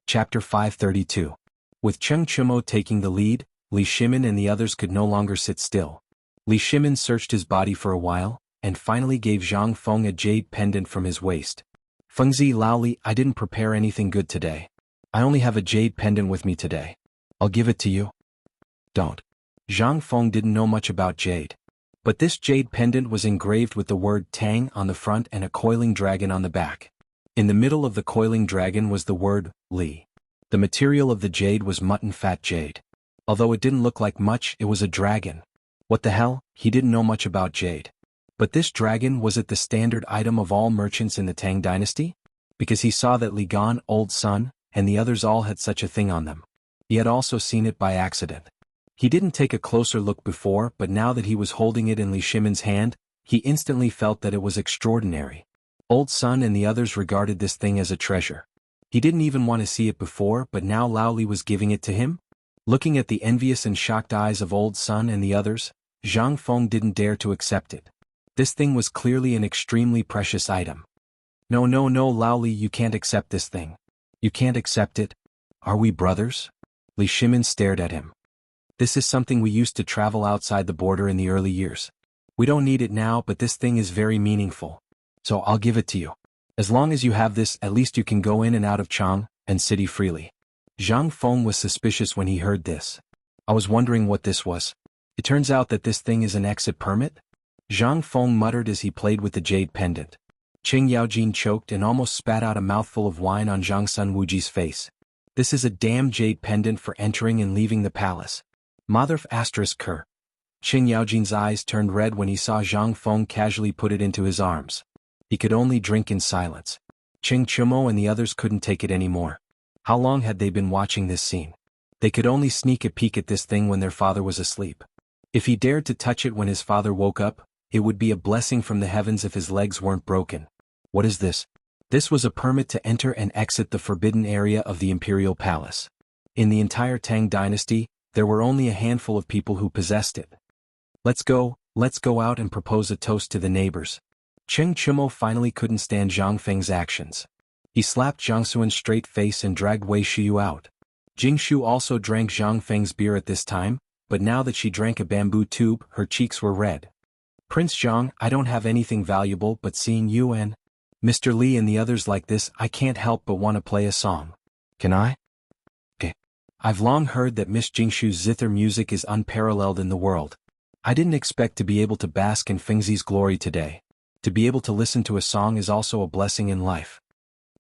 Chapter 532. With Cheng Chumo taking the lead, Li Shimin and the others could no longer sit still. Li Shimin searched his body for a while, and finally gave Zhang Feng a jade pendant from his waist. "Fengzi Laoli, I didn't prepare anything good today. I only have a jade pendant with me today. I'll give it to you." "Don't." Zhang Feng didn't know much about jade. But this jade pendant was engraved with the word Tang on the front and a coiling dragon on the back. In the middle of the coiling dragon was the word Li. The material of the jade was mutton fat jade. Although it didn't look like much, it was a dragon. What the hell, he didn't know much about jade. But this dragon, was it the standard item of all merchants in the Tang dynasty? Because he saw that Li Gan, Old Sun, and the others all had such a thing on them. He had also seen it by accident. He didn't take a closer look before, but now that he was holding it in Li Shimin's hand, he instantly felt that it was extraordinary. Old Sun and the others regarded this thing as a treasure. He didn't even want to see it before, but now Lao Li was giving it to him? Looking at the envious and shocked eyes of Old Sun and the others, Zhang Feng didn't dare to accept it. This thing was clearly an extremely precious item. No, Lao Li, you can't accept this thing. You can't accept it. Are we brothers?" Li Shimin stared at him. "This is something we used to travel outside the border in the early years. We don't need it now, but this thing is very meaningful. So I'll give it to you. As long as you have this, at least you can go in and out of Chang and city freely." Zhang Feng was suspicious when he heard this. "I was wondering what this was. It turns out that this thing is an exit permit?" Zhang Feng muttered as he played with the jade pendant. Qing Yaojin choked and almost spat out a mouthful of wine on Zhang Sun Wuji's face. "This is a damn jade pendant for entering and leaving the palace. Motherf asterisk cur." Qing Yaojin's eyes turned red when he saw Zhang Feng casually put it into his arms. He could only drink in silence. Cheng Chumo and the others couldn't take it anymore. How long had they been watching this scene? They could only sneak a peek at this thing when their father was asleep. If he dared to touch it when his father woke up, it would be a blessing from the heavens if his legs weren't broken. What is this? This was a permit to enter and exit the forbidden area of the imperial palace. In the entire Tang dynasty, there were only a handful of people who possessed it. Let's go out and propose a toast to the neighbors." Cheng Chumo finally couldn't stand Zhang Feng's actions. He slapped Zhang Xuan's straight face and dragged Wei Shiyu out. Jing Shu also drank Zhang Feng's beer at this time, but now that she drank a bamboo tube, her cheeks were red. "Prince Zhang, I don't have anything valuable, but seeing you and Mr. Li and the others like this, I can't help but want to play a song. Can I?" "Okay. I've long heard that Miss Jingshu's zither music is unparalleled in the world. I didn't expect to be able to bask in Fengzi's glory today. To be able to listen to a song is also a blessing in life."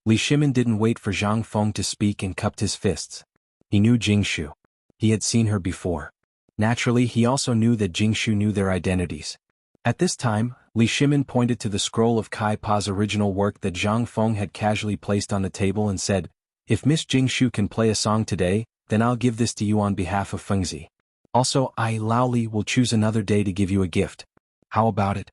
Li Shimin didn't wait for Zhang Feng to speak and cupped his fists. He knew Jingshu. He had seen her before. Naturally, he also knew that Jingshu knew their identities. At this time, Li Shimin pointed to the scroll of Kai Pa's original work that Zhang Feng had casually placed on the table and said, "If Miss Jingshu can play a song today, then I'll give this to you on behalf of Fengzi. Also, I, Lao Li, will choose another day to give you a gift. How about it?"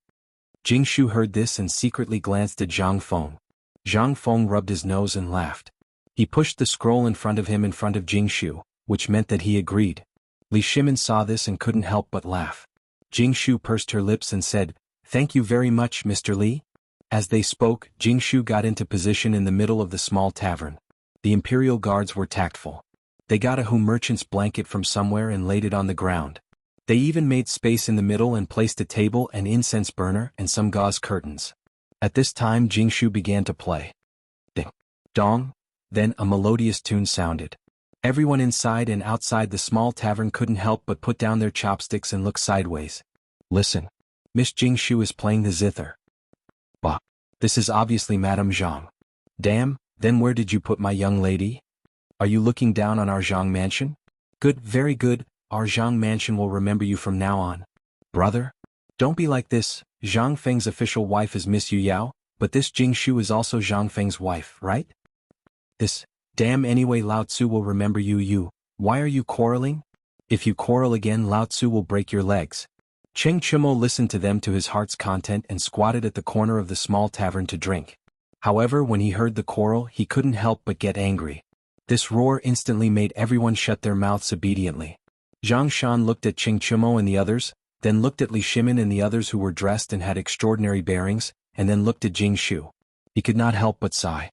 Jingshu heard this and secretly glanced at Zhang Feng. Zhang Feng rubbed his nose and laughed. He pushed the scroll in front of him in front of Jingshu, which meant that he agreed. Li Shimin saw this and couldn't help but laugh. Jingshu pursed her lips and said, "Thank you very much, Mr. Li." As they spoke, Jingshu got into position in the middle of the small tavern. The imperial guards were tactful. They got a merchant's blanket from somewhere and laid it on the ground. They even made space in the middle and placed a table, an incense burner, and some gauze curtains. At this time Jingshu began to play. Ding, dong. Then a melodious tune sounded. Everyone inside and outside the small tavern couldn't help but put down their chopsticks and look sideways. "Listen. Miss Jingshu is playing the zither." "Bah. This is obviously Madame Zhang." "Damn, then where did you put my young lady? Are you looking down on our Zhang mansion?" "Good, very good. Our Zhang mansion will remember you from now on." "Brother? Don't be like this. Zhang Feng's official wife is Miss Yu Yao, but this Jingshu is also Zhang Feng's wife, right?" "This, damn anyway Lao Tzu will remember you. Why are you quarreling? If you quarrel again Lao Tzu will break your legs." Cheng Chumo listened to them to his heart's content and squatted at the corner of the small tavern to drink. However, when he heard the quarrel he couldn't help but get angry. This roar instantly made everyone shut their mouths obediently. Zhang Shan looked at Cheng Chumo and the others, then looked at Li Shimin and the others who were dressed and had extraordinary bearings, and then looked at Jingshu. He could not help but sigh.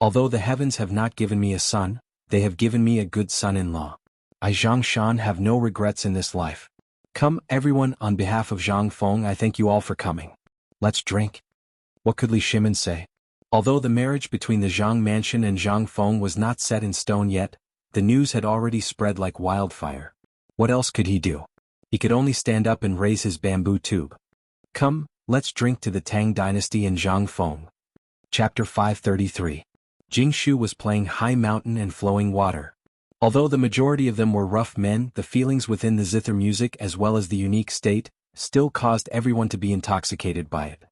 "Although the heavens have not given me a son, they have given me a good son-in-law. I Zhang Shan have no regrets in this life. Come, everyone, on behalf of Zhang Feng, I thank you all for coming. Let's drink. What could Li Shimin say? Although the marriage between the Zhang mansion and Zhang Feng was not set in stone yet, the news had already spread like wildfire. What else could he do? He could only stand up and raise his bamboo tube. Come, let's drink to the Tang dynasty and Zhang Feng. Chapter 533. Jingshu was playing high mountain and flowing water. Although the majority of them were rough men, the feelings within the zither music as well as the unique state still caused everyone to be intoxicated by it.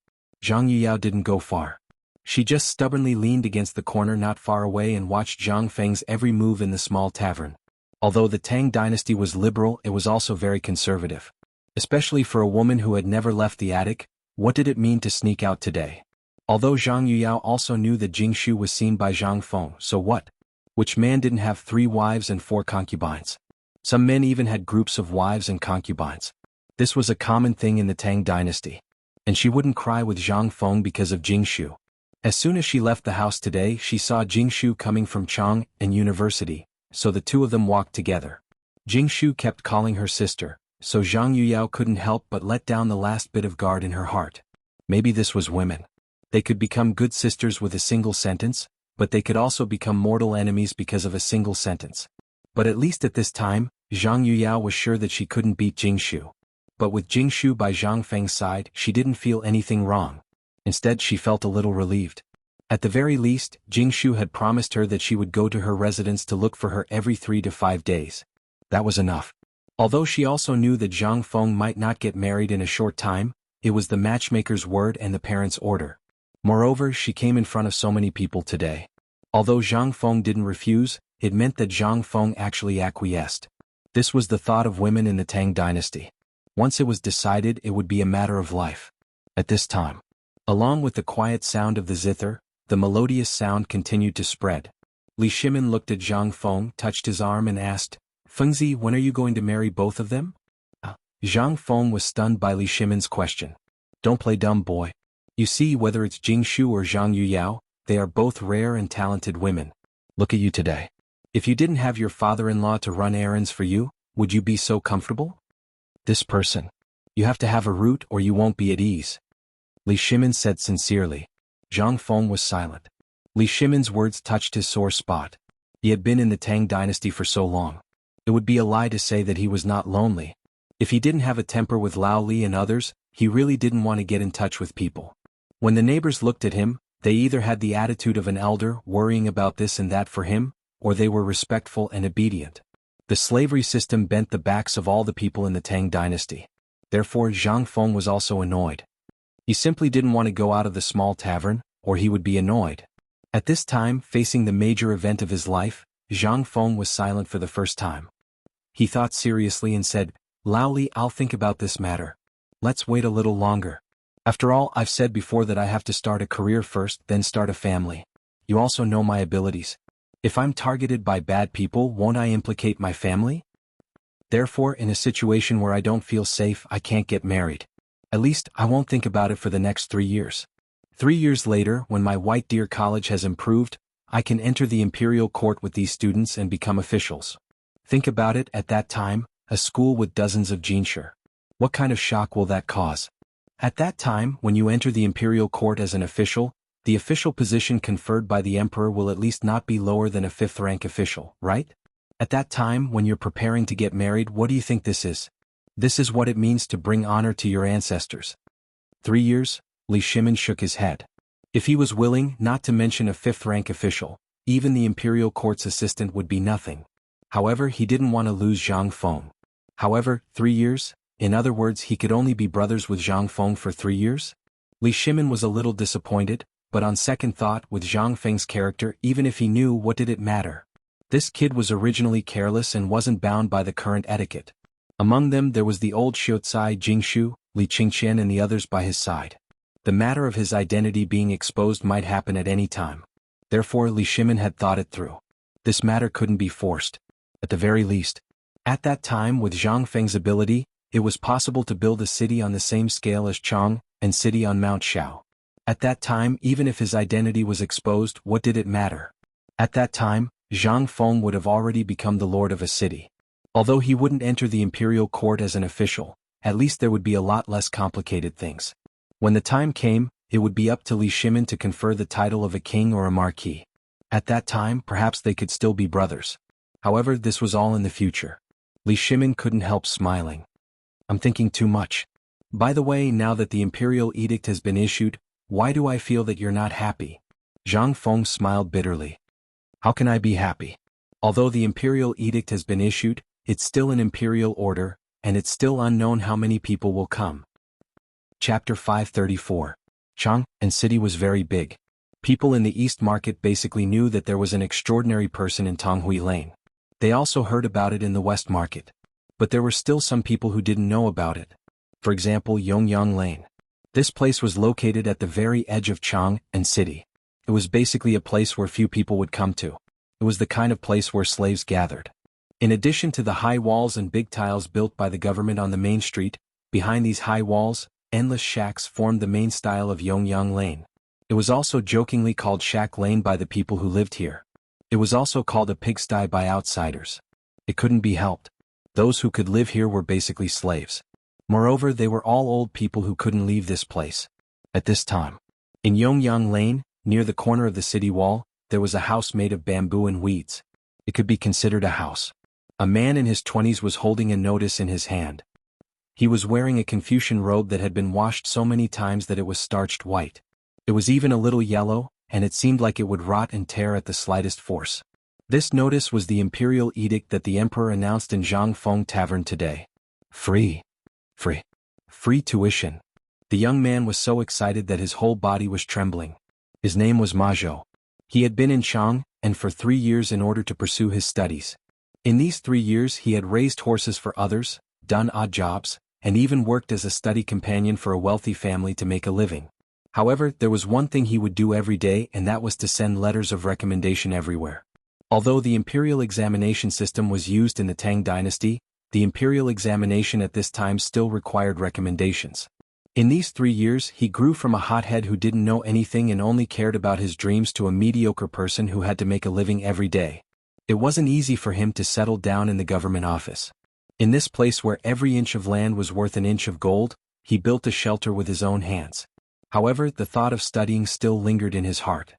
Zhang Yuyao didn't go far. She just stubbornly leaned against the corner not far away and watched Zhang Feng's every move in the small tavern. Although the Tang dynasty was liberal, it was also very conservative. Especially for a woman who had never left the attic, what did it mean to sneak out today? Although Zhang Yuyao also knew that Jingshu was seen by Zhang Feng, so what? Which man didn't have 3 wives and 4 concubines? Some men even had groups of wives and concubines. This was a common thing in the Tang dynasty. And she wouldn't cry with Zhang Feng because of Jingshu. As soon as she left the house today, she saw Jingshu coming from Chang and University, so the two of them walked together. Jingshu kept calling her sister, so Zhang Yuyao couldn't help but let down the last bit of guard in her heart. Maybe this was women. They could become good sisters with a single sentence, but they could also become mortal enemies because of a single sentence. But at least at this time, Zhang Yuyao was sure that she couldn't beat Jingshu. But with Jingshu by Zhang Feng's side, she didn't feel anything wrong. Instead, she felt a little relieved. At the very least, Jingshu had promised her that she would go to her residence to look for her every 3 to 5 days. That was enough. Although she also knew that Zhang Feng might not get married in a short time, it was the matchmaker's word and the parents' order. Moreover, she came in front of so many people today. Although Zhang Feng didn't refuse, it meant that Zhang Feng actually acquiesced. This was the thought of women in the Tang dynasty. Once it was decided, it would be a matter of life. At this time, along with the quiet sound of the zither, the melodious sound continued to spread. Li Shimin looked at Zhang Feng, touched his arm and asked, Fengzi, when are you going to marry both of them? Zhang Feng was stunned by Li Shimin's question. Don't play dumb, boy. You see, whether it's Jingshu or Zhang Yuyao, they are both rare and talented women. Look at you today. If you didn't have your father-in-law to run errands for you, would you be so comfortable? This person. You have to have a root or you won't be at ease. Li Shimin said sincerely. Zhang Feng was silent. Li Shimin's words touched his sore spot. He had been in the Tang dynasty for so long. It would be a lie to say that he was not lonely. If he didn't have a temper with Lao Li and others, he really didn't want to get in touch with people. When the neighbors looked at him, they either had the attitude of an elder worrying about this and that for him, or they were respectful and obedient. The slavery system bent the backs of all the people in the Tang dynasty. Therefore, Zhang Feng was also annoyed. He simply didn't want to go out of the small tavern, or he would be annoyed. At this time, facing the major event of his life, Zhang Feng was silent for the first time. He thought seriously and said, Lao Li, I'll think about this matter. Let's wait a little longer. After all, I've said before that I have to start a career first, then start a family. You also know my abilities. If I'm targeted by bad people, won't I implicate my family? Therefore, in a situation where I don't feel safe, I can't get married. At least, I won't think about it for the next 3 years. 3 years later, when my White Deer College has improved, I can enter the imperial court with these students and become officials. Think about it, at that time, a school with dozens of jinshi. What kind of shock will that cause? At that time, when you enter the imperial court as an official, the official position conferred by the emperor will at least not be lower than a 5th rank official, right? At that time, when you're preparing to get married, what do you think this is? This is what it means to bring honor to your ancestors. 3 years? Li Shimin shook his head. If he was willing, not to mention a 5th rank official, even the imperial court's assistant would be nothing. However, he didn't want to lose Zhang Feng. However, 3 years? In other words, he could only be brothers with Zhang Feng for 3 years? Li Shimin was a little disappointed, but on second thought, with Zhang Feng's character, even if he knew, what did it matter? This kid was originally careless and wasn't bound by the current etiquette. Among them there was the old Xiucai Jingshu, Li Qingqian and the others by his side. The matter of his identity being exposed might happen at any time. Therefore, Li Shimin had thought it through. This matter couldn't be forced. At the very least. At that time, with Zhang Feng's ability, it was possible to build a city on the same scale as Chang, and city on Mount Shao. At that time, even if his identity was exposed, what did it matter? At that time, Zhang Feng would have already become the lord of a city. Although he wouldn't enter the imperial court as an official, at least there would be a lot less complicated things. When the time came, it would be up to Li Shimin to confer the title of a king or a marquis. At that time, perhaps they could still be brothers. However, this was all in the future. Li Shimin couldn't help smiling. I'm thinking too much. By the way, now that the imperial edict has been issued, why do I feel that you're not happy? Zhang Feng smiled bitterly. How can I be happy? Although the imperial edict has been issued, it's still an imperial order, and it's still unknown how many people will come. Chapter 534. Chang and city was very big. People in the East Market basically knew that there was an extraordinary person in Tonghui Lane. They also heard about it in the West Market. But there were still some people who didn't know about it. For example, Yongyang Lane. This place was located at the very edge of Chang and city. It was basically a place where few people would come to. It was the kind of place where slaves gathered. In addition to the high walls and big tiles built by the government on the main street, behind these high walls, endless shacks formed the main style of Yongyang Lane. It was also jokingly called Shack Lane by the people who lived here. It was also called a pigsty by outsiders. It couldn't be helped. Those who could live here were basically slaves. Moreover, they were all old people who couldn't leave this place. At this time, in Yongyang Lane, near the corner of the city wall, there was a house made of bamboo and weeds. It could be considered a house. A man in his 20s was holding a notice in his hand. He was wearing a Confucian robe that had been washed so many times that it was starched white. It was even a little yellow, and it seemed like it would rot and tear at the slightest force. This notice was the imperial edict that the emperor announced in Zhangfeng Tavern today. Free tuition. The young man was so excited that his whole body was trembling. His name was Ma Zhou. He had been in Chang, and for 3 years in order to pursue his studies. In these 3 years he had raised horses for others, done odd jobs, and even worked as a study companion for a wealthy family to make a living. However, there was one thing he would do every day, and that was to send letters of recommendation everywhere. Although the imperial examination system was used in the Tang dynasty, the imperial examination at this time still required recommendations. In these 3 years he grew from a hothead who didn't know anything and only cared about his dreams to a mediocre person who had to make a living every day. It wasn't easy for him to settle down in the government office. In this place where every inch of land was worth an inch of gold, he built a shelter with his own hands. However, the thought of studying still lingered in his heart.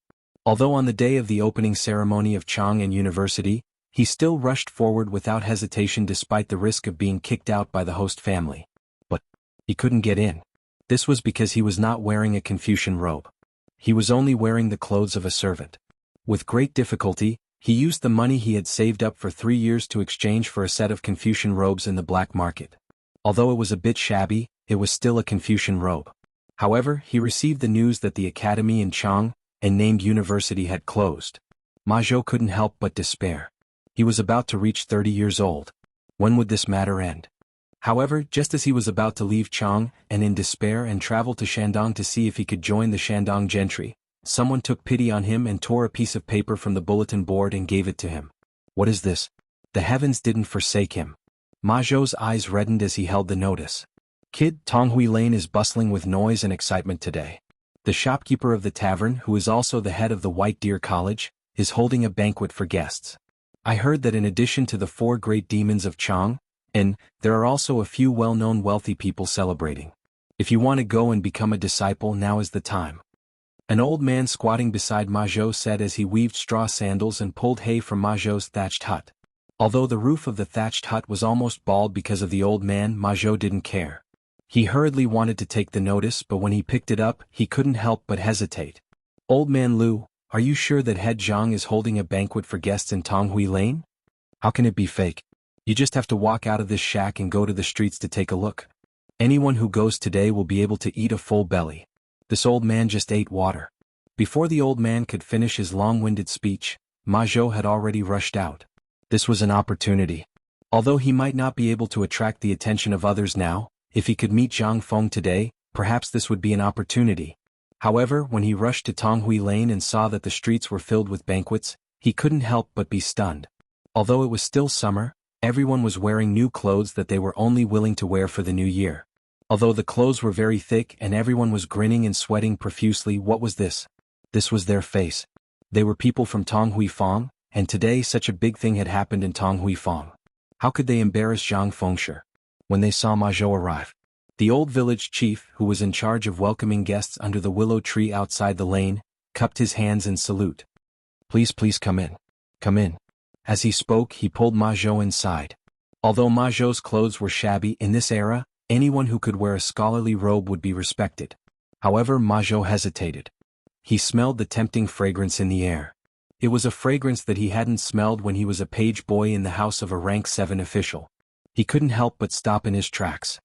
Although on the day of the opening ceremony of Chang and University, he still rushed forward without hesitation despite the risk of being kicked out by the host family. But he couldn't get in. This was because he was not wearing a Confucian robe. He was only wearing the clothes of a servant. With great difficulty, he used the money he had saved up for 3 years to exchange for a set of Confucian robes in the black market. Although it was a bit shabby, it was still a Confucian robe. However, he received the news that the academy in Chang, and named university, had closed. Ma Zhou couldn't help but despair. He was about to reach 30 years old. When would this matter end? However, just as he was about to leave Chang, and in despair and travel to Shandong to see if he could join the Shandong gentry, someone took pity on him and tore a piece of paper from the bulletin board and gave it to him. What is this? The heavens didn't forsake him. Ma Zhou's eyes reddened as he held the notice. Kid, Tonghui Lane is bustling with noise and excitement today. The shopkeeper of the tavern, who is also the head of the White Deer College, is holding a banquet for guests. I heard that in addition to the 4 great demons of Chang, and there are also a few well-known wealthy people celebrating. If you want to go and become a disciple, now is the time. An old man squatting beside Ma Zhou said as he weaved straw sandals and pulled hay from Ma Zhou's thatched hut. Although the roof of the thatched hut was almost bald because of the old man, Ma Zhou didn't care. He hurriedly wanted to take the notice, but when he picked it up, he couldn't help but hesitate. Old man Lu, are you sure that head Zhang is holding a banquet for guests in Tonghui Lane? How can it be fake? You just have to walk out of this shack and go to the streets to take a look. Anyone who goes today will be able to eat a full belly. This old man just ate water. Before the old man could finish his long-winded speech, Ma Zhou had already rushed out. This was an opportunity. Although he might not be able to attract the attention of others now, if he could meet Zhang Feng today, perhaps this would be an opportunity. However, when he rushed to Tonghui Lane and saw that the streets were filled with banquets, he couldn't help but be stunned. Although it was still summer, everyone was wearing new clothes that they were only willing to wear for the new year. Although the clothes were very thick and everyone was grinning and sweating profusely, what was this? This was their face. They were people from Tonghui Fong, and today such a big thing had happened in Tong Huifeng. How could they embarrass Zhang Fengshi? When they saw Ma Zhou arrive, the old village chief, who was in charge of welcoming guests under the willow tree outside the lane, cupped his hands in salute. Please, please come in. Come in. As he spoke, he pulled Ma Zhou inside. Although Ma Zhou's clothes were shabby in this era, anyone who could wear a scholarly robe would be respected. However, Ma Zhou hesitated. He smelled the tempting fragrance in the air. It was a fragrance that he hadn't smelled when he was a page boy in the house of a rank 7 official. He couldn't help but stop in his tracks.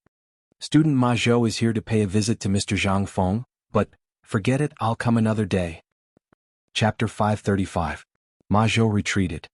Student Ma Zhou is here to pay a visit to Mr. Zhang Feng, but, forget it, I'll come another day. Chapter 535. Ma Zhou retreated.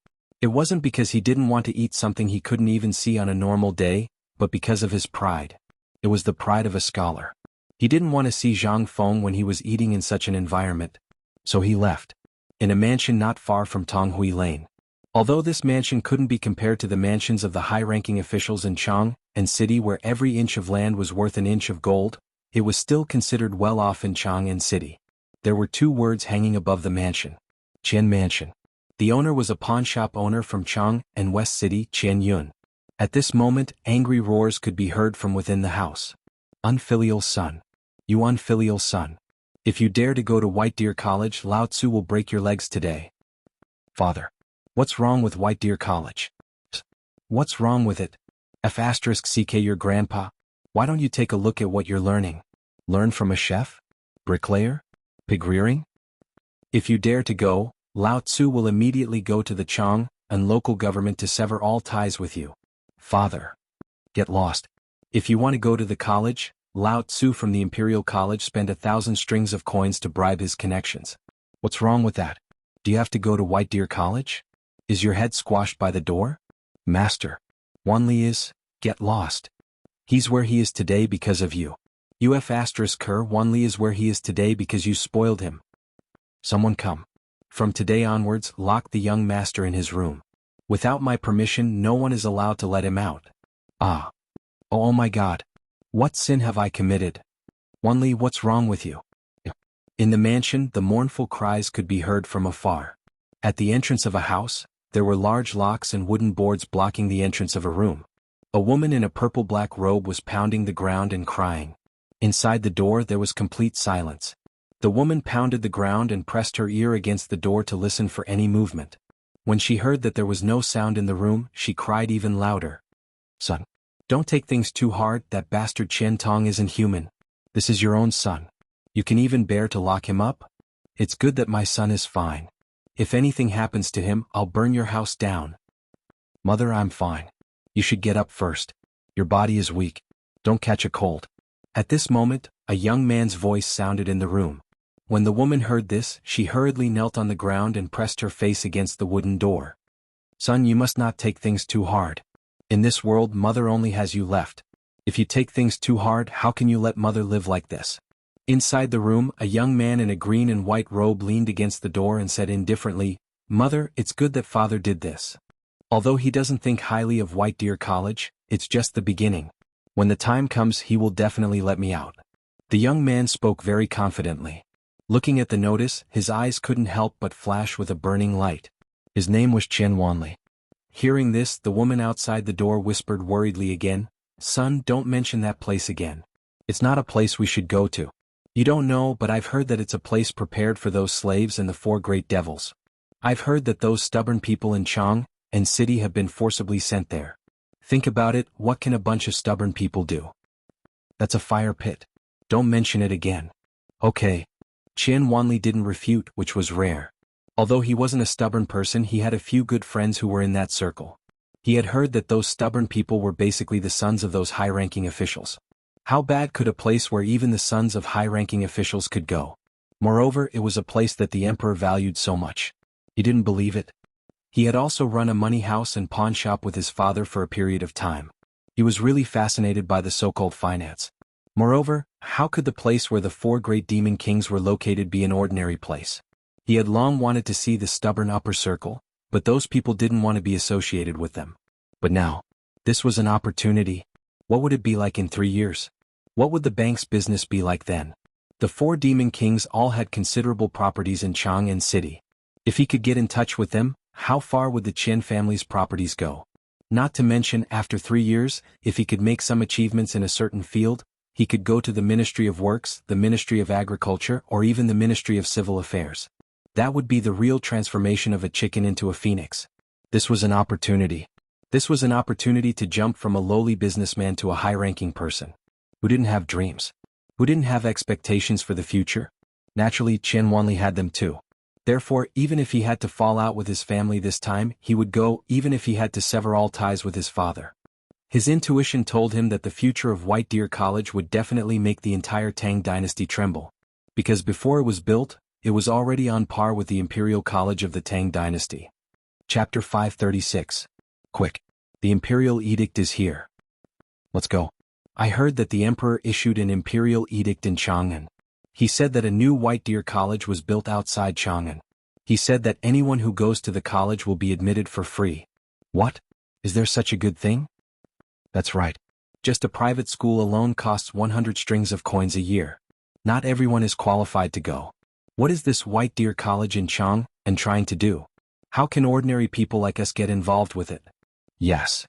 It wasn't because he didn't want to eat something he couldn't even see on a normal day, but because of his pride. It was the pride of a scholar. He didn't want to see Zhang Feng when he was eating in such an environment. So he left. In a mansion not far from Tonghui Lane. Although this mansion couldn't be compared to the mansions of the high-ranking officials in Chang and City where every inch of land was worth an inch of gold, it was still considered well off in Chang and City. There were 2 words hanging above the mansion. Qian Mansion. The owner was a pawnshop owner from Chang and West City, Qian Yun. At this moment, angry roars could be heard from within the house. Unfilial son. You unfilial son. If you dare to go to White Deer College, Lao Tzu will break your legs today. Father. What's wrong with White Deer College? What's wrong with it? *CK your grandpa? Why don't you take a look at what you're learning? Learn from a chef? Bricklayer? Pig rearing? If you dare to go, Lao Tzu will immediately go to the Chang and local government to sever all ties with you. Father. Get lost. If you want to go to the college, Lao Tzu from the Imperial College spent 1,000 strings of coins to bribe his connections. What's wrong with that? Do you have to go to White Deer College? Is your head squashed by the door? Master. Wanli is, get lost. He's where he is today because of you. Wanli is where he is today because you spoiled him. Someone come. From today onwards, lock the young master in his room. Without my permission, no one is allowed to let him out. Ah. Oh my God. What sin have I committed? Wanli, what's wrong with you? In the mansion, the mournful cries could be heard from afar. At the entrance of a house, there were large locks and wooden boards blocking the entrance of a room. A woman in a purple-black robe was pounding the ground and crying. Inside the door there was complete silence. The woman pounded the ground and pressed her ear against the door to listen for any movement. When she heard that there was no sound in the room, she cried even louder. Son. Don't take things too hard, that bastard Qian Tong isn't human. This is your own son. You can even bear to lock him up? It's good that my son is fine. If anything happens to him, I'll burn your house down. Mother, I'm fine. You should get up first. Your body is weak. Don't catch a cold. At this moment, a young man's voice sounded in the room. When the woman heard this, she hurriedly knelt on the ground and pressed her face against the wooden door. Son, you must not take things too hard. In this world, mother only has you left. If you take things too hard, how can you let mother live like this? Inside the room, a young man in a green and white robe leaned against the door and said indifferently, Mother, it's good that father did this. Although he doesn't think highly of White Deer College, it's just the beginning. When the time comes, he will definitely let me out. The young man spoke very confidently. Looking at the notice, his eyes couldn't help but flash with a burning light. His name was Chen Wanli. Hearing this, the woman outside the door whispered worriedly again, Son, don't mention that place again. It's not a place we should go to. You don't know, but I've heard that it's a place prepared for those slaves and the 4 great devils. I've heard that those stubborn people in Chang and City have been forcibly sent there. Think about it, what can a bunch of stubborn people do? That's a fire pit. Don't mention it again. Okay. Qian Wanli didn't refute, which was rare. Although he wasn't a stubborn person, he had a few good friends who were in that circle. He had heard that those stubborn people were basically the sons of those high-ranking officials. How bad could a place where even the sons of high-ranking officials could go? Moreover, it was a place that the emperor valued so much. He didn't believe it. He had also run a money house and pawn shop with his father for a period of time. He was really fascinated by the so-called finance. Moreover, how could the place where the 4 great demon kings were located be an ordinary place? He had long wanted to see the stubborn upper circle, but those people didn't want to be associated with them. But now, this was an opportunity. What would it be like in 3 years? What would the bank's business be like then? The 4 demon kings all had considerable properties in Chang and City. If he could get in touch with them, How far would the Qin family's properties go? Not to mention, after 3 years, if he could make some achievements in a certain field, he could go to the Ministry of Works, the Ministry of Agriculture, or even the Ministry of Civil Affairs. That would be the real transformation of a chicken into a phoenix. This was an opportunity. This was an opportunity to jump from a lowly businessman to a high-ranking person. Who didn't have dreams? Who didn't have expectations for the future? Naturally, Chen Wanli had them too. Therefore, even if he had to fall out with his family this time, he would go, even if he had to sever all ties with his father. His intuition told him that the future of White Deer College would definitely make the entire Tang dynasty tremble. Because before it was built, it was already on par with the Imperial College of the Tang dynasty. Chapter 536. Quick. The Imperial Edict is here. Let's go. I heard that the Emperor issued an Imperial Edict in Chang'an. He said that a new White Deer College was built outside Chang'an. He said that anyone who goes to the college will be admitted for free. What? Is there such a good thing? That's right. Just a private school alone costs 100 strings of coins a year. Not everyone is qualified to go. What is this White Deer College in Chang'an trying to do? How can ordinary people like us get involved with it? Yes.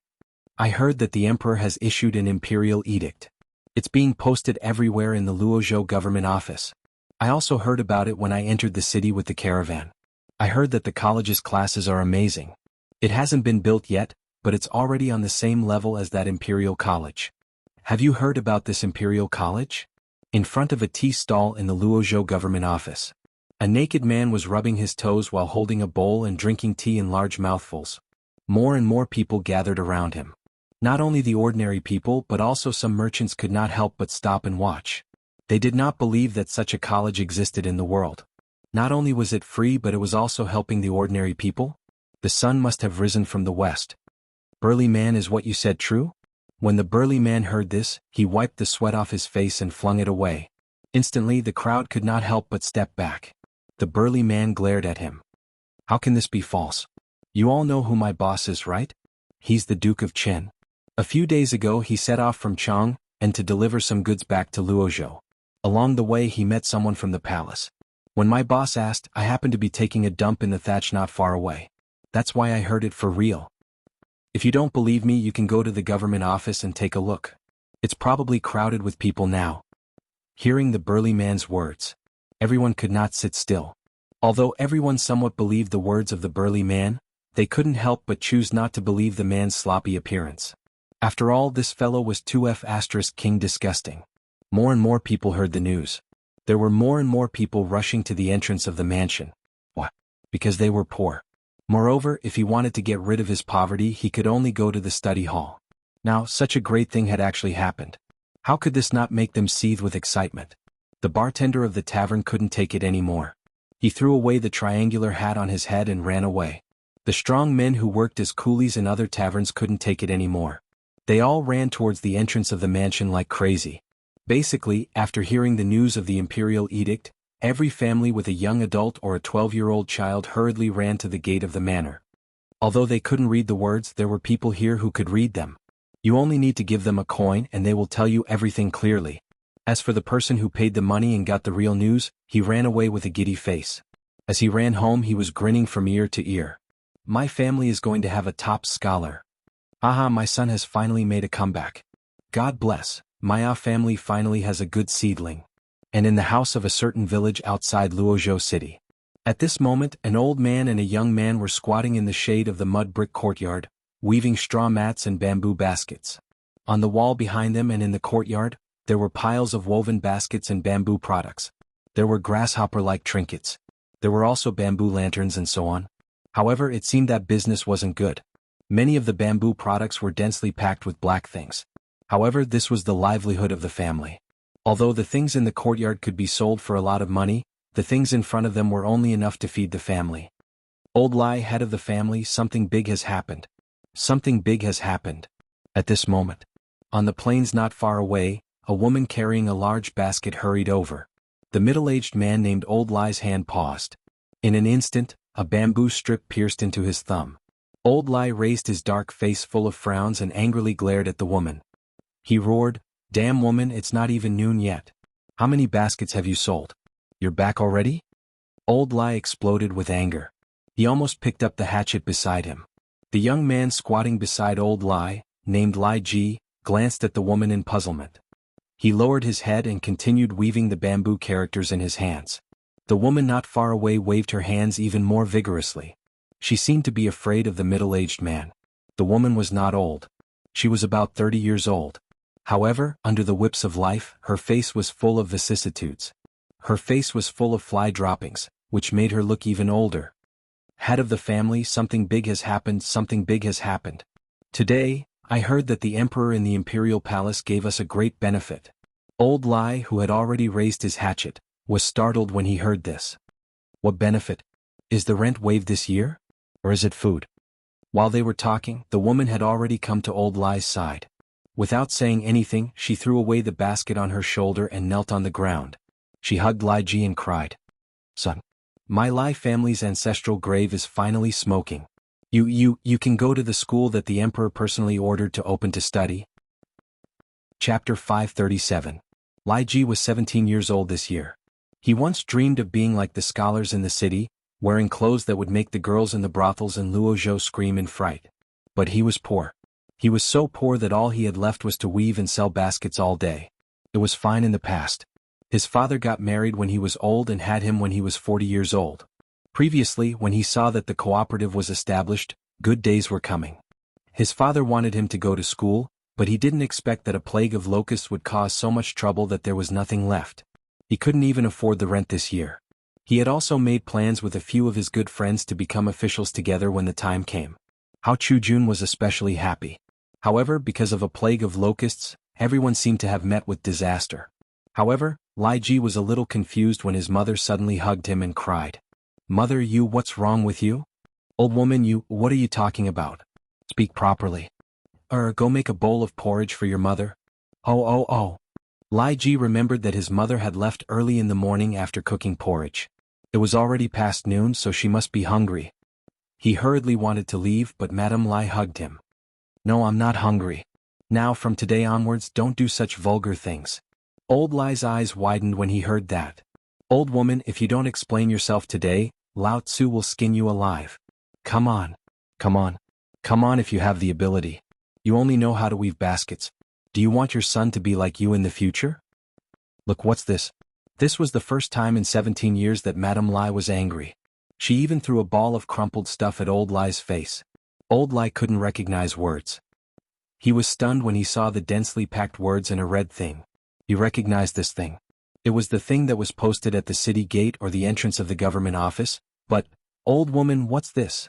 I heard that the Emperor has issued an Imperial Edict. It's being posted everywhere in the Luozhou government office. I also heard about it when I entered the city with the caravan. I heard that the college's classes are amazing. It hasn't been built yet, but it's already on the same level as that Imperial College. Have you heard about this Imperial College? In front of a tea stall in the Luozhou government office, a naked man was rubbing his toes while holding a bowl and drinking tea in large mouthfuls. More and more people gathered around him. Not only the ordinary people but also some merchants could not help but stop and watch. They did not believe that such a college existed in the world. Not only was it free but it was also helping the ordinary people. The sun must have risen from the west. Burly man, is what you said true? When the burly man heard this, he wiped the sweat off his face and flung it away. Instantly the crowd could not help but step back. The burly man glared at him. How can this be false? You all know who my boss is, right? He's the Duke of Qin. A few days ago he set off from Chang to deliver some goods back to Luozhou. Along the way he met someone from the palace. When my boss asked, I happened to be taking a dump in the thatch not far away. That's why I heard it for real. If you don't believe me, you can go to the government office and take a look. It's probably crowded with people now. Hearing the burly man's words, everyone could not sit still. Although everyone somewhat believed the words of the burly man, they couldn't help but choose not to believe the man's sloppy appearance. After all, this fellow was 2F** king disgusting. More and more people heard the news. There were more and more people rushing to the entrance of the mansion. What? Because they were poor. Moreover, if he wanted to get rid of his poverty, he could only go to the study hall. Now, such a great thing had actually happened. How could this not make them seethe with excitement? The bartender of the tavern couldn't take it anymore. He threw away the triangular hat on his head and ran away. The strong men who worked as coolies in other taverns couldn't take it anymore. They all ran towards the entrance of the mansion like crazy. Basically, after hearing the news of the Imperial Edict, every family with a young adult or a 12-year-old child hurriedly ran to the gate of the manor. Although they couldn't read the words, there were people here who could read them. You only need to give them a coin and they will tell you everything clearly. As for the person who paid the money and got the real news, he ran away with a giddy face. As he ran home, he was grinning from ear to ear. My family is going to have a top scholar. Aha, my son has finally made a comeback. God bless, my family finally has a good seedling. And in the house of a certain village outside Luozhou city. At this moment, an old man and a young man were squatting in the shade of the mud brick courtyard, weaving straw mats and bamboo baskets. On the wall behind them and in the courtyard, there were piles of woven baskets and bamboo products. There were grasshopper-like trinkets. There were also bamboo lanterns and so on. However, it seemed that business wasn't good. Many of the bamboo products were densely packed with black things. However, this was the livelihood of the family. Although the things in the courtyard could be sold for a lot of money, the things in front of them were only enough to feed the family. Old Lai, head of the family, something big has happened. Something big has happened. At this moment, on the plains not far away, a woman carrying a large basket hurried over. The middle-aged man named Old Lai's hand paused. In an instant, a bamboo strip pierced into his thumb. Old Lai raised his dark face full of frowns and angrily glared at the woman. He roared, "Damn woman, it's not even noon yet. How many baskets have you sold? You're back already?" Old Lai exploded with anger. He almost picked up the hatchet beside him. The young man squatting beside old Lai, named Lai Ji, glanced at the woman in puzzlement. He lowered his head and continued weaving the bamboo characters in his hands. The woman not far away waved her hands even more vigorously. She seemed to be afraid of the middle-aged man. The woman was not old. She was about 30 years old. However, under the whips of life, her face was full of vicissitudes. Her face was full of fly droppings, which made her look even older. Head of the family, something big has happened, something big has happened. Today, I heard that the emperor in the imperial palace gave us a great benefit. Old Lai, who had already raised his hatchet, was startled when he heard this. What benefit? Is the rent waived this year? Or is it food? While they were talking, the woman had already come to old Lai's side. Without saying anything, she threw away the basket on her shoulder and knelt on the ground. She hugged Lai Ji and cried, "Son, my Lai family's ancestral grave is finally smoking. You can go to the school that the emperor personally ordered to open to study." Chapter 537. Lai Ji was 17 years old this year. He once dreamed of being like the scholars in the city, wearing clothes that would make the girls in the brothels in Luozhou scream in fright. But he was poor. He was so poor that all he had left was to weave and sell baskets all day. It was fine in the past. His father got married when he was old and had him when he was 40 years old. Previously, when he saw that the cooperative was established, good days were coming. His father wanted him to go to school, but he didn't expect that a plague of locusts would cause so much trouble that there was nothing left. He couldn't even afford the rent this year. He had also made plans with a few of his good friends to become officials together when the time came. Hao Chujun was especially happy. However, because of a plague of locusts, everyone seemed to have met with disaster. However, Lai Ji was a little confused when his mother suddenly hugged him and cried, "Mother, what's wrong with you? Old woman, what are you talking about? Speak properly. Go make a bowl of porridge for your mother." Oh. Lai Ji remembered that his mother had left early in the morning after cooking porridge. It was already past noon, so she must be hungry. He hurriedly wanted to leave, but Madame Lai hugged him. "No, I'm not hungry. Now from today onwards, don't do such vulgar things." Old Lai's eyes widened when he heard that. "Old woman, if you don't explain yourself today, Lao Tzu will skin you alive. Come on if you have the ability. You only know how to weave baskets. Do you want your son to be like you in the future?" Look, what's this? This was the first time in 17 years that Madame Lai was angry. She even threw a ball of crumpled stuff at Old Lai's face. Old Lai couldn't recognize words. He was stunned when he saw the densely packed words in a red thing. He recognized this thing. It was the thing that was posted at the city gate or the entrance of the government office, but, "Old woman, what's this?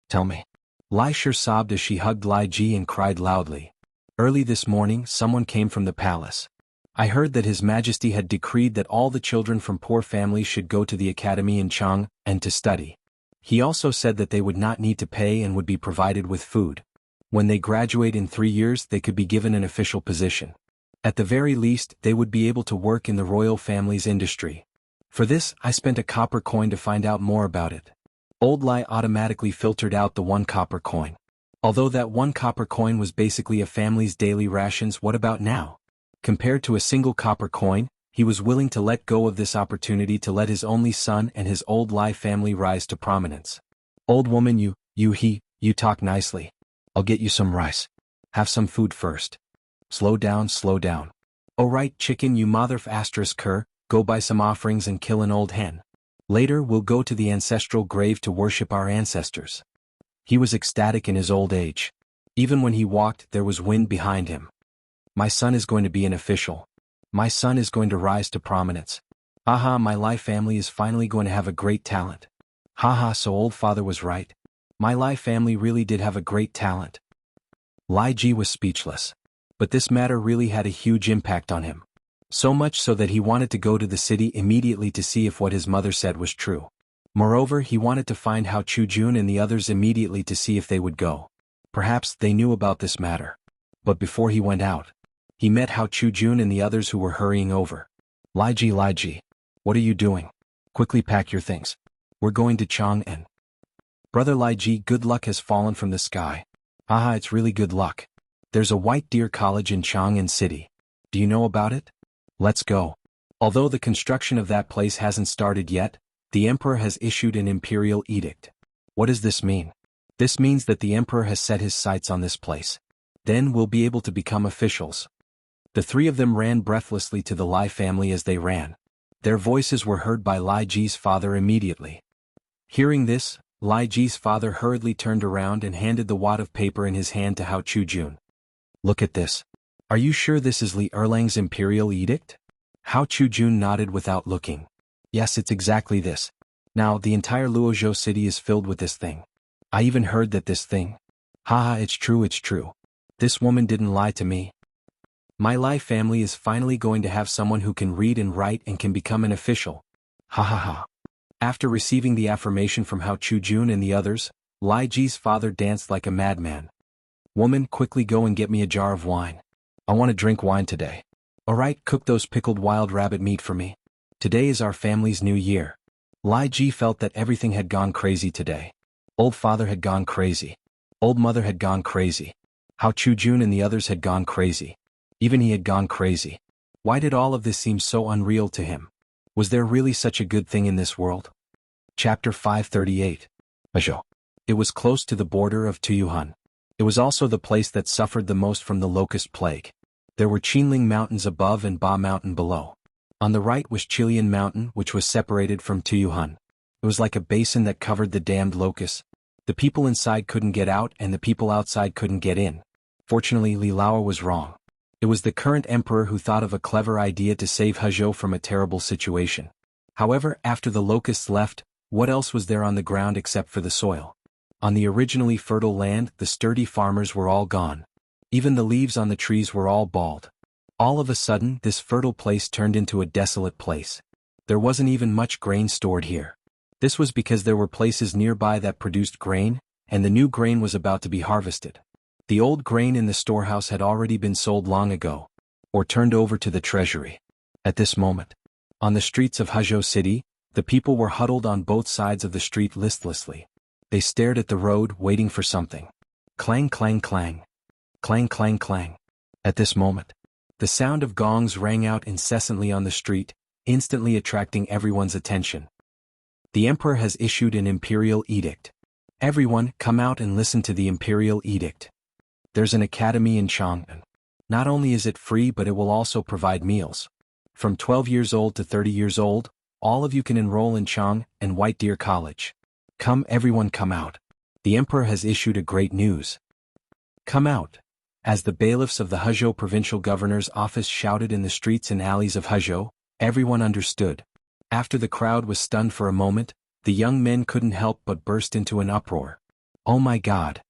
Tell me." Lai sure sobbed as she hugged Lai Ji and cried loudly. "Early this morning, someone came from the palace. I heard that His Majesty had decreed that all the children from poor families should go to the academy in Chang and to study. He also said that they would not need to pay and would be provided with food. When they graduate in 3 years, they could be given an official position. At the very least, they would be able to work in the royal family's industry. For this, I spent a copper coin to find out more about it." Old Lai automatically filtered out the 1 copper coin. Although that 1 copper coin was basically a family's daily rations, what about now? Compared to a single copper coin, he was willing to let go of this opportunity to let his only son and his old Lai family rise to prominence. "Old woman, you talk nicely. I'll get you some rice. Have some food first. Slow down. Oh right, chicken, you mother f*** cur, go buy some offerings and kill an old hen. Later we'll go to the ancestral grave to worship our ancestors." He was ecstatic in his old age. Even when he walked, there was wind behind him. "My son is going to be an official. My son is going to rise to prominence. Haha, my Lai family is finally going to have a great talent. Haha, so old father was right. My Lai family really did have a great talent." Lai Ji was speechless. But this matter really had a huge impact on him. So much so that he wanted to go to the city immediately to see if what his mother said was true. Moreover, he wanted to find Hao Chujun and the others immediately to see if they would go. Perhaps they knew about this matter. But before he went out, he met Hao Chujun and the others who were hurrying over. Lai Ji, what are you doing? Quickly pack your things. We're going to Chang'an." "Brother Lai Ji, good luck has fallen from the sky. Haha, it's really good luck. There's a White Deer College in Chang'an City. Do you know about it? Let's go." Although the construction of that place hasn't started yet, the emperor has issued an imperial edict. What does this mean? This means that the emperor has set his sights on this place. Then we'll be able to become officials. The three of them ran breathlessly to the Lai family as they ran. Their voices were heard by Lai Ji's father immediately. Hearing this, Lai Ji's father hurriedly turned around and handed the wad of paper in his hand to Hao Chu-jun. Look at this. Are you sure this is Li Erlang's imperial edict? Hao Chu-jun nodded without looking. Yes, it's exactly this. Now, the entire Luozhou city is filled with this thing. I even heard that this thing. Haha, it's true, it's true. This woman didn't lie to me. My Lai family is finally going to have someone who can read and write and can become an official. Ha ha ha. After receiving the affirmation from Hao Chu-jun and the others, Lai Ji's father danced like a madman. Woman, quickly go and get me a jar of wine. I want to drink wine today. Alright, cook those pickled wild rabbit meat for me. Today is our family's new year. Lai Ji felt that everything had gone crazy today. Old father had gone crazy. Old mother had gone crazy. Hao Chu-jun and the others had gone crazy. Even he had gone crazy. Why did all of this seem so unreal to him? Was there really such a good thing in this world? Chapter 538. Azhou. It was close to the border of Tuyuhan. It was also the place that suffered the most from the locust plague. There were Qinling Mountains above and Ba Mountain below. On the right was Qilian Mountain, which was separated from Tuyuhan. It was like a basin that covered the damned locusts. The people inside couldn't get out and the people outside couldn't get in. Fortunately, Li Lao was wrong. It was the current emperor who thought of a clever idea to save Hezhou from a terrible situation. However, after the locusts left, what else was there on the ground except for the soil? On the originally fertile land, the sturdy farmers were all gone. Even the leaves on the trees were all bald. All of a sudden, this fertile place turned into a desolate place. There wasn't even much grain stored here. This was because there were places nearby that produced grain, and the new grain was about to be harvested. The old grain in the storehouse had already been sold long ago, or turned over to the treasury. At this moment, on the streets of Hezhou City, the people were huddled on both sides of the street listlessly. They stared at the road, waiting for something. Clang, clang, clang. Clang, clang, clang. At this moment, the sound of gongs rang out incessantly on the street, instantly attracting everyone's attention. The emperor has issued an imperial edict. Everyone, come out and listen to the imperial edict. There's an academy in Chang'an. Not only is it free, but it will also provide meals. From 12 years old to 30 years old, all of you can enroll in Chang and White Deer College. Come, everyone, come out. The emperor has issued a great news. Come out. As the bailiffs of the Hezhou provincial governor's office shouted in the streets and alleys of Hezhou, everyone understood. After the crowd was stunned for a moment, the young men couldn't help but burst into an uproar. Oh my God.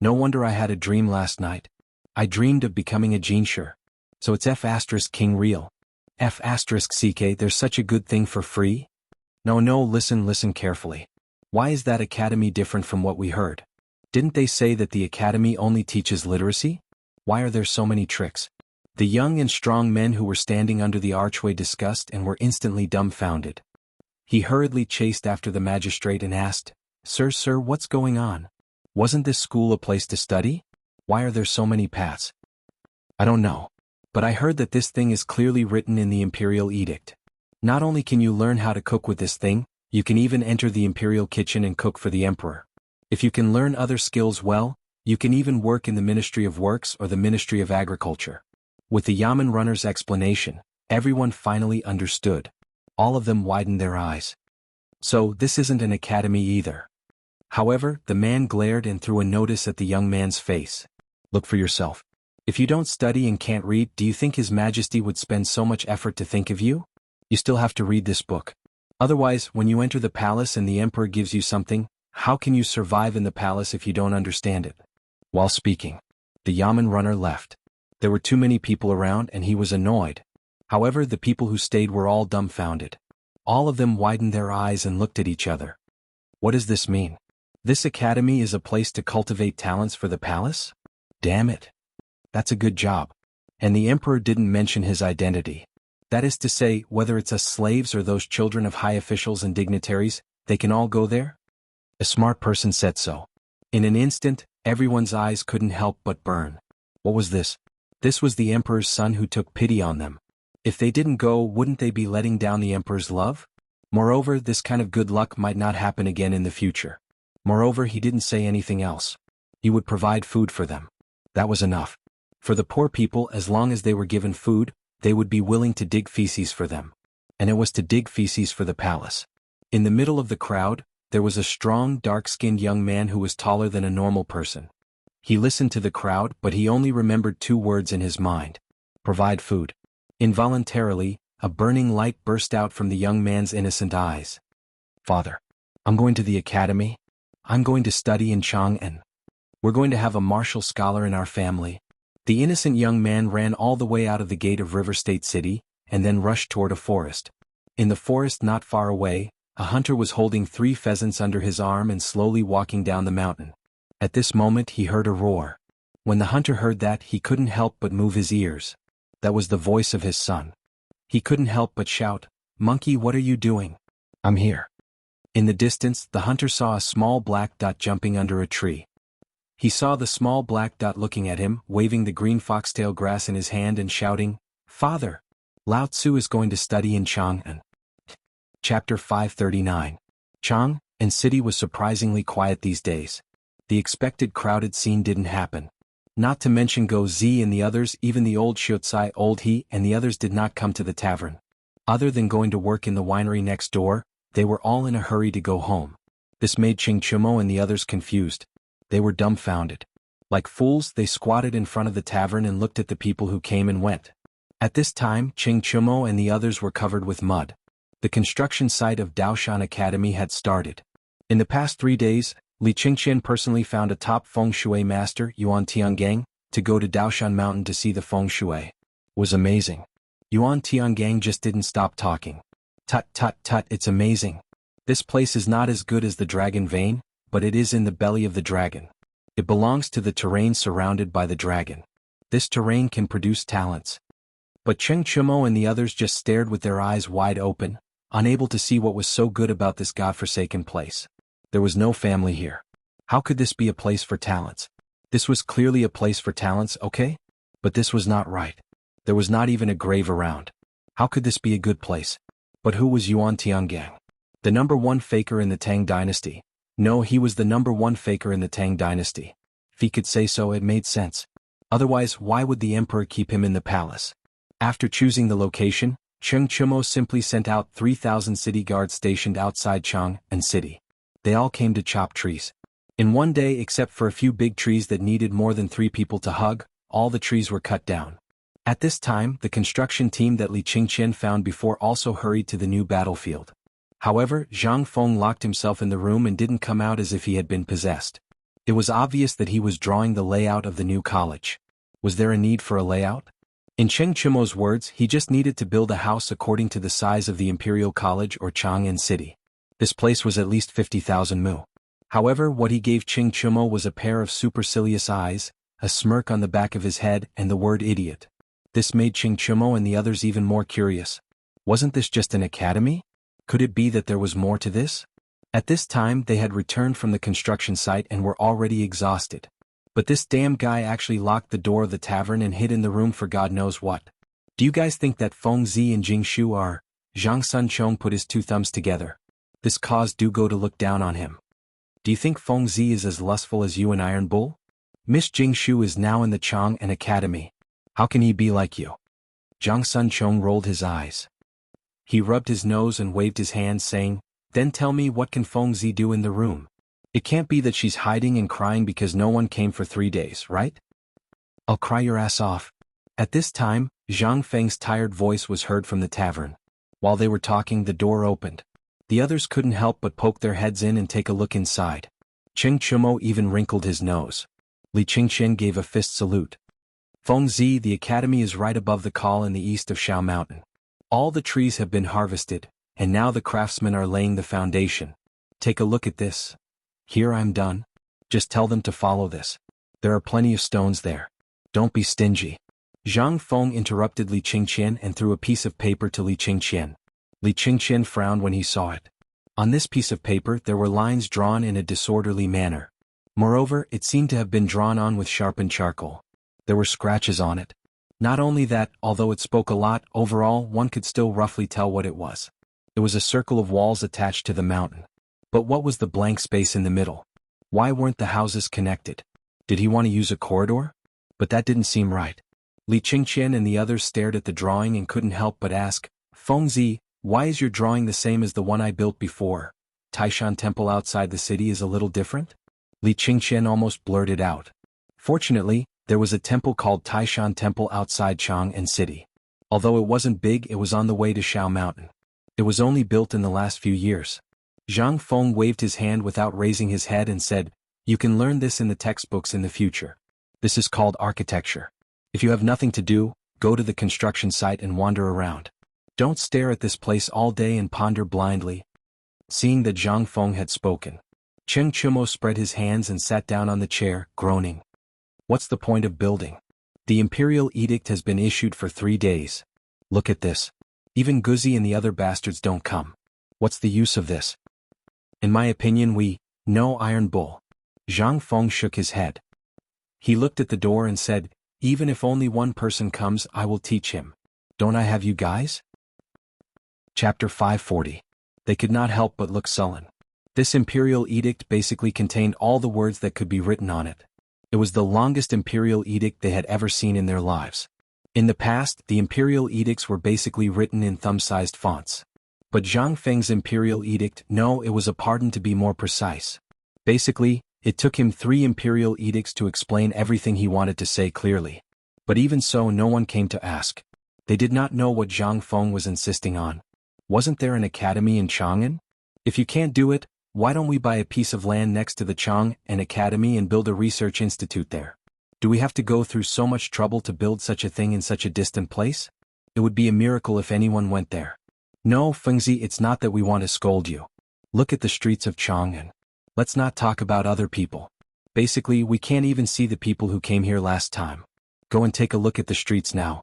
No wonder I had a dream last night. I dreamed of becoming a Jinsher. So it's F** King real. F** CK, there's such a good thing for free? No, listen carefully. Why is that academy different from what we heard? Didn't they say that the academy only teaches literacy? Why are there so many tricks? The young and strong men who were standing under the archway discussed and were instantly dumbfounded. He hurriedly chased after the magistrate and asked, Sir, what's going on? Wasn't this school a place to study? Why are there so many paths? I don't know. But I heard that this thing is clearly written in the imperial edict. Not only can you learn how to cook with this thing, you can even enter the imperial kitchen and cook for the emperor. If you can learn other skills well, you can even work in the Ministry of Works or the Ministry of Agriculture. With the Yamen runner's explanation, everyone finally understood. All of them widened their eyes. So, this isn't an academy either. However, the man glared and threw a notice at the young man's face. Look for yourself. If you don't study and can't read, do you think His Majesty would spend so much effort to think of you? You still have to read this book. Otherwise, when you enter the palace and the emperor gives you something, how can you survive in the palace if you don't understand it? While speaking, the Yamen runner left. There were too many people around and he was annoyed. However, the people who stayed were all dumbfounded. All of them widened their eyes and looked at each other. What does this mean? This academy is a place to cultivate talents for the palace? Damn it. That's a good job. And the emperor didn't mention his identity. That is to say, whether it's us slaves or those children of high officials and dignitaries, they can all go there? A smart person said so. In an instant, everyone's eyes couldn't help but burn. What was this? This was the emperor's son who took pity on them. If they didn't go, wouldn't they be letting down the emperor's love? Moreover, this kind of good luck might not happen again in the future. Moreover, he didn't say anything else. He would provide food for them. That was enough. For the poor people, as long as they were given food, they would be willing to dig feces for them. And it was to dig feces for the palace. In the middle of the crowd, there was a strong, dark-skinned young man who was taller than a normal person. He listened to the crowd, but he only remembered 2 words in his mind. Provide food. Involuntarily, a burning light burst out from the young man's innocent eyes. Father, I'm going to the academy. I'm going to study in Tang, and we're going to have a martial scholar in our family. The innocent young man ran all the way out of the gate of River State City, and then rushed toward a forest. In the forest not far away, a hunter was holding 3 pheasants under his arm and slowly walking down the mountain. At this moment he heard a roar. When the hunter heard that, he couldn't help but move his ears. That was the voice of his son. He couldn't help but shout, "Monkey, what are you doing?" "I'm here." In the distance, the hunter saw a small black dot jumping under a tree. He saw the small black dot looking at him, waving the green foxtail grass in his hand and shouting, "Father! Lao Tzu is going to study in Jianghu." Chapter 539. Jianghu and city was surprisingly quiet these days. The expected crowded scene didn't happen. Not to mention Go Zi and the others, even the old Xiucai, old He, and the others did not come to the tavern. Other than going to work in the winery next door, they were all in a hurry to go home. This made Ching Chumo and the others confused. They were dumbfounded. Like fools, they squatted in front of the tavern and looked at the people who came and went. At this time, Ching Chumo and the others were covered with mud. The construction site of Daoshan Academy had started. In the past 3 days, Li Qingqian personally found a top feng shui master, Yuan Tiangang, to go to Daoshan Mountain to see the feng shui. It was amazing. Yuan Tiangang just didn't stop talking. Tut tut tut, it's amazing. This place is not as good as the dragon vein, but it is in the belly of the dragon. It belongs to the terrain surrounded by the dragon. This terrain can produce talents. But Cheng Chumo and the others just stared with their eyes wide open, unable to see what was so good about this godforsaken place. There was no family here. How could this be a place for talents? This was clearly a place for talents, okay? But this was not right. There was not even a grave around. How could this be a good place? But who was Yuan Tiangang? The number 1 faker in the Tang dynasty. No, he was the number 1 faker in the Tang dynasty. If he could say so, it made sense. Otherwise, why would the emperor keep him in the palace? After choosing the location, Cheng Chumo simply sent out 3,000 city guards stationed outside Chang and city. They all came to chop trees. In one day, except for a few big trees that needed more than 3 people to hug, all the trees were cut down. At this time, the construction team that Li Qingqian found before also hurried to the new battlefield. However, Zhang Feng locked himself in the room and didn't come out as if he had been possessed. It was obvious that he was drawing the layout of the new college. Was there a need for a layout? In Cheng Chumo's words, he just needed to build a house according to the size of the Imperial College or Chang'an City. This place was at least 50,000 mu. However, what he gave Cheng Chumo was a pair of supercilious eyes, a smirk on the back of his head, and the word idiot. This made Cheng Chumo and the others even more curious. Wasn't this just an academy? Could it be that there was more to this? At this time, they had returned from the construction site and were already exhausted. But this damn guy actually locked the door of the tavern and hid in the room for God knows what. Do you guys think that Feng Zi and Jing Shu are? Zhang Sun Chong put his 2 thumbs together. This caused Du Go to look down on him. Do you think Feng Zi is as lustful as you and Iron Bull? Miss Jing Shu is now in the Chang'an Academy. How can he be like you? Zhang Sun Chong rolled his eyes. He rubbed his nose and waved his hand saying, "Then tell me, what can Feng Zi do in the room? It can't be that she's hiding and crying because no one came for 3 days, right?" "I'll cry your ass off." At this time, Zhang Feng's tired voice was heard from the tavern. While they were talking, the door opened. The others couldn't help but poke their heads in and take a look inside. Cheng Chumo even wrinkled his nose. Li Qingqian gave a fist salute. "Feng Zi, the academy is right above the col in the east of Shao Mountain. All the trees have been harvested, and now the craftsmen are laying the foundation. Take a look at this. Here I'm done. Just tell them to follow this. There are plenty of stones there. Don't be stingy." Zhang Feng interrupted Li Qingqian and threw a piece of paper to Li Qingqian. Li Qingqian frowned when he saw it. On this piece of paper there were lines drawn in a disorderly manner. Moreover, it seemed to have been drawn on with sharpened charcoal. There were scratches on it. Not only that, although it spoke a lot, overall one could still roughly tell what it was. It was a circle of walls attached to the mountain. But what was the blank space in the middle? Why weren't the houses connected? Did he want to use a corridor? But that didn't seem right. Li Qingqian and the others stared at the drawing and couldn't help but ask, Fengzi, why is your drawing the same as the one I built before? Taishan Temple outside the city is a little different? Li Qingqian almost blurted out. Fortunately, there was a temple called Taishan Temple outside Chang'an City. Although it wasn't big, it was on the way to Shao Mountain. It was only built in the last few years. Zhang Feng waved his hand without raising his head and said, You can learn this in the textbooks in the future. This is called architecture. If you have nothing to do, go to the construction site and wander around. Don't stare at this place all day and ponder blindly. Seeing that Zhang Feng had spoken, Cheng Chumo spread his hands and sat down on the chair, groaning. What's the point of building? The imperial edict has been issued for 3 days. Look at this. Even Guzi and the other bastards don't come. What's the use of this? In my opinion, no Iron Bull. Zhang Feng shook his head. He looked at the door and said, Even if only one person comes, I will teach him. Don't I have you guys? Chapter 540. They could not help but look sullen. This imperial edict basically contained all the words that could be written on it. It was the longest imperial edict they had ever seen in their lives. In the past, the imperial edicts were basically written in thumb-sized fonts. But Zhang Feng's imperial edict, no, it was a pardon to be more precise. Basically, it took him 3 imperial edicts to explain everything he wanted to say clearly. But even so, no one came to ask. They did not know what Zhang Feng was insisting on. Wasn't there an academy in Chang'an? If you can't do it, why don't we buy a piece of land next to the Chang'an Academy and build a research institute there? Do we have to go through so much trouble to build such a thing in such a distant place? It would be a miracle if anyone went there. No, Fengzi, it's not that we want to scold you. Look at the streets of Chang'an. Let's not talk about other people. Basically, we can't even see the people who came here last time. Go and take a look at the streets now.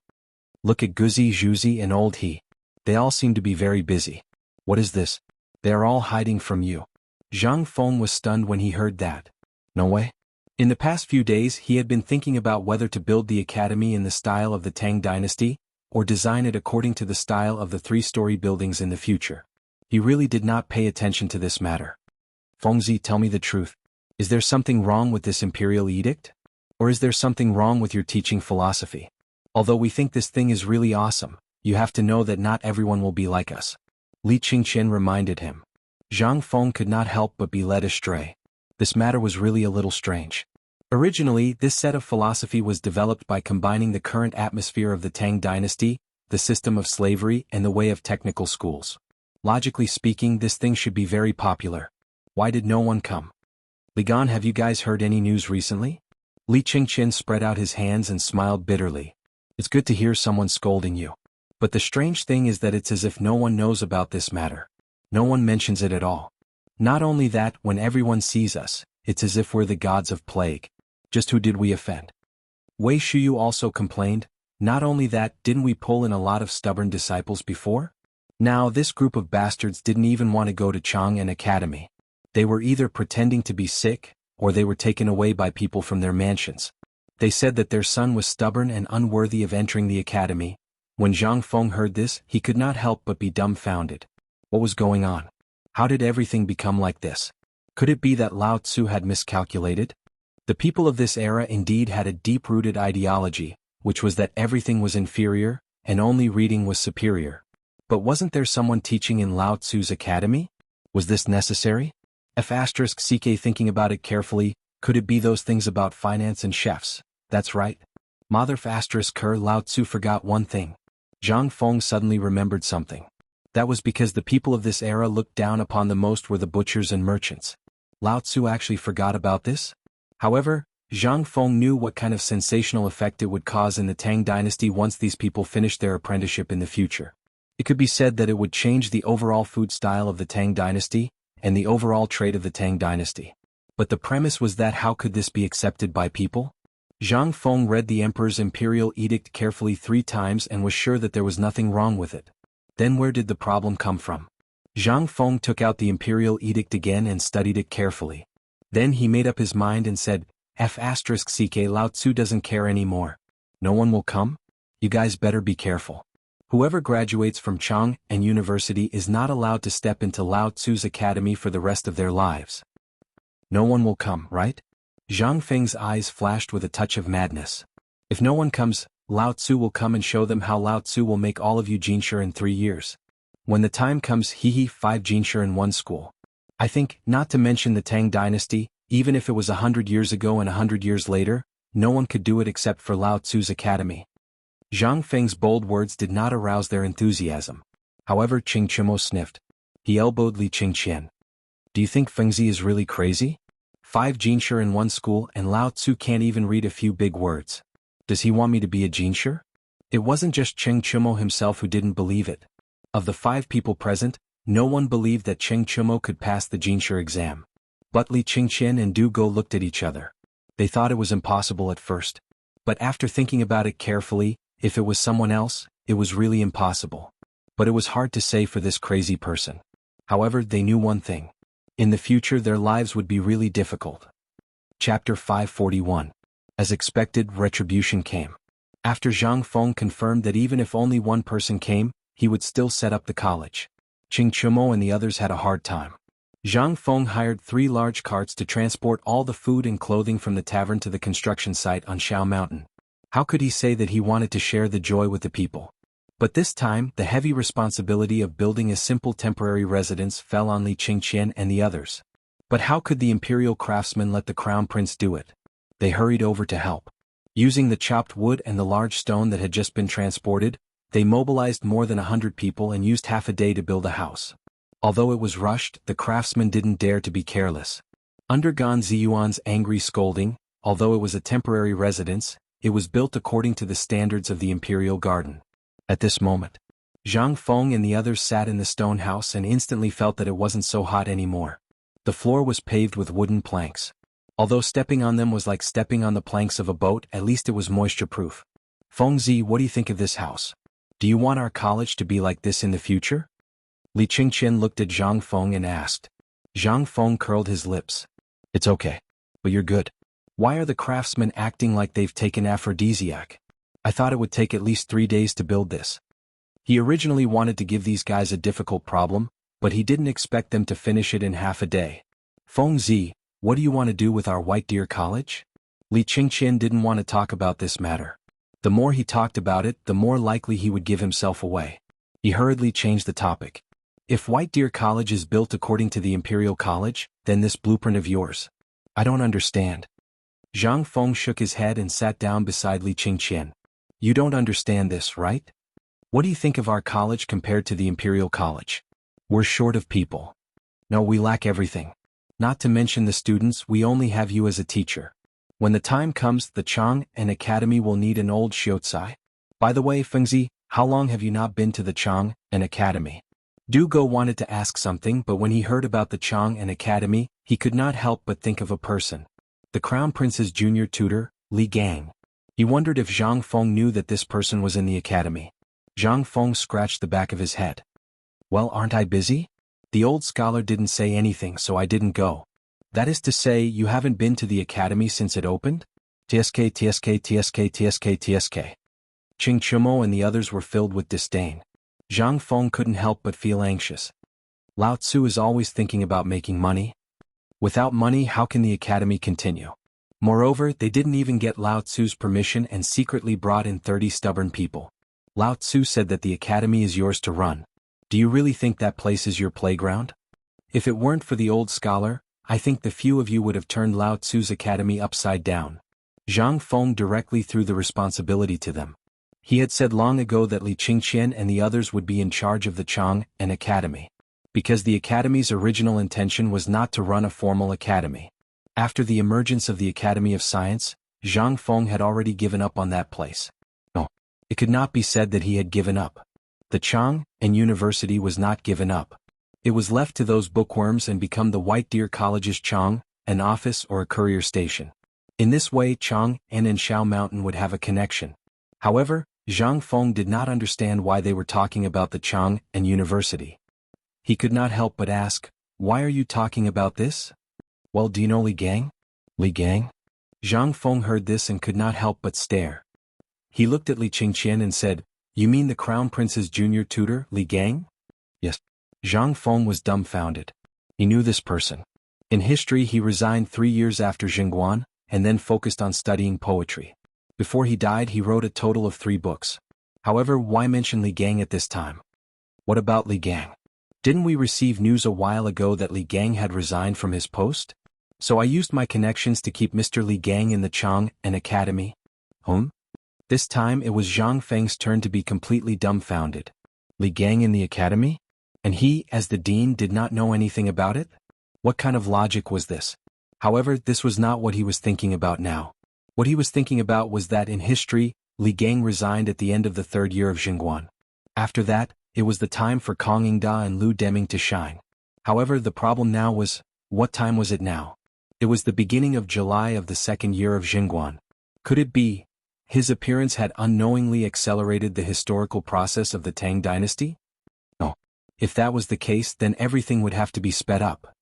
Look at Guzi, Zhuzi, and Old He. They all seem to be very busy. What is this? They are all hiding from you. Zhang Feng was stunned when he heard that. No way. In the past few days, he had been thinking about whether to build the academy in the style of the Tang dynasty, or design it according to the style of the 3-story buildings in the future. He really did not pay attention to this matter. Fengzi, tell me the truth. Is there something wrong with this imperial edict? Or is there something wrong with your teaching philosophy? Although we think this thing is really awesome, you have to know that not everyone will be like us. Li Qingqian reminded him. Zhang Feng could not help but be led astray. This matter was really a little strange. Originally, this set of philosophy was developed by combining the current atmosphere of the Tang dynasty, the system of slavery, and the way of technical schools. Logically speaking, this thing should be very popular. Why did no one come? Li Gan, have you guys heard any news recently? Li Qingqian spread out his hands and smiled bitterly. It's good to hear someone scolding you. But the strange thing is that it's as if no one knows about this matter. No one mentions it at all. Not only that, when everyone sees us, it's as if we're the gods of plague. Just who did we offend? Wei Shuyu also complained. Not only that, didn't we pull in a lot of stubborn disciples before? Now this group of bastards didn't even want to go to Chang'an Academy. They were either pretending to be sick, or they were taken away by people from their mansions. They said that their son was stubborn and unworthy of entering the academy. When Zhang Feng heard this, he could not help but be dumbfounded. What was going on? How did everything become like this? Could it be that Lao Tzu had miscalculated? The people of this era indeed had a deep-rooted ideology, which was that everything was inferior, and only reading was superior. But wasn't there someone teaching in Lao Tzu's academy? Was this necessary? *CK thinking about it carefully, could it be those things about finance and chefs? That's right. Mother *Ker Lao Tzu forgot one thing. Zhang Feng suddenly remembered something. That was because the people of this era looked down upon the most were the butchers and merchants. Lao Tzu actually forgot about this? However, Zhang Feng knew what kind of sensational effect it would cause in the Tang dynasty once these people finished their apprenticeship in the future. It could be said that it would change the overall food style of the Tang dynasty, and the overall trade of the Tang dynasty. But the premise was that how could this be accepted by people? Zhang Feng read the emperor's imperial edict carefully 3 times and was sure that there was nothing wrong with it. Then where did the problem come from? Zhang Feng took out the imperial edict again and studied it carefully. Then he made up his mind and said, *CK Lao Tzu doesn't care anymore. No one will come? You guys better be careful. Whoever graduates from Chang'an University is not allowed to step into Lao Tzu's academy for the rest of their lives. No one will come, right? Zhang Feng's eyes flashed with a touch of madness. If no one comes, Lao Tzu will come and show them how Lao Tzu will make all of you Jinsher in 3 years. When the time comes, 5 Jinsher in one school. I think, not to mention the Tang dynasty, even if it was 100 years ago and 100 years later, no one could do it except for Lao Tzu's academy. Zhang Feng's bold words did not arouse their enthusiasm. However, Qing Chimo sniffed. He elbowed Li Qingqian. Do you think Fengzi is really crazy? 5 Jinsher in one school and Lao Tzu can't even read a few big words. Does he want me to be a Jinsher? It wasn't just Cheng Chimo himself who didn't believe it. Of the 5 people present, no one believed that Cheng Chimo could pass the Jinsher exam. But Li Qingqian and Du Go looked at each other. They thought it was impossible at first. But after thinking about it carefully, if it was someone else, it was really impossible. But it was hard to say for this crazy person. However, they knew one thing. In the future their lives would be really difficult. Chapter 541. As expected, retribution came. After Zhang Feng confirmed that even if only one person came, he would still set up the college. Qing Chimo and the others had a hard time. Zhang Feng hired 3 large carts to transport all the food and clothing from the tavern to the construction site on Shao Mountain. How could he say that he wanted to share the joy with the people? But this time, the heavy responsibility of building a simple temporary residence fell on Li Qingqian and the others. But how could the imperial craftsmen let the crown prince do it? They hurried over to help. Using the chopped wood and the large stone that had just been transported, they mobilized more than 100 people and used half a day to build a house. Although it was rushed, the craftsmen didn't dare to be careless. Under Gan Ziyuan's angry scolding, although it was a temporary residence, it was built according to the standards of the imperial garden. At this moment, Zhang Feng and the others sat in the stone house and instantly felt that it wasn't so hot anymore. The floor was paved with wooden planks. Although stepping on them was like stepping on the planks of a boat, at least it was moisture-proof. Fengzi, what do you think of this house? Do you want our college to be like this in the future? Li Qingqian looked at Zhang Feng and asked. Zhang Feng curled his lips. It's okay. But you're good. Why are the craftsmen acting like they've taken aphrodisiac? I thought it would take at least 3 days to build this. He originally wanted to give these guys a difficult problem, but he didn't expect them to finish it in half a day. Fengzi, what do you want to do with our White Deer College? Li Qingqian didn't want to talk about this matter. The more he talked about it, the more likely he would give himself away. He hurriedly changed the topic. If White Deer College is built according to the Imperial College, then this blueprint of yours. I don't understand. Zhang Feng shook his head and sat down beside Li Qingqian. You don't understand this, right? What do you think of our college compared to the Imperial College? We're short of people. No, we lack everything. Not to mention the students, we only have you as a teacher. When the time comes, the Chang and Academy will need an old Xiuzai. By the way, Fengzi, how long have you not been to the Chang and Academy? Du Go wanted to ask something, but when he heard about the Chang and Academy, he could not help but think of a person. The Crown Prince's junior tutor, Li Gang. He wondered if Zhang Feng knew that this person was in the academy. Zhang Feng scratched the back of his head. Well, aren't I busy? The old scholar didn't say anything, so I didn't go. That is to say, you haven't been to the academy since it opened? TSK. Qing Chimo and the others were filled with disdain. Zhang Feng couldn't help but feel anxious. Lao Tzu is always thinking about making money. Without money, how can the academy continue? Moreover, they didn't even get Lao Tzu's permission and secretly brought in 30 stubborn people. Lao Tzu said that the academy is yours to run. Do you really think that place is your playground? If it weren't for the old scholar, I think the few of you would have turned Lao Tzu's academy upside down. Zhang Feng directly threw the responsibility to them. He had said long ago that Li Qingqian and the others would be in charge of the Chang and Academy. Because the academy's original intention was not to run a formal academy. After the emergence of the Academy of Science, Zhang Feng had already given up on that place. No, it could not be said that he had given up. The Chang and University was not given up. It was left to those bookworms and become the White Deer College's Chang, an office or a courier station. In this way, Chang and Shao Mountain would have a connection. However, Zhang Feng did not understand why they were talking about the Chang and University. He could not help but ask, why are you talking about this? Well, do you know Li Gang? Li Gang? Zhang Feng heard this and could not help but stare. He looked at Li Qingqian and said, you mean the Crown Prince's junior tutor, Li Gang? Yes. Zhang Feng was dumbfounded. He knew this person. In history he resigned 3 years after Jianghu, and then focused on studying poetry. Before he died he wrote a total of 3 books. However, why mention Li Gang at this time? What about Li Gang? Didn't we receive news a while ago that Li Gang had resigned from his post? So I used my connections to keep Mr. Li Gang in the Chang'an Academy. This time it was Zhang Feng's turn to be completely dumbfounded. Li Gang in the academy? And he, as the dean, did not know anything about it? What kind of logic was this? However, this was not what he was thinking about now. What he was thinking about was that in history, Li Gang resigned at the end of the 3rd year of Jianghu. After that, it was the time for Kong Yingda and Lu Deming to shine. However, the problem now was, what time was it now? It was the beginning of July of the 2nd year of Jianghu. Could it be his appearance had unknowingly accelerated the historical process of the Tang dynasty? No. If that was the case, then everything would have to be sped up.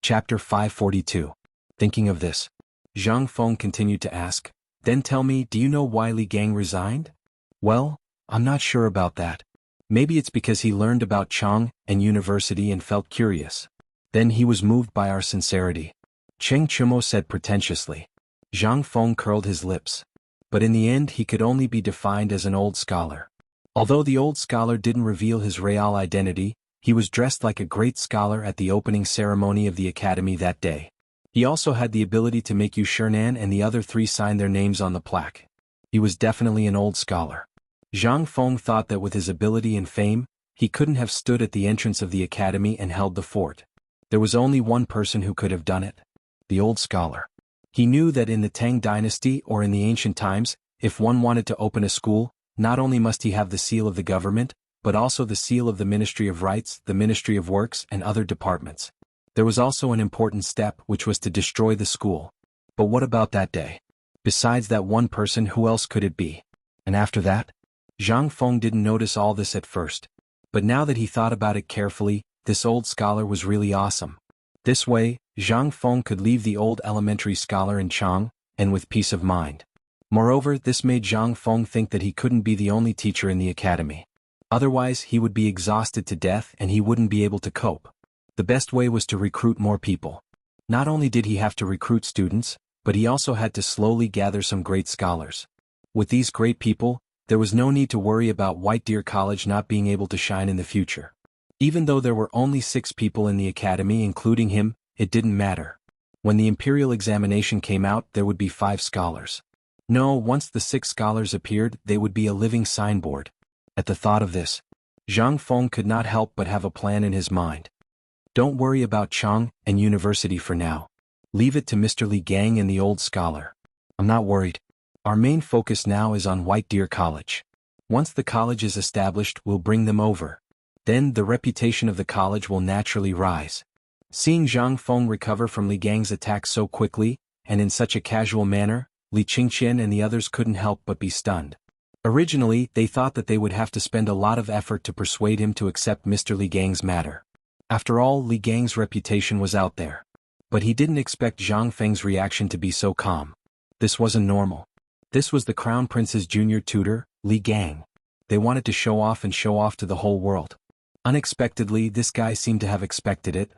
Chapter 542. Thinking of this, Zhang Feng continued to ask, then tell me, do you know why Li Gang resigned? Well, I'm not sure about that. Maybe it's because he learned about Chang and university and felt curious. Then he was moved by our sincerity. Cheng Chumo said pretentiously. Zhang Feng curled his lips. But in the end he could only be defined as an old scholar. Although the old scholar didn't reveal his real identity, he was dressed like a great scholar at the opening ceremony of the academy that day. He also had the ability to make Yu Shernan and the other 3 sign their names on the plaque. He was definitely an old scholar. Zhang Feng thought that with his ability and fame, he couldn't have stood at the entrance of the academy and held the fort. There was only one person who could have done it. The old scholar. He knew that in the Tang dynasty or in the ancient times, if one wanted to open a school, not only must he have the seal of the government, but also the seal of the Ministry of Rights, the Ministry of Works, and other departments. There was also an important step, which was to destroy the school. But what about that day? Besides that one person, who else could it be? And after that? Zhang Feng didn't notice all this at first. But now that he thought about it carefully, this old scholar was really awesome. This way, Zhang Feng could leave the old elementary scholar in Chang, and with peace of mind. Moreover, this made Zhang Feng think that he couldn't be the only teacher in the academy. Otherwise, he would be exhausted to death and he wouldn't be able to cope. The best way was to recruit more people. Not only did he have to recruit students, but he also had to slowly gather some great scholars. With these great people, there was no need to worry about White Deer College not being able to shine in the future. Even though there were only 6 people in the academy including him, it didn't matter. When the imperial examination came out, there would be 5 scholars. No, once the 6 scholars appeared, they would be a living signboard. At the thought of this, Zhang Feng could not help but have a plan in his mind. Don't worry about Chang and university for now. Leave it to Mr. Li Gang and the old scholar. I'm not worried. Our main focus now is on White Deer College. Once the college is established, we'll bring them over. Then the reputation of the college will naturally rise. Seeing Zhang Feng recover from Li Gang's attack so quickly, and in such a casual manner, Li Qingqian and the others couldn't help but be stunned. Originally, they thought that they would have to spend a lot of effort to persuade him to accept Mr. Li Gang's matter. After all, Li Gang's reputation was out there. But he didn't expect Zhang Feng's reaction to be so calm. This wasn't normal. This was the Crown Prince's junior tutor, Li Gang. They wanted to show off to the whole world. Unexpectedly, this guy seemed to have expected it.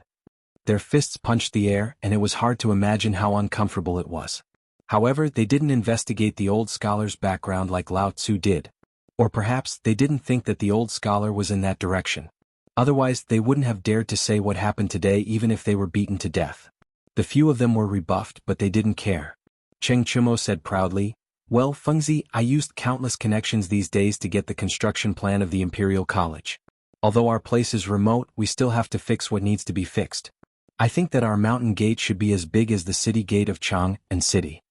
Their fists punched the air, and it was hard to imagine how uncomfortable it was. However, they didn't investigate the old scholar's background like Lao Tzu did. Or perhaps they didn't think that the old scholar was in that direction. Otherwise, they wouldn't have dared to say what happened today even if they were beaten to death. The few of them were rebuffed, but they didn't care. Cheng Chumo said proudly, "Well, Fengzi, I used countless connections these days to get the construction plan of the Imperial College. Although our place is remote, we still have to fix what needs to be fixed. I think that our mountain gate should be as big as the city gate of Chang and City.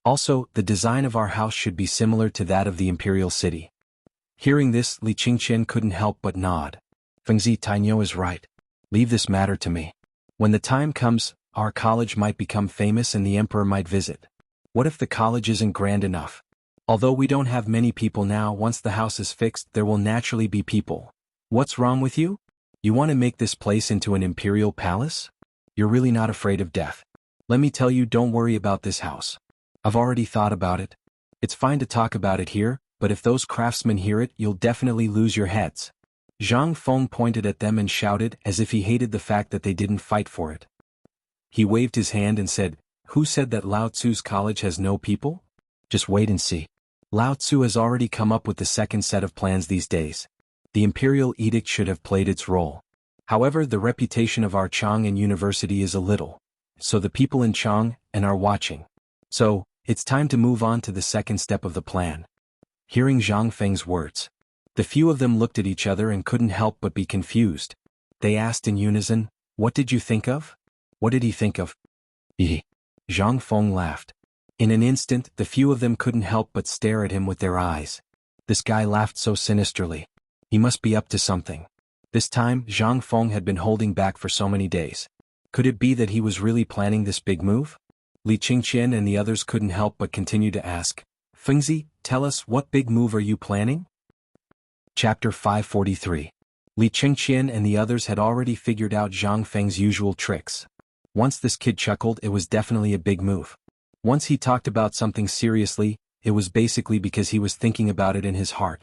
Also, the design of our house should be similar to that of the Imperial City." Hearing this, Li Qingqian couldn't help but nod. Fengzi Tainyo is right. Leave this matter to me. When the time comes, our college might become famous and the emperor might visit. What if the college isn't grand enough? Although we don't have many people now, once the house is fixed, there will naturally be people. What's wrong with you? You want to make this place into an imperial palace? You're really not afraid of death. Let me tell you, don't worry about this house. I've already thought about it. It's fine to talk about it here, but if those craftsmen hear it, you'll definitely lose your heads. Zhang Feng pointed at them and shouted as if he hated the fact that they didn't fight for it. He waved his hand and said, "Who said that Lao Tzu's college has no people? Just wait and see. Lao Tzu has already come up with the second set of plans these days. The imperial edict should have played its role. However, the reputation of our Chang'an University is a little. So the people in Chang'an are watching. So, it's time to move on to the second step of the plan." Hearing Zhang Feng's words, the few of them looked at each other and couldn't help but be confused. They asked in unison, "What did you think of?" "What did he think of?" Zhang Feng laughed. In an instant, the few of them couldn't help but stare at him with their eyes. This guy laughed so sinisterly. He must be up to something. This time, Zhang Feng had been holding back for so many days. Could it be that he was really planning this big move? Li Qingqian and the others couldn't help but continue to ask, "Fengzi, tell us, what big move are you planning?" Chapter 543. Li Qingqian and the others had already figured out Zhang Feng's usual tricks. Once this kid chuckled, it was definitely a big move. Once he talked about something seriously, it was basically because he was thinking about it in his heart.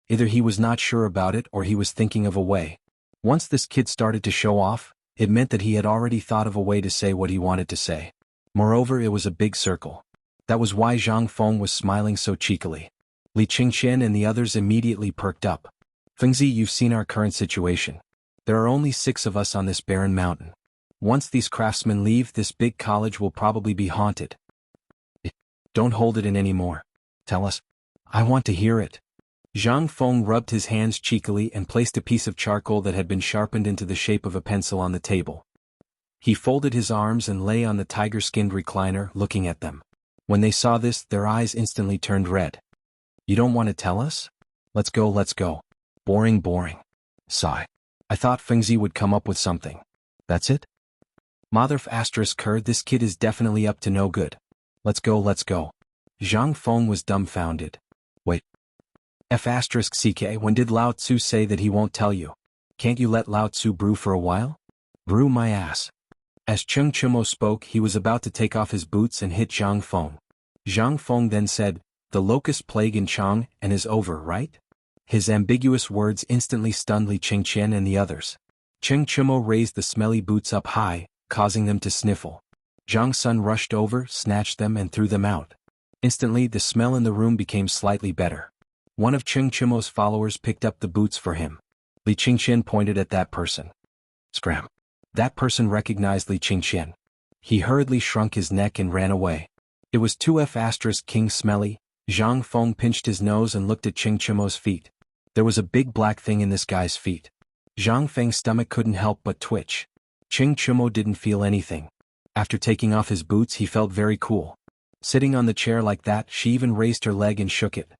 Either he was not sure about it or he was thinking of a way. Once this kid started to show off, it meant that he had already thought of a way to say what he wanted to say. Moreover, it was a big circle. That was why Zhang Feng was smiling so cheekily. Li Qingqian and the others immediately perked up. "Fengzi, you've seen our current situation. There are only 6 of us on this barren mountain. Once these craftsmen leave, this big college will probably be haunted. Don't hold it in anymore. Tell us. I want to hear it." Zhang Feng rubbed his hands cheekily and placed a piece of charcoal that had been sharpened into the shape of a pencil on the table. He folded his arms and lay on the tiger-skinned recliner, looking at them. When they saw this, their eyes instantly turned red. "You don't want to tell us? Let's go, let's go. Boring, boring." Sigh. "I thought Fengzi would come up with something. That's it? Motherf asterisk her, this kid is definitely up to no good. Let's go, let's go." Zhang Feng was dumbfounded. "Wait. F asterisk CK, when did Lao Tzu say that he won't tell you? Can't you let Lao Tzu brew for a while?" "Brew my ass." As Cheng Chumo spoke, he was about to take off his boots and hit Zhang Feng. Zhang Feng then said, "The locust plague in Chang'an is over, right?" His ambiguous words instantly stunned Li Qingqian and the others. Cheng Chumo raised the smelly boots up high, causing them to sniffle. Zhang Sun rushed over, snatched them and threw them out. Instantly, the smell in the room became slightly better. One of Cheng Chumo's followers picked up the boots for him. Li Qingqian pointed at that person. Scram. That person recognized Li Qingqian. He hurriedly shrunk his neck and ran away. It was 2F asterisk King Smelly. Zhang Feng pinched his nose and looked at Cheng Chumo's feet. There was a big black thing in this guy's feet. Zhang Feng's stomach couldn't help but twitch. Cheng Chumo didn't feel anything. After taking off his boots, he felt very cool. Sitting on the chair like that, she even raised her leg and shook it.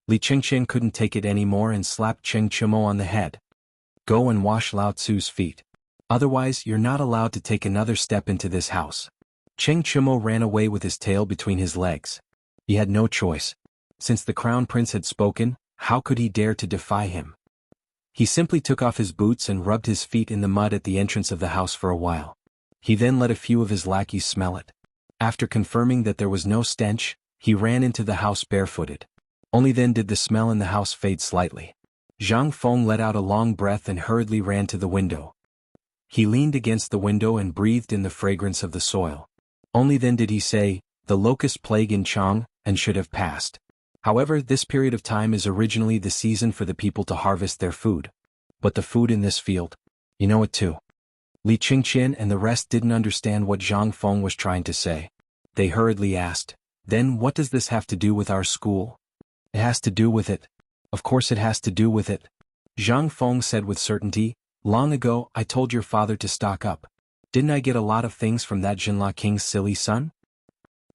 Li Qingqian couldn't take it anymore and slapped Cheng Chumo on the head. "Go and wash Lao Tzu's feet. Otherwise, you're not allowed to take another step into this house." Cheng Chumo ran away with his tail between his legs. He had no choice. Since the Crown Prince had spoken, how could he dare to defy him? He simply took off his boots and rubbed his feet in the mud at the entrance of the house for a while. He then let a few of his lackeys smell it. After confirming that there was no stench, he ran into the house barefooted. Only then did the smell in the house fade slightly. Zhang Feng let out a long breath and hurriedly ran to the window. He leaned against the window and breathed in the fragrance of the soil. Only then did he say, "The locust plague in Chang'an should have passed." However, this period of time is originally the season for the people to harvest their food. But the food in this field, you know it too. Li Qingqian and the rest didn't understand what Zhang Feng was trying to say. They hurriedly asked, "Then what does this have to do with our school?" "It has to do with it. Of course it has to do with it." Zhang Feng said with certainty, "Long ago, I told your father to stock up. Didn't I get a lot of things from that Jinla King's silly son?"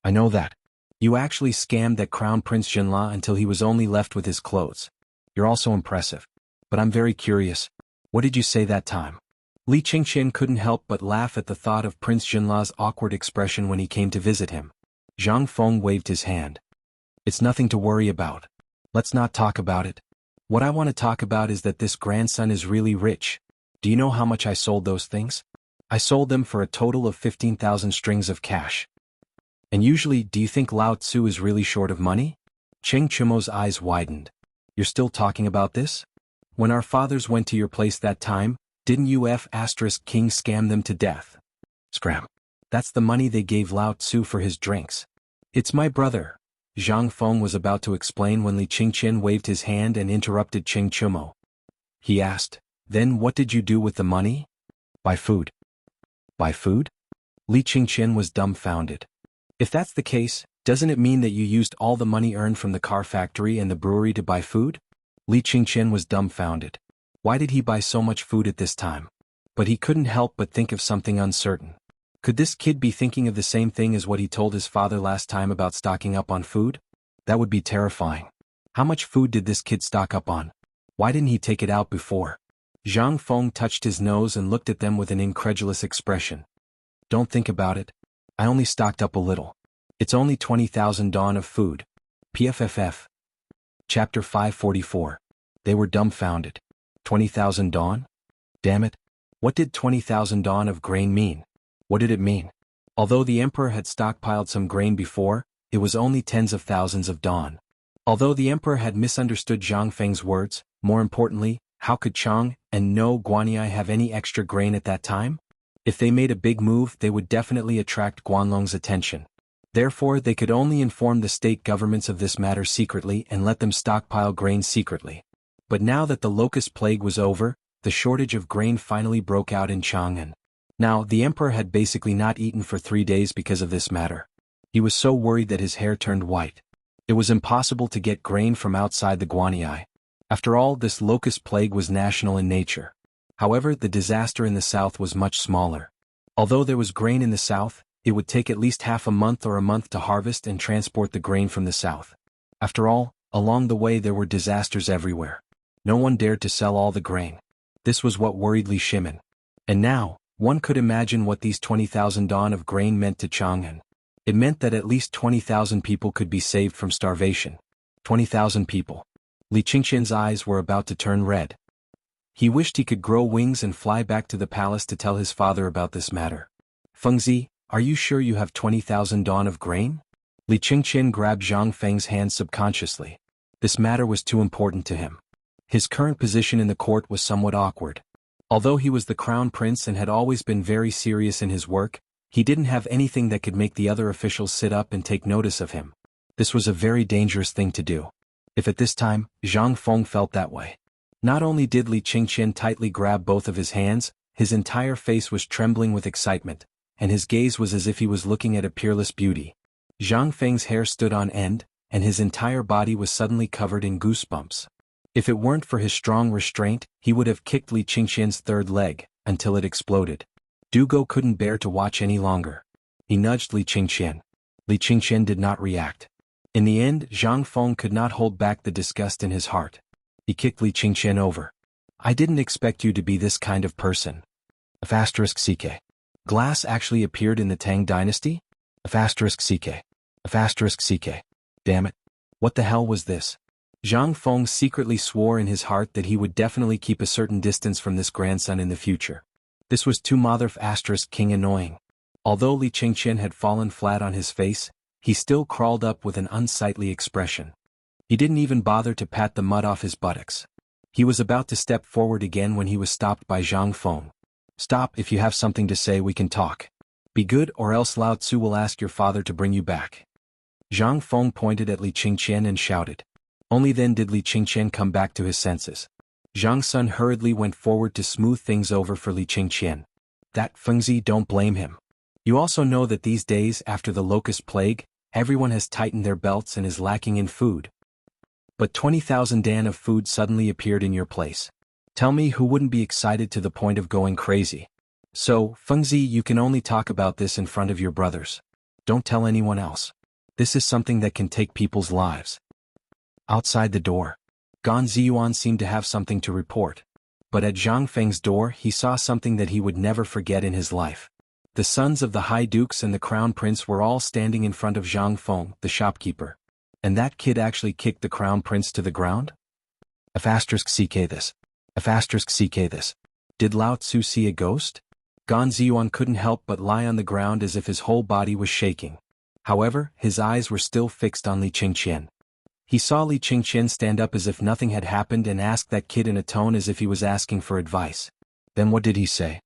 "I know that. You actually scammed that Crown Prince Jinla until he was only left with his clothes. You're also impressive. But I'm very curious. What did you say that time?" Li Qingqian couldn't help but laugh at the thought of Prince Jinla's awkward expression when he came to visit him. Zhang Feng waved his hand. "It's nothing to worry about. Let's not talk about it. What I want to talk about is that this grandson is really rich. Do you know how much I sold those things? I sold them for a total of 15,000 strings of cash. And usually, do you think Lao Tzu is really short of money?" Cheng Chumo's eyes widened. "You're still talking about this? When our fathers went to your place that time, didn't you King scam them to death?" Scram. That's the money they gave Lao Tzu for his drinks. It's my brother. Zhang Feng was about to explain when Li Qingqian waved his hand and interrupted Cheng Chumo. He asked, "Then what did you do with the money?" "Buy food." "Buy food?" Li Qingqian was dumbfounded. "If that's the case, doesn't it mean that you used all the money earned from the car factory and the brewery to buy food?" Li Qingqian was dumbfounded. Why did he buy so much food at this time? But he couldn't help but think of something uncertain. Could this kid be thinking of the same thing as what he told his father last time about stocking up on food? That would be terrifying. How much food did this kid stock up on? Why didn't he take it out before? Zhang Feng touched his nose and looked at them with an incredulous expression. "Don't think about it. I only stocked up a little. It's only 20,000 dawn of food." PFFF. Chapter 544. They were dumbfounded. 20,000 dawn? Damn it. What did 20,000 dawn of grain mean? What did it mean? Although the emperor had stockpiled some grain before, it was only tens of thousands of dawn. Although the emperor had misunderstood Zhang Feng's words, more importantly, how could Chang and no Guanyi have any extra grain at that time? If they made a big move, they would definitely attract Guanlong's attention. Therefore, they could only inform the state governments of this matter secretly and let them stockpile grain secretly. But now that the locust plague was over, the shortage of grain finally broke out in Chang'an. Now, the emperor had basically not eaten for 3 days because of this matter. He was so worried that his hair turned white. It was impossible to get grain from outside the Guanyi. After all, this locust plague was national in nature. However, the disaster in the south was much smaller. Although there was grain in the south, it would take at least half a month or a month to harvest and transport the grain from the south. After all, along the way there were disasters everywhere. No one dared to sell all the grain. This was what worried Li Shimin. And now, one could imagine what these 20,000 dawn of grain meant to Chang'an. It meant that at least 20,000 people could be saved from starvation. 20,000 people. Li Qingqian's eyes were about to turn red. He wished he could grow wings and fly back to the palace to tell his father about this matter. "Fengzi, are you sure you have 20,000 dawn of grain?" Li Qingqian grabbed Zhang Feng's hand subconsciously. This matter was too important to him. His current position in the court was somewhat awkward. Although he was the crown prince and had always been very serious in his work, he didn't have anything that could make the other officials sit up and take notice of him. This was a very dangerous thing to do. If at this time, Zhang Feng felt that way. Not only did Li Qingqian tightly grab both of his hands, his entire face was trembling with excitement, and his gaze was as if he was looking at a peerless beauty. Zhang Feng's hair stood on end, and his entire body was suddenly covered in goosebumps. If it weren't for his strong restraint, he would have kicked Li Qingqian's third leg, until it exploded. Dugo couldn't bear to watch any longer. He nudged Li Qingqian. Li Qingqian did not react. In the end, Zhang Feng could not hold back the disgust in his heart. He kicked Li Qingqian over. "I didn't expect you to be this kind of person." *CK. Glass actually appeared in the Tang dynasty? *CK. *CK. Damn it. What the hell was this? Zhang Feng secretly swore in his heart that he would definitely keep a certain distance from this grandson in the future. This was too *King annoying. Although Li Qingqian had fallen flat on his face, he still crawled up with an unsightly expression. He didn't even bother to pat the mud off his buttocks. He was about to step forward again when he was stopped by Zhang Feng. "Stop, if you have something to say we can talk. Be good or else Lao Tzu will ask your father to bring you back." Zhang Feng pointed at Li Qingqian and shouted. Only then did Li Qingqian come back to his senses. Zhang Sun hurriedly went forward to smooth things over for Li Qingqian. "That Fengzi, don't blame him. You also know that these days after the locust plague, everyone has tightened their belts and is lacking in food. But 20,000 dan of food suddenly appeared in your place. Tell me who wouldn't be excited to the point of going crazy. So, Fengzi, you can only talk about this in front of your brothers. Don't tell anyone else. This is something that can take people's lives." Outside the door, Gan Ziyuan seemed to have something to report. But at Zhang Feng's door he saw something that he would never forget in his life. The sons of the High Dukes and the Crown Prince were all standing in front of Zhang Feng, the shopkeeper. And that kid actually kicked the Crown Prince to the ground? *CK this. *CK this. Did Lao Tzu see a ghost? Gan Ziyuan couldn't help but lie on the ground as if his whole body was shaking. However, his eyes were still fixed on Li Qingqian. He saw Li Qingqian stand up as if nothing had happened and ask that kid in a tone as if he was asking for advice. Then what did he say?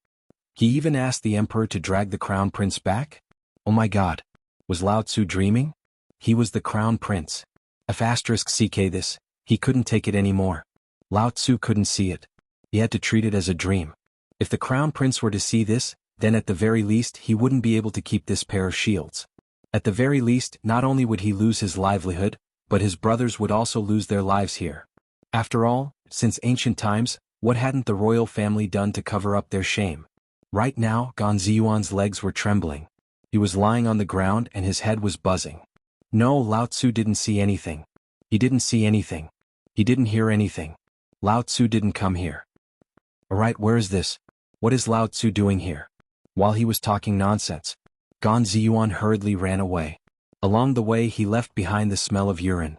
He even asked the emperor to drag the crown prince back? Oh my god. Was Lao Tzu dreaming? He was the crown prince. *CK this, he couldn't take it anymore. Lao Tzu couldn't see it. He had to treat it as a dream. If the crown prince were to see this, then at the very least he wouldn't be able to keep this pair of shields. At the very least, not only would he lose his livelihood, but his brothers would also lose their lives here. After all, since ancient times, what hadn't the royal family done to cover up their shame? Right now, Gan Ziyuan's legs were trembling. He was lying on the ground and his head was buzzing. No, Lao Tzu didn't see anything. He didn't see anything. He didn't hear anything. Lao Tzu didn't come here. Alright, where is this? What is Lao Tzu doing here? While he was talking nonsense, Gan Ziyuan hurriedly ran away. Along the way he left behind the smell of urine.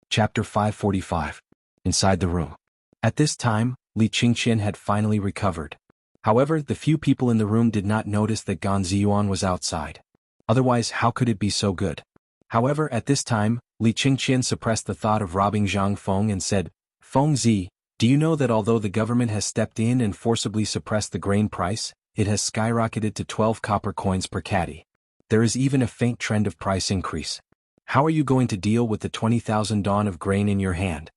Chapter 545. Inside the room. At this time, Li Qingqian had finally recovered. However, the few people in the room did not notice that Gan Ziyuan was outside. Otherwise, how could it be so good? However, at this time, Li Qingqian suppressed the thought of robbing Zhang Feng and said, Feng Zi, do you know that although the government has stepped in and forcibly suppressed the grain price, it has skyrocketed to 12 copper coins per caddy. There is even a faint trend of price increase. How are you going to deal with the 20,000 dawn of grain in your hand?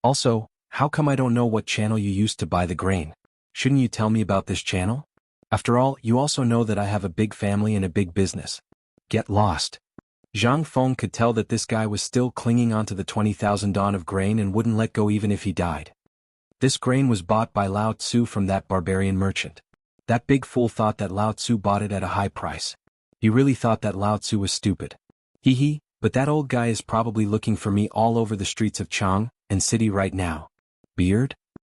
Also, how come I don't know what channel you used to buy the grain? Shouldn't you tell me about this channel? After all, you also know that I have a big family and a big business. Get lost. Zhang Feng could tell that this guy was still clinging onto the 20,000 dawn of grain and wouldn't let go even if he died. This grain was bought by Lao Tzu from that barbarian merchant. That big fool thought that Lao Tzu bought it at a high price. He really thought that Lao Tzu was stupid. Hee, but that old guy is probably looking for me all over the streets of Chang and city right now. Beard?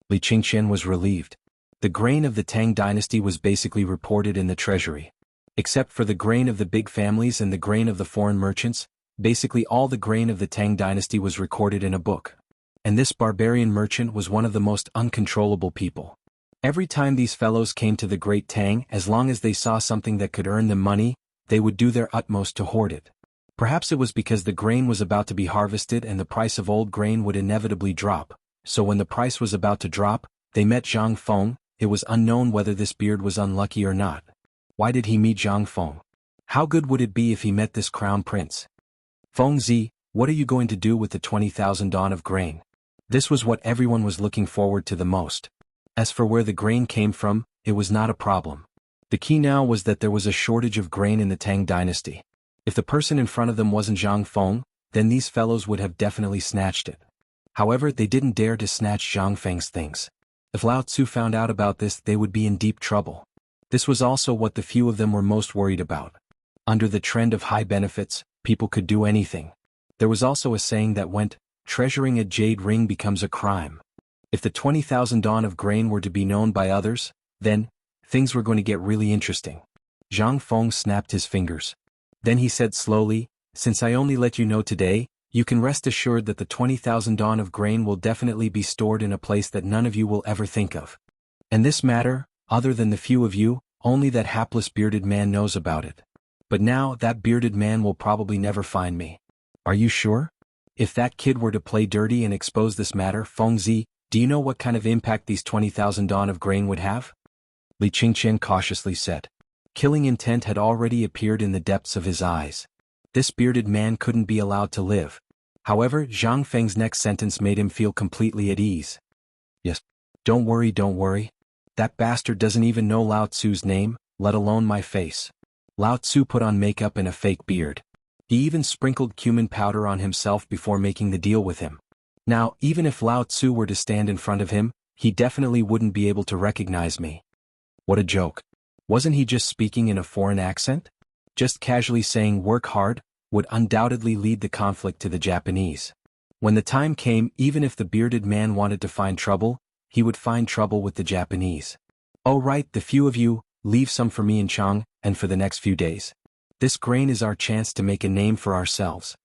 Li Qingqian was relieved. The grain of the Tang dynasty was basically reported in the treasury. Except for the grain of the big families and the grain of the foreign merchants, basically all the grain of the Tang dynasty was recorded in a book. And this barbarian merchant was one of the most uncontrollable people. Every time these fellows came to the Great Tang, as long as they saw something that could earn them money, they would do their utmost to hoard it. Perhaps it was because the grain was about to be harvested and the price of old grain would inevitably drop, so when the price was about to drop, they met Zhang Feng. It was unknown whether this beard was unlucky or not. Why did he meet Zhang Feng? How good would it be if he met this crown prince? Feng Zi, what are you going to do with the 20,000 dawn of grain? This was what everyone was looking forward to the most. As for where the grain came from, it was not a problem. The key now was that there was a shortage of grain in the Tang dynasty. If the person in front of them wasn't Zhang Feng, then these fellows would have definitely snatched it. However, they didn't dare to snatch Zhang Feng's things. If Lao Tzu found out about this, they would be in deep trouble. This was also what the few of them were most worried about. Under the trend of high benefits, people could do anything. There was also a saying that went, treasuring a jade ring becomes a crime. If the 20,000 dawn of grain were to be known by others, then, things were going to get really interesting. Zhang Feng snapped his fingers. Then he said slowly, since I only let you know today, you can rest assured that the 20,000 dawn of grain will definitely be stored in a place that none of you will ever think of. And this matter, other than the few of you, only that hapless bearded man knows about it. But now that bearded man will probably never find me. Are you sure? If that kid were to play dirty and expose this matter, Feng Zi, do you know what kind of impact these 20,000 dawn of grain would have? Li Qingqian cautiously said. Killing intent had already appeared in the depths of his eyes. This bearded man couldn't be allowed to live. However, Zhang Feng's next sentence made him feel completely at ease. Yes. Don't worry. That bastard doesn't even know Lao Tzu's name, let alone my face. Lao Tzu put on makeup and a fake beard. He even sprinkled cumin powder on himself before making the deal with him. Now, even if Lao Tzu were to stand in front of him, he definitely wouldn't be able to recognize me. What a joke. Wasn't he just speaking in a foreign accent? Just casually saying work hard would undoubtedly lead the conflict to the Japanese. When the time came, even if the bearded man wanted to find trouble, he would find trouble with the Japanese. Oh right, the few of you, leave some for me in Chang, and for the next few days. This grain is our chance to make a name for ourselves.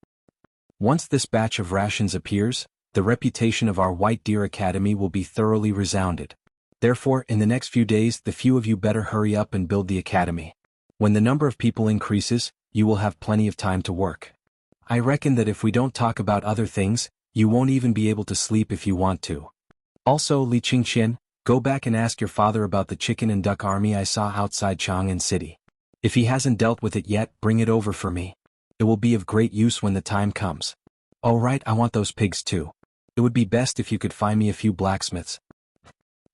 Once this batch of rations appears, the reputation of our White Deer Academy will be thoroughly resounded. Therefore, in the next few days, the few of you better hurry up and build the academy. When the number of people increases, you will have plenty of time to work. I reckon that if we don't talk about other things, you won't even be able to sleep if you want to. Also, Li Qingqian, Go back and ask your father about the chicken and duck army I saw outside Chang'an City. If he hasn't dealt with it yet, bring it over for me. It will be of great use when the time comes. Oh right, I want those pigs too. It would be best if you could find me a few blacksmiths.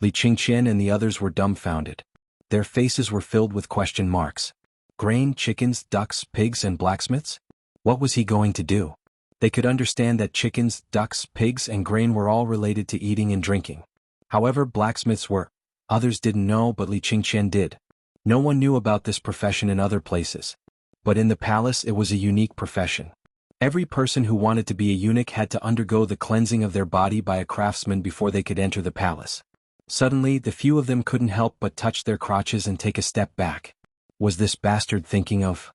Li Qingqian and the others were dumbfounded. Their faces were filled with question marks. Grain, chickens, ducks, pigs, and blacksmiths? What was he going to do? They could understand that chickens, ducks, pigs, and grain were all related to eating and drinking. However, blacksmiths were. Others didn't know, but Li Qingqian did. No one knew about this profession in other places. But in the palace it was a unique profession. Every person who wanted to be a eunuch had to undergo the cleansing of their body by a craftsman before they could enter the palace. Suddenly, the few of them couldn't help but touch their crotches and take a step back. Was this bastard thinking of?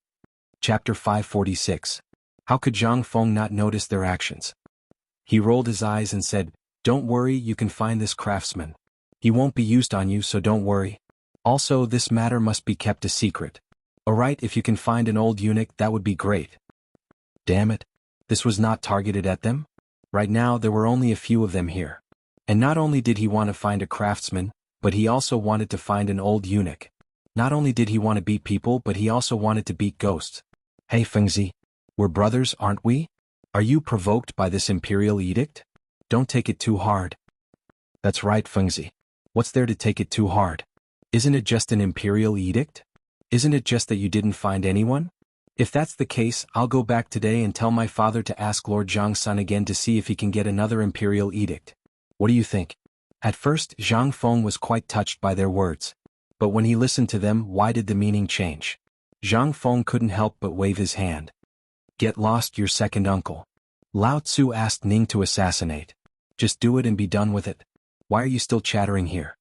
Chapter 546. How could Zhang Feng not notice their actions? He rolled his eyes and said, "Don't worry, you can find this craftsman. He won't be used on you, so don't worry. Also, this matter must be kept a secret. Alright, if you can find an old eunuch, that would be great." Damn it. This was not targeted at them? Right now there were only a few of them here. And not only did he want to find a craftsman, but he also wanted to find an old eunuch. Not only did he want to beat people, but he also wanted to beat ghosts. Hey Fengzi. We're brothers, aren't we? Are you provoked by this imperial edict? Don't take it too hard. That's right, Fengzi. What's there to take it too hard? Isn't it just an imperial edict? Isn't it just that you didn't find anyone? If that's the case, I'll go back today and tell my father to ask Lord Zhang's son again to see if he can get another imperial edict. What do you think? At first, Zhang Feng was quite touched by their words. But when he listened to them, why did the meaning change? Zhang Feng couldn't help but wave his hand. Get lost, your second uncle. Lao Tzu asked Ning to assassinate. Just do it and be done with it. Why are you still chattering here?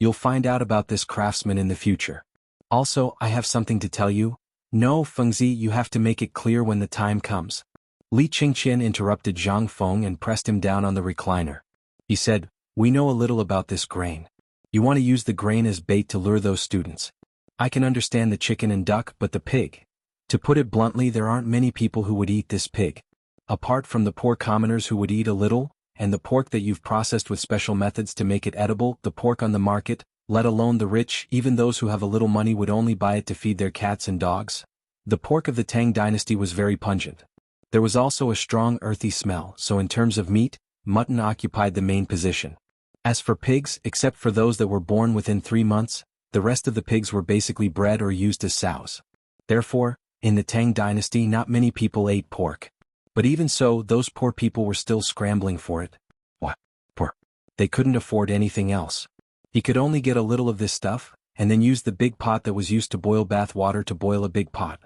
You'll find out about this craftsman in the future. Also, I have something to tell you. No, Fengzi, you have to make it clear when the time comes. Li Qingqian interrupted Zhang Feng and pressed him down on the recliner. He said, "We know a little about this grain. You want to use the grain as bait to lure those students. I can understand the chicken and duck, but the pig. To put it bluntly, there aren't many people who would eat this pig. Apart from the poor commoners who would eat a little, and the pork that you've processed with special methods to make it edible, the pork on the market, let alone the rich, even those who have a little money would only buy it to feed their cats and dogs. The pork of the Tang dynasty was very pungent. There was also a strong earthy smell, so in terms of meat, mutton occupied the main position. As for pigs, except for those that were born within 3 months, the rest of the pigs were basically bred or used as sows. Therefore, in the Tang dynasty not many people ate pork. But even so, those poor people were still scrambling for it. What? Poor. They couldn't afford anything else. He could only get a little of this stuff, and then use the big pot that was used to boil bath water to boil a big pot.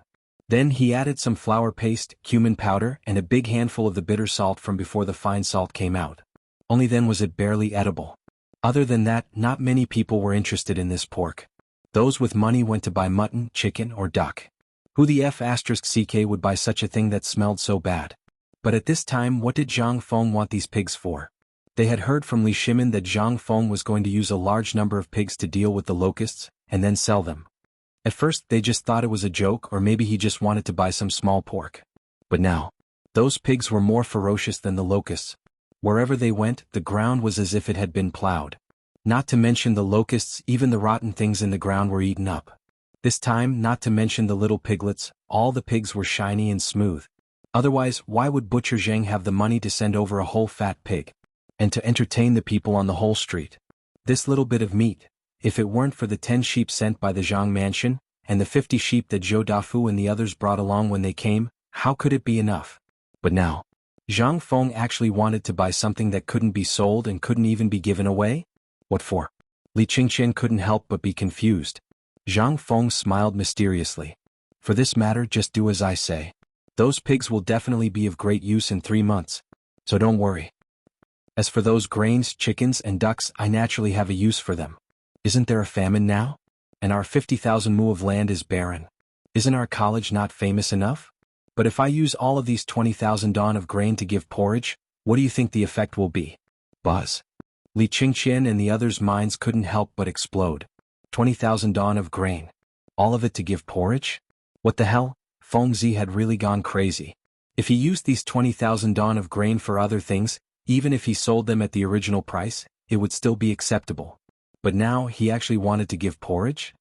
Then he added some flour paste, cumin powder, and a big handful of the bitter salt from before the fine salt came out. Only then was it barely edible. Other than that, not many people were interested in this pork. Those with money went to buy mutton, chicken, or duck. Who the f***ck would buy such a thing that smelled so bad? But at this time, what did Zhang Feng want these pigs for? They had heard from Li Shimin that Zhang Feng was going to use a large number of pigs to deal with the locusts, and then sell them. At first, they just thought it was a joke, or maybe he just wanted to buy some small pork. But now, those pigs were more ferocious than the locusts. Wherever they went, the ground was as if it had been plowed. Not to mention the locusts, even the rotten things in the ground were eaten up. This time, not to mention the little piglets, all the pigs were shiny and smooth. Otherwise, why would Butcher Zhang have the money to send over a whole fat pig? And to entertain the people on the whole street? This little bit of meat, if it weren't for the 10 sheep sent by the Zhang mansion, and the 50 sheep that Zhou Dafu and the others brought along when they came, how could it be enough? But now, Zhang Feng actually wanted to buy something that couldn't be sold and couldn't even be given away? What for? Li Qingqian couldn't help but be confused. Zhang Feng smiled mysteriously. For this matter, just do as I say. Those pigs will definitely be of great use in 3 months. So don't worry. As for those grains, chickens, and ducks, I naturally have a use for them. Isn't there a famine now? And our 50,000 mu of land is barren. Isn't our college not famous enough? But if I use all of these 20,000 dawn of grain to give porridge, what do you think the effect will be? Buzz. Li Qingqian and the others' minds couldn't help but explode. 20,000 dawn of grain. All of it to give porridge? What the hell? Fengzi had really gone crazy. If he used these 20,000 dawn of grain for other things, even if he sold them at the original price, it would still be acceptable. But now he actually wanted to give porridge?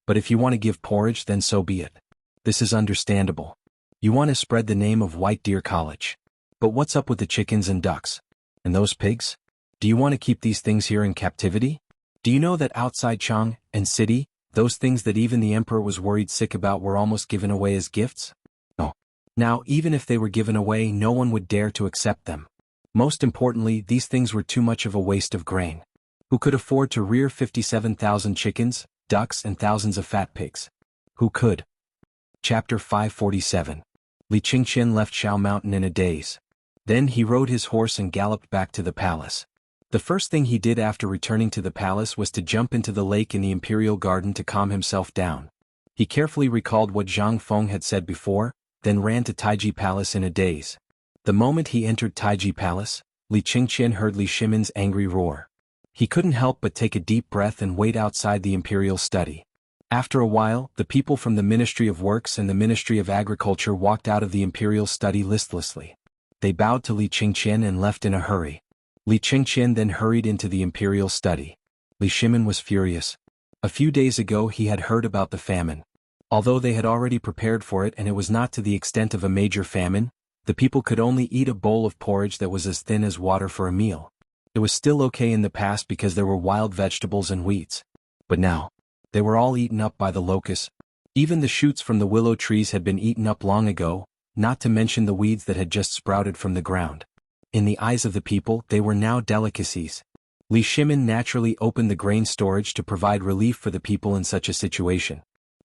But if you want to give porridge, then so be it. This is understandable. You want to spread the name of White Deer College. But what's up with the chickens and ducks? And those pigs? Do you want to keep these things here in captivity? Do you know that outside Chang and city, those things that even the emperor was worried sick about were almost given away as gifts? No. Now, even if they were given away, no one would dare to accept them. Most importantly, these things were too much of a waste of grain. Who could afford to rear 57,000 chickens, ducks, and thousands of fat pigs? Who could? Chapter 547. Li Qingqian left Shao Mountain in a daze. Then he rode his horse and galloped back to the palace. The first thing he did after returning to the palace was to jump into the lake in the imperial garden to calm himself down. He carefully recalled what Zhang Feng had said before, then ran to Taiji Palace in a daze. The moment he entered Taiji Palace, Li Qingqian heard Li Shimin's angry roar. He couldn't help but take a deep breath and wait outside the imperial study. After a while, the people from the Ministry of Works and the Ministry of Agriculture walked out of the imperial study listlessly. They bowed to Li Qingqian and left in a hurry. Li Qingqian then hurried into the imperial study. Li Shimin was furious. A few days ago he had heard about the famine. Although they had already prepared for it and it was not to the extent of a major famine, the people could only eat a bowl of porridge that was as thin as water for a meal. It was still okay in the past because there were wild vegetables and weeds. But now, they were all eaten up by the locusts. Even the shoots from the willow trees had been eaten up long ago, not to mention the weeds that had just sprouted from the ground. In the eyes of the people, they were now delicacies. Li Shimin naturally opened the grain storage to provide relief for the people in such a situation.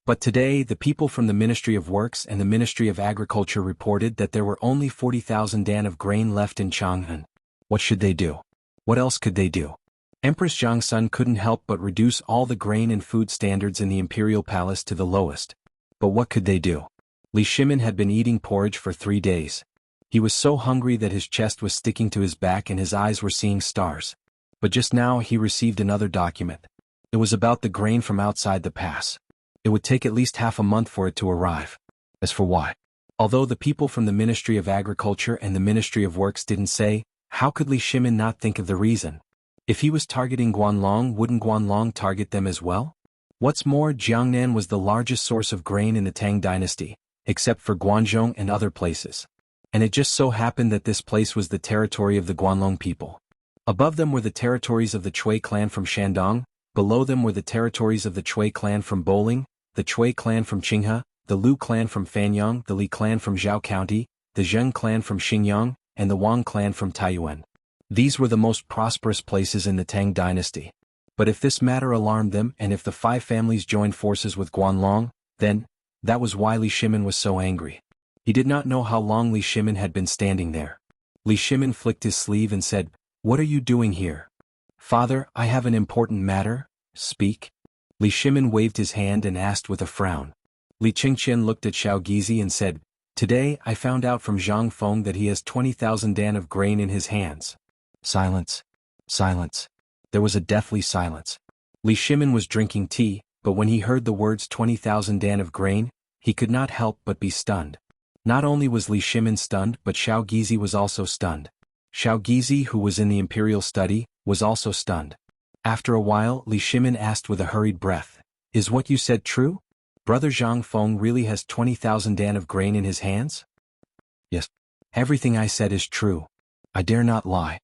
But today, the people from the Ministry of Works and the Ministry of Agriculture reported that there were only 40,000 dan of grain left in Chang'an. What should they do? What else could they do? Empress Jiangsun couldn't help but reduce all the grain and food standards in the imperial palace to the lowest. But what could they do? Li Shimin had been eating porridge for 3 days. He was so hungry that his chest was sticking to his back and his eyes were seeing stars. But just now he received another document. It was about the grain from outside the pass. It would take at least half a month for it to arrive. As for why? Although the people from the Ministry of Agriculture and the Ministry of Works didn't say, how could Li Shimin not think of the reason? If he was targeting Guanlong, wouldn't Guanlong target them as well? What's more, Jiangnan was the largest source of grain in the Tang dynasty, except for Guanzhong and other places. And it just so happened that this place was the territory of the Guanlong people. Above them were the territories of the Chui clan from Shandong, below them were the territories of the Chui clan from Bowling, the Chui clan from Qinghe, the Lu clan from Fanyang, the Li clan from Zhao County, the Zheng clan from Xinjiang, and the Wang clan from Taiyuan. These were the most prosperous places in the Tang dynasty. But if this matter alarmed them and if the 5 families joined forces with Guanlong, then, that was why Li Shimin was so angry. He did not know how long Li Shimin had been standing there. Li Shimin flicked his sleeve and said, "What are you doing here?" "Father, I have an important matter, speak." Li Shimin waved his hand and asked with a frown. Li Qingqian looked at Xiao Gizi and said, "Today I found out from Zhang Feng that he has 20,000 dan of grain in his hands." Silence. Silence. There was a deathly silence. Li Shimin was drinking tea, but when he heard the words 20,000 dan of grain, he could not help but be stunned. Not only was Li Shimin stunned, but Xiao Gizi was also stunned. Xiao Gizi, who was in the imperial study, was also stunned. After a while, Li Shimin asked with a hurried breath, "Is what you said true? Brother Zhang Feng really has 20,000 dan of grain in his hands?" "Yes. Everything I said is true. I dare not lie."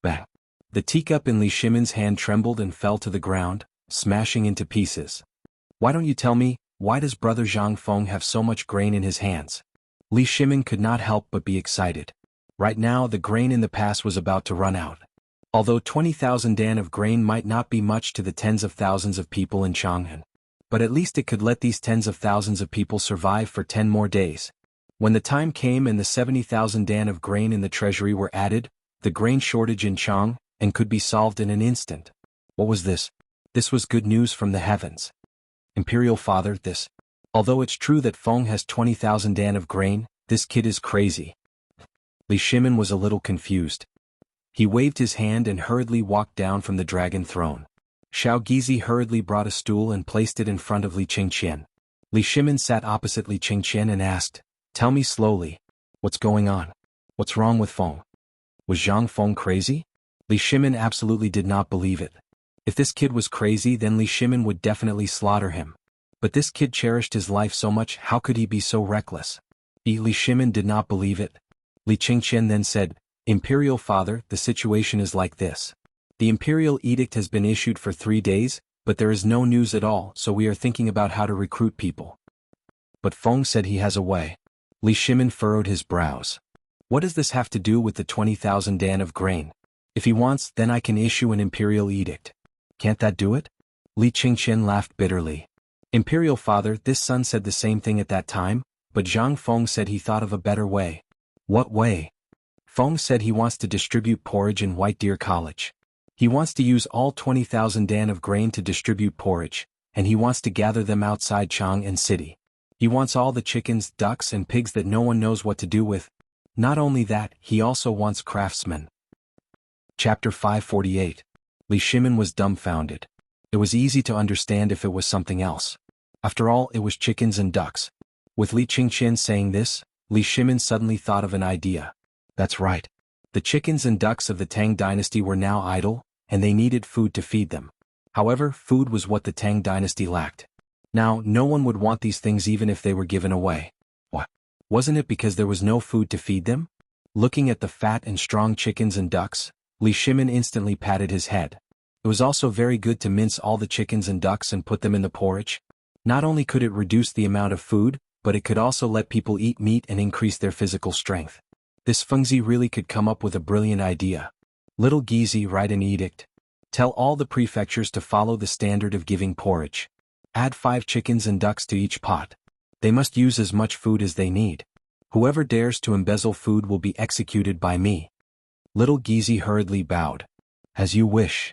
Bang. The teacup in Li Shimin's hand trembled and fell to the ground, smashing into pieces. "Why don't you tell me, why does brother Zhang Feng have so much grain in his hands?" Li Shimin could not help but be excited. Right now the grain in the pass was about to run out. Although 20,000 dan of grain might not be much to the tens of thousands of people in Chang'an, but at least it could let these tens of thousands of people survive for 10 more days. When the time came and the 70,000 dan of grain in the treasury were added, the grain shortage in Chang, and could be solved in an instant. What was this? This was good news from the heavens. Imperial Father, this. Although it's true that Feng has 20,000 dan of grain, this kid is crazy. Li Shimin was a little confused. He waved his hand and hurriedly walked down from the dragon throne. Xiao Gizi hurriedly brought a stool and placed it in front of Li Qingqian. Li Shimin sat opposite Li Qingqian and asked, "Tell me slowly. What's going on? What's wrong with Feng? Was Zhang Feng crazy?" Li Shimin absolutely did not believe it. If this kid was crazy, then Li Shimin would definitely slaughter him. But this kid cherished his life so much, how could he be so reckless? Li Shimin did not believe it. Li Qingqian then said, Imperial Father, the situation is like this. The Imperial Edict has been issued for 3 days, but there is no news at all, so we are thinking about how to recruit people. But Feng said he has a way. Li Shimin furrowed his brows. What does this have to do with the 20,000 dan of grain? If he wants, then I can issue an Imperial Edict. Can't that do it? Li Qingqian laughed bitterly. Imperial Father, this son said the same thing at that time, but Zhang Feng said he thought of a better way. What way? Feng said he wants to distribute porridge in White Deer College. He wants to use all 20,000 dan of grain to distribute porridge, and he wants to gather them outside Chang'an City. He wants all the chickens, ducks and pigs that no one knows what to do with. Not only that, he also wants craftsmen. Chapter 548. Li Shimin was dumbfounded. It was easy to understand if it was something else. After all, it was chickens and ducks. With Li Qingqian saying this, Li Shimin suddenly thought of an idea. That's right. The chickens and ducks of the Tang dynasty were now idle, and they needed food to feed them. However, food was what the Tang dynasty lacked. Now, no one would want these things even if they were given away. What? Wasn't it because there was no food to feed them? Looking at the fat and strong chickens and ducks, Li Shimin instantly patted his head. It was also very good to mince all the chickens and ducks and put them in the porridge. Not only could it reduce the amount of food, but it could also let people eat meat and increase their physical strength. This Fengzi really could come up with a brilliant idea. Little Gizi, write an edict. Tell all the prefectures to follow the standard of giving porridge. Add 5 chickens and ducks to each pot. They must use as much food as they need. Whoever dares to embezzle food will be executed by me. Little Gizi hurriedly bowed. As you wish.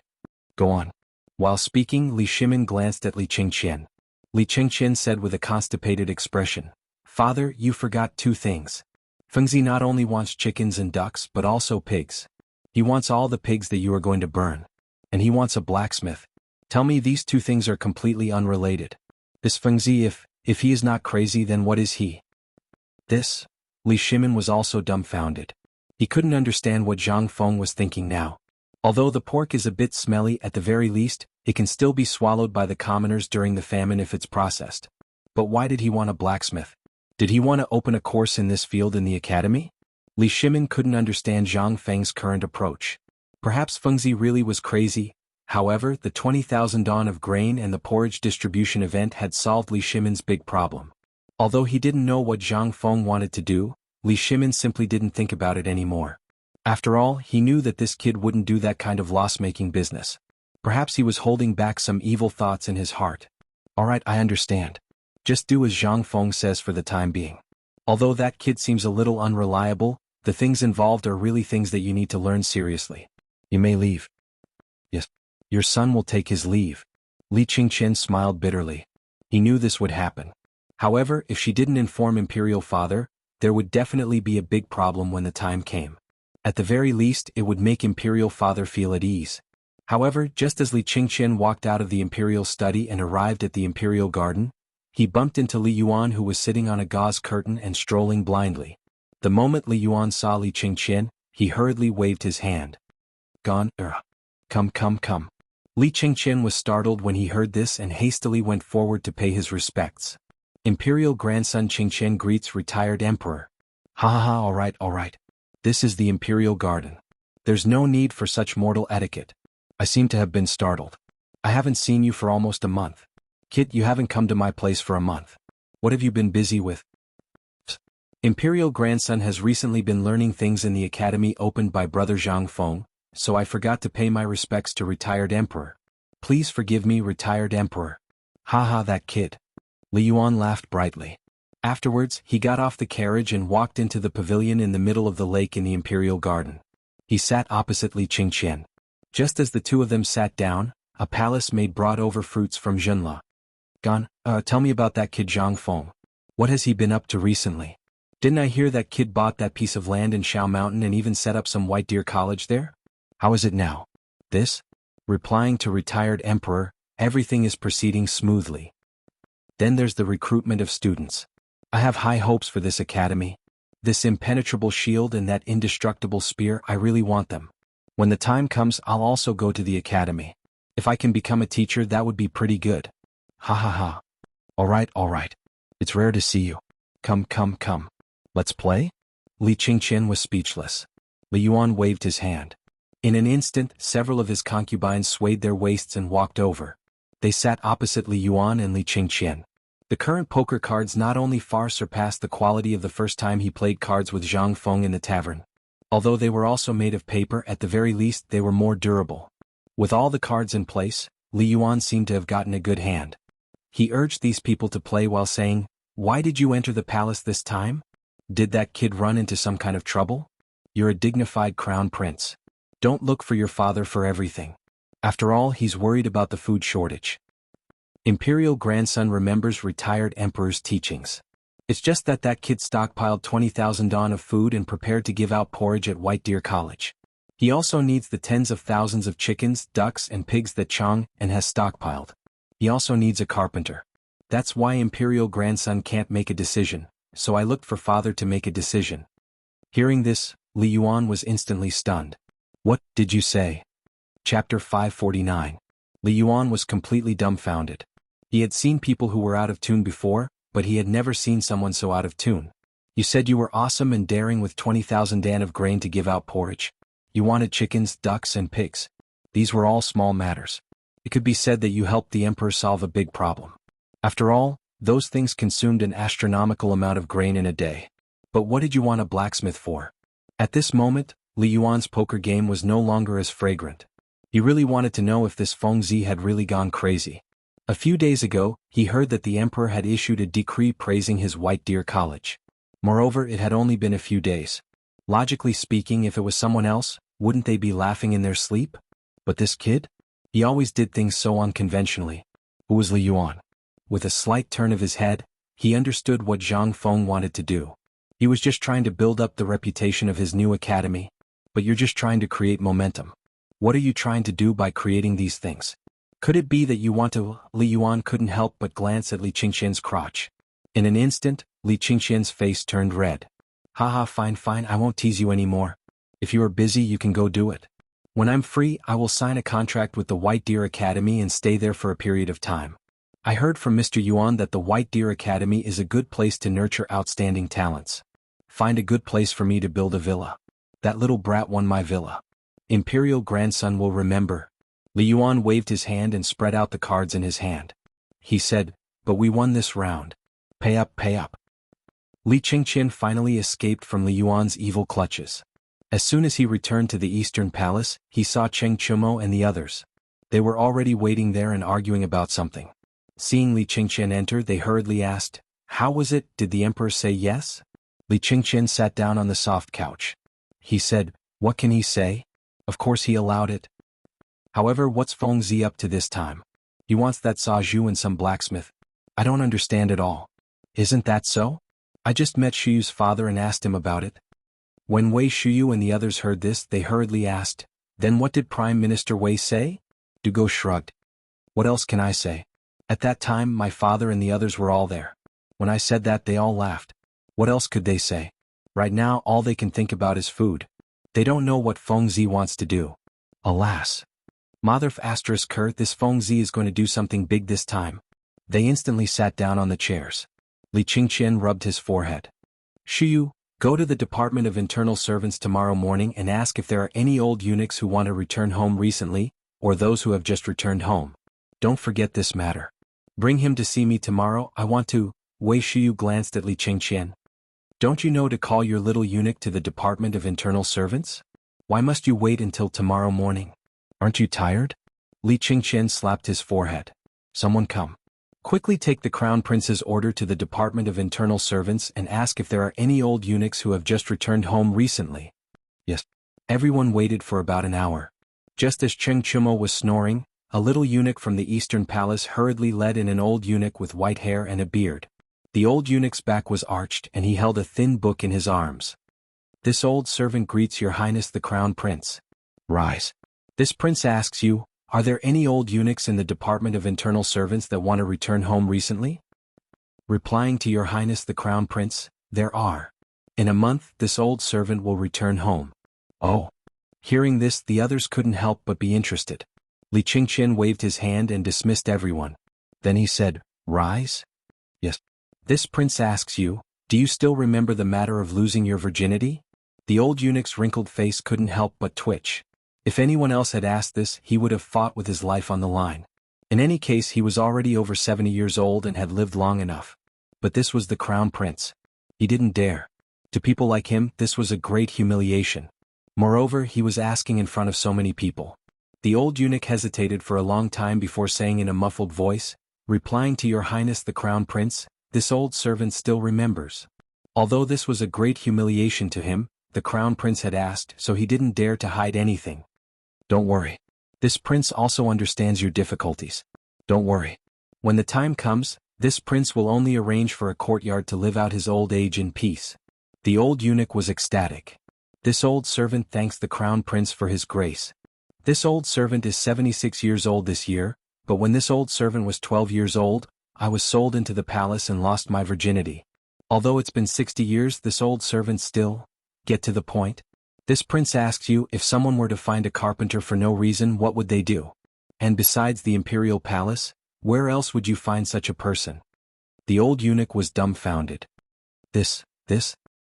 Go on. While speaking, Li Shimin glanced at Li Qingqian. Li Qingqian said with a constipated expression, Father, you forgot 2 things. Fengzi not only wants chickens and ducks but also pigs. He wants all the pigs that you are going to burn. And he wants a blacksmith. Tell me these 2 things are completely unrelated. This Fengzi, if he is not crazy, then what is he? This? Li Shimin was also dumbfounded. He couldn't understand what Zhang Feng was thinking now. Although the pork is a bit smelly at the very least, it can still be swallowed by the commoners during the famine if it's processed. But why did he want a blacksmith? Did he want to open a course in this field in the academy? Li Shimin couldn't understand Zhang Feng's current approach. Perhaps Fengzi really was crazy. However, the 20,000 dan of grain and the porridge distribution event had solved Li Shimin's big problem. Although he didn't know what Zhang Feng wanted to do, Li Shimin simply didn't think about it anymore. After all, he knew that this kid wouldn't do that kind of loss-making business. Perhaps he was holding back some evil thoughts in his heart. Alright, I understand. Just do as Zhang Feng says for the time being. Although that kid seems a little unreliable, the things involved are really things that you need to learn seriously. You may leave. Yes. Your son will take his leave. Li Qingqian smiled bitterly. He knew this would happen. However, if she didn't inform Imperial Father, there would definitely be a big problem when the time came. At the very least, it would make Imperial Father feel at ease. However, just as Li Qingqian walked out of the Imperial study and arrived at the Imperial garden, he bumped into Li Yuan, who was sitting on a gauze curtain and strolling blindly. The moment Li Yuan saw Li Qingqian, he hurriedly waved his hand. Come. Li Qingqian was startled when he heard this and hastily went forward to pay his respects. Imperial grandson Qingqian greets retired emperor. Ha, alright. This is the Imperial garden. There's no need for such mortal etiquette. I seem to have been startled. I haven't seen you for almost a month. Kid, you haven't come to my place for a month. What have you been busy with? Imperial grandson has recently been learning things in the academy opened by brother Zhang Feng, so I forgot to pay my respects to retired emperor. Please forgive me, retired emperor. Ha, that kid. Li Yuan laughed brightly. Afterwards, he got off the carriage and walked into the pavilion in the middle of the lake in the Imperial garden. He sat opposite Li Qingqian. Just as the 2 of them sat down, a palace maid brought over fruits from Zhenla. Tell me about that kid Zhang Feng. What has he been up to recently? Didn't I hear that kid bought that piece of land in Shao Mountain and even set up some White Deer College there? How is it now? This? Replying to retired emperor, everything is proceeding smoothly. Then there's the recruitment of students. I have high hopes for this academy. This impenetrable shield and that indestructible spear, I really want them. When the time comes, I'll also go to the academy. If I can become a teacher, that would be pretty good. Ha ha ha. All right. It's rare to see you. Come. Let's play? Li Qingqian was speechless. Li Yuan waved his hand. In an instant, several of his concubines swayed their waists and walked over. They sat opposite Li Yuan and Li Qingqian. The current poker cards not only far surpassed the quality of the first time he played cards with Zhang Feng in the tavern. Although they were also made of paper, at the very least they were more durable. With all the cards in place, Li Yuan seemed to have gotten a good hand. He urged these people to play while saying, "Why did you enter the palace this time? Did that kid run into some kind of trouble? You're a dignified crown prince. Don't look for your father for everything. After all, he's worried about the food shortage." Imperial grandson remembers retired emperor's teachings. It's just that kid stockpiled 20,000 don of food and prepared to give out porridge at White Deer College. He also needs the tens of thousands of chickens, ducks, and pigs that Chang and has stockpiled. He also needs a carpenter. That's why Imperial grandson can't make a decision, so I looked for father to make a decision. Hearing this, Li Yuan was instantly stunned. What did you say? Chapter 549. Li Yuan was completely dumbfounded. He had seen people who were out of tune before, but he had never seen someone so out of tune. You said you were awesome and daring with 20,000 dan of grain to give out porridge. You wanted chickens, ducks, and pigs. These were all small matters. It could be said that you helped the emperor solve a big problem. After all, those things consumed an astronomical amount of grain in a day. But what did you want a blacksmith for? At this moment, Li Yuan's poker game was no longer as fragrant. He really wanted to know if this Feng Zi had really gone crazy. A few days ago, he heard that the emperor had issued a decree praising his White Deer College. Moreover, it had only been a few days. Logically speaking, if it was someone else, wouldn't they be laughing in their sleep? But this kid? He always did things so unconventionally. Who was Li Yuan? With a slight turn of his head, he understood what Zhang Feng wanted to do. He was just trying to build up the reputation of his new academy. But you're just trying to create momentum. What are you trying to do by creating these things? Could it be that you want to? Li Yuan couldn't help but glance at Li Qingqian's crotch. In an instant, Li Qingqian's face turned red. Haha, fine, I won't tease you anymore. If you are busy, you can go do it. When I'm free, I will sign a contract with the White Deer Academy and stay there for a period of time. I heard from Mr. Yuan that the White Deer Academy is a good place to nurture outstanding talents. Find a good place for me to build a villa. That little brat won my villa. Imperial grandson will remember. Li Yuan waved his hand and spread out the cards in his hand. He said, "But we won this round. Pay up. Li Qingqian finally escaped from Li Yuan's evil clutches. As soon as he returned to the Eastern Palace, he saw Cheng Chumo and the others. They were already waiting there and arguing about something. Seeing Li Qingqian enter, they hurriedly asked, "How was it? Did the emperor say yes?" Li Qingqian sat down on the soft couch. He said, "What can he say? Of course he allowed it. However, what's Feng Zi up to this time? He wants that Sa Zhu and some blacksmith. I don't understand it all. Isn't that so? I just met Shuyu's father and asked him about it." When Wei Shuyu and the others heard this, they hurriedly asked, "Then what did Prime Minister Wei say?" Dugo shrugged. "What else can I say? At that time, my father and the others were all there. When I said that, they all laughed. What else could they say? Right now, all they can think about is food. They don't know what Feng Zi wants to do. Alas. Motherf ***, this Feng Zi is going to do something big this time." They instantly sat down on the chairs. Li Qingqian rubbed his forehead. "Shuyu, go to the Department of Internal Servants tomorrow morning and ask if there are any old eunuchs who want to return home recently, or those who have just returned home. Don't forget this matter. Bring him to see me tomorrow, I want to." Wei Shuyu glanced at Li Qingqian. "Don't you know to call your little eunuch to the Department of Internal Servants? Why must you wait until tomorrow morning? Aren't you tired?" Li Qingqian slapped his forehead. "Someone come. Quickly take the Crown Prince's order to the Department of Internal Servants and ask if there are any old eunuchs who have just returned home recently." Yes. Everyone waited for about an hour. Just as Cheng Chumo was snoring, a little eunuch from the Eastern Palace hurriedly led in an old eunuch with white hair and a beard. The old eunuch's back was arched and he held a thin book in his arms. "This old servant greets Your Highness the Crown Prince. Rise. This prince asks you, are there any old eunuchs in the Department of Internal Servants that want to return home recently?" Replying to Your Highness the Crown Prince, "There are. In a month, this old servant will return home." "Oh. Hearing this, the others couldn't help but be interested. Li Qingqian waved his hand and dismissed everyone. Then he said, "Rise?" "Yes." "This prince asks you, do you still remember the matter of losing your virginity?" The old eunuch's wrinkled face couldn't help but twitch. If anyone else had asked this, he would have fought with his life on the line. In any case, he was already over 70 years old and had lived long enough. But this was the crown prince. He didn't dare. To people like him, this was a great humiliation. Moreover, he was asking in front of so many people. The old eunuch hesitated for a long time before saying in a muffled voice, "Replying to your highness the crown prince, this old servant still remembers." Although this was a great humiliation to him, the crown prince had asked, so he didn't dare to hide anything. "Don't worry. This prince also understands your difficulties. Don't worry. When the time comes, this prince will only arrange for a courtyard to live out his old age in peace." The old eunuch was ecstatic. This old servant thanks the crown prince for his grace. This old servant is 76 years old this year, but when this old servant was 12 years old, I was sold into the palace and lost my virginity. Although it's been 60 years, this old servant still, get to the point. This prince asks you, if someone were to find a carpenter for no reason, what would they do? And besides the imperial palace, where else would you find such a person? The old eunuch was dumbfounded. This,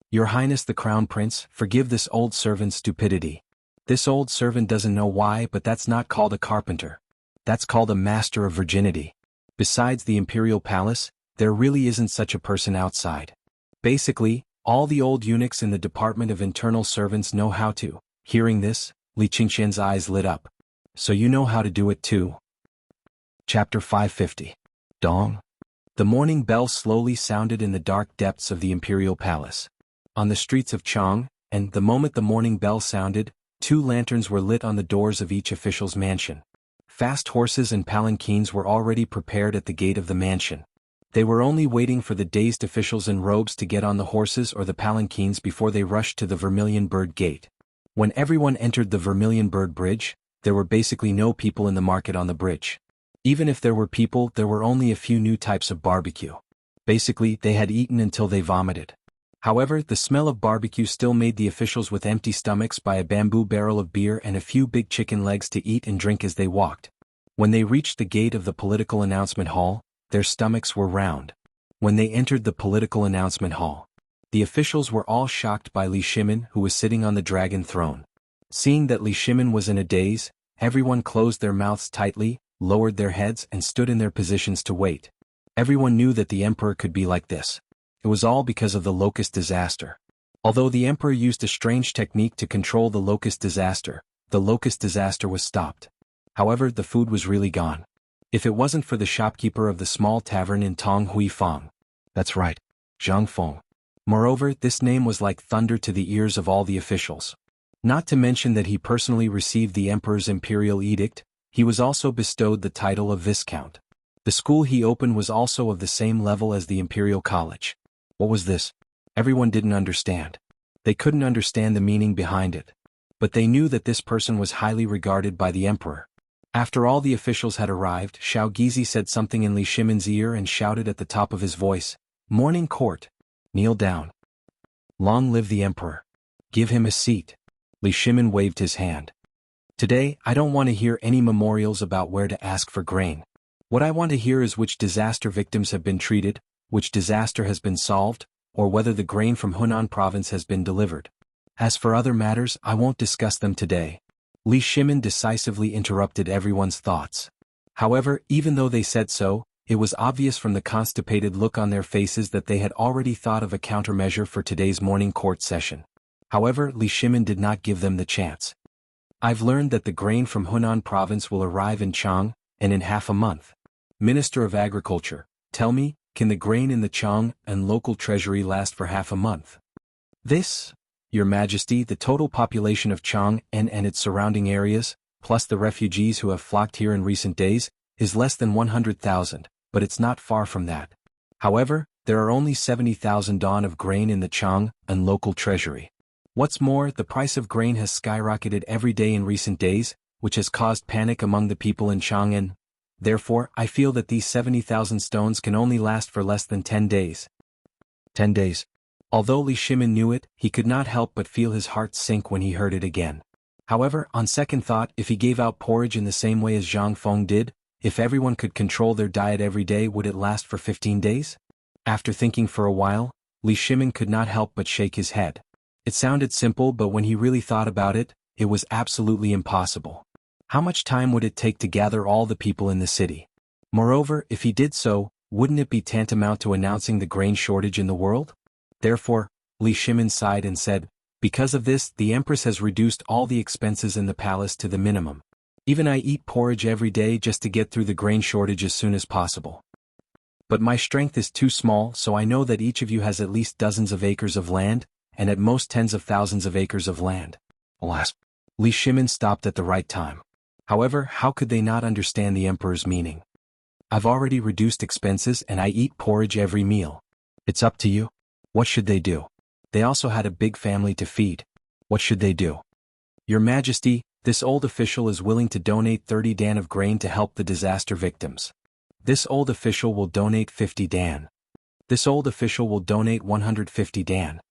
Your Highness the Crown Prince, forgive this old servant's stupidity. This old servant doesn't know why, but that's not called a carpenter. That's called a master of virginity. Besides the imperial palace, there really isn't such a person outside. Basically, all the old eunuchs in the Department of Internal Servants know how to. Hearing this, Li Qingqian's eyes lit up. So you know how to do it too. Chapter 550. Dong. The morning bell slowly sounded in the dark depths of the imperial palace. On the streets of Chang, and the moment the morning bell sounded, 2 lanterns were lit on the doors of each official's mansion. Fast horses and palanquins were already prepared at the gate of the mansion. They were only waiting for the dazed officials in robes to get on the horses or the palanquins before they rushed to the Vermilion Bird Gate. When everyone entered the Vermilion Bird Bridge, there were basically no people in the market on the bridge. Even if there were people, there were only a few new types of barbecue. Basically, they had eaten until they vomited. However, the smell of barbecue still made the officials with empty stomachs buy a bamboo barrel of beer and a few big chicken legs to eat and drink as they walked. When they reached the gate of the political announcement hall, their stomachs were round. When they entered the political announcement hall, the officials were all shocked by Li Shimin, who was sitting on the dragon throne. Seeing that Li Shimin was in a daze, everyone closed their mouths tightly, lowered their heads and stood in their positions to wait. Everyone knew that the emperor could be like this. It was all because of the locust disaster. Although the emperor used a strange technique to control the locust disaster was stopped. However, the food was really gone. If it wasn't for the shopkeeper of the small tavern in Tong Hui Fong. That's right, Zhang Feng. Moreover, this name was like thunder to the ears of all the officials. Not to mention that he personally received the emperor's imperial edict, he was also bestowed the title of Viscount. The school he opened was also of the same level as the Imperial College. What was this? Everyone didn't understand. They couldn't understand the meaning behind it. But they knew that this person was highly regarded by the emperor. After all the officials had arrived, Xiao Gizi said something in Li Shimin's ear and shouted at the top of his voice, "Morning court! Kneel down. Long live the emperor. Give him a seat." Li Shimin waved his hand. "Today, I don't want to hear any memorials about where to ask for grain. What I want to hear is which disaster victims have been treated, which disaster has been solved, or whether the grain from Hunan province has been delivered. As for other matters, I won't discuss them today." Li Shimin decisively interrupted everyone's thoughts. However, even though they said so, it was obvious from the constipated look on their faces that they had already thought of a countermeasure for today's morning court session. However, Li Shimin did not give them the chance. "I've learned that the grain from Hunan province will arrive in Chang, and in half a month. Minister of Agriculture, tell me, can the grain in the Chang and local treasury last for half a month?" "This, Your Majesty, the total population of Chang and its surrounding areas, plus the refugees who have flocked here in recent days, is less than 100,000, but it's not far from that. However, there are only 70,000 don of grain in the Chang and local treasury. What's more, the price of grain has skyrocketed every day in recent days, which has caused panic among the people in Chang'an. Therefore, I feel that these 70,000 stones can only last for less than 10 days. 10 days. Although Li Shimin knew it, he could not help but feel his heart sink when he heard it again. However, on second thought, if he gave out porridge in the same way as Zhang Feng did, if everyone could control their diet every day, would it last for 15 days? After thinking for a while, Li Shimin could not help but shake his head. It sounded simple, but when he really thought about it, it was absolutely impossible. How much time would it take to gather all the people in the city? Moreover, if he did so, wouldn't it be tantamount to announcing the grain shortage in the world? Therefore, Li Shimin sighed and said, because of this, the Empress has reduced all the expenses in the palace to the minimum. Even I eat porridge every day just to get through the grain shortage as soon as possible. But my strength is too small, so I know that each of you has at least dozens of acres of land, and at most tens of thousands of acres of land. Alas, Li Shimin stopped at the right time. However, how could they not understand the emperor's meaning? I've already reduced expenses and I eat porridge every meal. It's up to you. What should they do? They also had a big family to feed. What should they do? Your Majesty, this old official is willing to donate 30 dan of grain to help the disaster victims. This old official will donate 50 dan. This old official will donate 150 dan.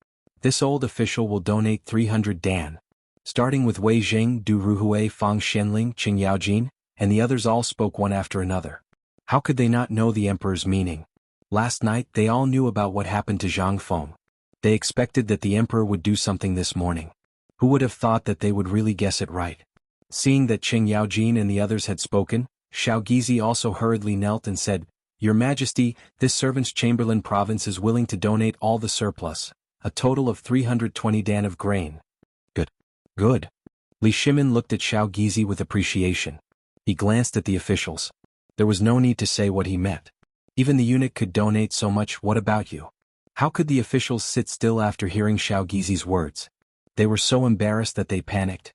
This old official will donate 300 dan. Starting with Wei Jing, Du Ruhui, Fang Xianling, Qing Yaojin, and the others all spoke one after another. How could they not know the emperor's meaning? Last night they all knew about what happened to Zhang Feng. They expected that the emperor would do something this morning. Who would have thought that they would really guess it right? Seeing that Qing Yaojin and the others had spoken, Xiao Gizi also hurriedly knelt and said, Your Majesty, this servant's Chamberlain province is willing to donate all the surplus, a total of 320 dan of grain. Good. Good. Li Shimin looked at Xiao Gizi with appreciation. He glanced at the officials. There was no need to say what he meant. Even the eunuch could donate so much, what about you? How could the officials sit still after hearing Xiao Gizi's words? They were so embarrassed that they panicked.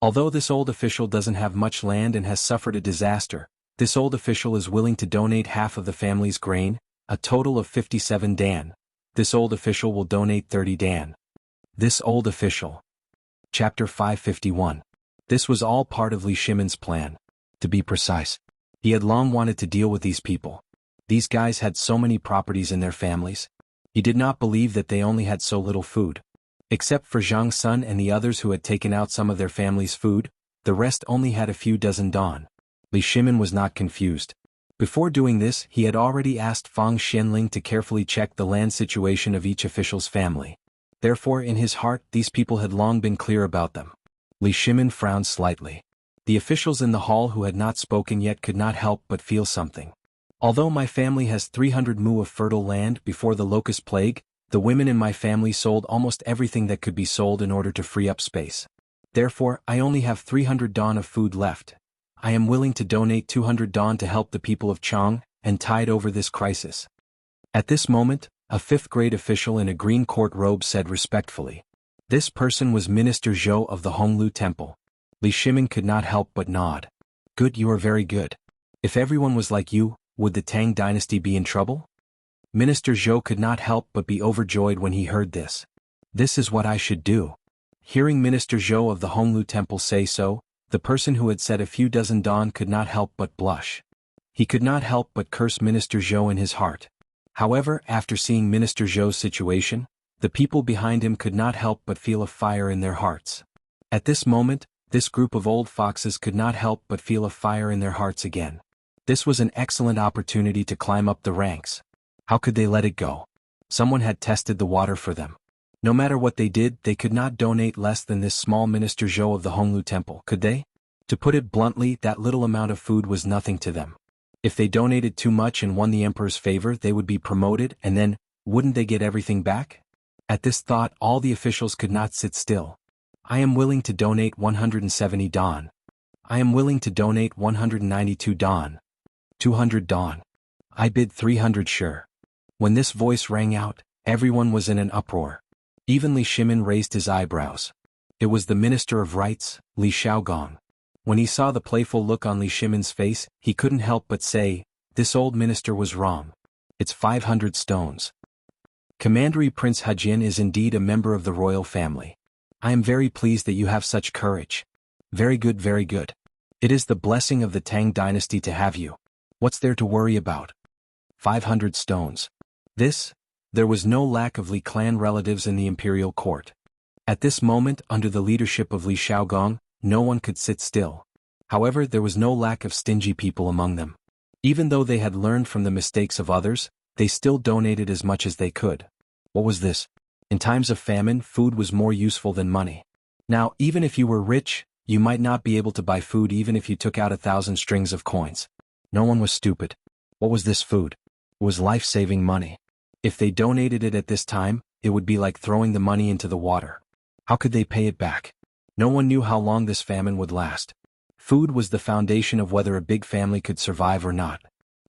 Although this old official doesn't have much land and has suffered a disaster, this old official is willing to donate half of the family's grain, a total of 57 dan. This old official will donate 30 dan. This old official. Chapter 551. This was all part of Li Shimin's plan. To be precise, he had long wanted to deal with these people. These guys had so many properties in their families. He did not believe that they only had so little food. Except for Zhang Sun and the others who had taken out some of their family's food, the rest only had a few dozen dan. Li Shimin was not confused. Before doing this, he had already asked Fang Xianling to carefully check the land situation of each official's family. Therefore, in his heart, these people had long been clear about them. Li Shimin frowned slightly. The officials in the hall who had not spoken yet could not help but feel something. Although my family has 300 mu of fertile land before the locust plague, the women in my family sold almost everything that could be sold in order to free up space. Therefore, I only have 300 dan of food left. I am willing to donate 200 dan to help the people of Chang and tide over this crisis. At this moment, a fifth-grade official in a green court robe said respectfully. This person was Minister Zhou of the Honglu Temple. Li Shimin could not help but nod. Good, you are very good. If everyone was like you, would the Tang dynasty be in trouble? Minister Zhou could not help but be overjoyed when he heard this. This is what I should do. Hearing Minister Zhou of the Honglu Temple say so, the person who had said a few dozen dan could not help but blush. He could not help but curse Minister Zhou in his heart. However, after seeing Minister Zhou's situation, the people behind him could not help but feel a fire in their hearts. At this moment, this group of old foxes could not help but feel a fire in their hearts again. This was an excellent opportunity to climb up the ranks. How could they let it go? Someone had tested the water for them. No matter what they did, they could not donate less than this small Minister Zhou of the Honglu Temple, could they? To put it bluntly, that little amount of food was nothing to them. If they donated too much and won the emperor's favor, they would be promoted, and then, wouldn't they get everything back? At this thought, all the officials could not sit still. I am willing to donate 170 dan. I am willing to donate 192 dan. 200 dan. I bid 300 sure. When this voice rang out, everyone was in an uproar. Even Li Shimin raised his eyebrows. It was the Minister of Rights, Li Shaogong. When he saw the playful look on Li Shimin's face, he couldn't help but say, this old minister was wrong. It's 500 stones. Commandery Prince Hajin is indeed a member of the royal family. I am very pleased that you have such courage. Very good, very good. It is the blessing of the Tang dynasty to have you. What's there to worry about? 500 stones. There was no lack of Li clan relatives in the imperial court. At this moment, under the leadership of Li Shaogong, no one could sit still. However, there was no lack of stingy people among them. Even though they had learned from the mistakes of others, they still donated as much as they could. What was this? In times of famine, food was more useful than money. Now, even if you were rich, you might not be able to buy food even if you took out 1,000 strings of coins. No one was stupid. What was this food? It was life-saving money. If they donated it at this time, it would be like throwing the money into the water. How could they pay it back? No one knew how long this famine would last. Food was the foundation of whether a big family could survive or not.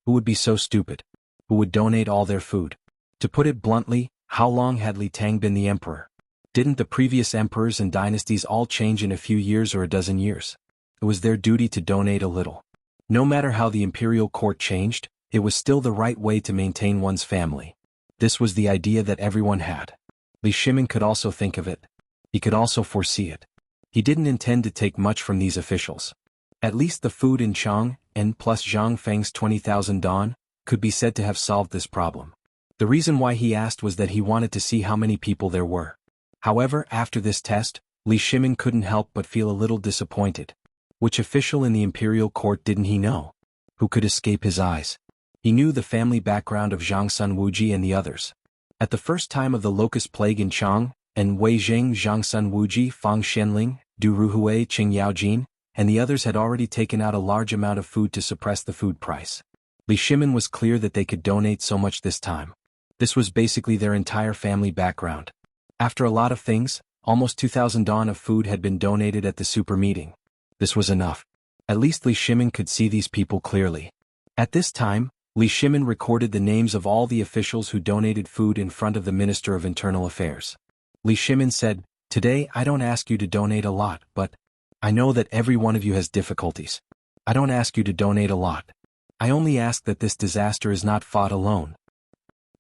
Who would be so stupid? Who would donate all their food? To put it bluntly, how long had Li Tang been the emperor? Didn't the previous emperors and dynasties all change in a few years or a dozen years? It was their duty to donate a little. No matter how the imperial court changed, it was still the right way to maintain one's family. This was the idea that everyone had. Li Shimin could also think of it. He could also foresee it. He didn't intend to take much from these officials. At least the food in Chang, and plus Zhang Feng's 20,000 dong, could be said to have solved this problem. The reason why he asked was that he wanted to see how many people there were. However, after this test, Li Shimin couldn't help but feel a little disappointed. Which official in the imperial court didn't he know? Who could escape his eyes? He knew the family background of Zhang Sun Wuji and the others. At the first time of the locust plague in Chang, and Wei Zheng, Zhang Sun Wuji, Fang Xianling, Du Ruhui, Qing Yaojin, and the others had already taken out a large amount of food to suppress the food price. Li Shimin was clear that they could donate so much this time. This was basically their entire family background. After a lot of things, almost 2,000 dong of food had been donated at the super meeting. This was enough. At least Li Shimin could see these people clearly. At this time, Li Shimin recorded the names of all the officials who donated food in front of the Minister of Internal Affairs. Li Shimin said, "Today I don't ask you to donate a lot, but I know that every one of you has difficulties. I don't ask you to donate a lot. I only ask that this disaster is not fought alone.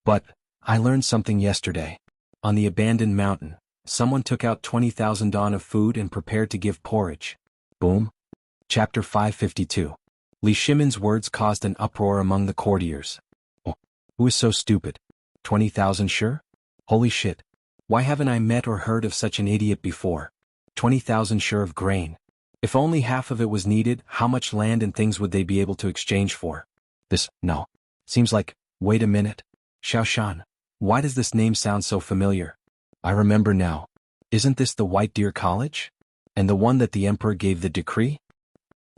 But I learned something yesterday. On the abandoned mountain, someone took out 20,000 dong of food and prepared to give porridge." Boom. Chapter 552. Li Shimin's words caused an uproar among the courtiers. Oh, who is so stupid? 20,000 sure? Holy shit. Why haven't I met or heard of such an idiot before? 20,000 sure of grain. If only half of it was needed, how much land and things would they be able to exchange for? No. Seems like, wait a minute. Shaoshan. Why does this name sound so familiar? I remember now. Isn't this the White Deer College? And the one that the emperor gave the decree?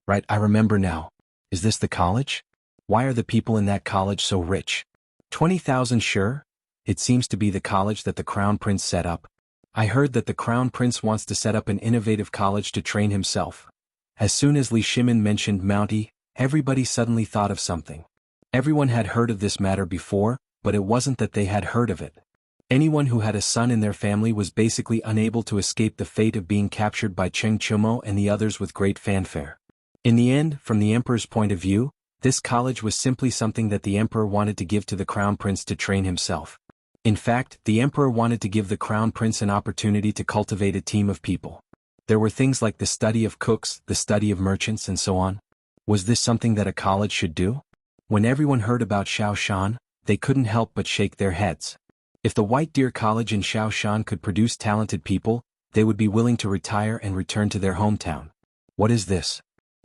Right, I remember now. Is this the college? Why are the people in that college so rich? 20,000 sure? It seems to be the college that the Crown Prince set up. I heard that the Crown Prince wants to set up an innovative college to train himself. As soon as Li Shimin mentioned Mountie, everybody suddenly thought of something. Everyone had heard of this matter before, but it wasn't that they had heard of it. Anyone who had a son in their family was basically unable to escape the fate of being captured by Cheng Chumo and the others with great fanfare. In the end, from the emperor's point of view, this college was simply something that the emperor wanted to give to the crown prince to train himself. In fact, the emperor wanted to give the crown prince an opportunity to cultivate a team of people. There were things like the study of cooks, the study of merchants, and so on. Was this something that a college should do? When everyone heard about Shaoshan, they couldn't help but shake their heads. If the White Deer College in Shaoshan could produce talented people, they would be willing to retire and return to their hometown. What is this?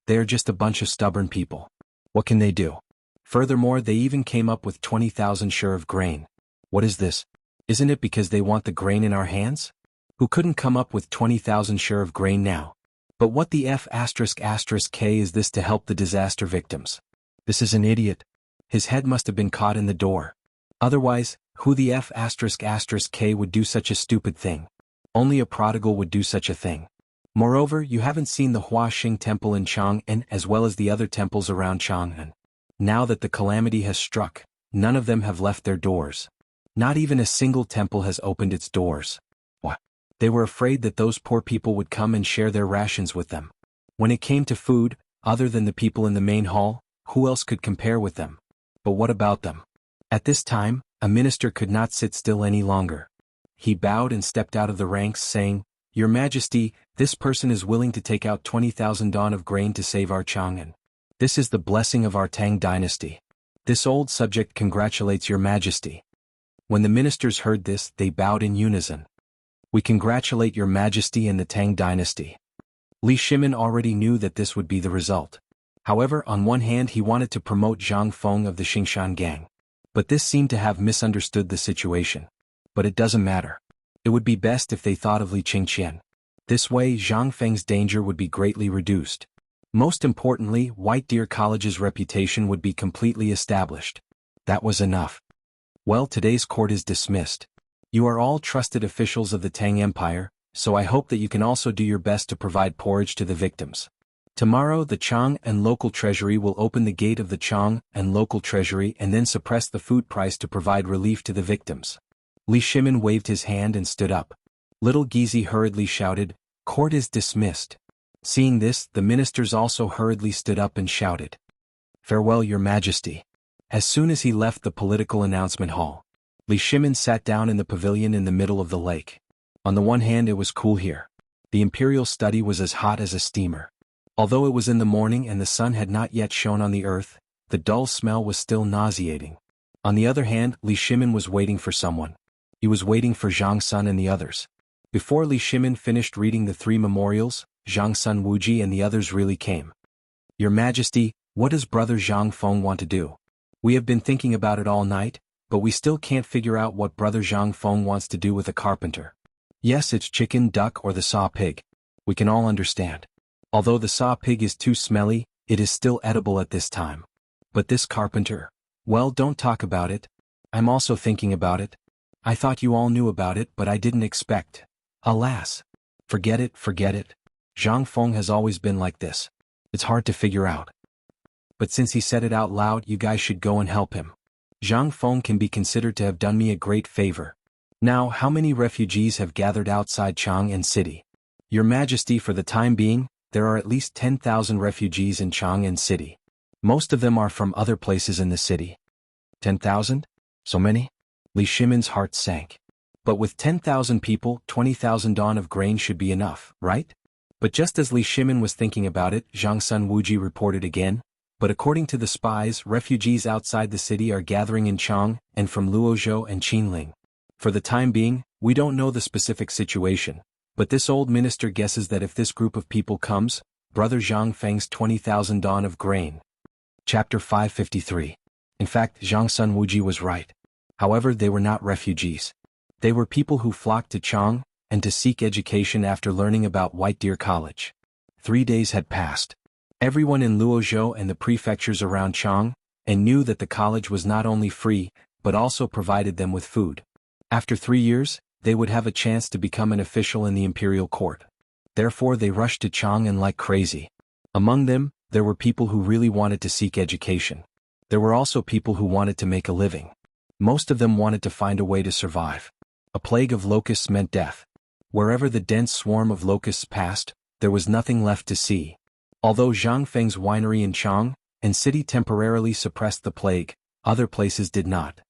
They are just a bunch of stubborn people. What can they do? Furthermore, they even came up with 20,000 sure of grain. What is this? Isn't it because they want the grain in our hands? Who couldn't come up with 20,000 sure of grain now? But what the F***K is this to help the disaster victims? This is an idiot. His head must have been caught in the door. Otherwise, who the F***K would do such a stupid thing? Only a prodigal would do such a thing. Moreover, you haven't seen the Huaxing Temple in Chang'an as well as the other temples around Chang'an. Now that the calamity has struck, none of them have left their doors. Not even a single temple has opened its doors. What? They were afraid that those poor people would come and share their rations with them. When it came to food, other than the people in the main hall, who else could compare with them? But what about them? At this time, a minister could not sit still any longer. He bowed and stepped out of the ranks, saying, "Your Majesty, this person is willing to take out 20,000 dong of grain to save our Chang'an. This is the blessing of our Tang dynasty. This old subject congratulates your Majesty." When the ministers heard this, they bowed in unison. "We congratulate your Majesty and the Tang dynasty." Li Shimin already knew that this would be the result. However, on one hand he wanted to promote Zhang Feng of the Xingshan gang. But this seemed to have misunderstood the situation. But it doesn't matter. It would be best if they thought of Li Qingqian. This way Zhang Feng's danger would be greatly reduced. Most importantly, White Deer College's reputation would be completely established. That was enough. Well, today's court is dismissed. You are all trusted officials of the Tang Empire, so I hope that you can also do your best to provide porridge to the victims. Tomorrow the Chang and local treasury will open the gate of the Chang and local treasury and then suppress the food price to provide relief to the victims. Li Shimin waved his hand and stood up. Little Gizi hurriedly shouted, "Court is dismissed." Seeing this, the ministers also hurriedly stood up and shouted, "Farewell, Your Majesty." As soon as he left the political announcement hall, Li Shimin sat down in the pavilion in the middle of the lake. On the one hand, it was cool here. The imperial study was as hot as a steamer. Although it was in the morning and the sun had not yet shone on the earth, the dull smell was still nauseating. On the other hand, Li Shimin was waiting for someone. He was waiting for Zhang Sun and the others. Before Li Shimin finished reading the 3 memorials, Zhang Sun Wuji and the others really came. "Your Majesty, what does Brother Zhang Feng want to do? We have been thinking about it all night, but we still can't figure out what Brother Zhang Feng wants to do with a carpenter. Yes, it's chicken, duck or the saw pig. We can all understand. Although the saw pig is too smelly, it is still edible at this time. But this carpenter, well, don't talk about it. I'm also thinking about it. I thought you all knew about it, but I didn't expect. Alas. Forget it, forget it. Zhang Feng has always been like this. It's hard to figure out. But since he said it out loud, you guys should go and help him. Zhang Feng can be considered to have done me a great favor. Now, how many refugees have gathered outside Chang'an City? Your Majesty, for the time being, there are at least 10,000 refugees in Chang'an City. Most of them are from other places in the city. 10,000? So many? Li Shimin's heart sank. But with 10,000 people, 20,000 dawn of grain should be enough, right? But just as Li Shimin was thinking about it, Zhang Sun Wuji reported again. But according to the spies, refugees outside the city are gathering in Chang and from Luozhou and Qinling. For the time being, we don't know the specific situation, but this old minister guesses that if this group of people comes, Brother Zhang Feng's 20,000 dawn of grain. Chapter 553. In fact, Zhang Sun Wuji was right. However, they were not refugees. They were people who flocked to Chang and to seek education after learning about White Deer College. 3 days had passed. Everyone in Luozhou and the prefectures around Chang and knew that the college was not only free, but also provided them with food. After 3 years, they would have a chance to become an official in the imperial court. Therefore they rushed to Chang'an like crazy. Among them, there were people who really wanted to seek education. There were also people who wanted to make a living. Most of them wanted to find a way to survive. A plague of locusts meant death. Wherever the dense swarm of locusts passed, there was nothing left to see. Although Zhang Feng's winery in Chang and city temporarily suppressed the plague, other places did not.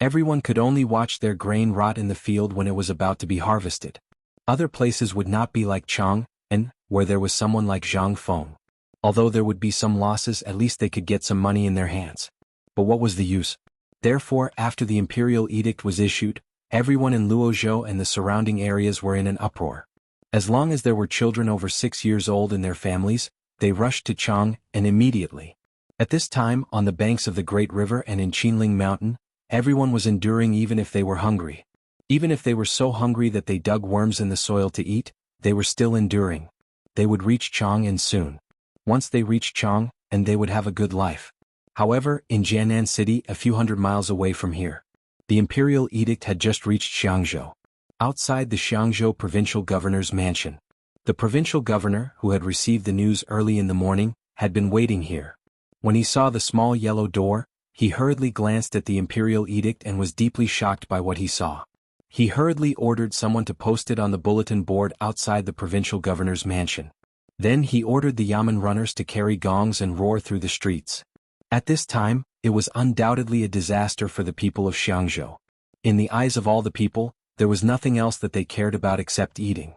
Everyone could only watch their grain rot in the field when it was about to be harvested. Other places would not be like Chang, and where there was someone like Zhang Feng. Although there would be some losses, at least they could get some money in their hands. But what was the use? Therefore, after the imperial edict was issued, everyone in Luozhou and the surrounding areas were in an uproar. As long as there were children over 6 years old in their families, they rushed to Chang, and immediately. At this time, on the banks of the Great River and in Qinling Mountain, everyone was enduring even if they were hungry. Even if they were so hungry that they dug worms in the soil to eat, they were still enduring. They would reach Chang'an soon. Once they reached Chang, and they would have a good life. However, in Jiangnan City, a few hundred miles away from here, the imperial edict had just reached Xiangzhou. Outside the Xiangzhou provincial governor's mansion. The provincial governor, who had received the news early in the morning, had been waiting here. When he saw the small yellow door, he hurriedly glanced at the imperial edict and was deeply shocked by what he saw. He hurriedly ordered someone to post it on the bulletin board outside the provincial governor's mansion. Then he ordered the yamen runners to carry gongs and roar through the streets. At this time, it was undoubtedly a disaster for the people of Xiangzhou. In the eyes of all the people, there was nothing else that they cared about except eating.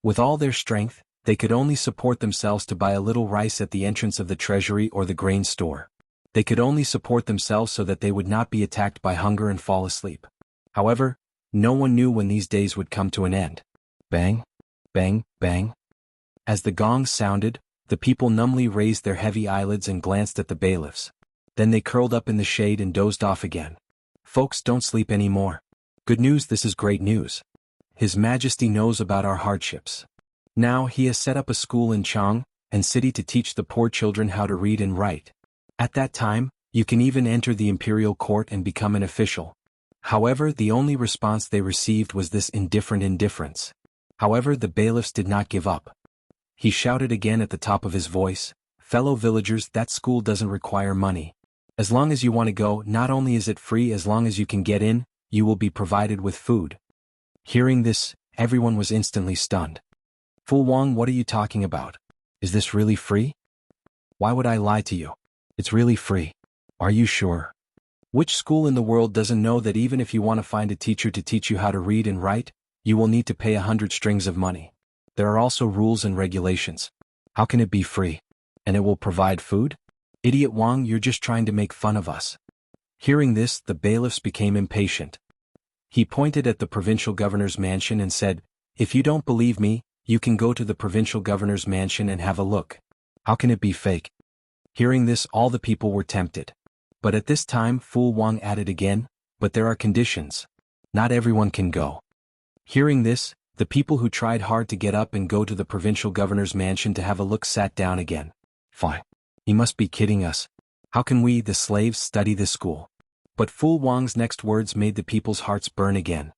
With all their strength, they could only support themselves to buy a little rice at the entrance of the treasury or the grain store. They could only support themselves so that they would not be attacked by hunger and fall asleep. However, no one knew when these days would come to an end. Bang, bang, bang. As the gong sounded, the people numbly raised their heavy eyelids and glanced at the bailiffs. Then they curled up in the shade and dozed off again. Folks, don't sleep anymore. Good news, this is great news. His Majesty knows about our hardships. Now he has set up a school in Chang and city to teach the poor children how to read and write. At that time, you can even enter the imperial court and become an official. However, the only response they received was this indifferent indifference. However, the bailiffs did not give up. He shouted again at the top of his voice, "Fellow villagers, that school doesn't require money. As long as you want to go, not only is it free, as long as you can get in, you will be provided with food." Hearing this, everyone was instantly stunned. "Fu Wang, what are you talking about? Is this really free?" "Why would I lie to you? It's really free." "Are you sure?" "Which school in the world doesn't know that even if you want to find a teacher to teach you how to read and write, you will need to pay 100 strings of money? There are also rules and regulations. How can it be free? And it will provide food? Idiot Wang, you're just trying to make fun of us." Hearing this, the bailiffs became impatient. He pointed at the provincial governor's mansion and said, "If you don't believe me, you can go to the provincial governor's mansion and have a look. How can it be fake?" Hearing this, all the people were tempted. But at this time, Fu Wang added again, "But there are conditions. Not everyone can go." Hearing this, the people who tried hard to get up and go to the provincial governor's mansion to have a look sat down again. "Fine. He must be kidding us. How can we, the slaves, study this school?" But Fu Wang's next words made the people's hearts burn again.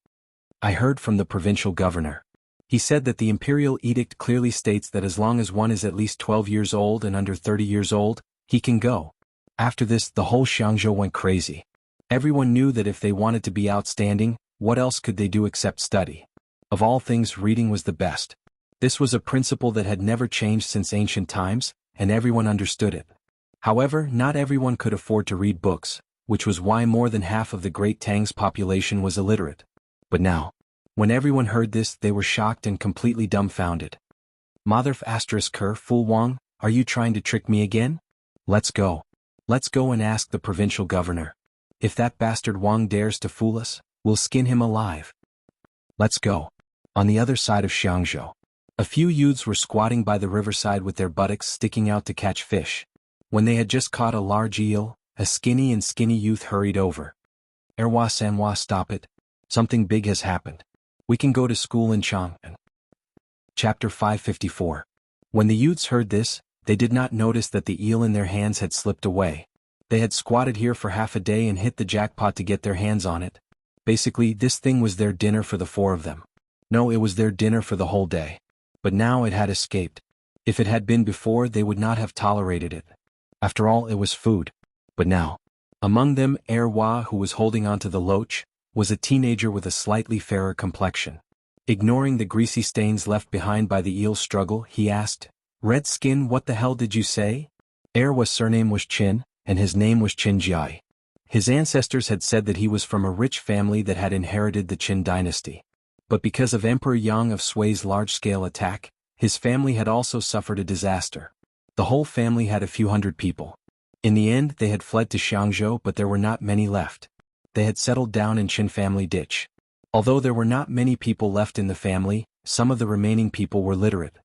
"I heard from the provincial governor. He said that the imperial edict clearly states that as long as one is at least 12 years old and under 30 years old, he can go." After this, the whole Jianghu went crazy. Everyone knew that if they wanted to be outstanding, what else could they do except study? Of all things, reading was the best. This was a principle that had never changed since ancient times, and everyone understood it. However, not everyone could afford to read books, which was why more than half of the Great Tang's population was illiterate. But now, when everyone heard this, they were shocked and completely dumbfounded. "Mother **Ker, Fu Wang, are you trying to trick me again? Let's go. Let's go and ask the provincial governor. If that bastard Wang dares to fool us, we'll skin him alive. Let's go." On the other side of Jianghu, a few youths were squatting by the riverside with their buttocks sticking out to catch fish. When they had just caught a large eel, a skinny youth hurried over. "Erwa Sanwa, stop it. Something big has happened. We can go to school in Chang." Chapter 554. When the youths heard this, they did not notice that the eel in their hands had slipped away. They had squatted here for half a day and hit the jackpot to get their hands on it. Basically, this thing was their dinner for the four of them. No, it was their dinner for the whole day. But now it had escaped. If it had been before, they would not have tolerated it. After all, it was food. But now, among them, Erwa, who was holding onto the loach, was a teenager with a slightly fairer complexion. Ignoring the greasy stains left behind by the eel's struggle, he asked, "Red Skin, what the hell did you say?" Erwa's surname was Qin, and his name was Qin Jai. His ancestors had said that he was from a rich family that had inherited the Qin dynasty. But because of Emperor Yang of Sui's large-scale attack, his family had also suffered a disaster. The whole family had a few hundred people. In the end, they had fled to Jianghu, but there were not many left. They had settled down in Qin family ditch. Although there were not many people left in the family, some of the remaining people were literate.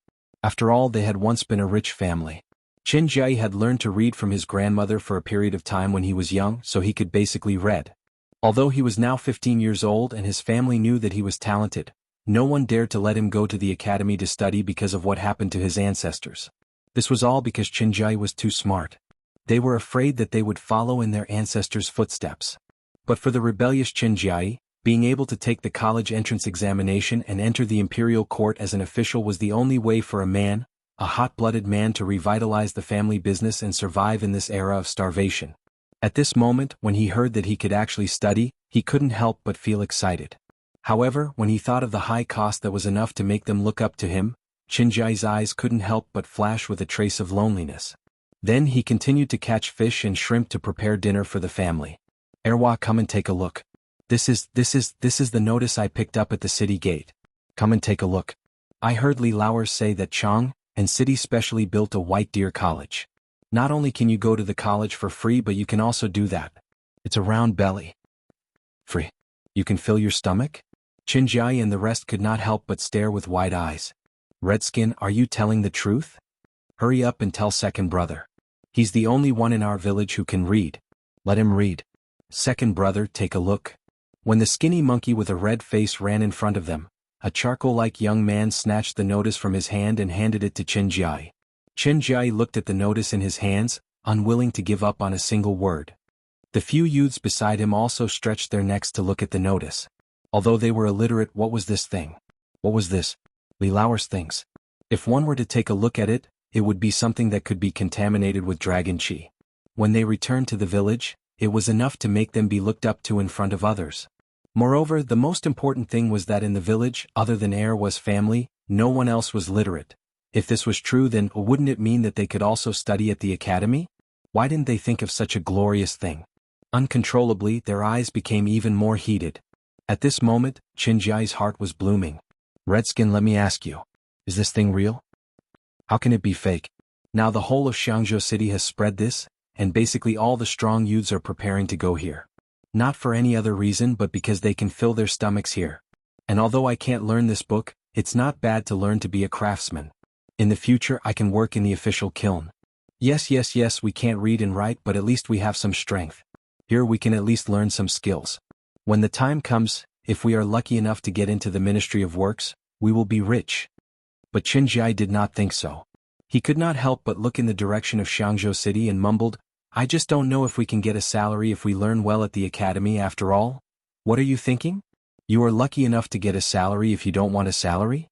After all, they had once been a rich family. Qin Jai had learned to read from his grandmother for a period of time when he was young, so he could basically read. Although he was now 15 years old and his family knew that he was talented, no one dared to let him go to the academy to study because of what happened to his ancestors. This was all because Qin Jai was too smart. They were afraid that they would follow in their ancestors' footsteps. But for the rebellious Qin Jai, being able to take the college entrance examination and enter the imperial court as an official was the only way for a man, a hot-blooded man, to revitalize the family business and survive in this era of starvation. At this moment, when he heard that he could actually study, he couldn't help but feel excited. However, when he thought of the high cost that was enough to make them look up to him, Qin Jai's eyes couldn't help but flash with a trace of loneliness. Then he continued to catch fish and shrimp to prepare dinner for the family. "Erwa, come and take a look. This is the notice I picked up at the city gate. Come and take a look. I heard Li Lauer say that Chang and city specially built a white deer college. Not only can you go to the college for free, but you can also do that. It's a round belly. Free. You can fill your stomach?" Qin Jai and the rest could not help but stare with wide eyes. Redskin, are you telling the truth? Hurry up and tell second brother. He's the only one in our village who can read. Let him read. Second brother, take a look. When the skinny monkey with a red face ran in front of them, a charcoal-like young man snatched the notice from his hand and handed it to Chenjiai. Chenjiai looked at the notice in his hands, unwilling to give up on a single word. The few youths beside him also stretched their necks to look at the notice. Although they were illiterate, what was this thing? What was this? Li Lauer's things. If one were to take a look at it, it would be something that could be contaminated with dragon chi. When they returned to the village, it was enough to make them be looked up to in front of others. Moreover, the most important thing was that in the village, other than heir was family, no one else was literate. If this was true, then wouldn't it mean that they could also study at the academy? Why didn't they think of such a glorious thing? Uncontrollably, their eyes became even more heated. At this moment, Chenjiai's heart was blooming. Redskin, let me ask you. Is this thing real? How can it be fake? Now the whole of Jianghu city has spread this, and basically all the strong youths are preparing to go here. Not for any other reason but because they can fill their stomachs here. And although I can't learn this book, it's not bad to learn to be a craftsman. In the future I can work in the official kiln. Yes, we can't read and write, but at least we have some strength. Here we can at least learn some skills. When the time comes, if we are lucky enough to get into the Ministry of Works, we will be rich. But Chenjiai did not think so. He could not help but look in the direction of Jianghu city and mumbled, I just don't know if we can get a salary if we learn well at the academy after all. What are you thinking? You are lucky enough to get a salary if you don't want a salary?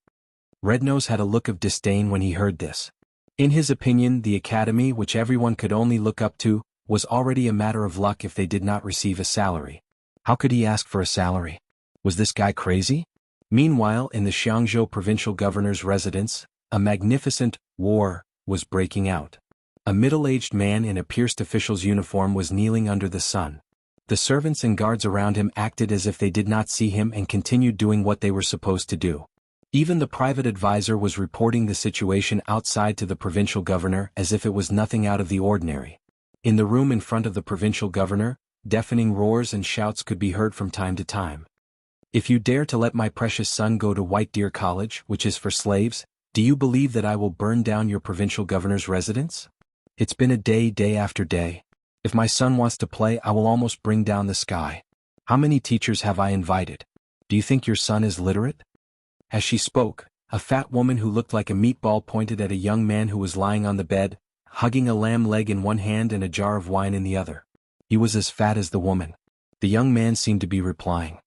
Rednose had a look of disdain when he heard this. In his opinion, the academy, which everyone could only look up to, was already a matter of luck if they did not receive a salary. How could he ask for a salary? Was this guy crazy? Meanwhile, in the Jianghu provincial governor's residence, a magnificent war was breaking out. A middle-aged man in a pierced official's uniform was kneeling under the sun. The servants and guards around him acted as if they did not see him and continued doing what they were supposed to do. Even the private advisor was reporting the situation outside to the provincial governor as if it was nothing out of the ordinary. In the room in front of the provincial governor, deafening roars and shouts could be heard from time to time. If you dare to let my precious son go to White Deer College, which is for slaves, do you believe that I will burn down your provincial governor's residence? It's been a day after day. If my son wants to play, I will almost bring down the sky. How many teachers have I invited? Do you think your son is literate? As she spoke, a fat woman who looked like a meatball pointed at a young man who was lying on the bed, hugging a lamb leg in one hand and a jar of wine in the other. He was as fat as the woman. The young man seemed to be replying,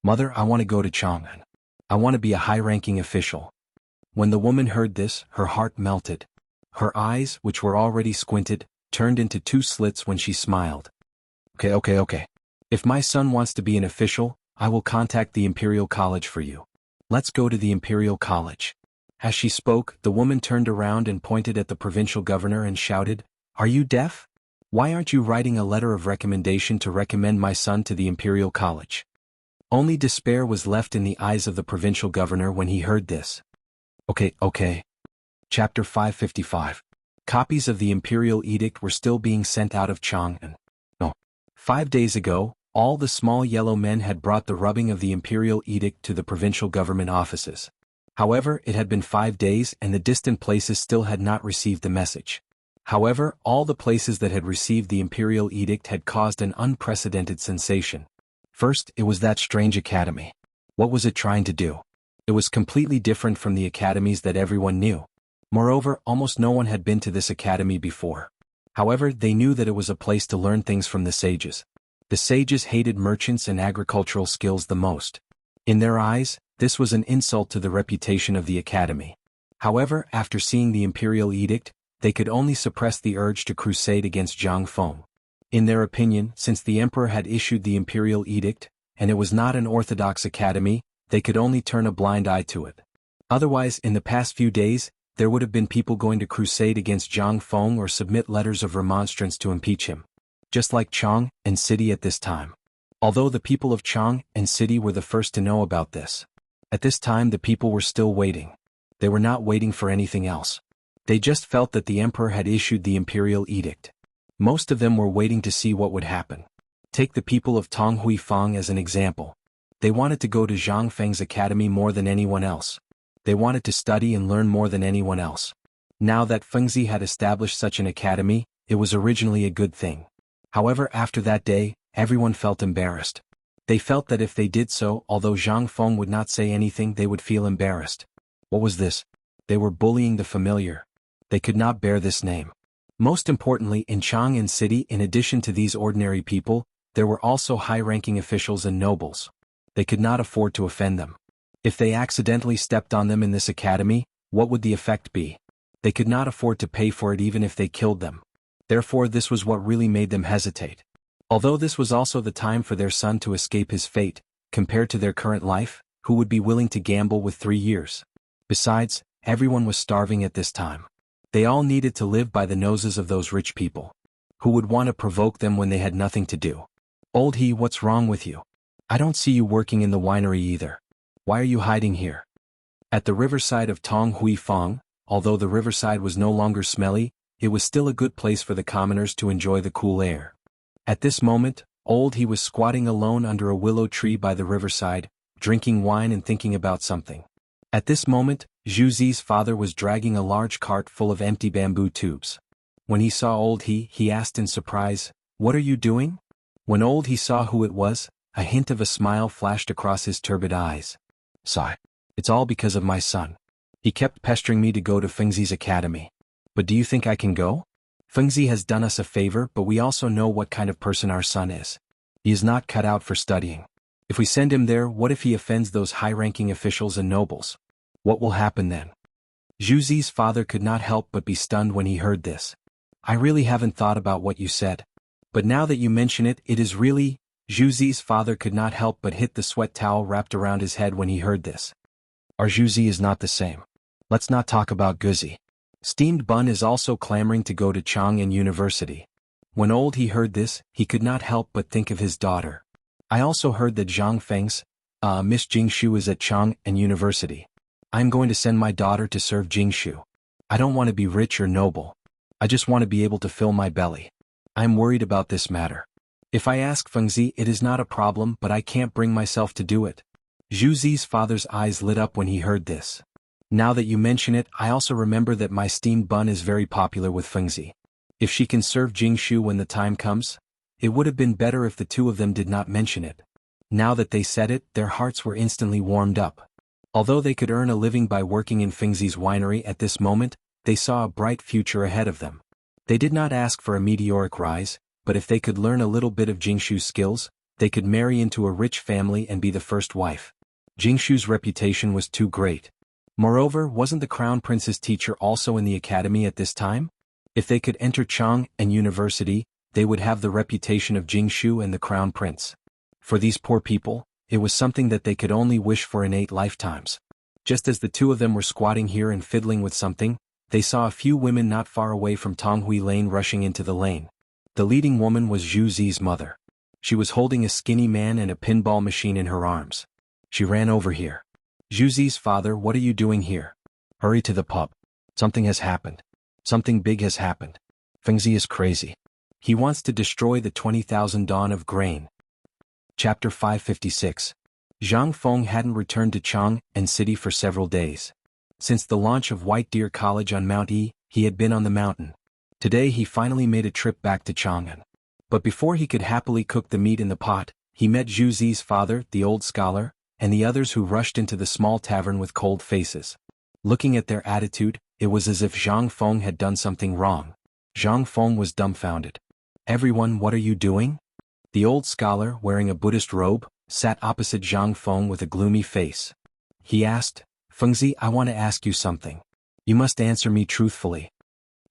Mother, I want to go to Chang'an. I want to be a high-ranking official. When the woman heard this, her heart melted. Her eyes, which were already squinted, turned into two slits when she smiled. Okay. If my son wants to be an official, I will contact the Imperial College for you. Let's go to the Imperial College. As she spoke, the woman turned around and pointed at the provincial governor and shouted, Are you deaf? Why aren't you writing a letter of recommendation to recommend my son to the Imperial College? Only despair was left in the eyes of the provincial governor when he heard this. Okay. Chapter 555. Copies of the Imperial Edict were still being sent out of Chang'an. 5 days ago, all the small yellow men had brought the rubbing of the Imperial Edict to the provincial government offices. However, it had been 5 days and the distant places still had not received the message. However, all the places that had received the Imperial Edict had caused an unprecedented sensation. First, it was that strange academy. What was it trying to do? It was completely different from the academies that everyone knew. Moreover, almost no one had been to this academy before. However, they knew that it was a place to learn things from the sages. The sages hated merchants and agricultural skills the most. In their eyes, this was an insult to the reputation of the academy. However, after seeing the Imperial Edict, they could only suppress the urge to crusade against Jianghu. In their opinion, since the emperor had issued the Imperial Edict, and it was not an orthodox academy, they could only turn a blind eye to it. Otherwise, in the past few days, there would have been people going to crusade against Zhang Feng or submit letters of remonstrance to impeach him. Just like Chang and City at this time. Although the people of Chang and City were the first to know about this. At this time the people were still waiting. They were not waiting for anything else. They just felt that the emperor had issued the Imperial Edict. Most of them were waiting to see what would happen. Take the people of Tong Hui Fang as an example. They wanted to go to Zhang Feng's academy more than anyone else. They wanted to study and learn more than anyone else. Now that Fengzi had established such an academy, it was originally a good thing. However, after that day, everyone felt embarrassed. They felt that if they did so, although Zhang Feng would not say anything, they would feel embarrassed. What was this? They were bullying the familiar. They could not bear this name. Most importantly, in Chang'an City, in addition to these ordinary people, there were also high-ranking officials and nobles. They could not afford to offend them. If they accidentally stepped on them in this academy, what would the effect be? They could not afford to pay for it even if they killed them. Therefore, this was what really made them hesitate. Although this was also the time for their son to escape his fate, compared to their current life, who would be willing to gamble with 3 years? Besides, everyone was starving at this time. They all needed to live by the noses of those rich people. Who would want to provoke them when they had nothing to do? Old he, what's wrong with you? I don't see you working in the winery either. Why are you hiding here? At the riverside of Tong Hui Fong, although the riverside was no longer smelly, it was still a good place for the commoners to enjoy the cool air. At this moment, old he was squatting alone under a willow tree by the riverside, drinking wine and thinking about something. At this moment, Zhu Zi's father was dragging a large cart full of empty bamboo tubes. When he saw old he asked in surprise, "What are you doing?" When old he saw who it was, a hint of a smile flashed across his turbid eyes. "Sigh. It's all because of my son. He kept pestering me to go to Fengzi's academy. But do you think I can go? Fengzi has done us a favor, but we also know what kind of person our son is. He is not cut out for studying. If we send him there, what if he offends those high-ranking officials and nobles? What will happen then?" Zhu Zi's father could not help but be stunned when he heard this. "I really haven't thought about what you said. But now that you mention it, it is really—" Zhu Zi's father could not help but hit the sweat towel wrapped around his head when he heard this. "Our Zhu Zi is not the same. Let's not talk about Guzi. Steamed Bun is also clamoring to go to Chang'an University." When old he heard this, he could not help but think of his daughter. "I also heard that Zhang Feng's, Miss Jingshu is at Chang'an University. I'm going to send my daughter to serve Jingshu. I don't want to be rich or noble. I just want to be able to fill my belly. I'm worried about this matter. If I ask Fengzi, it is not a problem, but I can't bring myself to do it." Zhu Zi's father's eyes lit up when he heard this. "Now that you mention it, I also remember that my steamed bun is very popular with Fengzi. If she can serve Jingshu when the time comes, it would have been better if the two of them did not mention it." Now that they said it, their hearts were instantly warmed up. Although they could earn a living by working in Fengzi's winery at this moment, they saw a bright future ahead of them. They did not ask for a meteoric rise, but if they could learn a little bit of Jingshu's skills, they could marry into a rich family and be the first wife. Jingshu's reputation was too great. Moreover, wasn't the Crown Prince's teacher also in the academy at this time? If they could enter Chang'an University, they would have the reputation of Jingshu and the Crown Prince. For these poor people, it was something that they could only wish for in 8 lifetimes. Just as the two of them were squatting here and fiddling with something, they saw a few women not far away from Tonghui Lane rushing into the lane. The leading woman was Zhu Zi's mother. She was holding a skinny man and a pinball machine in her arms. She ran over here. "Zhu Zi's father, what are you doing here? Hurry to the pub. Something has happened. Something big has happened. Fengzi is crazy. He wants to destroy the 20,000 dawn of grain." Chapter 556. Zhang Feng hadn't returned to Chang'an City for several days. Since the launch of White Deer College on Mount E, he had been on the mountain. Today he finally made a trip back to Chang'an. But before he could happily cook the meat in the pot, he met Zhu Zi's father, the old scholar, and the others who rushed into the small tavern with cold faces. Looking at their attitude, it was as if Zhang Feng had done something wrong. Zhang Feng was dumbfounded. "Everyone, what are you doing?" The old scholar, wearing a Buddhist robe, sat opposite Zhang Feng with a gloomy face. He asked, "Fengzi, I want to ask you something. You must answer me truthfully."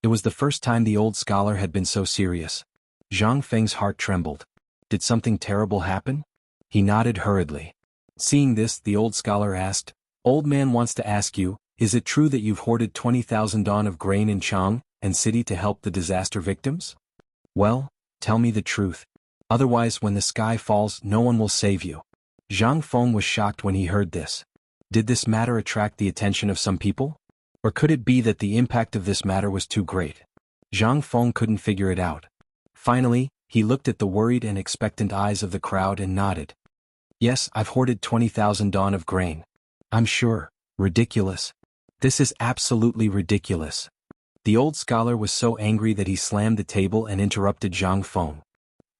It was the first time the old scholar had been so serious. Zhang Feng's heart trembled. Did something terrible happen? He nodded hurriedly. Seeing this, the old scholar asked, "Old man wants to ask you, is it true that you've hoarded 20,000 dawn of grain in Chang'an City to help the disaster victims? Well, tell me the truth. Otherwise, when the sky falls, no one will save you." Zhang Feng was shocked when he heard this. Did this matter attract the attention of some people? Or could it be that the impact of this matter was too great? Zhang Feng couldn't figure it out. Finally, he looked at the worried and expectant eyes of the crowd and nodded. "Yes, I've hoarded 20,000 dawn of grain. I'm sure. Ridiculous. This is absolutely ridiculous. The old scholar was so angry that he slammed the table and interrupted Zhang Feng.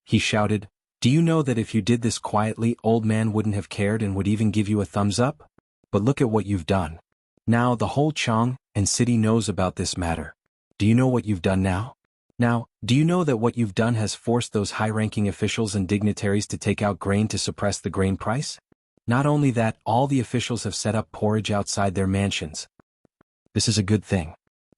He shouted, "Do you know that if you did this quietly, old man wouldn't have cared and would even give you a thumbs up? But look at what you've done. Now the whole Chang and city knows about this matter. Do you know what you've done now? Now, do you know that what you've done has forced those high-ranking officials and dignitaries to take out grain to suppress the grain price? Not only that, all the officials have set up porridge outside their mansions. This is a good thing."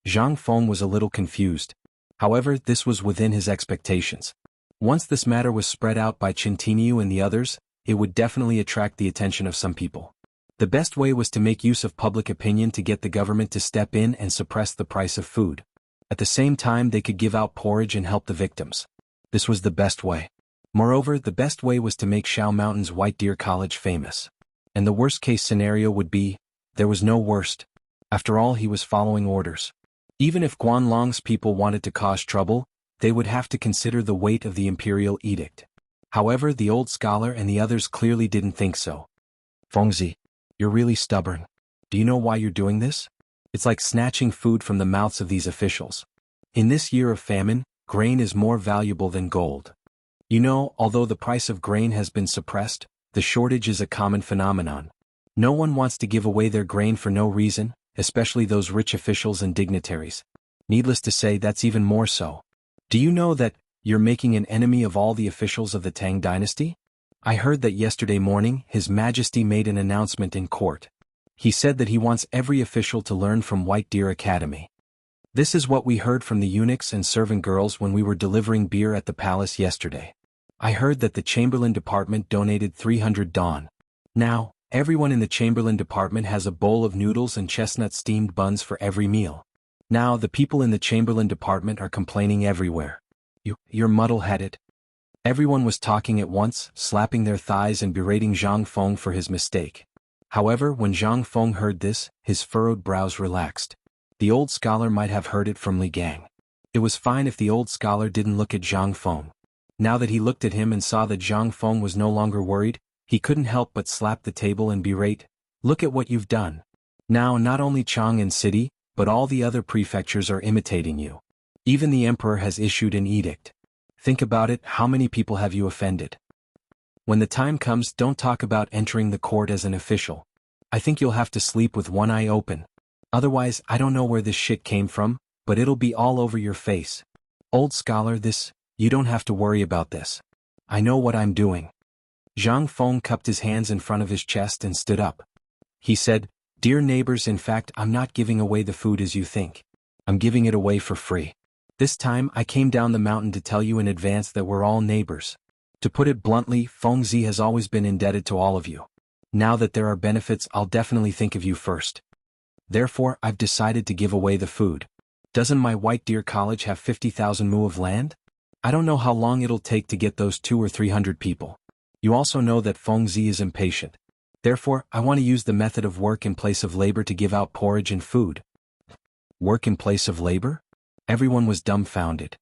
Zhang Feng was a little confused. However, this was within his expectations. Once this matter was spread out by Qintiniu and the others, it would definitely attract the attention of some people. The best way was to make use of public opinion to get the government to step in and suppress the price of food. At the same time, they could give out porridge and help the victims. This was the best way. Moreover, the best way was to make Shao Mountain's White Deer College famous. And the worst-case scenario would be, there was no worst. After all, he was following orders. Even if Guanlong's people wanted to cause trouble, they would have to consider the weight of the imperial edict. However, the old scholar and the others clearly didn't think so. "Fengzi, you're really stubborn. Do you know why you're doing this? It's like snatching food from the mouths of these officials. In this year of famine, grain is more valuable than gold. You know, although the price of grain has been suppressed, the shortage is a common phenomenon. No one wants to give away their grain for no reason, especially those rich officials and dignitaries. Needless to say, that's even more so. Do you know that you're making an enemy of all the officials of the Tang dynasty? I heard that yesterday morning His Majesty made an announcement in court. He said that he wants every official to learn from White Deer Academy. This is what we heard from the eunuchs and servant girls when we were delivering beer at the palace yesterday. I heard that the Chamberlain Department donated 300 dawn. Now, everyone in the Chamberlain Department has a bowl of noodles and chestnut steamed buns for every meal. Now the people in the Chamberlain Department are complaining everywhere. You're muddle-headed." Everyone was talking at once, slapping their thighs and berating Zhang Feng for his mistake. However, when Zhang Feng heard this, his furrowed brows relaxed. The old scholar might have heard it from Li Gang. It was fine if the old scholar didn't look at Zhang Feng. Now that he looked at him and saw that Zhang Feng was no longer worried, he couldn't help but slap the table and berate, "Look at what you've done. Now not only Chang'an City, but all the other prefectures are imitating you. Even the emperor has issued an edict. Think about it, how many people have you offended? When the time comes, don't talk about entering the court as an official. I think you'll have to sleep with one eye open. Otherwise, I don't know where this shit came from, but it'll be all over your face. Old scholar, you don't have to worry about this. I know what I'm doing." Zhang Feng cupped his hands in front of his chest and stood up. He said, "Dear neighbors, in fact, I'm not giving away the food as you think. I'm giving it away for free. This time, I came down the mountain to tell you in advance that we're all neighbors. To put it bluntly, Fengzi has always been indebted to all of you. Now that there are benefits, I'll definitely think of you first. Therefore, I've decided to give away the food. Doesn't my White Deer College have 50,000 mu of land? I don't know how long it'll take to get those 200 or 300 people. You also know that Fengzi is impatient. Therefore, I want to use the method of work in place of labor to give out porridge and food." Work in place of labor? Everyone was dumbfounded.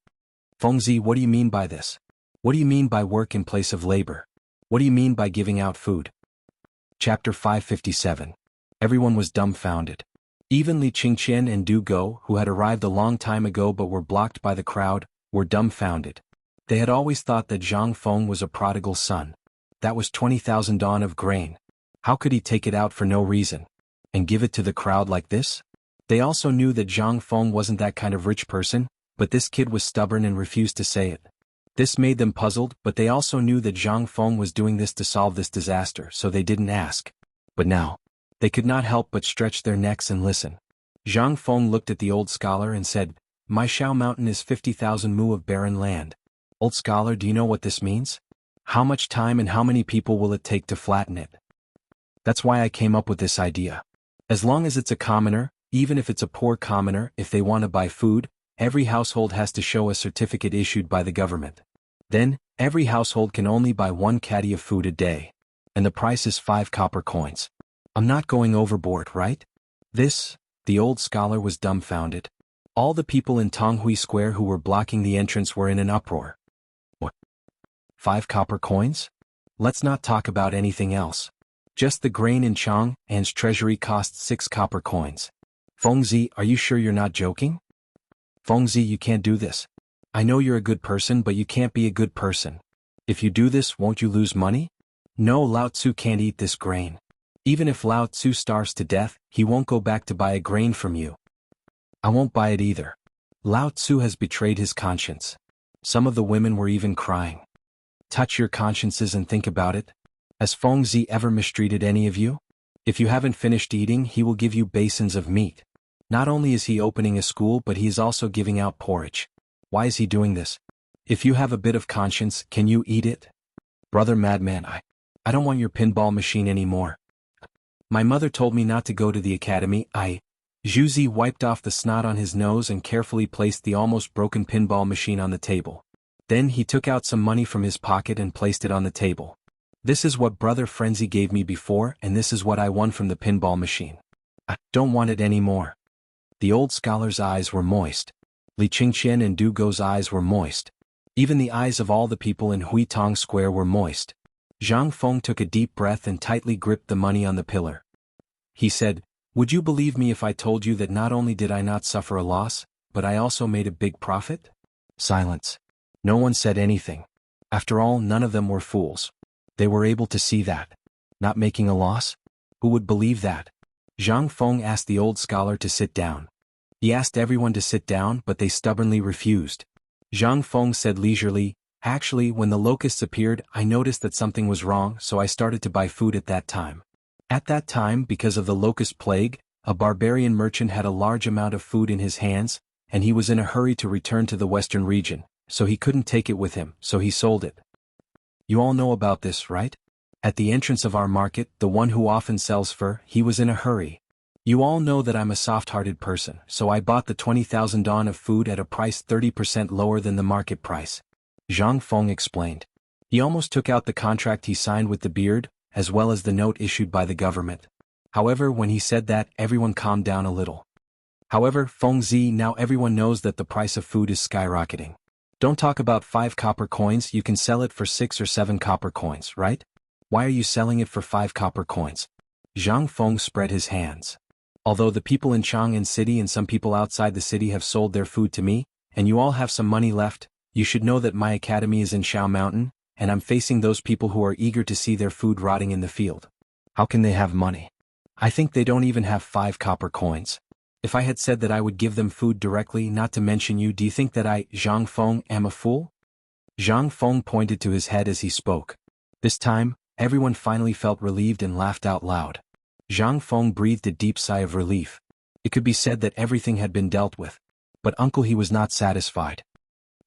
"Fengzi, what do you mean by this? What do you mean by work in place of labor? What do you mean by giving out food?" Chapter 557. Everyone was dumbfounded. Even Li Qingqian and Du Go, who had arrived a long time ago but were blocked by the crowd, were dumbfounded. They had always thought that Zhang Feng was a prodigal son. That was 20,000 dawn of grain. How could he take it out for no reason? And give it to the crowd like this? They also knew that Zhang Feng wasn't that kind of rich person, but this kid was stubborn and refused to say it. This made them puzzled, but they also knew that Zhang Feng was doing this to solve this disaster, so they didn't ask. But now, they could not help but stretch their necks and listen. Zhang Feng looked at the old scholar and said, "My Shao Mountain is 50,000 mu of barren land. Old scholar, do you know what this means? How much time and how many people will it take to flatten it? That's why I came up with this idea. As long as it's a commoner, even if it's a poor commoner, if they want to buy food, every household has to show a certificate issued by the government. Then, every household can only buy 1 caddy of food a day. And the price is 5 copper coins. I'm not going overboard, right?" The old scholar was dumbfounded. All the people in Tonghui Square who were blocking the entrance were in an uproar. "What? 5 copper coins? Let's not talk about anything else. Just the grain in Chang'an's treasury cost 6 copper coins. Fengzi, are you sure you're not joking? Fengzi, you can't do this. I know you're a good person, but you can't be a good person. If you do this, won't you lose money? No, Lao Tzu can't eat this grain. Even if Lao Tzu starves to death, he won't go back to buy a grain from you. I won't buy it either. Lao Tzu has betrayed his conscience. Some of the women were even crying. Touch your consciences and think about it. Has Fengzi ever mistreated any of you? If you haven't finished eating, he will give you basins of meat. Not only is he opening a school, but he is also giving out porridge. Why is he doing this? If you have a bit of conscience, can you eat it? Brother madman, I don't want your pinball machine anymore. My mother told me not to go to the academy. Zhuzi wiped off the snot on his nose and carefully placed the almost broken pinball machine on the table. Then he took out some money from his pocket and placed it on the table. This is what Brother Frenzy gave me before, and this is what I won from the pinball machine. I don't want it anymore. The old scholar's eyes were moist. Li Qingqian and Du Go's eyes were moist. Even the eyes of all the people in Huitong Square were moist. Zhang Feng took a deep breath and tightly gripped the money on the pillar. He said, "Would you believe me if I told you that not only did I not suffer a loss, but I also made a big profit?" Silence. No one said anything. After all, none of them were fools. They were able to see that. Not making a loss? Who would believe that? Zhang Feng asked the old scholar to sit down. He asked everyone to sit down, but they stubbornly refused. Zhang Feng said leisurely, "Actually, when the locusts appeared, I noticed that something was wrong, so I started to buy food at that time. At that time, because of the locust plague, a barbarian merchant had a large amount of food in his hands, and he was in a hurry to return to the western region, so he couldn't take it with him, so he sold it. You all know about this, right? At the entrance of our market, the one who often sells fur, he was in a hurry. You all know that I'm a soft-hearted person, so I bought the 20,000 don of food at a price 30% lower than the market price." Zhang Feng explained. He almost took out the contract he signed with the beard, as well as the note issued by the government. However, when he said that, everyone calmed down a little. However, Fengzi, now everyone knows that the price of food is skyrocketing. Don't talk about 5 copper coins, you can sell it for 6 or 7 copper coins, right? Why are you selling it for 5 copper coins? Zhang Feng spread his hands. Although the people in Chang'an City and some people outside the city have sold their food to me, and you all have some money left, you should know that my academy is in Shao Mountain, and I'm facing those people who are eager to see their food rotting in the field. How can they have money? I think they don't even have 5 copper coins. If I had said that I would give them food directly, not to mention you, do you think that I, Zhang Feng, am a fool? Zhang Feng pointed to his head as he spoke. This time, everyone finally felt relieved and laughed out loud. Zhang Feng breathed a deep sigh of relief. It could be said that everything had been dealt with. But uncle, he was not satisfied.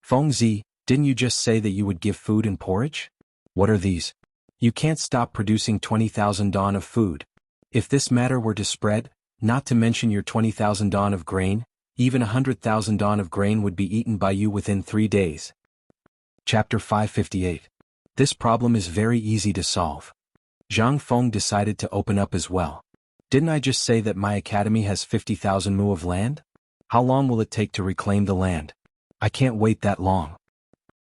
Fengzi, didn't you just say that you would give food and porridge? What are these? You can't stop producing 20,000 don of food. If this matter were to spread, not to mention your 20,000 don of grain, even 100,000 don of grain would be eaten by you within 3 days. Chapter 558. This problem is very easy to solve. Zhang Feng decided to open up as well. Didn't I just say that my academy has 50,000 mu of land? How long will it take to reclaim the land? I can't wait that long.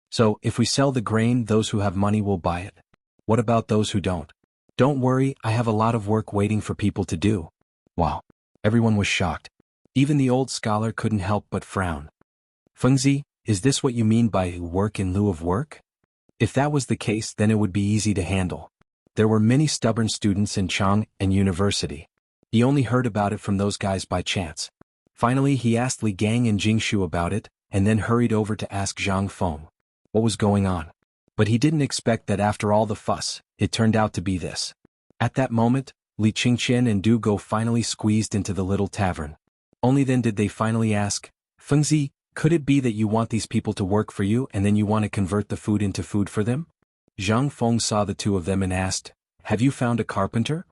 So, if we sell the grain, those who have money will buy it. What about those who don't? Don't worry, I have a lot of work waiting for people to do. Wow. Everyone was shocked. Even the old scholar couldn't help but frown. Fengzi, is this what you mean by work in lieu of work? If that was the case, then it would be easy to handle. There were many stubborn students in Chang'an University. He only heard about it from those guys by chance. Finally, he asked Li Gang and Jingshu about it, and then hurried over to ask Zhang Feng what was going on. But he didn't expect that after all the fuss, it turned out to be this. At that moment, Li Qingqian and Du Go finally squeezed into the little tavern. Only then did they finally ask, "Fengzi, could it be that you want these people to work for you and then you want to convert the food into food for them?" Zhang Feng saw the two of them and asked, "Have you found a carpenter?"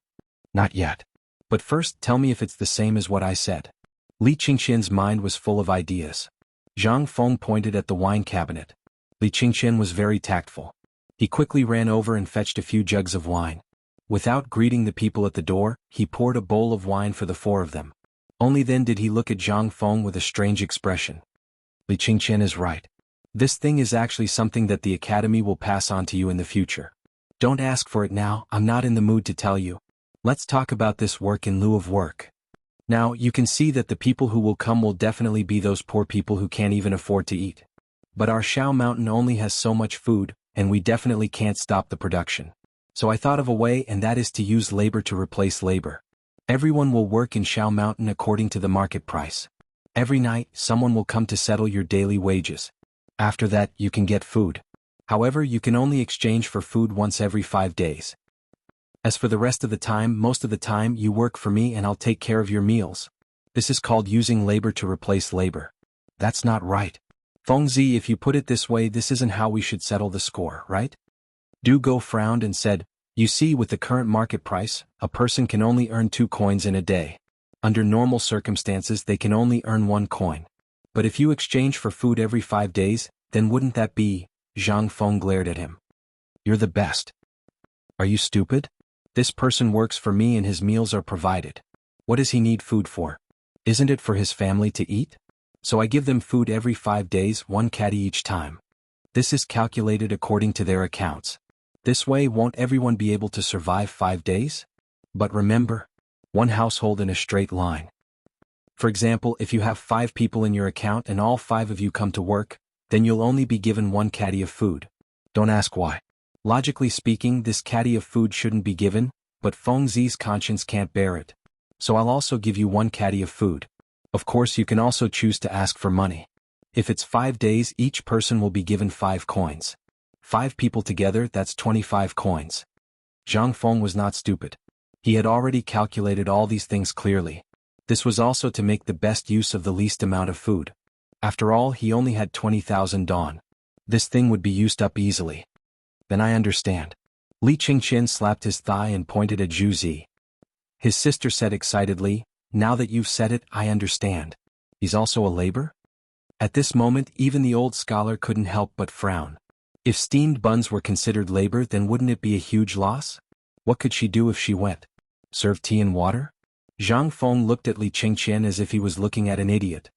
"Not yet. But first tell me if it's the same as what I said." Li Qingqian's mind was full of ideas. Zhang Feng pointed at the wine cabinet. Li Qingqian was very tactful. He quickly ran over and fetched a few jugs of wine. Without greeting the people at the door, he poured a bowl of wine for the 4 of them. Only then did he look at Zhang Feng with a strange expression. Li Qingqian is right. This thing is actually something that the academy will pass on to you in the future. Don't ask for it now, I'm not in the mood to tell you. Let's talk about this work in lieu of work. Now, you can see that the people who will come will definitely be those poor people who can't even afford to eat. But our Shao Mountain only has so much food, and we definitely can't stop the production. So I thought of a way, and that is to use labor to replace labor. Everyone will work in Shao Mountain according to the market price. Every night, someone will come to settle your daily wages. After that, you can get food. However, you can only exchange for food once every 5 days. As for the rest of the time, most of the time you work for me and I'll take care of your meals. This is called using labor to replace labor. That's not right. Fengzi, if you put it this way, this isn't how we should settle the score, right? Du Go frowned and said, you see, with the current market price, a person can only earn 2 coins in a day. Under normal circumstances, they can only earn 1 coin. But if you exchange for food every 5 days, then wouldn't that be? Zhang Feng glared at him. You're the best. Are you stupid? This person works for me and his meals are provided. What does he need food for? Isn't it for his family to eat? So I give them food every 5 days, 1 caddy each time. This is calculated according to their accounts. This way, won't everyone be able to survive 5 days? But remember, 1 household in a straight line. For example, if you have 5 people in your account and all 5 of you come to work, then you'll only be given 1 caddy of food. Don't ask why. Logically speaking, this caddy of food shouldn't be given, but Fengzi's conscience can't bear it. So I'll also give you 1 caddy of food. Of course, you can also choose to ask for money. If it's 5 days, each person will be given 5 coins. 5 people together, that's 25 coins. Zhang Feng was not stupid. He had already calculated all these things clearly. This was also to make the best use of the least amount of food. After all, he only had 20,000 dong. This thing would be used up easily. Then I understand. Li Qingqian slapped his thigh and pointed at Zhu Zi. His sister said excitedly, now that you've said it, I understand. He's also a labor? At this moment, even the old scholar couldn't help but frown. If steamed buns were considered labor, then wouldn't it be a huge loss? What could she do if she went? Serve tea and water? Zhang Feng looked at Li Qingqian as if he was looking at an idiot.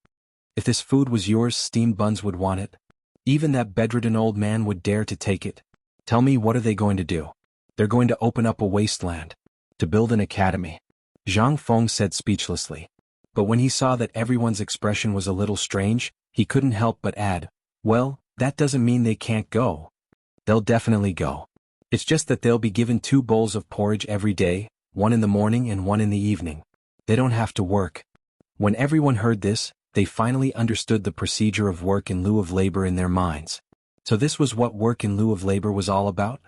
If this food was yours, steamed buns would want it. Even that bedridden old man would dare to take it. Tell me, what are they going to do? They're going to open up a wasteland. To build an academy. Zhang Feng said speechlessly. But when he saw that everyone's expression was a little strange, he couldn't help but add, well, that doesn't mean they can't go. They'll definitely go. It's just that they'll be given 2 bowls of porridge every day, 1 in the morning and 1 in the evening. They don't have to work. When everyone heard this, they finally understood the procedure of work in lieu of labor in their minds. So this was what work in lieu of labor was all about?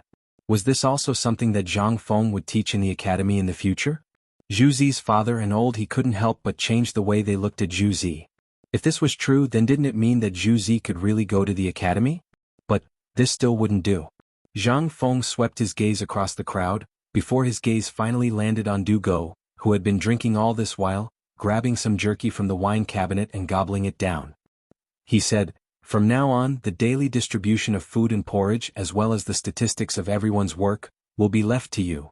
Was this also something that Zhang Feng would teach in the academy in the future? Zhu Zi's father and old he couldn't help but change the way they looked at Zhu Zi. If this was true, then didn't it mean that Zhu Zi could really go to the academy? But this still wouldn't do. Zhang Feng swept his gaze across the crowd, before his gaze finally landed on Du Go, who had been drinking all this while, grabbing some jerky from the wine cabinet and gobbling it down. He said, from now on, the daily distribution of food and porridge as well as the statistics of everyone's work, will be left to you.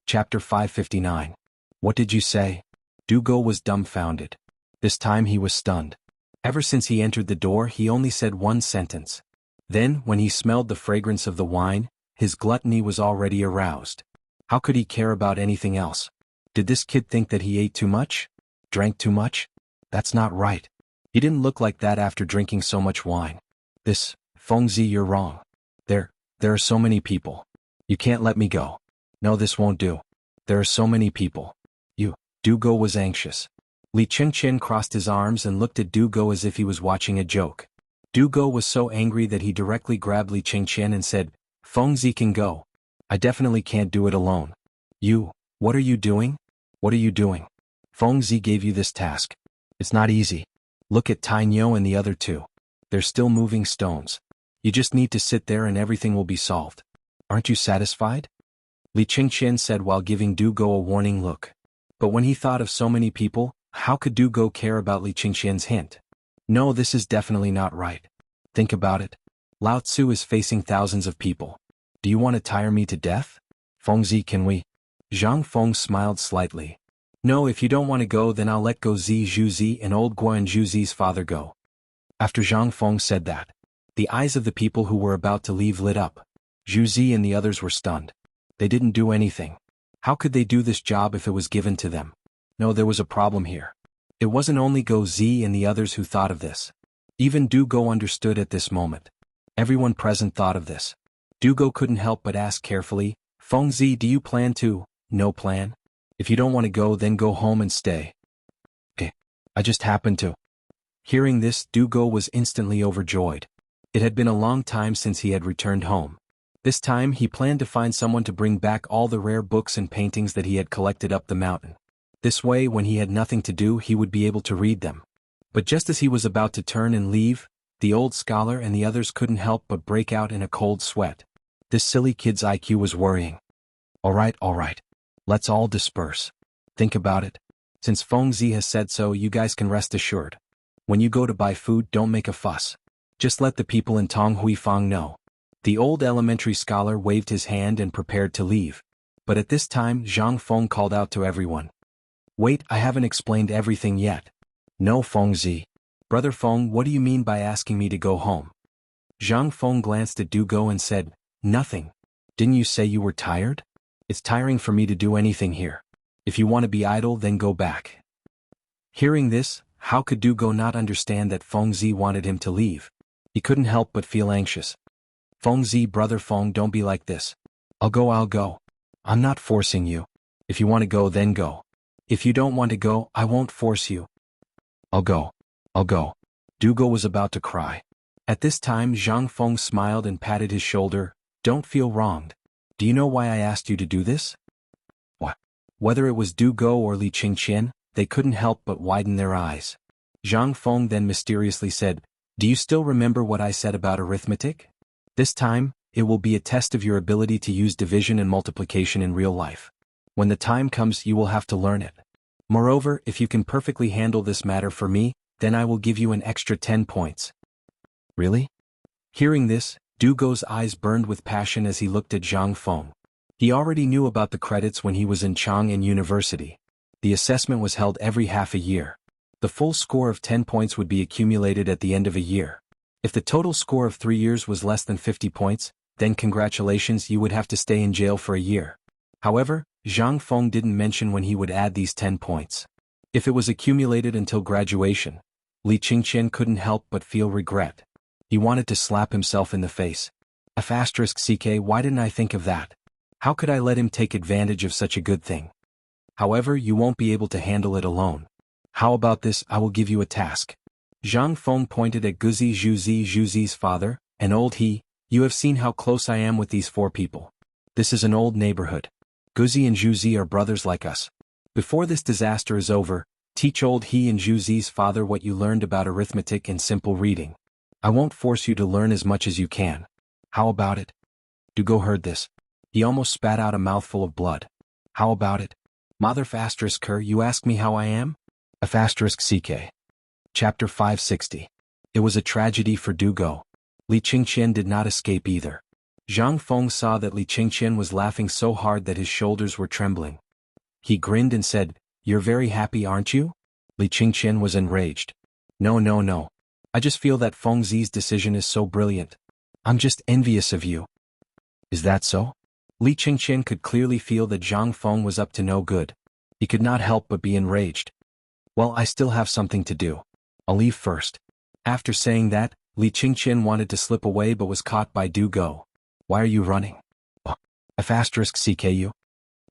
Chapter 559. What did you say? Du Go was dumbfounded. This time he was stunned. Ever since he entered the door, he only said 1 sentence. Then, when he smelled the fragrance of the wine, his gluttony was already aroused. How could he care about anything else? Did this kid think that he ate too much? Drank too much? That's not right. He didn't look like that after drinking so much wine. Fengzi, you're wrong. There are so many people. You can't let me go. No, this won't do. There are so many people. Du Go was anxious. Li Qingqian crossed his arms and looked at Du Go as if he was watching a joke. Du Go was so angry that he directly grabbed Li Qingqian and said, Fengzi can go. I definitely can't do it alone. What are you doing? What are you doing? Fengzi gave you this task. It's not easy. Look at Tainyo and the other 2. They're still moving stones. You just need to sit there and everything will be solved. Aren't you satisfied? Li Qingqian said while giving Du Go a warning look. But when he thought of so many people, how could Du Go care about Li Qingqian's hint? No, this is definitely not right. Think about it. Lao Tzu is facing thousands of people. Do you want to tire me to death? Fengzi, can we? Zhang Feng smiled slightly. No, if you don't want to go, then I'll let go Zhu Zi and old Guan Zhu Zi's father go. After Zhang Feng said that, the eyes of the people who were about to leave lit up. Zhu Zi and the others were stunned. They didn't do anything. How could they do this job if it was given to them? No, there was a problem here. It wasn't only Go Zi and the others who thought of this. Even Du Go understood at this moment. Everyone present thought of this. Du Go couldn't help but ask carefully, Feng Zi, do you plan to? No plan? If you don't want to go, then go home and stay. Okay. I just happened to. Hearing this, Du Go was instantly overjoyed. It had been a long time since he had returned home. This time he planned to find someone to bring back all the rare books and paintings that he had collected up the mountain. This way, when he had nothing to do, he would be able to read them. But just as he was about to turn and leave, the old scholar and the others couldn't help but break out in a cold sweat. This silly kid's IQ was worrying. All right. Let's all disperse. Think about it. Since Feng Zi has said so, you guys can rest assured. When you go to buy food, don't make a fuss. Just let the people in Tong Huifang know. The old elementary scholar waved his hand and prepared to leave. But at this time, Zhang Feng called out to everyone. Wait, I haven't explained everything yet. No, Feng Zi. Brother Feng, what do you mean by asking me to go home? Zhang Feng glanced at Du Go and said, Nothing. Didn't you say you were tired? It's tiring for me to do anything here. If you want to be idle, then go back. Hearing this, how could Du Go not understand that Feng Zi wanted him to leave? He couldn't help but feel anxious. Feng Zi, brother Feng, don't be like this. I'll go. I'm not forcing you. If you want to go, then go. If you don't want to go, I won't force you. I'll go. Du Go was about to cry. At this time, Zhang Feng smiled and patted his shoulder. Don't feel wronged. Do you know why I asked you to do this? What? Whether it was Du Go or Li Qingqian, they couldn't help but widen their eyes. Zhang Feng then mysteriously said, Do you still remember what I said about arithmetic? This time, it will be a test of your ability to use division and multiplication in real life. When the time comes, you will have to learn it. Moreover, if you can perfectly handle this matter for me, then I will give you an extra 10 points. Really? Hearing this, Du Go's eyes burned with passion as he looked at Zhang Feng. He already knew about the credits when he was in Chang'an University. The assessment was held every half a year. The full score of 10 points would be accumulated at the end of a year. If the total score of 3 years was less than 50 points, then congratulations, you would have to stay in jail for a year. However, Zhang Feng didn't mention when he would add these 10 points. If it was accumulated until graduation, Li Qingqian couldn't help but feel regret. He wanted to slap himself in the face. *CK, why didn't I think of that? How could I let him take advantage of such a good thing? However, you won't be able to handle it alone. How about this, I will give you a task. Zhang Feng pointed at Guzi Zhuzi's father, an old he. You have seen how close I am with these 4 people. This is an old neighborhood. Guzi and Zhuzi are brothers like us. Before this disaster is over, teach old he and Zhuzi's father what you learned about arithmetic and simple reading. I won't force you to learn as much as you can. How about it? Du Go heard this. He almost spat out a mouthful of blood. How about it? Mother **Ker, you ask me how I am? **CK. Chapter 560. It was a tragedy for Du Go. Li Qingqian did not escape either. Zhang Feng saw that Li Qingqian was laughing so hard that his shoulders were trembling. He grinned and said, You're very happy, aren't you? Li Qingqian was enraged. No. I just feel that Feng Zi's decision is so brilliant. I'm just envious of you. Is that so? Li Qingqian could clearly feel that Zhang Feng was up to no good. He could not help but be enraged. Well, I still have something to do. I'll leave first. After saying that, Li Qingqian wanted to slip away but was caught by Du Go. Why are you running? **CKU.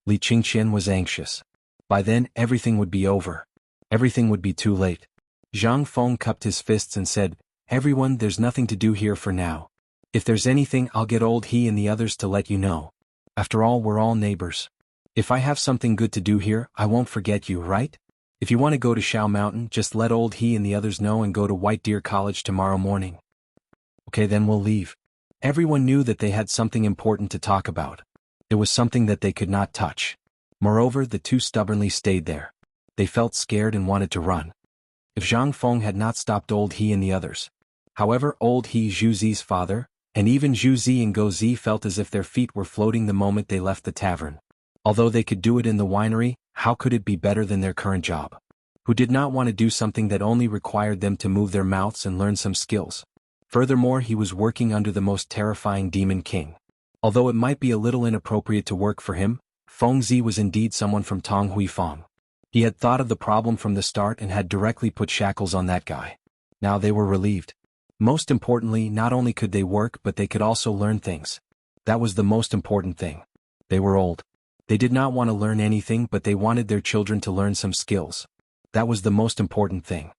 Li Qingqian was anxious. By then, everything would be over. Everything would be too late. Zhang Feng cupped his fists and said, Everyone, there's nothing to do here for now. If there's anything, I'll get old he and the others to let you know. After all, we're all neighbors. If I have something good to do here, I won't forget you, right? If you want to go to Shao Mountain, just let old he and the others know and go to White Deer College tomorrow morning. Okay, then we'll leave. Everyone knew that they had something important to talk about. It was something that they could not touch. Moreover, the 2 stubbornly stayed there. They felt scared and wanted to run. If Zhang Feng had not stopped old he and the others. However, old he Zhuzi's father, and even Zhuzi and Go Zi felt as if their feet were floating the moment they left the tavern. Although they could do it in the winery, how could it be better than their current job? Who did not want to do something that only required them to move their mouths and learn some skills? Furthermore, he was working under the most terrifying demon king. Although it might be a little inappropriate to work for him, Feng Zi was indeed someone from Tang Huifang. He had thought of the problem from the start and had directly put shackles on that guy. Now they were relieved. Most importantly, not only could they work but they could also learn things. That was the most important thing. They were old. They did not want to learn anything but they wanted their children to learn some skills. That was the most important thing.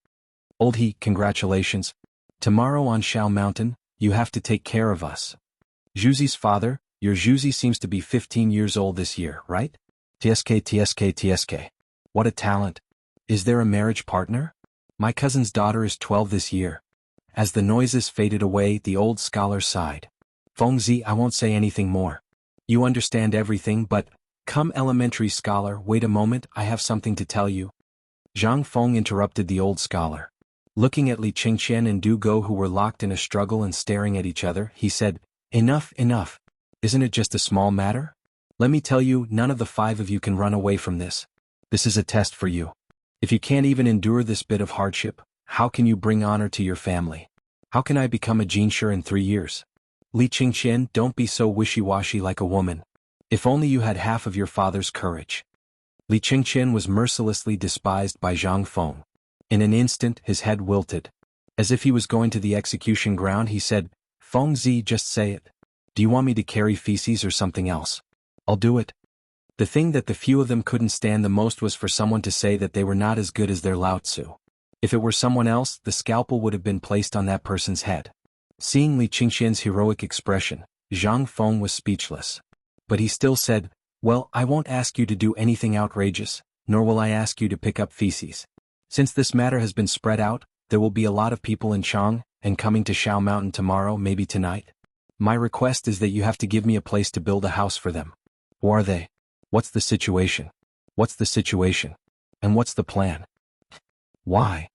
Old He, congratulations. Tomorrow on Shao Mountain, you have to take care of us. Zhuzi's father, your Zhuzi seems to be 15 years old this year, right? TSK. What a talent. Is there a marriage partner? My cousin's daughter is 12 this year. As the noises faded away, the old scholar sighed. Feng Zi, I won't say anything more. You understand everything but, come elementary scholar, wait a moment, I have something to tell you. Zhang Feng interrupted the old scholar. Looking at Li Qingqian and Du Go who were locked in a struggle and staring at each other, he said, Enough. Isn't it just a small matter? Let me tell you, none of the 5 of you can run away from this. This is a test for you. If you can't even endure this bit of hardship, how can you bring honor to your family? How can I become a Jinsher in 3 years? Li Qingqian, don't be so wishy-washy like a woman. If only you had half of your father's courage. Li Qingqian was mercilessly despised by Zhang Feng. In an instant, his head wilted. As if he was going to the execution ground, he said, Feng Zi, just say it. Do you want me to carry feces or something else? I'll do it. The thing that the few of them couldn't stand the most was for someone to say that they were not as good as their Lao Tzu. If it were someone else, the scalpel would have been placed on that person's head. Seeing Li Qingqian's heroic expression, Zhang Feng was speechless. But he still said, Well, I won't ask you to do anything outrageous, nor will I ask you to pick up feces. Since this matter has been spread out, there will be a lot of people in Chang, and coming to Shao Mountain tomorrow, maybe tonight. My request is that you have to give me a place to build a house for them. Who are they? What's the situation? And what's the plan? Why?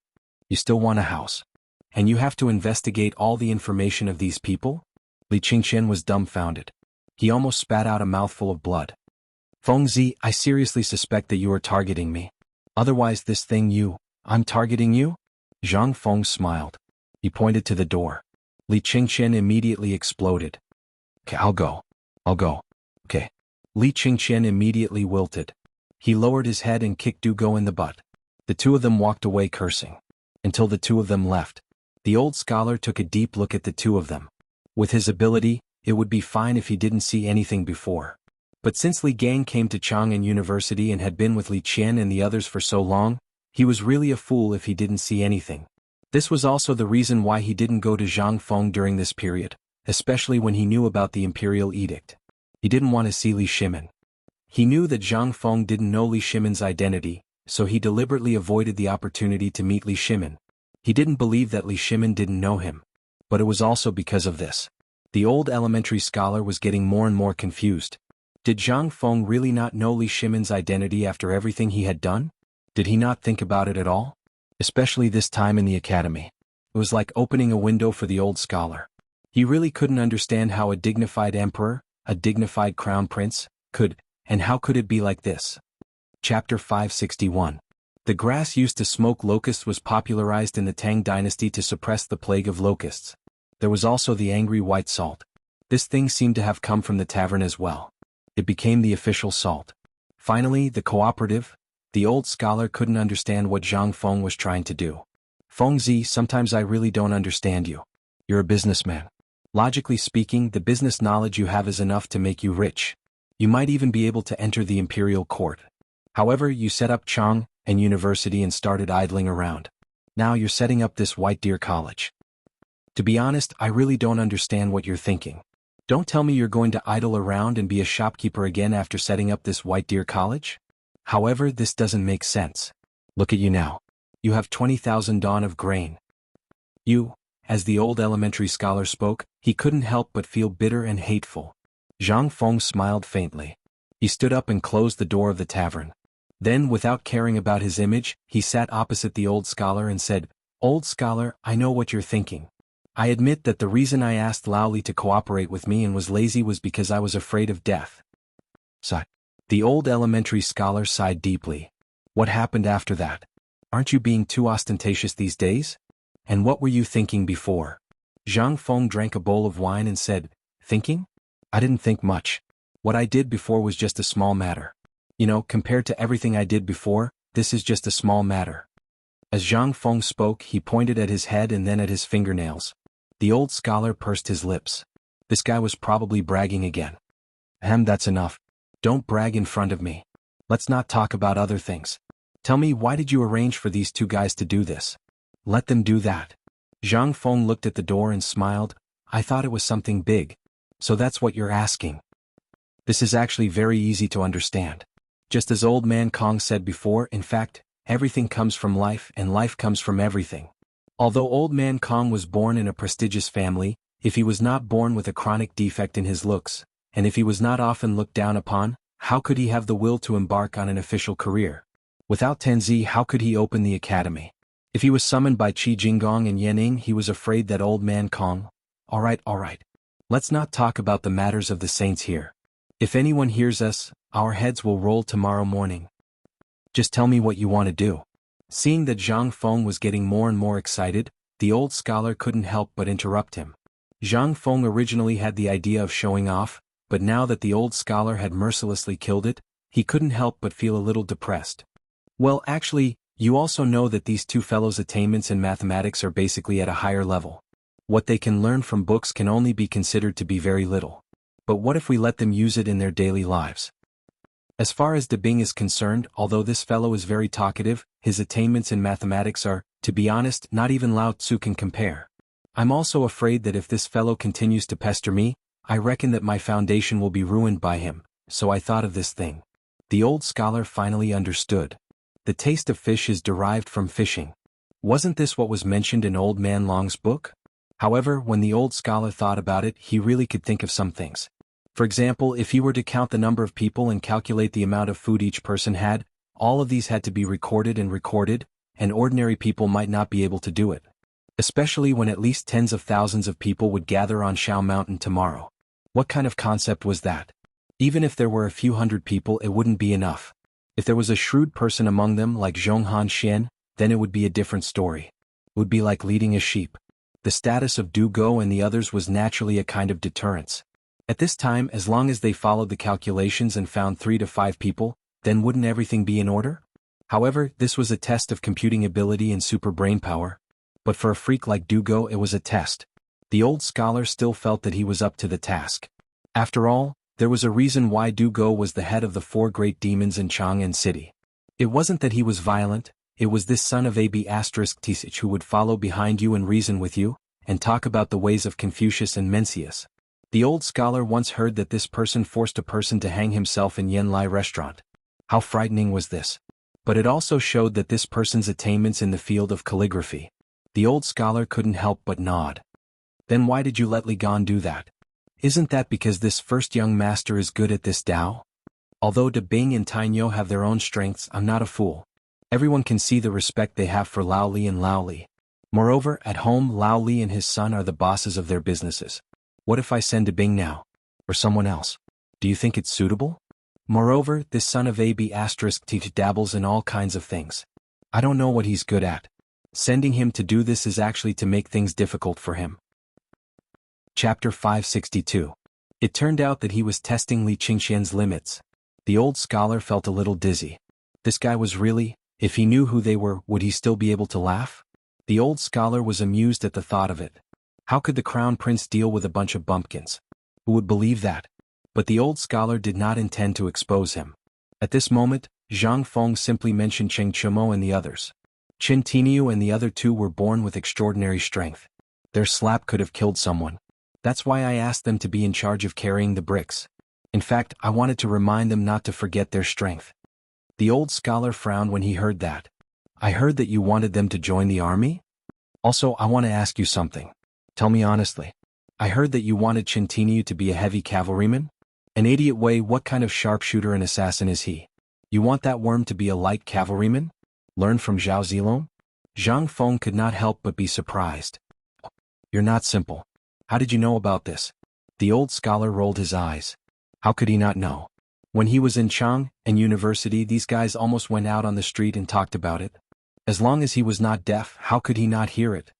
You still want a house? And you have to investigate all the information of these people? Li Qingqian was dumbfounded. He almost spat out a mouthful of blood. Feng Zi, I seriously suspect that you are targeting me. Otherwise I'm targeting you? Zhang Feng smiled. He pointed to the door. Li Qingqian immediately exploded. Okay, I'll go. Okay. Li Qingqian immediately wilted. He lowered his head and kicked Du Go in the butt. The 2 of them walked away cursing. Until the 2 of them left. The old scholar took a deep look at the 2 of them. With his ability, it would be fine if he didn't see anything before. But since Li Gang came to Chang'an University and had been with Li Qian and the others for so long, he was really a fool if he didn't see anything. This was also the reason why he didn't go to Zhang Feng during this period, especially when he knew about the imperial edict. He didn't want to see Li Shimin. He knew that Zhang Feng didn't know Li Shimin's identity, so he deliberately avoided the opportunity to meet Li Shimin. He didn't believe that Li Shimin didn't know him. But it was also because of this. The old elementary scholar was getting more and more confused. Did Zhang Feng really not know Li Shimin's identity after everything he had done? Did he not think about it at all? Especially this time in the academy. It was like opening a window for the old scholar. He really couldn't understand how a dignified emperor, a dignified crown prince, could, and how could it be like this? Chapter 561. The grass used to smoke locusts was popularized in the Tang dynasty to suppress the plague of locusts. There was also the angry white salt. This thing seemed to have come from the tavern as well. It became the official salt. Finally, the cooperative. The old scholar couldn't understand what Zhang Feng was trying to do. Feng Zi, sometimes I really don't understand you. You're a businessman. Logically speaking, the business knowledge you have is enough to make you rich. You might even be able to enter the imperial court. However, you set up Chang'an University and started idling around. Now you're setting up this White Deer College. To be honest, I really don't understand what you're thinking. Don't tell me you're going to idle around and be a shopkeeper again after setting up this White Deer College? However, this doesn't make sense. Look at you now. You have 20,000 dawn of grain. As the old elementary scholar spoke, he couldn't help but feel bitter and hateful. Zhang Feng smiled faintly. He stood up and closed the door of the tavern. Then, without caring about his image, he sat opposite the old scholar and said, Old scholar, I know what you're thinking. I admit that the reason I asked Laoli to cooperate with me and was lazy was because I was afraid of death. Sigh. The old elementary scholar sighed deeply. What happened after that? Aren't you being too ostentatious these days? And what were you thinking before? Zhang Feng drank a bowl of wine and said, Thinking? I didn't think much. What I did before was just a small matter. Compared to everything I did before, this is just a small matter. As Zhang Feng spoke, he pointed at his head and then at his fingernails. The old scholar pursed his lips. This guy was probably bragging again. That's enough. Don't brag in front of me. Let's not talk about other things. Tell me, why did you arrange for these two guys to do this? Let them do that. Zhang Feng looked at the door and smiled. I thought it was something big. So that's what you're asking. This is actually very easy to understand. Just as Old Man Kong said before, in fact, everything comes from life and life comes from everything. Although Old Man Kong was born in a prestigious family, if he was not born with a chronic defect in his looks, and if he was not often looked down upon, how could he have the will to embark on an official career? Without Tenzi, how could he open the academy? If he was summoned by Qi Jinggong and Yening, he was afraid that Old Man Kong. All right. Let's not talk about the matters of the saints here. If anyone hears us, our heads will roll tomorrow morning. Just tell me what you want to do. Seeing that Zhang Feng was getting more and more excited, the old scholar couldn't help but interrupt him. Zhang Feng originally had the idea of showing off, but now that the old scholar had mercilessly killed it, he couldn't help but feel a little depressed. Well, actually, you also know that these two fellows' attainments in mathematics are basically at a higher level. What they can learn from books can only be considered to be very little. But what if we let them use it in their daily lives? As far as De Bing is concerned, although this fellow is very talkative, his attainments in mathematics are, to be honest, not even Lao Tzu can compare. I'm also afraid that if this fellow continues to pester me, I reckon that my foundation will be ruined by him, so I thought of this thing. The old scholar finally understood. The taste of fish is derived from fishing. Wasn't this what was mentioned in Old Man Long's book? However, when the old scholar thought about it, he really could think of some things. For example, if he were to count the number of people and calculate the amount of food each person had, all of these had to be recorded, and ordinary people might not be able to do it. Especially when at least tens of thousands of people would gather on Shao Mountain tomorrow. What kind of concept was that? Even if there were a few hundred people, it wouldn't be enough. If there was a shrewd person among them like Zhonghan Xian, then it would be a different story. It would be like leading a sheep. The status of Du Go and the others was naturally a kind of deterrence. At this time, as long as they followed the calculations and found 3 to 5 people, then wouldn't everything be in order? However, this was a test of computing ability and super brain power. But for a freak like Du Go, it was a test. The old scholar still felt that he was up to the task. After all, there was a reason why Du Go was the head of the 4 great demons in Chang'an City. It wasn't that he was violent, it was this son of AB** Tisich who would follow behind you and reason with you, and talk about the ways of Confucius and Mencius. The old scholar once heard that this person forced a person to hang himself in Yen Lai restaurant. How frightening was this? But it also showed that this person's attainments in the field of calligraphy. The old scholar couldn't help but nod. Then why did you let Li Gan do that? Isn't that because this first young master is good at this Tao? Although De Bing and Tainyo have their own strengths, I'm not a fool. Everyone can see the respect they have for Lao Li and Lao Li. Moreover, at home Lao Li and his son are the bosses of their businesses. What if I send De Bing now? Or someone else? Do you think it's suitable? Moreover, this son of AB** dabbles in all kinds of things. I don't know what he's good at. Sending him to do this is actually to make things difficult for him. Chapter 562. It turned out that he was testing Li Qingxian's limits. The old scholar felt a little dizzy. This guy was really, if he knew who they were, would he still be able to laugh? The old scholar was amused at the thought of it. How could the crown prince deal with a bunch of bumpkins? Who would believe that? But the old scholar did not intend to expose him. At this moment, Zhang Feng simply mentioned Cheng Chumo and the others. Chen Tiniu and the other 2 were born with extraordinary strength. Their slap could have killed someone. That's why I asked them to be in charge of carrying the bricks. In fact, I wanted to remind them not to forget their strength. The old scholar frowned when he heard that. I heard that you wanted them to join the army? Also, I want to ask you something. Tell me honestly. I heard that you wanted Chen Tiniu to be a heavy cavalryman? An idiot way, what kind of sharpshooter and assassin is he? You want that worm to be a light cavalryman? Learn from Zhao Zilong? Zhang Feng could not help but be surprised. You're not simple. How did you know about this? The old scholar rolled his eyes. How could he not know? When he was in Chang'an University, these guys almost went out on the street and talked about it. As long as he was not deaf, how could he not hear it?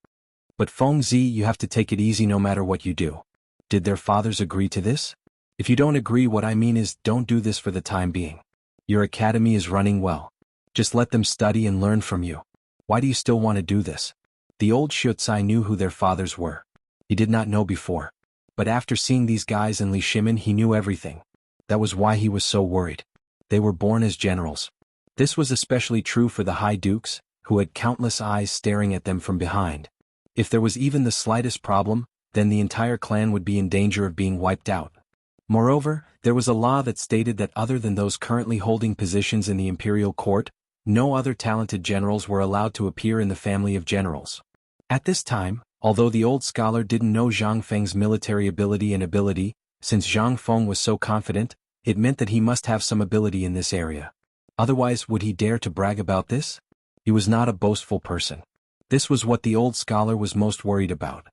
But Feng Zi, you have to take it easy no matter what you do. Did their fathers agree to this? If you don't agree, what I mean is don't do this for the time being. Your academy is running well. Just let them study and learn from you. Why do you still want to do this? The old Shutsai knew who their fathers were. He did not know before. But after seeing these guys in Li Shimin, he knew everything. That was why he was so worried. They were born as generals. This was especially true for the high dukes, who had countless eyes staring at them from behind. If there was even the slightest problem, then the entire clan would be in danger of being wiped out. Moreover, there was a law that stated that other than those currently holding positions in the imperial court, no other talented generals were allowed to appear in the family of generals. At this time, although the old scholar didn't know Zhang Feng's military ability, since Zhang Feng was so confident, it meant that he must have some ability in this area. Otherwise, would he dare to brag about this? He was not a boastful person. This was what the old scholar was most worried about.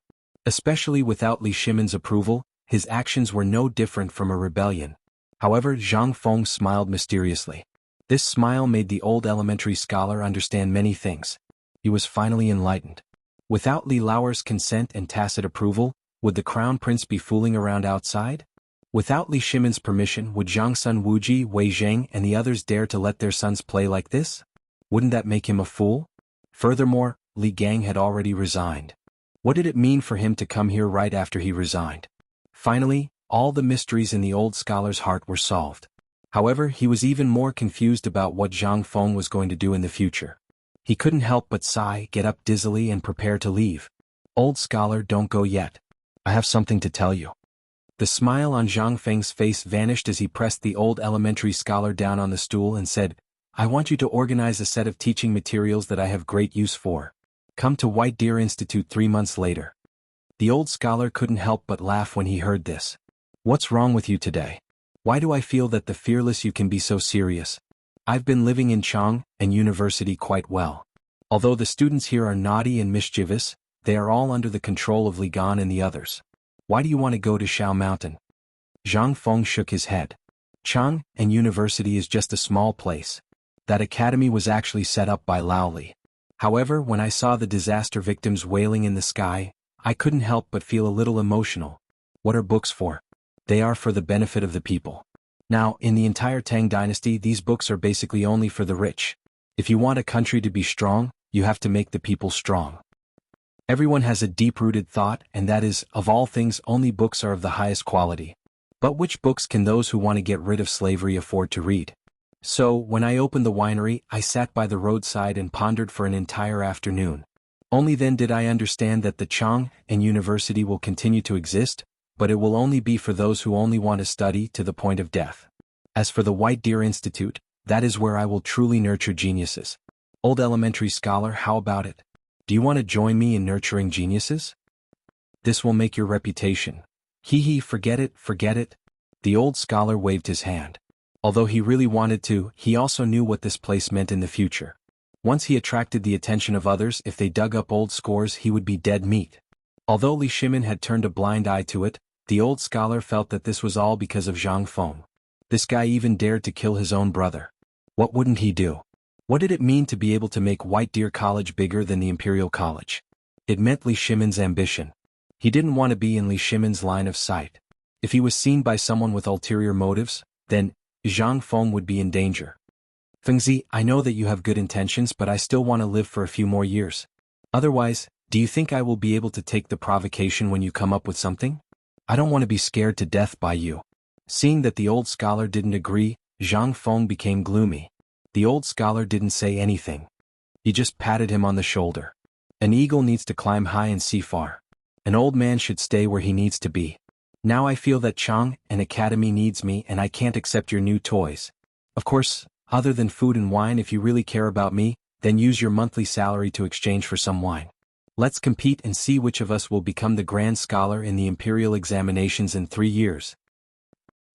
Especially without Li Shimin's approval, his actions were no different from a rebellion. However, Zhang Feng smiled mysteriously. This smile made the old elementary scholar understand many things. He was finally enlightened. Without Li Laoer's consent and tacit approval, would the crown prince be fooling around outside? Without Li Shimin's permission, would Zhang Sun Wuji, Wei Zheng and the others dare to let their sons play like this? Wouldn't that make him a fool? Furthermore, Li Gang had already resigned. What did it mean for him to come here right after he resigned? Finally, all the mysteries in the old scholar's heart were solved. However, he was even more confused about what Zhang Feng was going to do in the future. He couldn't help but sigh, get up dizzily and prepare to leave. Old scholar, don't go yet. I have something to tell you. The smile on Zhang Feng's face vanished as he pressed the old elementary scholar down on the stool and said, I want you to organize a set of teaching materials that I have great use for. Come to White Deer Institute 3 months later. The old scholar couldn't help but laugh when he heard this. What's wrong with you today? Why do I feel that the fearless you can be so serious? I've been living in Chang and University quite well. Although the students here are naughty and mischievous, they are all under the control of Li Gan and the others. Why do you want to go to Shao Mountain? Zhang Feng shook his head. Chang and University is just a small place. That academy was actually set up by Lao Li. However, when I saw the disaster victims wailing in the sky, I couldn't help but feel a little emotional. What are books for? They are for the benefit of the people. Now, in the entire Tang dynasty, these books are basically only for the rich. If you want a country to be strong, you have to make the people strong. Everyone has a deep-rooted thought, and that is, of all things, only books are of the highest quality. But which books can those who want to get rid of slavery afford to read? So, when I opened the winery, I sat by the roadside and pondered for an entire afternoon. Only then did I understand that the Chang and University will continue to exist, but it will only be for those who only want to study to the point of death. As for the White Deer Institute, that is where I will truly nurture geniuses. Old elementary scholar, how about it? Do you want to join me in nurturing geniuses? This will make your reputation. Hee, forget it, forget it. The old scholar waved his hand. Although he really wanted to, he also knew what this place meant in the future. Once he attracted the attention of others, if they dug up old scores, he would be dead meat. Although Li Shimin had turned a blind eye to it, the old scholar felt that this was all because of Zhang Feng. This guy even dared to kill his own brother. What wouldn't he do? What did it mean to be able to make White Deer College bigger than the Imperial College? It meant Li Shimin's ambition. He didn't want to be in Li Shimin's line of sight. If he was seen by someone with ulterior motives, then Zhang Feng would be in danger. Fengzi, I know that you have good intentions, but I still want to live for a few more years. Otherwise, do you think I will be able to take the provocation when you come up with something? I don't want to be scared to death by you. Seeing that the old scholar didn't agree, Zhang Feng became gloomy. The old scholar didn't say anything. He just patted him on the shoulder. An eagle needs to climb high and see far. An old man should stay where he needs to be. Now I feel that Chang and Academy needs me and I can't accept your new toys. Of course, other than food and wine, if you really care about me, then use your monthly salary to exchange for some wine. Let's compete and see which of us will become the grand scholar in the imperial examinations in 3 years.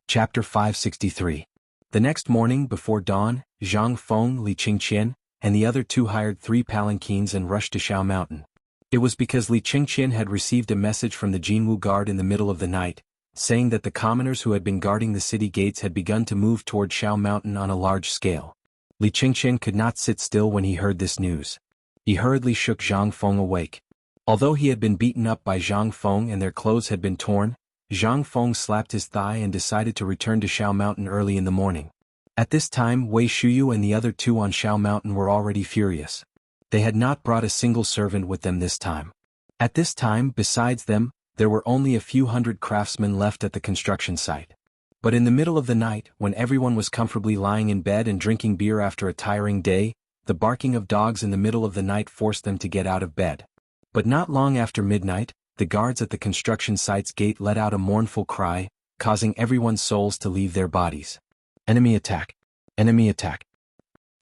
Chapter 563. The next morning before dawn, Zhang Feng, Li Qingqian, and the other two hired 3 palanquins and rushed to Shao Mountain. It was because Li Qingqian had received a message from the Jianghu guard in the middle of the night, saying that the commoners who had been guarding the city gates had begun to move toward Shao Mountain on a large scale. Li Qingqian could not sit still when he heard this news. He hurriedly shook Zhang Feng awake. Although he had been beaten up by Zhang Feng and their clothes had been torn, Zhang Feng slapped his thigh and decided to return to Shao Mountain early in the morning. At this time Wei Shuyu and the other two on Shao Mountain were already furious. They had not brought a single servant with them this time. At this time, besides them, there were only a few hundred craftsmen left at the construction site. But in the middle of the night, when everyone was comfortably lying in bed and drinking beer after a tiring day, the barking of dogs in the middle of the night forced them to get out of bed. But not long after midnight, the guards at the construction site's gate let out a mournful cry, causing everyone's souls to leave their bodies. Enemy attack! Enemy attack!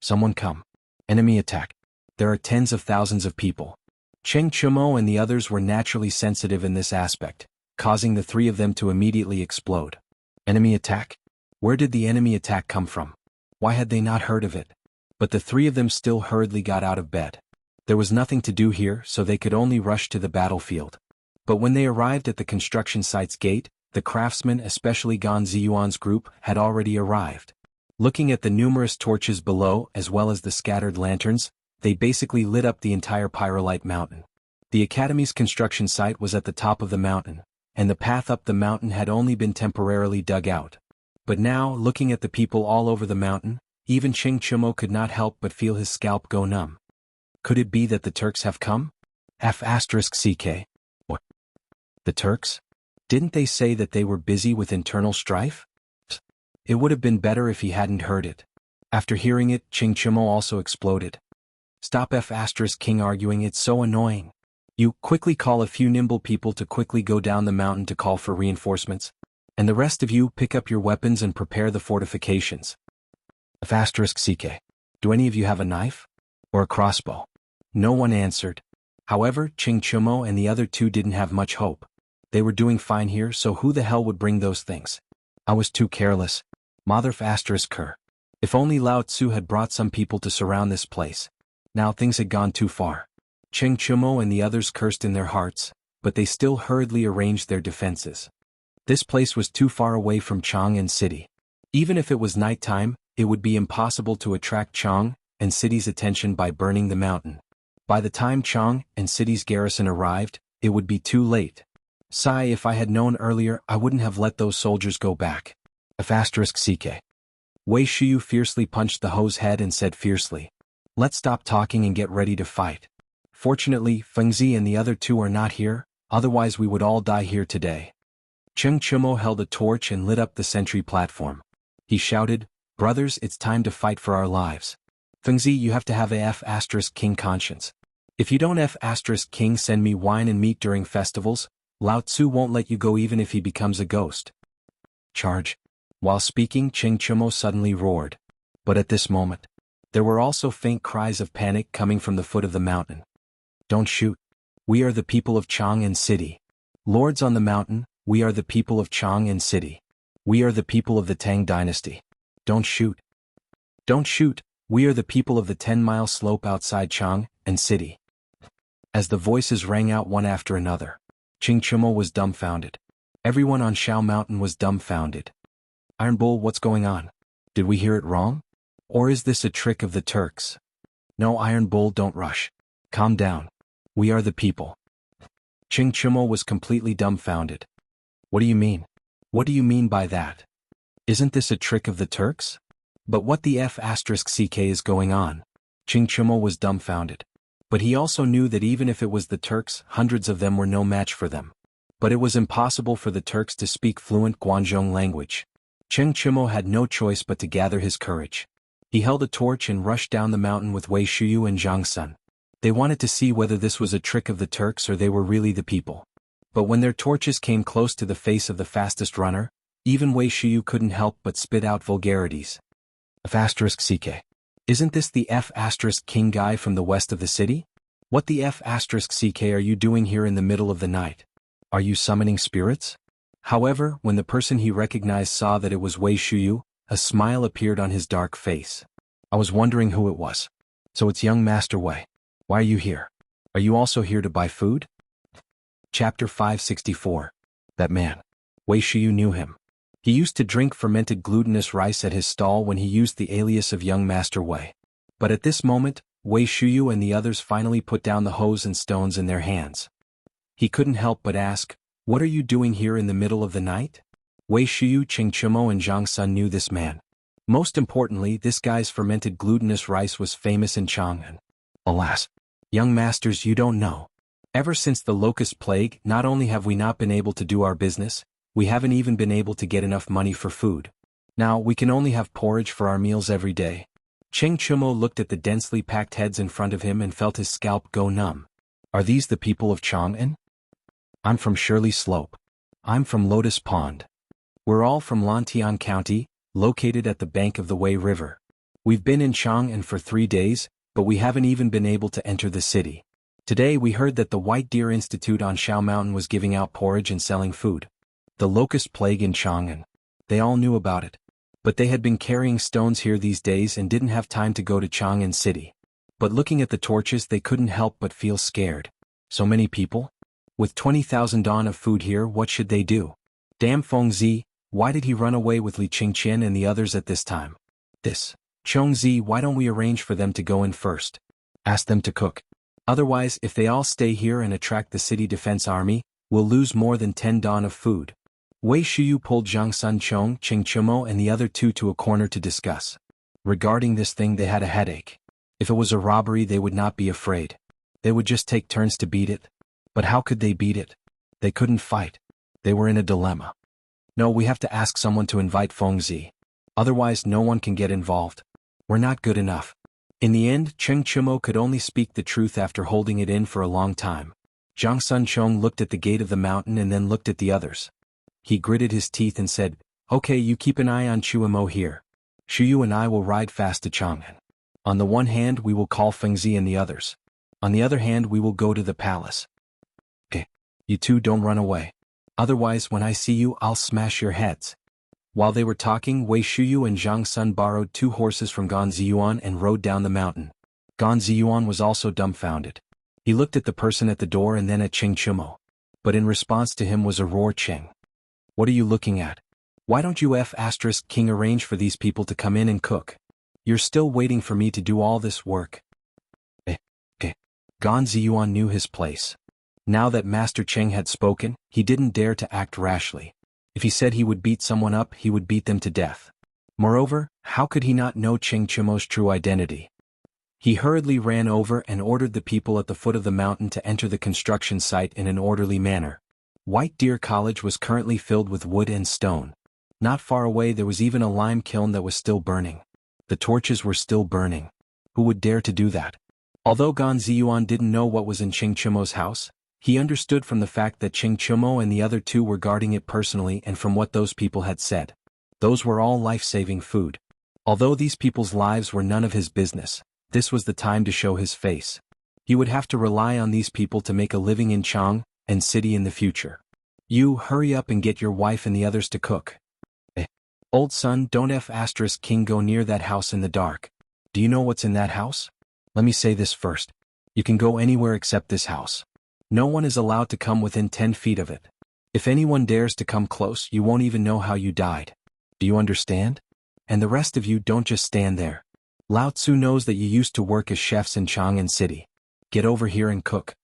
Someone come! Enemy attack! There are tens of thousands of people. Cheng Chumo and the others were naturally sensitive in this aspect, causing the three of them to immediately explode. Enemy attack? Where did the enemy attack come from? Why had they not heard of it? But the three of them still hurriedly got out of bed. There was nothing to do here, so they could only rush to the battlefield. But when they arrived at the construction site's gate, the craftsmen, especially Gan Ziyuan's group, had already arrived. Looking at the numerous torches below as well as the scattered lanterns, they basically lit up the entire Pyrolite mountain. The academy's construction site was at the top of the mountain, and the path up the mountain had only been temporarily dug out. But now, looking at the people all over the mountain, even Cheng Chumo could not help but feel his scalp go numb. Could it be that the Turks have come? F***CK. What? The Turks? Didn't they say that they were busy with internal strife? It would have been better if he hadn't heard it. After hearing it, Cheng Chumo also exploded. Stop F***king arguing, it's so annoying. You quickly call a few nimble people to quickly go down the mountain to call for reinforcements. And the rest of you pick up your weapons and prepare the fortifications. F***CK. Do any of you have a knife? Or a crossbow? No one answered. However, Cheng Chumo and the other two didn't have much hope. They were doing fine here, so who the hell would bring those things? I was too careless. Mother F***ker. If only Lao Tzu had brought some people to surround this place. Now things had gone too far. Cheng Chumo and the others cursed in their hearts, but they still hurriedly arranged their defenses. This place was too far away from Chang and city. Even if it was nighttime, it would be impossible to attract Chang and city's attention by burning the mountain. By the time Chang and city's garrison arrived, it would be too late. Sigh, if I had known earlier, I wouldn't have let those soldiers go back. F***CK. Wei Shuyu fiercely punched the Ho's head and said fiercely, "Let's stop talking and get ready to fight. Fortunately, Fengzi and the other two are not here, otherwise we would all die here today." Cheng Chumo held a torch and lit up the sentry platform. He shouted, "Brothers, it's time to fight for our lives. Fengzi, you have to have a F***king conscience. If you don't F***king send me wine and meat during festivals, Lao Tzu won't let you go even if he becomes a ghost. Charge." While speaking, Cheng Chumo suddenly roared. But at this moment, there were also faint cries of panic coming from the foot of the mountain. "Don't shoot. We are the people of Chang and city. Lords on the mountain, we are the people of Chang and city. We are the people of the Tang dynasty. Don't shoot. Don't shoot. We are the people of the 10-mile slope outside Chang and city." As the voices rang out one after another, Cheng Chumo was dumbfounded. Everyone on Shao Mountain was dumbfounded. Iron Bull, what's going on? Did we hear it wrong? Or is this a trick of the Turks? No, Iron Bull, don't rush. Calm down. We are the people. Cheng Chumo was completely dumbfounded. What do you mean? What do you mean by that? Isn't this a trick of the Turks? But what the F***ck is going on? Cheng Chumo was dumbfounded. But he also knew that even if it was the Turks, hundreds of them were no match for them. But it was impossible for the Turks to speak fluent Guanzhong language. Cheng Chumo had no choice but to gather his courage. He held a torch and rushed down the mountain with Wei Shuyu and Zhang Sun. They wanted to see whether this was a trick of the Turks or they were really the people. But when their torches came close to the face of the fastest runner, even Wei Shuyu couldn't help but spit out vulgarities. F***ck. Isn't this the F***king guy from the west of the city? What the F***ck are you doing here in the middle of the night? Are you summoning spirits? However, when the person he recognized saw that it was Wei Shuyu, a smile appeared on his dark face. I was wondering who it was. So it's young Master Wei. Why are you here? Are you also here to buy food? Chapter 564. That man. Wei Shuyu knew him. He used to drink fermented glutinous rice at his stall when he used the alias of young Master Wei. But at this moment, Wei Shuyu and the others finally put down the hoes and stones in their hands. He couldn't help but ask, What are you doing here in the middle of the night? Wei Shuyu, Cheng Chumo and Zhang Sun knew this man. Most importantly, this guy's fermented glutinous rice was famous in Chang'an. Alas, young masters, you don't know. Ever since the locust plague, not only have we not been able to do our business, we haven't even been able to get enough money for food. Now we can only have porridge for our meals every day. Cheng Chumo looked at the densely packed heads in front of him and felt his scalp go numb. Are these the people of Chang'an? I'm from Shirley Slope. I'm from Lotus Pond. We're all from Lantian County, located at the bank of the Wei River. We've been in Chang'an for 3 days, but we haven't even been able to enter the city. Today we heard that the White Deer Institute on Shao Mountain was giving out porridge and selling food. The locust plague in Chang'an. They all knew about it. But they had been carrying stones here these days and didn't have time to go to Chang'an City. But looking at the torches they couldn't help but feel scared. So many people? With 20,000 don of food here, what should they do? Damn Fengzi, why did he run away with Li Qingqian and the others at this time? Chongzi, why don't we arrange for them to go in first? Ask them to cook. Otherwise, if they all stay here and attract the city defense army, we'll lose more than 10 don of food. Wei Shuyu pulled Zhang Sun, Cheng Chumo and the other two to a corner to discuss. Regarding this thing, they had a headache. If it was a robbery, they would not be afraid. They would just take turns to beat it. But how could they beat it? They couldn't fight. They were in a dilemma. No, we have to ask someone to invite Fengzi. Otherwise no one can get involved. We're not good enough. In the end, Cheng Chumo could only speak the truth after holding it in for a long time. Zhang Sun Chong looked at the gate of the mountain and then looked at the others. He gritted his teeth and said, "Okay, you keep an eye on Chuimo here. Shuyu and I will ride fast to Chang'an. On the one hand we will call Fengzi and the others. On the other hand we will go to the palace. Okay, you two don't run away. Otherwise when I see you I'll smash your heads." While they were talking, Wei Shuyu and Zhang Sun borrowed 2 horses from Gan Ziyuan and rode down the mountain. Gan Ziyuan was also dumbfounded. He looked at the person at the door and then at Cheng Chumo. But in response to him was a roar. "Cheng, what are you looking at? Why don't you King arrange for these people to come in and cook? You're still waiting for me to do all this work." Gan Ziyuan knew his place. Now that Master Cheng had spoken, he didn't dare to act rashly. If he said he would beat someone up, he would beat them to death. Moreover, how could he not know Cheng Chumo's true identity? He hurriedly ran over and ordered the people at the foot of the mountain to enter the construction site in an orderly manner. White Deer College was currently filled with wood and stone. Not far away there was even a lime kiln that was still burning. The torches were still burning. Who would dare to do that? Although Gan Ziyuan didn't know what was in Cheng Chumo's house, he understood from the fact that Cheng Chumo and the other two were guarding it personally and from what those people had said. Those were all life-saving food. Although these people's lives were none of his business, this was the time to show his face. He would have to rely on these people to make a living in Chang'an City in the future. You, hurry up and get your wife and the others to cook. Old son, don't King go near that house in the dark. Do you know what's in that house? Let me say this first. You can go anywhere except this house. No one is allowed to come within 10 feet of it. If anyone dares to come close, you won't even know how you died. Do you understand? And the rest of you don't just stand there. Lao Tzu knows that you used to work as chefs in Chang'an City. Get over here and cook."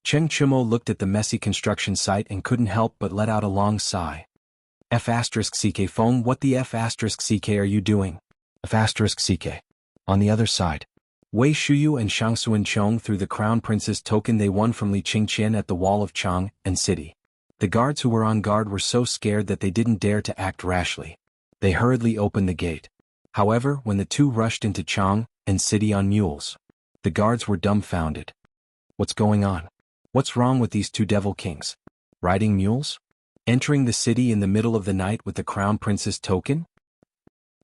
Cheng Chumo looked at the messy construction site and couldn't help but let out a long sigh. F***ck Feng, what the F***ck are you doing? F***ck. On the other side. Wei Shuyu and Shangsuan Chong threw the crown prince's token they won from Li Qingqian at the wall of Chang'an City. The guards who were on guard were so scared that they didn't dare to act rashly. They hurriedly opened the gate. However, when the two rushed into Chang'an City on mules, the guards were dumbfounded. What's going on? What's wrong with these two devil kings? Riding mules? Entering the city in the middle of the night with the crown prince's token?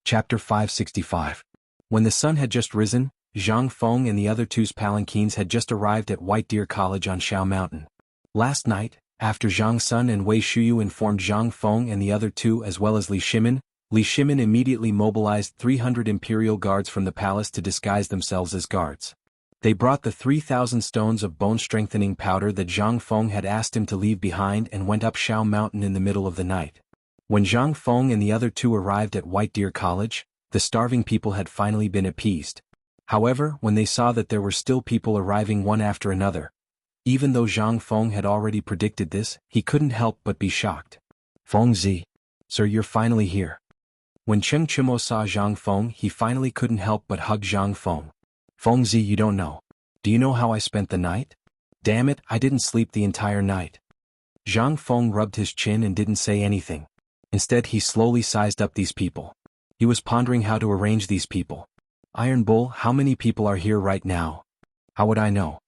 Chapter 565. When the sun had just risen, Zhang Feng and the other two's palanquins had just arrived at White Deer College on Shao Mountain. Last night, after Zhang Sun and Wei Shuyu informed Zhang Feng and the other two as well as Li Shimin immediately mobilized 300 imperial guards from the palace to disguise themselves as guards. They brought the 3,000 stones of bone-strengthening powder that Zhang Feng had asked him to leave behind and went up Shao Mountain in the middle of the night. When Zhang Feng and the other two arrived at White Deer College, the starving people had finally been appeased. However, when they saw that there were still people arriving one after another, Even though Zhang Feng had already predicted this, he couldn't help but be shocked. Feng Zi. Sir, you're finally here. When Cheng Chimo saw Zhang Feng, he finally couldn't help but hug Zhang Feng. Feng Zi, you don't know. Do you know how I spent the night? Damn it, I didn't sleep the entire night. Zhang Feng rubbed his chin and didn't say anything. Instead, he slowly sized up these people. He was pondering how to arrange these people. Iron Bull, how many people are here right now? How would I know?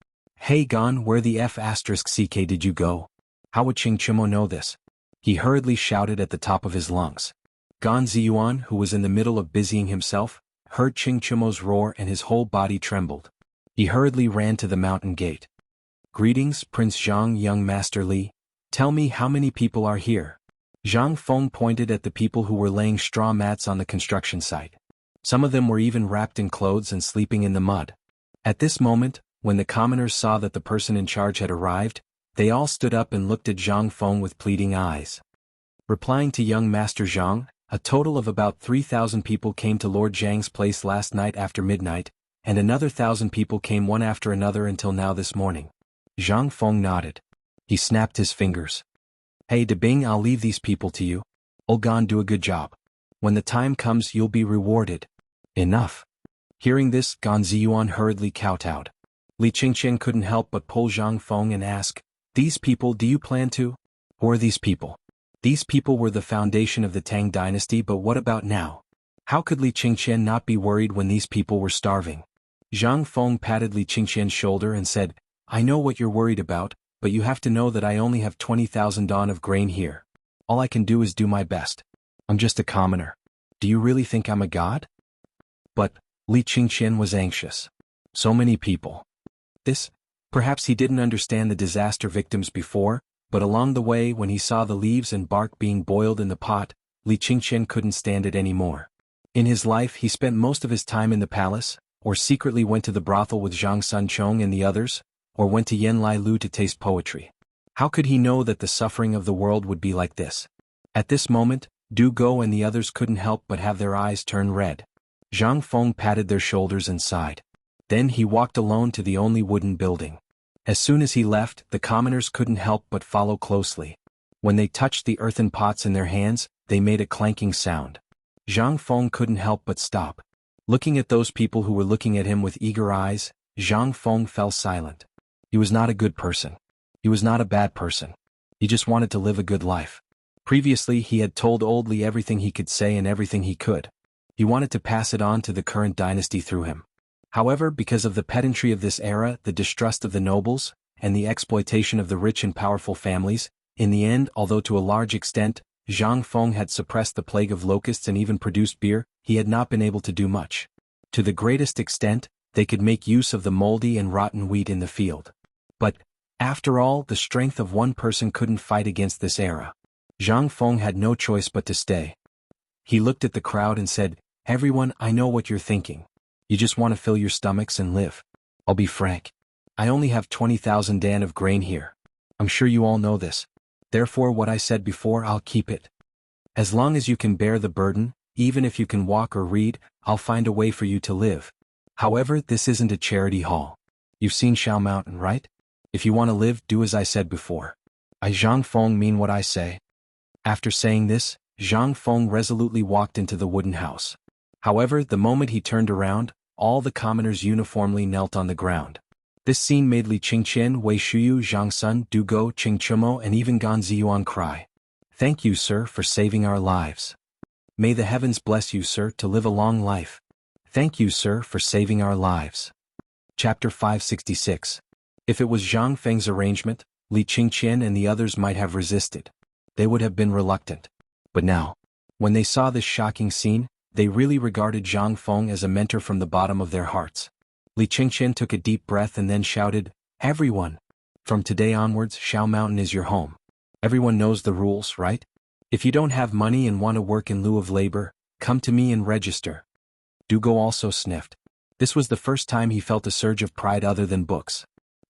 Hey Gon, where the F***ck did you go? How would Ching Chimo know this? He hurriedly shouted at the top of his lungs. Gon Ziyuan, who was in the middle of busying himself, heard Ching Chimo's roar and his whole body trembled. He hurriedly ran to the mountain gate. Greetings, Prince Zhang, young Master Li. Tell me how many people are here. Zhang Feng pointed at the people who were laying straw mats on the construction site. Some of them were even wrapped in clothes and sleeping in the mud. At this moment, when the commoners saw that the person in charge had arrived, they all stood up and looked at Zhang Feng with pleading eyes. Replying to young Master Zhang, a total of about 3,000 people came to Lord Zhang's place last night after midnight, and another 1,000 people came one after another until now this morning. Zhang Feng nodded. He snapped his fingers. Hey Debing, I'll leave these people to you. Olgan, do a good job. When the time comes, you'll be rewarded. Enough. Hearing this, Gan Ziyuan hurriedly kowtowed. Li Qingqian couldn't help but pull Zhang Feng and ask, These people, do you plan to? Who are these people? These people were the foundation of the Tang dynasty, but what about now? How could Li Qingqian not be worried when these people were starving? Zhang Feng patted Li Qingqian's shoulder and said, I know what you're worried about, but you have to know that I only have 20,000 dawn of grain here. All I can do is do my best. I'm just a commoner. Do you really think I'm a god? But, Li Qingqian was anxious. So many people. Perhaps he didn't understand the disaster victims before, but along the way when he saw the leaves and bark being boiled in the pot, Li Qingqian couldn't stand it anymore. In his life he spent most of his time in the palace, or secretly went to the brothel with Zhang Sunchong and the others, or went to Yen Lai Lu to taste poetry. How could he know that the suffering of the world would be like this? At this moment, Du Go and the others couldn't help but have their eyes turn red. Zhang Feng patted their shoulders and sighed. Then he walked alone to the only wooden building. As soon as he left, the commoners couldn't help but follow closely. When they touched the earthen pots in their hands, they made a clanking sound. Zhang Feng couldn't help but stop. Looking at those people who were looking at him with eager eyes, Zhang Feng fell silent. He was not a good person. He was not a bad person. He just wanted to live a good life. Previously he had told Old Li everything he could say and everything he could. He wanted to pass it on to the current dynasty through him. However, because of the pedantry of this era, the distrust of the nobles, and the exploitation of the rich and powerful families, in the end, although to a large extent, Zhang Feng had suppressed the plague of locusts and even produced beer, he had not been able to do much. To the greatest extent, they could make use of the moldy and rotten wheat in the field. But, after all, the strength of one person couldn't fight against this era. Zhang Feng had no choice but to stay. He looked at the crowd and said, Everyone, I know what you're thinking. You just want to fill your stomachs and live. I'll be frank. I only have 20,000 dan of grain here. I'm sure you all know this. Therefore what I said before, I'll keep it. As long as you can bear the burden, even if you can walk or read, I'll find a way for you to live. However, this isn't a charity hall. You've seen Shao Mountain, right? If you want to live, do as I said before. I Zhang Feng mean what I say. After saying this, Zhang Feng resolutely walked into the wooden house. However, the moment he turned around, all the commoners uniformly knelt on the ground. This scene made Li Qingqian, Wei Shuyu, Zhang Sun, Du Go, Ching Chumo and even Gan Ziyuan cry. Thank you, sir, for saving our lives. May the heavens bless you, sir, to live a long life. Thank you, sir, for saving our lives. Chapter 566. If it was Zhang Feng's arrangement, Li Qingqian and the others might have resisted. They would have been reluctant. But now, when they saw this shocking scene, they really regarded Zhang Feng as a mentor from the bottom of their hearts. Li Qingqian took a deep breath and then shouted, Everyone! From today onwards, Shao Mountain is your home. Everyone knows the rules, right? If you don't have money and want to work in lieu of labor, come to me and register. Du Go also sniffed. This was the first time he felt a surge of pride other than books.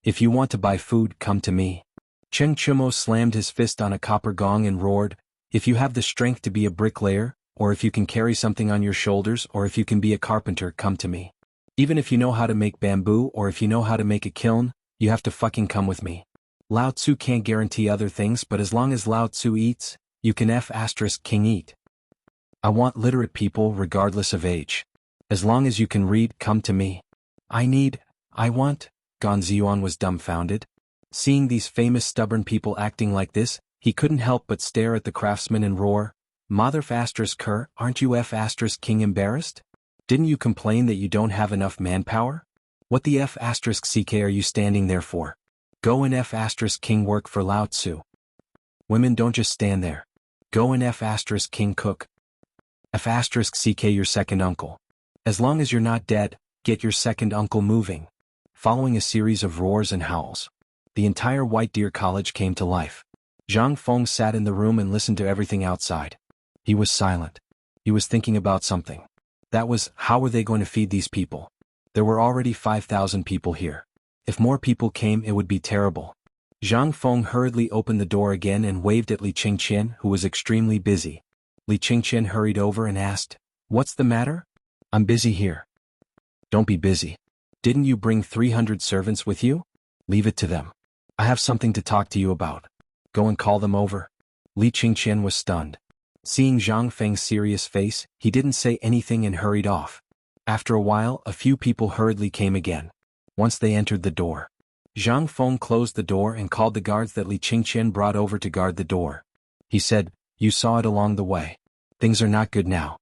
If you want to buy food, come to me. Cheng Chumo slammed his fist on a copper gong and roared, If you have the strength to be a bricklayer, or if you can carry something on your shoulders, or if you can be a carpenter, come to me. Even if you know how to make bamboo or if you know how to make a kiln, You have to fucking come with me. Lao Tzu can't guarantee other things, but as long as Lao Tzu eats, you can King eat. I want literate people regardless of age. As long as you can read, come to me. I want. Gonziyuan was dumbfounded. Seeing these famous stubborn people acting like this, he couldn't help but stare at the craftsman and roar, Mother Ker, aren't you King embarrassed? Didn't you complain that you don't have enough manpower? What the CK are you standing there for? Go and King work for Lao Tzu. Women don't just stand there. Go and King cook. CK your second uncle. As long as you're not dead, get your second uncle moving. Following a series of roars and howls, the entire White Deer College came to life. Zhang Feng sat in the room and listened to everything outside. He was silent. He was thinking about something. That was, how were they going to feed these people? There were already 5,000 people here. If more people came, it would be terrible. Zhang Feng hurriedly opened the door again and waved at Li Qingqian, who was extremely busy. Li Qingqian hurried over and asked, "What's the matter?" "I'm busy here." "Don't be busy. Didn't you bring 300 servants with you? Leave it to them. I have something to talk to you about. Go and call them over." Li Qingqian was stunned. Seeing Zhang Feng's serious face, he didn't say anything and hurried off. After a while, a few people hurriedly came again. Once they entered the door, Zhang Feng closed the door and called the guards that Li Qingqian brought over to guard the door. He said, "You saw it along the way. Things are not good now.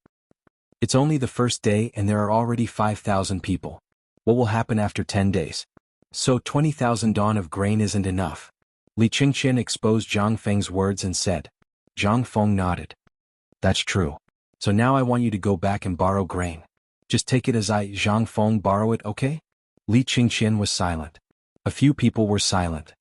It's only the first day and there are already 5,000 people. What will happen after 10 days? So 20,000 dawn of grain isn't enough." Li Qingqian exposed Zhang Feng's words and said. Zhang Feng nodded. "That's true. So now I want you to go back and borrow grain. Just take it as Zhang Feng, borrow it, okay?" Li Qingqian was silent. A few people were silent.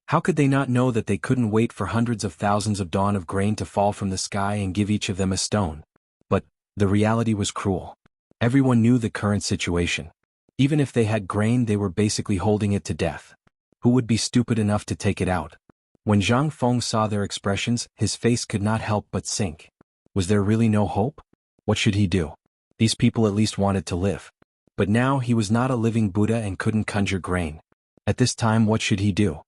How could they not know that they couldn't wait for hundreds of thousands of dawn of grain to fall from the sky and give each of them a stone? But the reality was cruel. Everyone knew the current situation. Even if they had grain, they were basically holding it to death. Who would be stupid enough to take it out? When Zhang Feng saw their expressions, his face could not help but sink. Was there really no hope? What should he do? These people at least wanted to live. But now he was not a living Buddha and couldn't conjure grain. At this time, what should he do?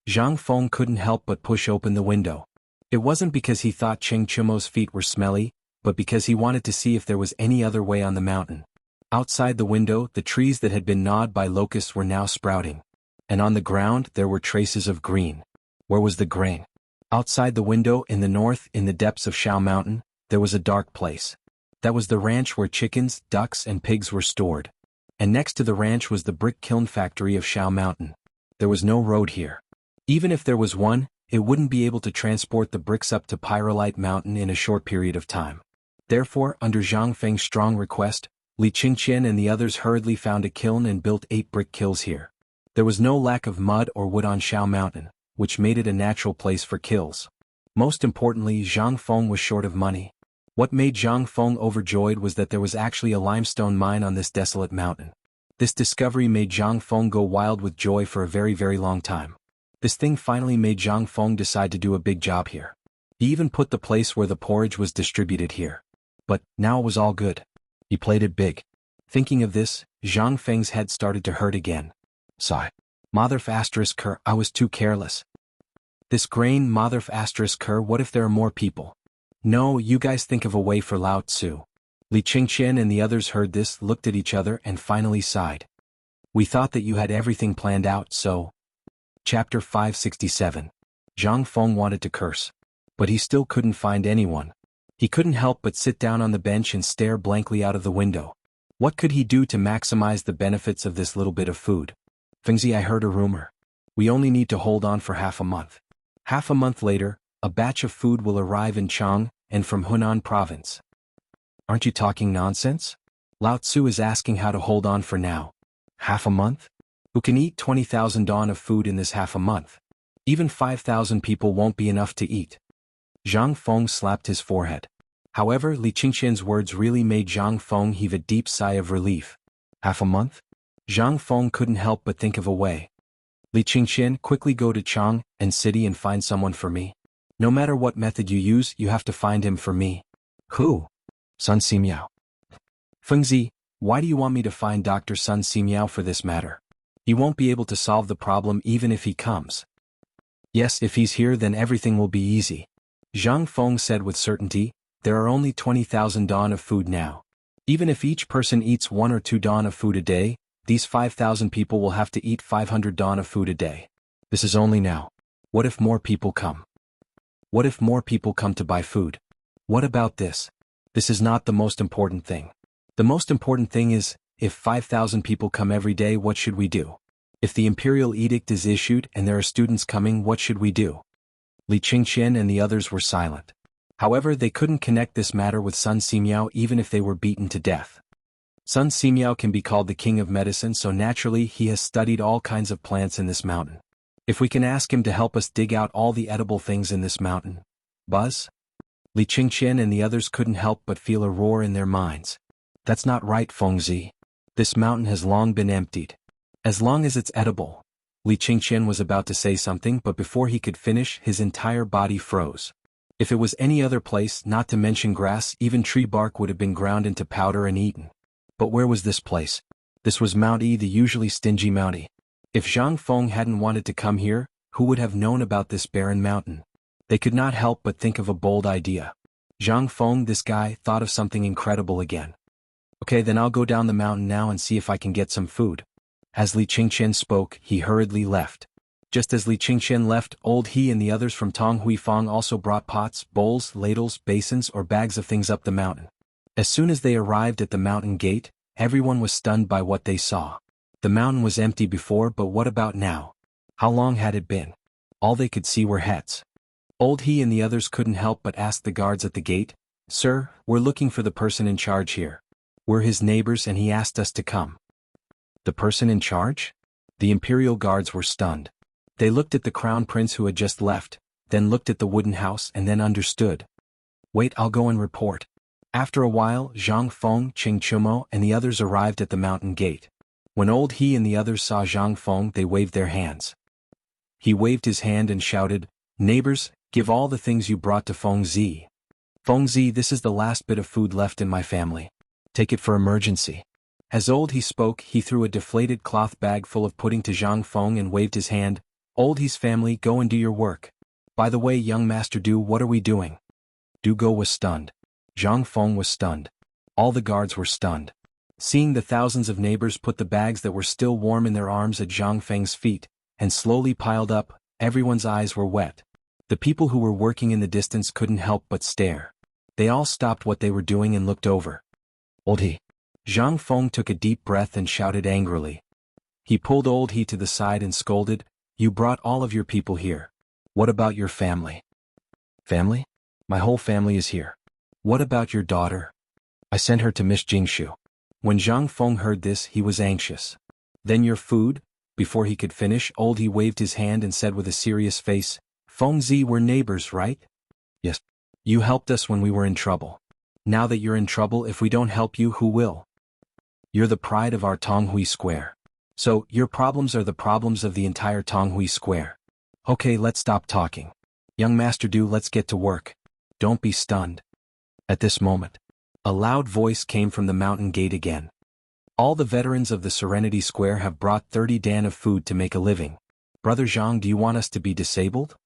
Zhang Feng couldn't help but push open the window. It wasn't because he thought Cheng Chumo's feet were smelly, but because he wanted to see if there was any other way on the mountain. Outside the window, the trees that had been gnawed by locusts were now sprouting. And on the ground, there were traces of green. Where was the grain? Outside the window, in the north, in the depths of Shao Mountain, there was a dark place. That was the ranch where chickens, ducks, and pigs were stored. And next to the ranch was the brick kiln factory of Shao Mountain. There was no road here. Even if there was one, it wouldn't be able to transport the bricks up to Pyrolite Mountain in a short period of time. Therefore, under Zhang Feng's strong request, Li Qingqian and the others hurriedly found a kiln and built 8 brick kilns here. There was no lack of mud or wood on Shao Mountain, which made it a natural place for kilns. Most importantly, Zhang Feng was short of money. What made Zhang Feng overjoyed was that there was actually a limestone mine on this desolate mountain. This discovery made Zhang Feng go wild with joy for a very, very long time. This thing finally made Zhang Feng decide to do a big job here. He even put the place where the porridge was distributed here. But now it was all good. He played it big. Thinking of this, Zhang Feng's head started to hurt again. Sigh. Mother Ker, I was too careless. This grain, Mother Ker, what if there are more people? No, you guys think of a way for Lao Tzu. Li Qingqian and the others heard this, looked at each other, and finally sighed. We thought that you had everything planned out, so... Chapter 567. Zhang Feng wanted to curse. But he still couldn't find anyone. He couldn't help but sit down on the bench and stare blankly out of the window. What could he do to maximize the benefits of this little bit of food? Fengzi, I heard a rumor. We only need to hold on for half a month. Half a month later, a batch of food will arrive in Chang, and from Hunan province. Aren't you talking nonsense? Lao Tzu is asking how to hold on for now. Half a month? Who can eat 20,000 dawn of food in this half a month? Even 5,000 people won't be enough to eat. Zhang Feng slapped his forehead. However, Li Qingqian's words really made Zhang Feng heave a deep sigh of relief. Half a month? Zhang Feng couldn't help but think of a way. Li Qingqian, quickly go to Chang and city and find someone for me. No matter what method you use, you have to find him for me. Who? Sun Simiao. Fengzi, why do you want me to find Dr. Sun Simiao for this matter? He won't be able to solve the problem even if he comes. Yes, if he's here then everything will be easy. Zhang Feng said with certainty, there are only 20,000 dawn of food now. Even if each person eats 1 or 2 dawn of food a day, these 5,000 people will have to eat 500 dawn of food a day. This is only now. What if more people come? What if more people come to buy food? What about this? This is not the most important thing. The most important thing is, if 5,000 people come every day, what should we do? If the imperial edict is issued and there are students coming, what should we do? Li Qingqian and the others were silent. However, they couldn't connect this matter with Sun Simiao even if they were beaten to death. Sun Simiao can be called the king of medicine, so naturally he has studied all kinds of plants in this mountain. If we can ask him to help us dig out all the edible things in this mountain. Buzz? Li Qingqian and the others couldn't help but feel a roar in their minds. That's not right, Fengzi. This mountain has long been emptied. As long as it's edible. Li Qingqian was about to say something, but before he could finish, his entire body froze. If it was any other place, not to mention grass, even tree bark would have been ground into powder and eaten. But where was this place? This was Mount E, the usually stingy Mount E. If Zhang Feng hadn't wanted to come here, who would have known about this barren mountain? They could not help but think of a bold idea. Zhang Feng, this guy, thought of something incredible again. Okay, then I'll go down the mountain now and see if I can get some food. As Li Qingqian spoke, he hurriedly left. Just as Li Qingqian left, old he and the others from Tong Huifang also brought pots, bowls, ladles, basins or bags of things up the mountain. As soon as they arrived at the mountain gate, everyone was stunned by what they saw. The mountain was empty before, but what about now? How long had it been? All they could see were huts. Old he and the others couldn't help but ask the guards at the gate, "Sir, we're looking for the person in charge here. We're his neighbors and he asked us to come." The person in charge? The imperial guards were stunned. They looked at the crown prince who had just left, then looked at the wooden house and then understood. Wait, I'll go and report. After a while, Zhang Feng, Qing Chumo and the others arrived at the mountain gate. When old he and the others saw Zhang Feng, they waved their hands. He waved his hand and shouted, "Neighbors, give all the things you brought to Feng Zi. Feng Zi, this is the last bit of food left in my family. Take it for emergency." As old he spoke, he threw a deflated cloth bag full of pudding to Zhang Feng and waved his hand. "Old he's family, go and do your work. By the way, young Master Du, what are we doing?" Du Go was stunned. Zhang Feng was stunned. All the guards were stunned. Seeing the thousands of neighbors put the bags that were still warm in their arms at Zhang Feng's feet, and slowly piled up, everyone's eyes were wet. The people who were working in the distance couldn't help but stare. They all stopped what they were doing and looked over. "Old he." Zhang Feng took a deep breath and shouted angrily. He pulled old he to the side and scolded, "You brought all of your people here. What about your family?" "Family? My whole family is here." "What about your daughter?" "I sent her to Miss Jingshu." When Zhang Feng heard this, he was anxious. "Then your food?" Before he could finish, old he waved his hand and said with a serious face, "Feng Zi, we're neighbors, right?" "Yes. You helped us when we were in trouble. Now that you're in trouble, if we don't help you, who will? You're the pride of our Tonghui Square. So, your problems are the problems of the entire Tonghui Square. Okay, let's stop talking. Young Master Du, let's get to work. Don't be stunned." At this moment, a loud voice came from the mountain gate again. "All the veterans of the Serenity Square have brought 30 dan of food to make a living. Brother Zhang, do you want us to be disabled?"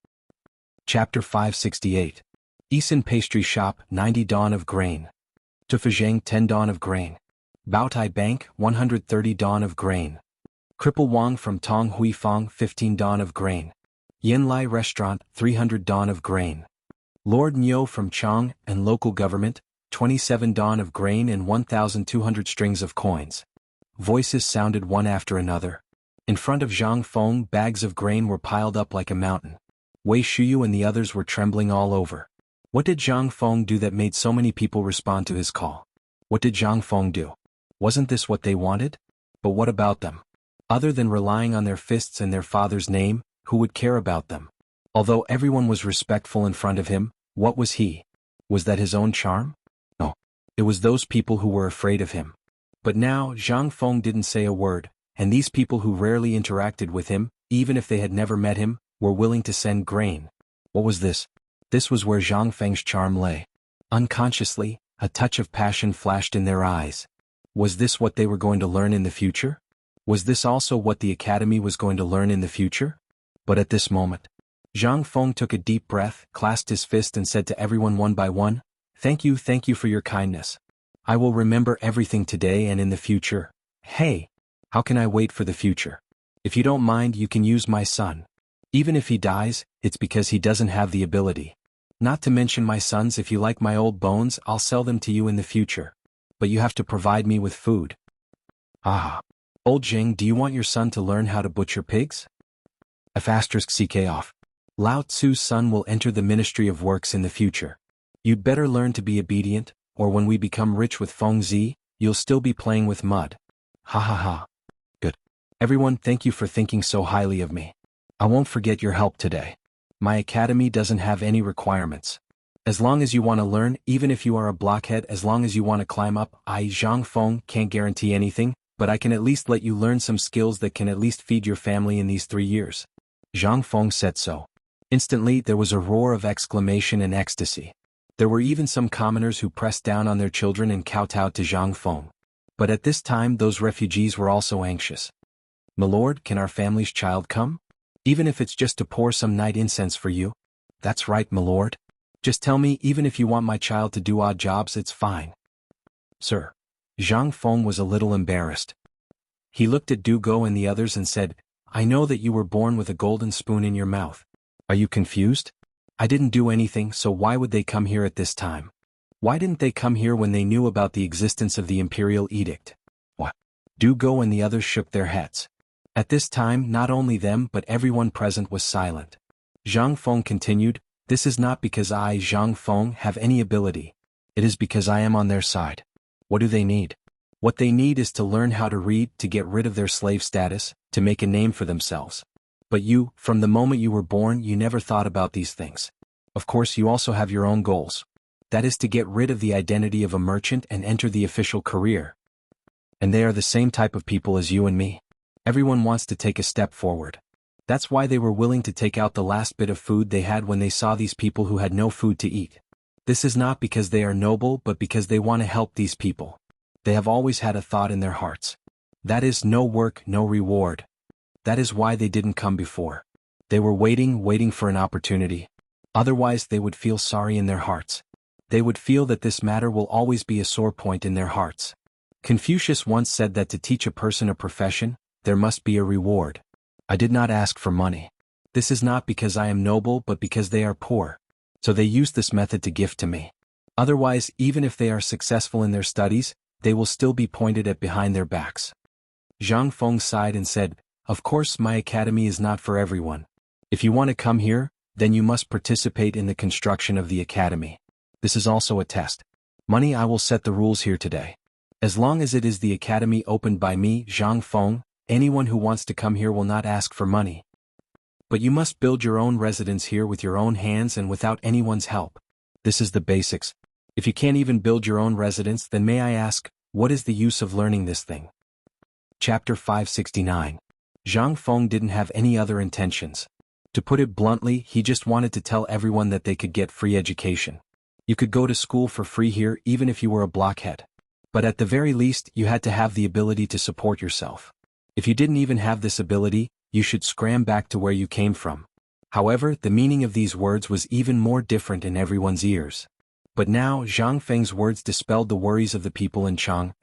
Chapter 568. Isan Pastry Shop, 90 dawn of grain. Tufazhang, 10 dawn of grain. Baotai Bank, 130 dawn of grain. Cripple Wang from Tong Huifang, 15 dawn of grain. Yanlai Restaurant, 300 dawn of grain. Lord Nyo from Chang and local government, 27 dawn of grain and 1,200 strings of coins. Voices sounded one after another. In front of Zhang Feng, bags of grain were piled up like a mountain. Wei Shuyu and the others were trembling all over. What did Zhang Feng do that made so many people respond to his call? What did Zhang Feng do? Wasn't this what they wanted? But what about them? Other than relying on their fists and their father's name, who would care about them? Although everyone was respectful in front of him, what was he? Was that his own charm? No. It was those people who were afraid of him. But now, Zhang Feng didn't say a word, and these people who rarely interacted with him, even if they had never met him, were willing to send grain. What was this? This was where Zhang Feng's charm lay. Unconsciously, a touch of passion flashed in their eyes. Was this what they were going to learn in the future? Was this also what the academy was going to learn in the future? But at this moment, Zhang Feng took a deep breath, clasped his fist and said to everyone one by one, thank you for your kindness. I will remember everything today and in the future. Hey, how can I wait for the future? If you don't mind, you can use my son. Even if he dies, it's because he doesn't have the ability. Not to mention my sons, if you like my old bones, I'll sell them to you in the future. But you have to provide me with food. Ah. Old Jing, do you want your son to learn how to butcher pigs? *CK off. Lao Tzu's son will enter the Ministry of Works in the future. You'd better learn to be obedient, or when we become rich with Feng Zi, you'll still be playing with mud. Ha ha ha. Good. Everyone, thank you for thinking so highly of me. I won't forget your help today. My academy doesn't have any requirements. As long as you want to learn, even if you are a blockhead, as long as you want to climb up, I, Zhang Feng, can't guarantee anything, but I can at least let you learn some skills that can at least feed your family in these 3 years. Zhang Feng said so. Instantly, there was a roar of exclamation and ecstasy. There were even some commoners who pressed down on their children and kowtowed to Zhang Feng. But at this time, those refugees were also anxious. "Milord, can our family's child come? Even if it's just to pour some night incense for you?" "That's right, milord. Just tell me, even if you want my child to do odd jobs, it's fine." "Sir." Zhang Feng was a little embarrassed. He looked at Du Go and the others and said, "I know that you were born with a golden spoon in your mouth. Are you confused? I didn't do anything, so why would they come here at this time? Why didn't they come here when they knew about the existence of the imperial edict?" What? Du Go and the others shook their heads. At this time, not only them but everyone present was silent. Zhang Feng continued, "This is not because I, Zhang Feng, have any ability. It is because I am on their side. What do they need? What they need is to learn how to read, to get rid of their slave status, to make a name for themselves. But you, from the moment you were born, you never thought about these things. Of course, you also have your own goals. That is to get rid of the identity of a merchant and enter the official career. And they are the same type of people as you and me. Everyone wants to take a step forward. That's why they were willing to take out the last bit of food they had when they saw these people who had no food to eat. This is not because they are noble but because they want to help these people. They have always had a thought in their hearts. That is, no work, no reward. That is why they didn't come before. They were waiting for an opportunity. Otherwise they would feel sorry in their hearts. They would feel that this matter will always be a sore point in their hearts. Confucius once said that to teach a person a profession, there must be a reward. I did not ask for money. This is not because I am noble but because they are poor. So they used this method to gift to me. Otherwise, even if they are successful in their studies, they will still be pointed at behind their backs." Zhang Feng sighed and said, "Of course my academy is not for everyone. If you want to come here, then you must participate in the construction of the academy. This is also a test. Money, I will set the rules here today. As long as it is the academy opened by me, Zhang Feng, anyone who wants to come here will not ask for money. But you must build your own residence here with your own hands and without anyone's help. This is the basics. If you can't even build your own residence, then may I ask, what is the use of learning this thing?" Chapter 569. Zhang Feng didn't have any other intentions. To put it bluntly, he just wanted to tell everyone that they could get free education. You could go to school for free here even if you were a blockhead. But at the very least, you had to have the ability to support yourself. If you didn't even have this ability, you should scram back to where you came from. However, the meaning of these words was even more different in everyone's ears. But now, Zhang Feng's words dispelled the worries of the people in Chang.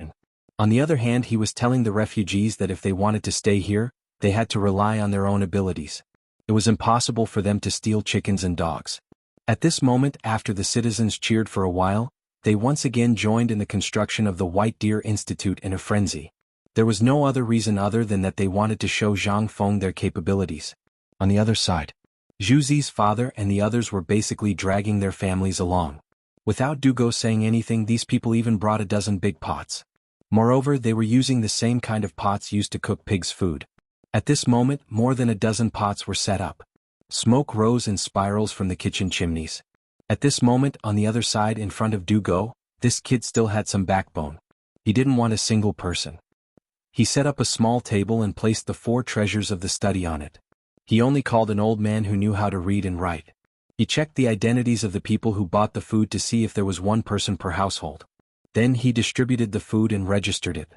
On the other hand, he was telling the refugees that if they wanted to stay here, they had to rely on their own abilities. It was impossible for them to steal chickens and dogs. At this moment, after the citizens cheered for a while, they once again joined in the construction of the White Deer Institute in a frenzy. There was no other reason other than that they wanted to show Zhang Feng their capabilities. On the other side, Zhu Zi's father and the others were basically dragging their families along. Without Du Go saying anything, these people even brought a dozen big pots. Moreover, they were using the same kind of pots used to cook pigs' food. At this moment, more than a dozen pots were set up. Smoke rose in spirals from the kitchen chimneys. At this moment, on the other side in front of Du Go, this kid still had some backbone. He didn't want a single person. He set up a small table and placed the 4 treasures of the study on it. He only called an old man who knew how to read and write. He checked the identities of the people who bought the food to see if there was one person per household. Then he distributed the food and registered it.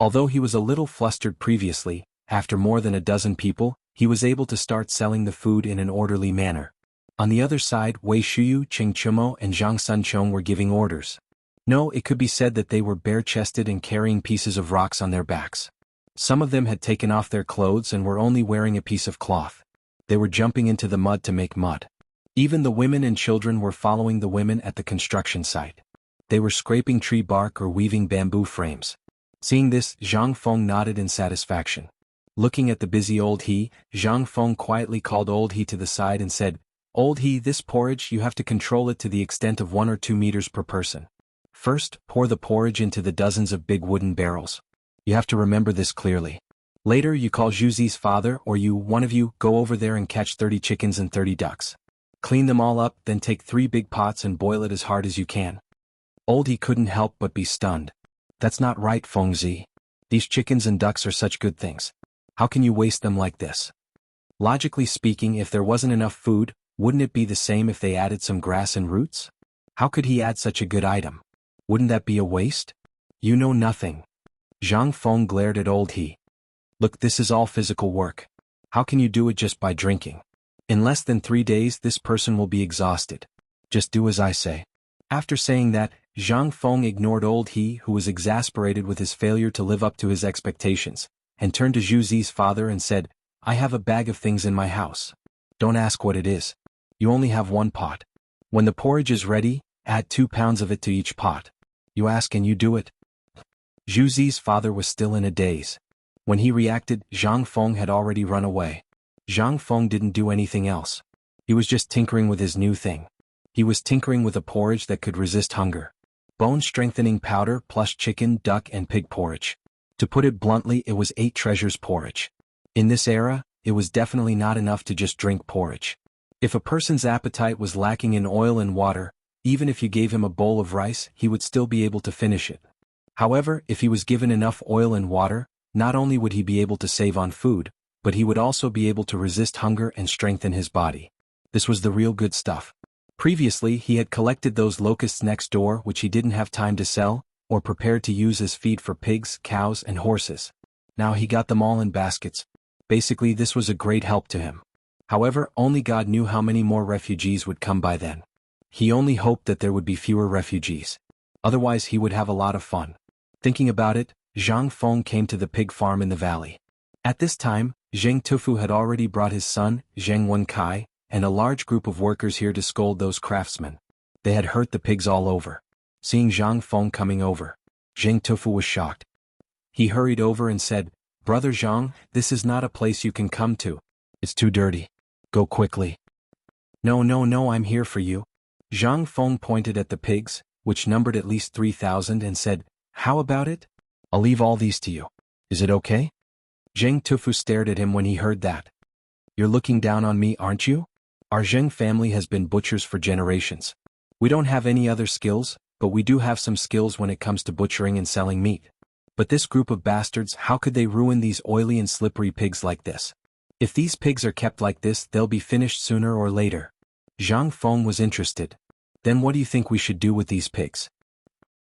Although he was a little flustered previously, after more than a dozen people, he was able to start selling the food in an orderly manner. On the other side, Wei Shuyu, Cheng Chumo and Zhang Sunchong were giving orders. No, it could be said that they were bare-chested and carrying pieces of rocks on their backs. Some of them had taken off their clothes and were only wearing a piece of cloth. They were jumping into the mud to make mud. Even the women and children were following the women at the construction site. They were scraping tree bark or weaving bamboo frames. Seeing this, Zhang Feng nodded in satisfaction. Looking at the busy old he, Zhang Feng quietly called old he to the side and said, "Old he, this porridge you have to control it to the extent of 1 or 2 meters per person. First, pour the porridge into the dozens of big wooden barrels. You have to remember this clearly. Later you call Zhuzi's father or you, one of you, go over there and catch 30 chickens and 30 ducks. Clean them all up, then take 3 big pots and boil it as hard as you can." Old he couldn't help but be stunned. "That's not right, Fengzi. These chickens and ducks are such good things. How can you waste them like this?" Logically speaking, if there wasn't enough food, wouldn't it be the same if they added some grass and roots? How could he add such a good item? Wouldn't that be a waste? "You know nothing." Zhang Feng glared at old he. "Look, this is all physical work. How can you do it just by drinking? In less than 3 days this person will be exhausted. Just do as I say." After saying that, Zhang Feng ignored old he, who was exasperated with his failure to live up to his expectations, and turned to Zhuzi's father and said, "I have a bag of things in my house. Don't ask what it is. You only have 1 pot. When the porridge is ready, add 2 pounds of it to each pot. You ask and you do it." Zhuzi's father was still in a daze. When he reacted, Zhang Feng had already run away. Zhang Feng didn't do anything else. He was just tinkering with his new thing. He was tinkering with a porridge that could resist hunger. Bone-strengthening powder plus chicken, duck and pig porridge. To put it bluntly, it was 8 treasures porridge. In this era, it was definitely not enough to just drink porridge. If a person's appetite was lacking in oil and water, even if you gave him a bowl of rice, he would still be able to finish it. However, if he was given enough oil and water, not only would he be able to save on food, but he would also be able to resist hunger and strengthen his body. This was the real good stuff. Previously, he had collected those locusts next door which he didn't have time to sell, or prepared to use as feed for pigs, cows, and horses. Now he got them all in baskets. Basically, this was a great help to him. However, only God knew how many more refugees would come by then. He only hoped that there would be fewer refugees. Otherwise, he would have a lot of fun. Thinking about it, Zhang Feng came to the pig farm in the valley. At this time, Zheng Tufu had already brought his son, Zheng Wenkai, and a large group of workers here to scold those craftsmen. They had hurt the pigs all over. Seeing Zhang Feng coming over, Zheng Tufu was shocked. He hurried over and said, "Brother Zhang, this is not a place you can come to. It's too dirty. Go quickly." No, I'm here for you." Zhang Feng pointed at the pigs, which numbered at least 3,000 and said, "How about it? I'll leave all these to you. Is it okay?" Zheng Tufu stared at him when he heard that. "You're looking down on me, aren't you? Our Zheng family has been butchers for generations. We don't have any other skills, but we do have some skills when it comes to butchering and selling meat. But this group of bastards, how could they ruin these oily and slippery pigs like this? If these pigs are kept like this, they'll be finished sooner or later." Zhang Feng was interested. "Then what do you think we should do with these pigs?"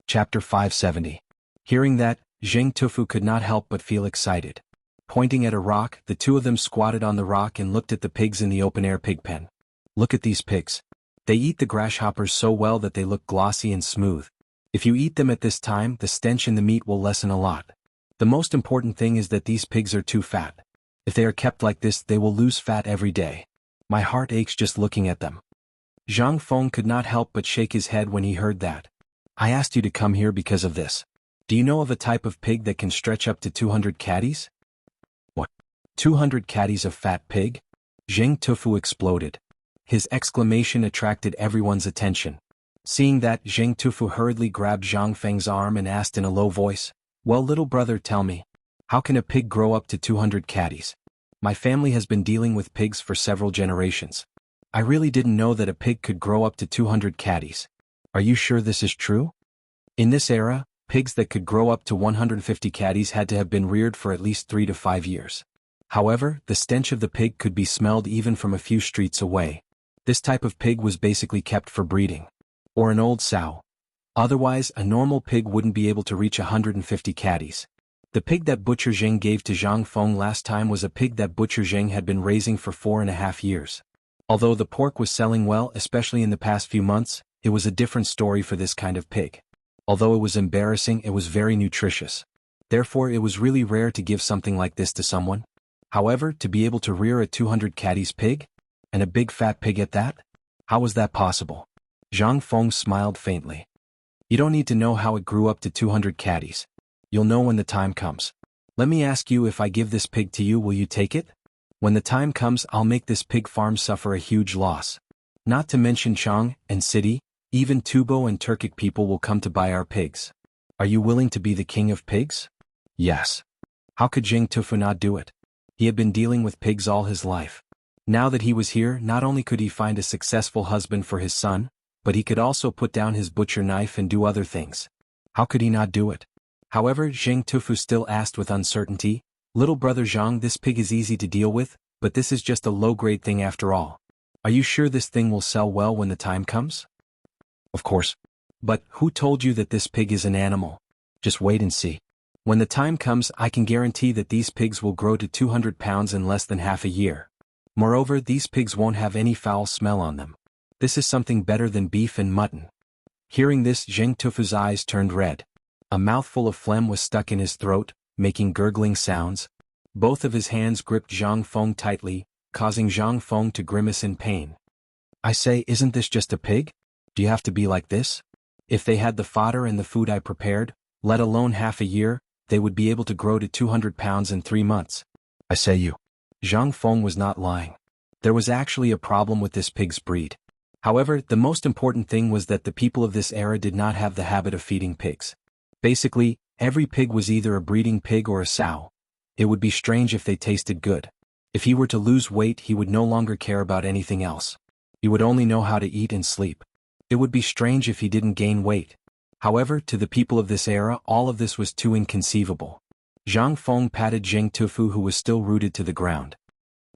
Chapter 570. Hearing that, Zheng Tufu could not help but feel excited. Pointing at a rock, the two of them squatted on the rock and looked at the pigs in the open-air pig pen. "Look at these pigs. They eat the grasshoppers so well that they look glossy and smooth. If you eat them at this time, the stench in the meat will lessen a lot. The most important thing is that these pigs are too fat. If they are kept like this, they will lose fat every day. My heart aches just looking at them." Zhang Feng could not help but shake his head when he heard that. "I asked you to come here because of this. Do you know of a type of pig that can stretch up to 200 caddies?" "What? 200 caddies of fat pig?" Zheng Tufu exploded. His exclamation attracted everyone's attention. Seeing that, Zheng Tufu hurriedly grabbed Zhang Feng's arm and asked in a low voice, "Well, little brother, tell me, how can a pig grow up to 200 caddies? My family has been dealing with pigs for several generations. I really didn't know that a pig could grow up to 200 caddies. Are you sure this is true?" In this era, pigs that could grow up to 150 caddies had to have been reared for at least 3 to 5 years. However, the stench of the pig could be smelled even from a few streets away. This type of pig was basically kept for breeding. Or an old sow. Otherwise, a normal pig wouldn't be able to reach 150 caddies. The pig that Butcher Zheng gave to Zhang Feng last time was a pig that Butcher Zheng had been raising for 4.5 years. Although the pork was selling well, especially in the past few months, it was a different story for this kind of pig. Although it was embarrassing, it was very nutritious. Therefore, it was really rare to give something like this to someone. However, to be able to rear a 200 caddies pig? And a big fat pig at that? How was that possible? Zhang Feng smiled faintly. You don't need to know how it grew up to 200 caddies. You'll know when the time comes. Let me ask you, if I give this pig to you, will you take it? When the time comes, I'll make this pig farm suffer a huge loss. Not to mention Chang and city, even Tubo and Turkic people will come to buy our pigs. Are you willing to be the king of pigs? Yes. How could Jing Tufu not do it? He had been dealing with pigs all his life. Now that he was here, not only could he find a successful husband for his son, but he could also put down his butcher knife and do other things. How could he not do it? However, Zheng Tufu still asked with uncertainty, "Little brother Zhang, this pig is easy to deal with, but this is just a low-grade thing after all. Are you sure this thing will sell well when the time comes?" Of course. But who told you that this pig is an animal? Just wait and see. When the time comes, I can guarantee that these pigs will grow to 200 pounds in less than half a year. Moreover, these pigs won't have any foul smell on them. This is something better than beef and mutton. Hearing this, Zheng Tufu's eyes turned red. A mouthful of phlegm was stuck in his throat, making gurgling sounds. Both of his hands gripped Zhang Feng tightly, causing Zhang Feng to grimace in pain. I say, isn't this just a pig? Do you have to be like this? If they had the fodder and the food I prepared, let alone half a year, they would be able to grow to 200 pounds in 3 months. I say you. Zhang Feng was not lying. There was actually a problem with this pig's breed. However, the most important thing was that the people of this era did not have the habit of feeding pigs. Basically, every pig was either a breeding pig or a sow. It would be strange if they tasted good. If he were to lose weight, he would no longer care about anything else. He would only know how to eat and sleep. It would be strange if he didn't gain weight. However, to the people of this era, all of this was too inconceivable. Zhang Feng patted Zheng Tufu, who was still rooted to the ground.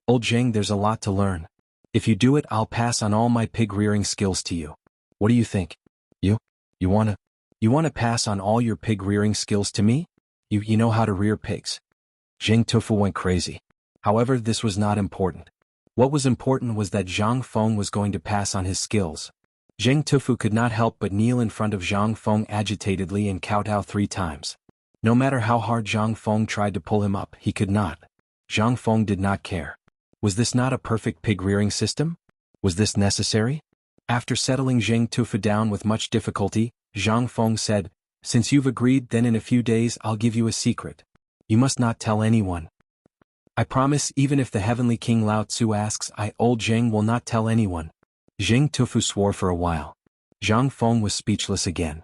Old Zheng, there's a lot to learn. If you do it, I'll pass on all my pig-rearing skills to you. What do you think? You wanna pass on all your pig-rearing skills to me? You know how to rear pigs. Zheng Tufu went crazy. However, this was not important. What was important was that Zhang Feng was going to pass on his skills. Zheng Tufu could not help but kneel in front of Zhang Feng agitatedly and kowtow 3 times. No matter how hard Zhang Feng tried to pull him up, he could not. Zhang Feng did not care. Was this not a perfect pig-rearing system? Was this necessary? After settling Zheng Tufu down with much difficulty, Zhang Feng said, "Since you've agreed, then in a few days I'll give you a secret. You must not tell anyone. I promise, even if the heavenly King Lao Tzu asks, old Zheng will not tell anyone." Zheng Tufu swore for a while. Zhang Feng was speechless again.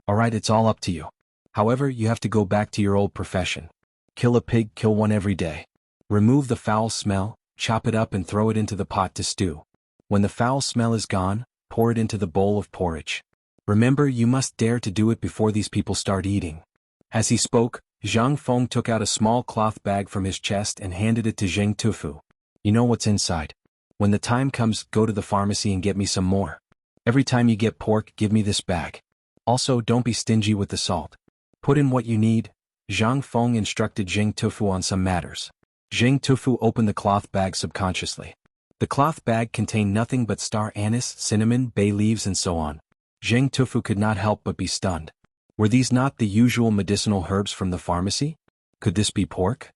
Alright, it's all up to you. However, you have to go back to your old profession. Kill a pig, kill one every day. Remove the foul smell, chop it up and throw it into the pot to stew. When the foul smell is gone, pour it into the bowl of porridge. Remember, you must dare to do it before these people start eating. As he spoke, Zhang Feng took out a small cloth bag from his chest and handed it to Zheng Tufu. You know what's inside. When the time comes, go to the pharmacy and get me some more. Every time you get pork, give me this bag. Also, don't be stingy with the salt. Put in what you need. Zhang Feng instructed Zheng Tufu on some matters. Zheng Tufu opened the cloth bag subconsciously. The cloth bag contained nothing but star anise, cinnamon, bay leaves and so on. Zheng Tufu could not help but be stunned. Were these not the usual medicinal herbs from the pharmacy? Could this be pork?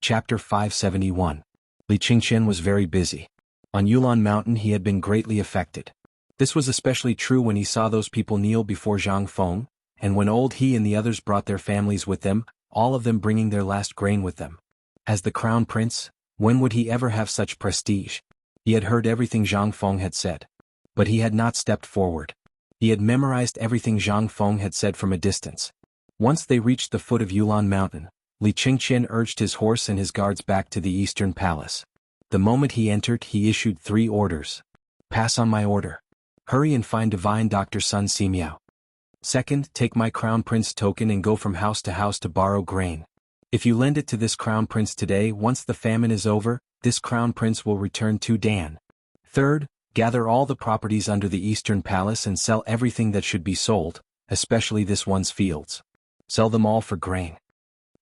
Chapter 571. Li Qingqian was very busy. On Yulon Mountain he had been greatly affected. This was especially true when he saw those people kneel before Zhang Feng, and when old he and the others brought their families with them, all of them bringing their last grain with them. As the crown prince, when would he ever have such prestige? He had heard everything Zhang Feng had said. But he had not stepped forward. He had memorized everything Zhang Feng had said from a distance. Once they reached the foot of Yulon Mountain, Li Qingqian urged his horse and his guards back to the Eastern Palace. The moment he entered, he issued 3 orders. Pass on my order. Hurry and find divine Dr. Sun Simiao. Second, take my crown prince token and go from house to borrow grain. If you lend it to this crown prince today, once the famine is over, this crown prince will return to Dan. Third, gather all the properties under the Eastern Palace and sell everything that should be sold, especially this one's fields. Sell them all for grain.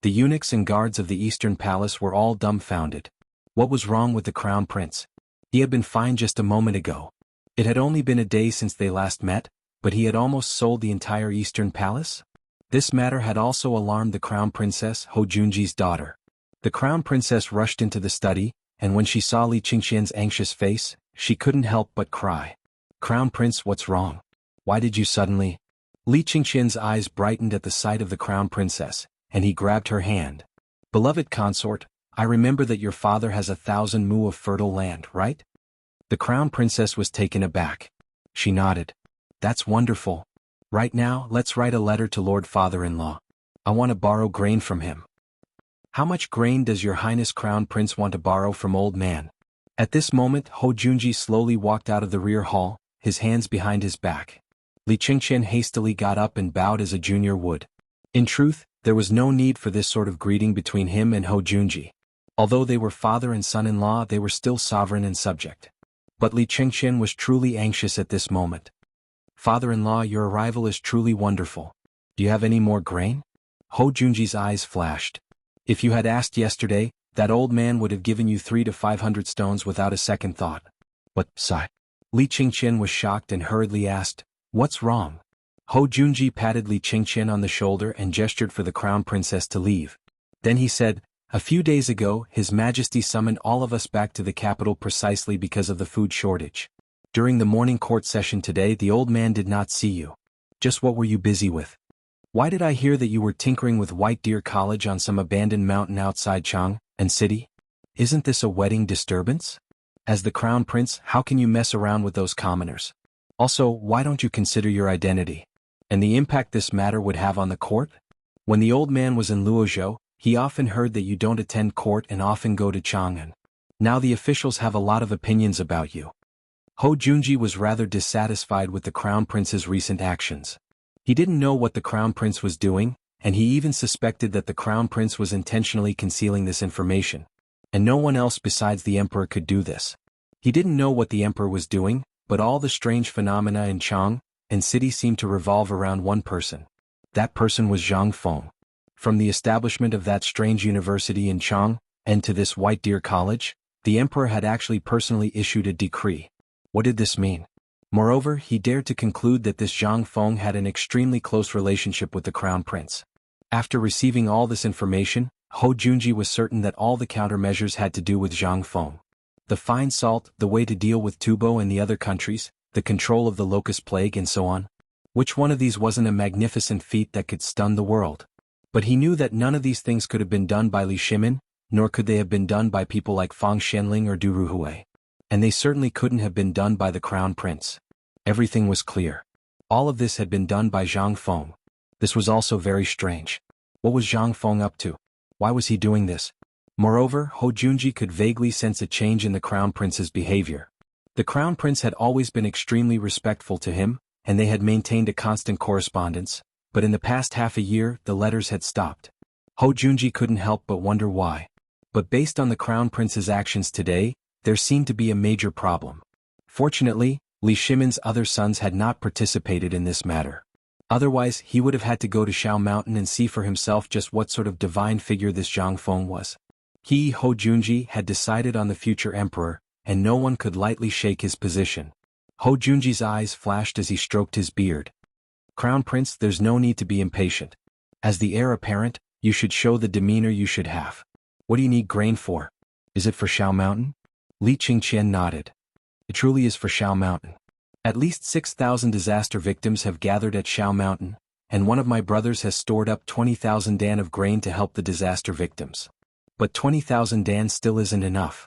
The eunuchs and guards of the Eastern Palace were all dumbfounded. What was wrong with the Crown Prince? He had been fine just a moment ago. It had only been a day since they last met, but he had almost sold the entire Eastern Palace? This matter had also alarmed the Crown Princess, Ho Junji's daughter. The Crown Princess rushed into the study, and when she saw Li Qingqian's anxious face, she couldn't help but cry. "Crown Prince, what's wrong? Why did you suddenly?" Li Qingqian's eyes brightened at the sight of the Crown Princess, and he grabbed her hand. "Beloved consort, I remember that your father has 1,000 mu of fertile land, right?" The Crown Princess was taken aback. She nodded. "That's wonderful. Right now, let's write a letter to Lord Father-in-law. I want to borrow grain from him." "How much grain does your Highness Crown Prince want to borrow from old man?" At this moment, Ho Junji slowly walked out of the rear hall, his hands behind his back. Li Qingqian hastily got up and bowed as a junior would. In truth, there was no need for this sort of greeting between him and Ho Junji. Although they were father and son-in-law, they were still sovereign and subject. But Li Qingqian was truly anxious at this moment. "Father-in-law, your arrival is truly wonderful. Do you have any more grain?" Ho Junji's eyes flashed. "If you had asked yesterday, that old man would have given you 300 to 500 stones without a second thought." "But, sigh." Li Qingqian was shocked and hurriedly asked, "What's wrong?" Ho Junji patted Li Qingqian on the shoulder and gestured for the Crown Princess to leave. Then he said, "A few days ago, His Majesty summoned all of us back to the capital precisely because of the food shortage. During the morning court session today, the old man did not see you. Just what were you busy with? Why did I hear that you were tinkering with White Deer College on some abandoned mountain outside Jianghu city? Isn't this a wedding disturbance? As the Crown Prince, how can you mess around with those commoners? Also, why don't you consider your identity and the impact this matter would have on the court? When the old man was in Luozhou, he often heard that you don't attend court and often go to Chang'an. Now the officials have a lot of opinions about you." Ho Junji was rather dissatisfied with the Crown Prince's recent actions. He didn't know what the Crown Prince was doing, and he even suspected that the Crown Prince was intentionally concealing this information. And no one else besides the Emperor could do this. He didn't know what the Emperor was doing, but all the strange phenomena in Chang'an city seemed to revolve around one person. That person was Zhang Feng. From the establishment of that strange university in Chang'an, and to this White Deer College, the Emperor had actually personally issued a decree. What did this mean? Moreover, he dared to conclude that this Zhang Feng had an extremely close relationship with the Crown Prince. After receiving all this information, Ho Junji was certain that all the countermeasures had to do with Zhang Feng. The fine salt, the way to deal with Tubo and the other countries, the control of the locust plague and so on. Which one of these wasn't a magnificent feat that could stun the world? But he knew that none of these things could have been done by Li Shimin, nor could they have been done by people like Fang Xianling or Du Ruhui. And they certainly couldn't have been done by the Crown Prince. Everything was clear. All of this had been done by Zhang Feng. This was also very strange. What was Zhang Feng up to? Why was he doing this? Moreover, Ho Junji could vaguely sense a change in the Crown Prince's behavior. The Crown Prince had always been extremely respectful to him, and they had maintained a constant correspondence, but in the past half a year, the letters had stopped. Ho Junji couldn't help but wonder why. But based on the Crown Prince's actions today, there seemed to be a major problem. Fortunately, Li Shimin's other sons had not participated in this matter. Otherwise, he would have had to go to Shao Mountain and see for himself just what sort of divine figure this Zhang Feng was. He, Ho Junji, had decided on the future emperor, and no one could lightly shake his position. Ho Junji's eyes flashed as he stroked his beard. "Crown Prince, there's no need to be impatient. As the heir apparent, you should show the demeanor you should have. What do you need grain for? Is it for Shao Mountain?" Li Qingqian nodded. "It truly is for Shao Mountain. At least 6,000 disaster victims have gathered at Shao Mountain, and one of my brothers has stored up 20,000 dan of grain to help the disaster victims. But 20,000 dan still isn't enough.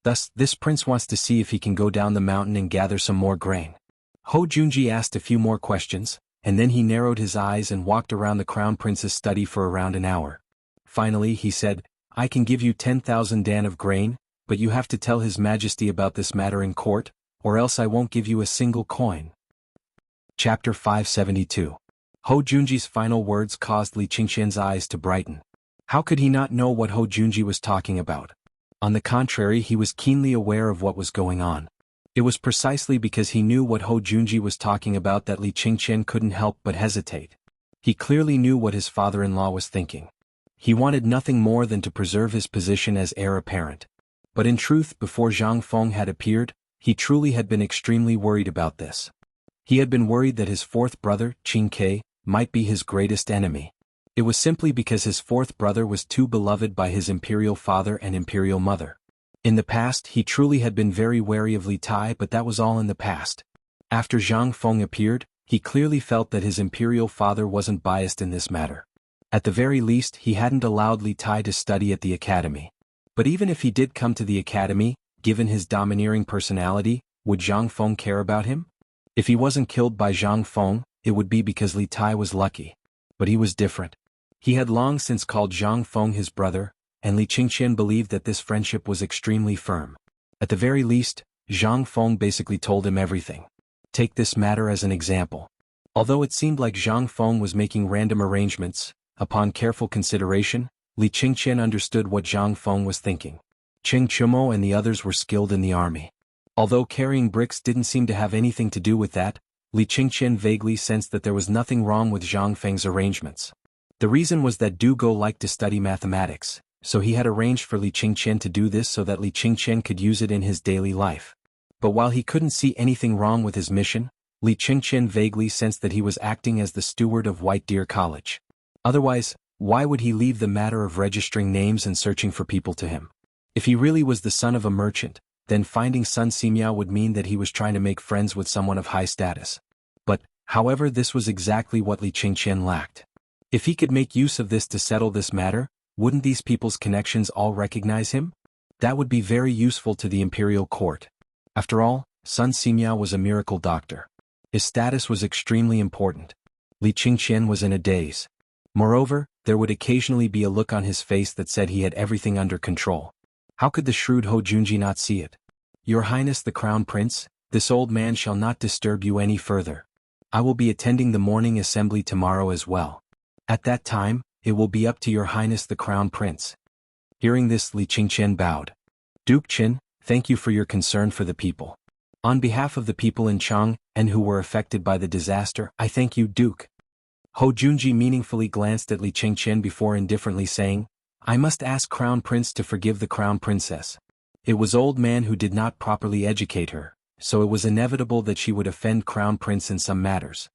Thus, this prince wants to see if he can go down the mountain and gather some more grain." Ho Junji asked a few more questions, and then he narrowed his eyes and walked around the Crown Prince's study for around an hour. Finally, he said, "I can give you 10,000 dan of grain, but you have to tell His Majesty about this matter in court, or else I won't give you a single coin." Chapter 572. Ho Junji's final words caused Li Qingqian's eyes to brighten. How could he not know what Ho Junji was talking about? On the contrary, he was keenly aware of what was going on. It was precisely because he knew what Ho Junji was talking about that Li Qingqian couldn't help but hesitate. He clearly knew what his father-in-law was thinking. He wanted nothing more than to preserve his position as heir apparent. But in truth, before Zhang Feng had appeared, he truly had been extremely worried about this. He had been worried that his fourth brother, Qing Ke, might be his greatest enemy. It was simply because his fourth brother was too beloved by his imperial father and imperial mother. In the past, he truly had been very wary of Li Tai, but that was all in the past. After Zhang Feng appeared, he clearly felt that his imperial father wasn't biased in this matter. At the very least, he hadn't allowed Li Tai to study at the academy. But even if he did come to the academy, given his domineering personality, would Zhang Feng care about him? If he wasn't killed by Zhang Feng, it would be because Li Tai was lucky. But he was different. He had long since called Zhang Feng his brother, and Li Qingqian believed that this friendship was extremely firm. At the very least, Zhang Feng basically told him everything. Take this matter as an example. Although it seemed like Zhang Feng was making random arrangements, upon careful consideration, Li Qingqian understood what Zhang Feng was thinking. Cheng Chumo and the others were skilled in the army. Although carrying bricks didn't seem to have anything to do with that, Li Qingqian vaguely sensed that there was nothing wrong with Zhang Feng's arrangements. The reason was that Du Go liked to study mathematics, so he had arranged for Li Qingqian to do this so that Li Qingqian could use it in his daily life. But while he couldn't see anything wrong with his mission, Li Qingqian vaguely sensed that he was acting as the steward of White Deer College. Otherwise, why would he leave the matter of registering names and searching for people to him? If he really was the son of a merchant, then finding Sun Simiao would mean that he was trying to make friends with someone of high status. But, however, this was exactly what Li Qingqian lacked. If he could make use of this to settle this matter, wouldn't these people's connections all recognize him? That would be very useful to the imperial court. After all, Sun Simiao was a miracle doctor. His status was extremely important. Li Qingqian was in a daze. Moreover, there would occasionally be a look on his face that said he had everything under control. How could the shrewd Ho Junji not see it? Your Highness the Crown Prince, this old man shall not disturb you any further. I will be attending the morning assembly tomorrow as well. At that time, it will be up to your Highness the Crown Prince. Hearing this, Li Qingqian bowed. Duke Qin, thank you for your concern for the people. On behalf of the people in Chang, and who were affected by the disaster, I thank you, Duke. Ho Junji meaningfully glanced at Li Qingqian before indifferently saying, I must ask Crown Prince to forgive the Crown Princess. It was old man who did not properly educate her, so it was inevitable that she would offend Crown Prince in some matters.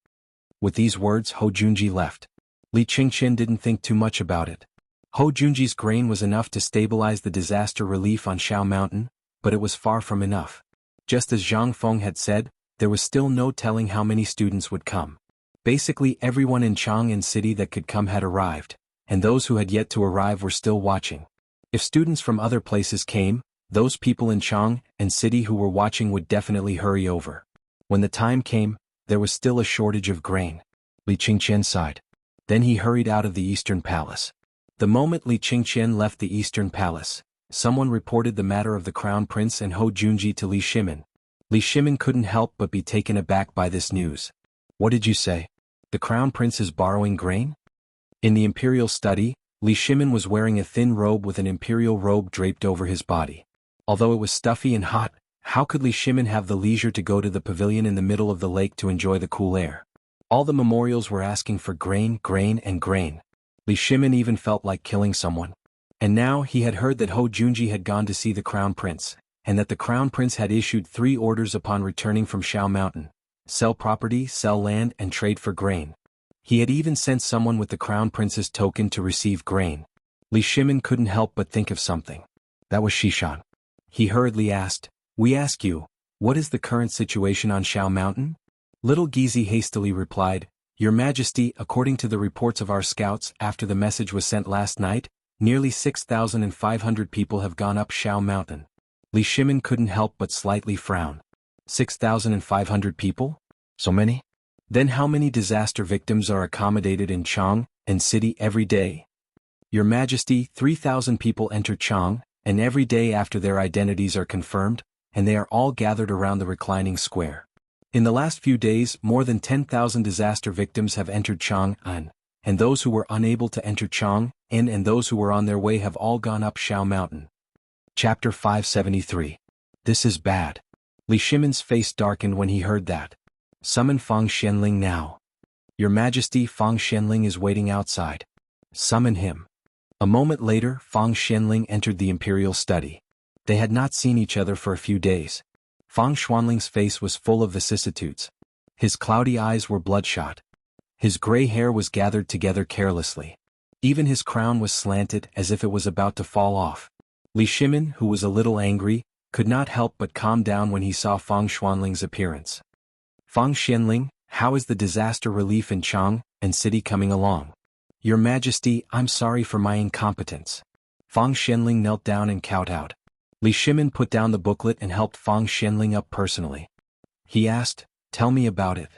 With these words, Ho Junji left. Li Qingqian didn't think too much about it. Ho Junji's grain was enough to stabilize the disaster relief on Shao Mountain, but it was far from enough. Just as Zhang Feng had said, there was still no telling how many students would come. Basically everyone in Chang'an City that could come had arrived, and those who had yet to arrive were still watching. If students from other places came, those people in Chang'an City who were watching would definitely hurry over. When the time came, there was still a shortage of grain. Li Qingqian sighed. Then he hurried out of the Eastern Palace. The moment Li Qingqian left the Eastern Palace, someone reported the matter of the Crown Prince and Ho Junji to Li Shimin. Li Shimin couldn't help but be taken aback by this news. What did you say? The Crown Prince is borrowing grain? In the imperial study, Li Shimin was wearing a thin robe with an imperial robe draped over his body. Although it was stuffy and hot, how could Li Shimin have the leisure to go to the pavilion in the middle of the lake to enjoy the cool air? All the memorials were asking for grain, grain, and grain. Li Shimin even felt like killing someone. And now he had heard that Ho Junji had gone to see the Crown Prince, and that the Crown Prince had issued 3 orders upon returning from Shao Mountain: sell property, sell land, and trade for grain. He had even sent someone with the Crown Prince's token to receive grain. Li Shimin couldn't help but think of something. That was Shishan. He hurriedly asked, We ask you, what is the current situation on Shao Mountain? Little Gizi hastily replied, Your Majesty, according to the reports of our scouts after the message was sent last night, nearly 6,500 people have gone up Shao Mountain. Li Shimin couldn't help but slightly frown. 6,500 people? So many? Then how many disaster victims are accommodated in Chang'an City every day? Your Majesty, 3,000 people enter Chang'an, and every day after their identities are confirmed, and they are all gathered around the reclining square. In the last few days, more than 10,000 disaster victims have entered Chang'an, and those who were unable to enter Chang'an and those who were on their way have all gone up Shao Mountain. Chapter 573. This is bad. Li Shimin's face darkened when he heard that. Summon Fang Xianling now. Your Majesty, Fang Xianling is waiting outside. Summon him. A moment later, Fang Xianling entered the imperial study. They had not seen each other for a few days. Fang Xuanling's face was full of vicissitudes. His cloudy eyes were bloodshot. His gray hair was gathered together carelessly. Even his crown was slanted as if it was about to fall off. Li Shimin, who was a little angry, could not help but calm down when he saw Fang Xuanling's appearance. Fang Xianling, how is the disaster relief in Chang and city coming along? Your Majesty, I'm sorry for my incompetence. Fang Xianling knelt down and kowtowed. Li Shimin put down the booklet and helped Fang Xianling up personally. He asked, tell me about it.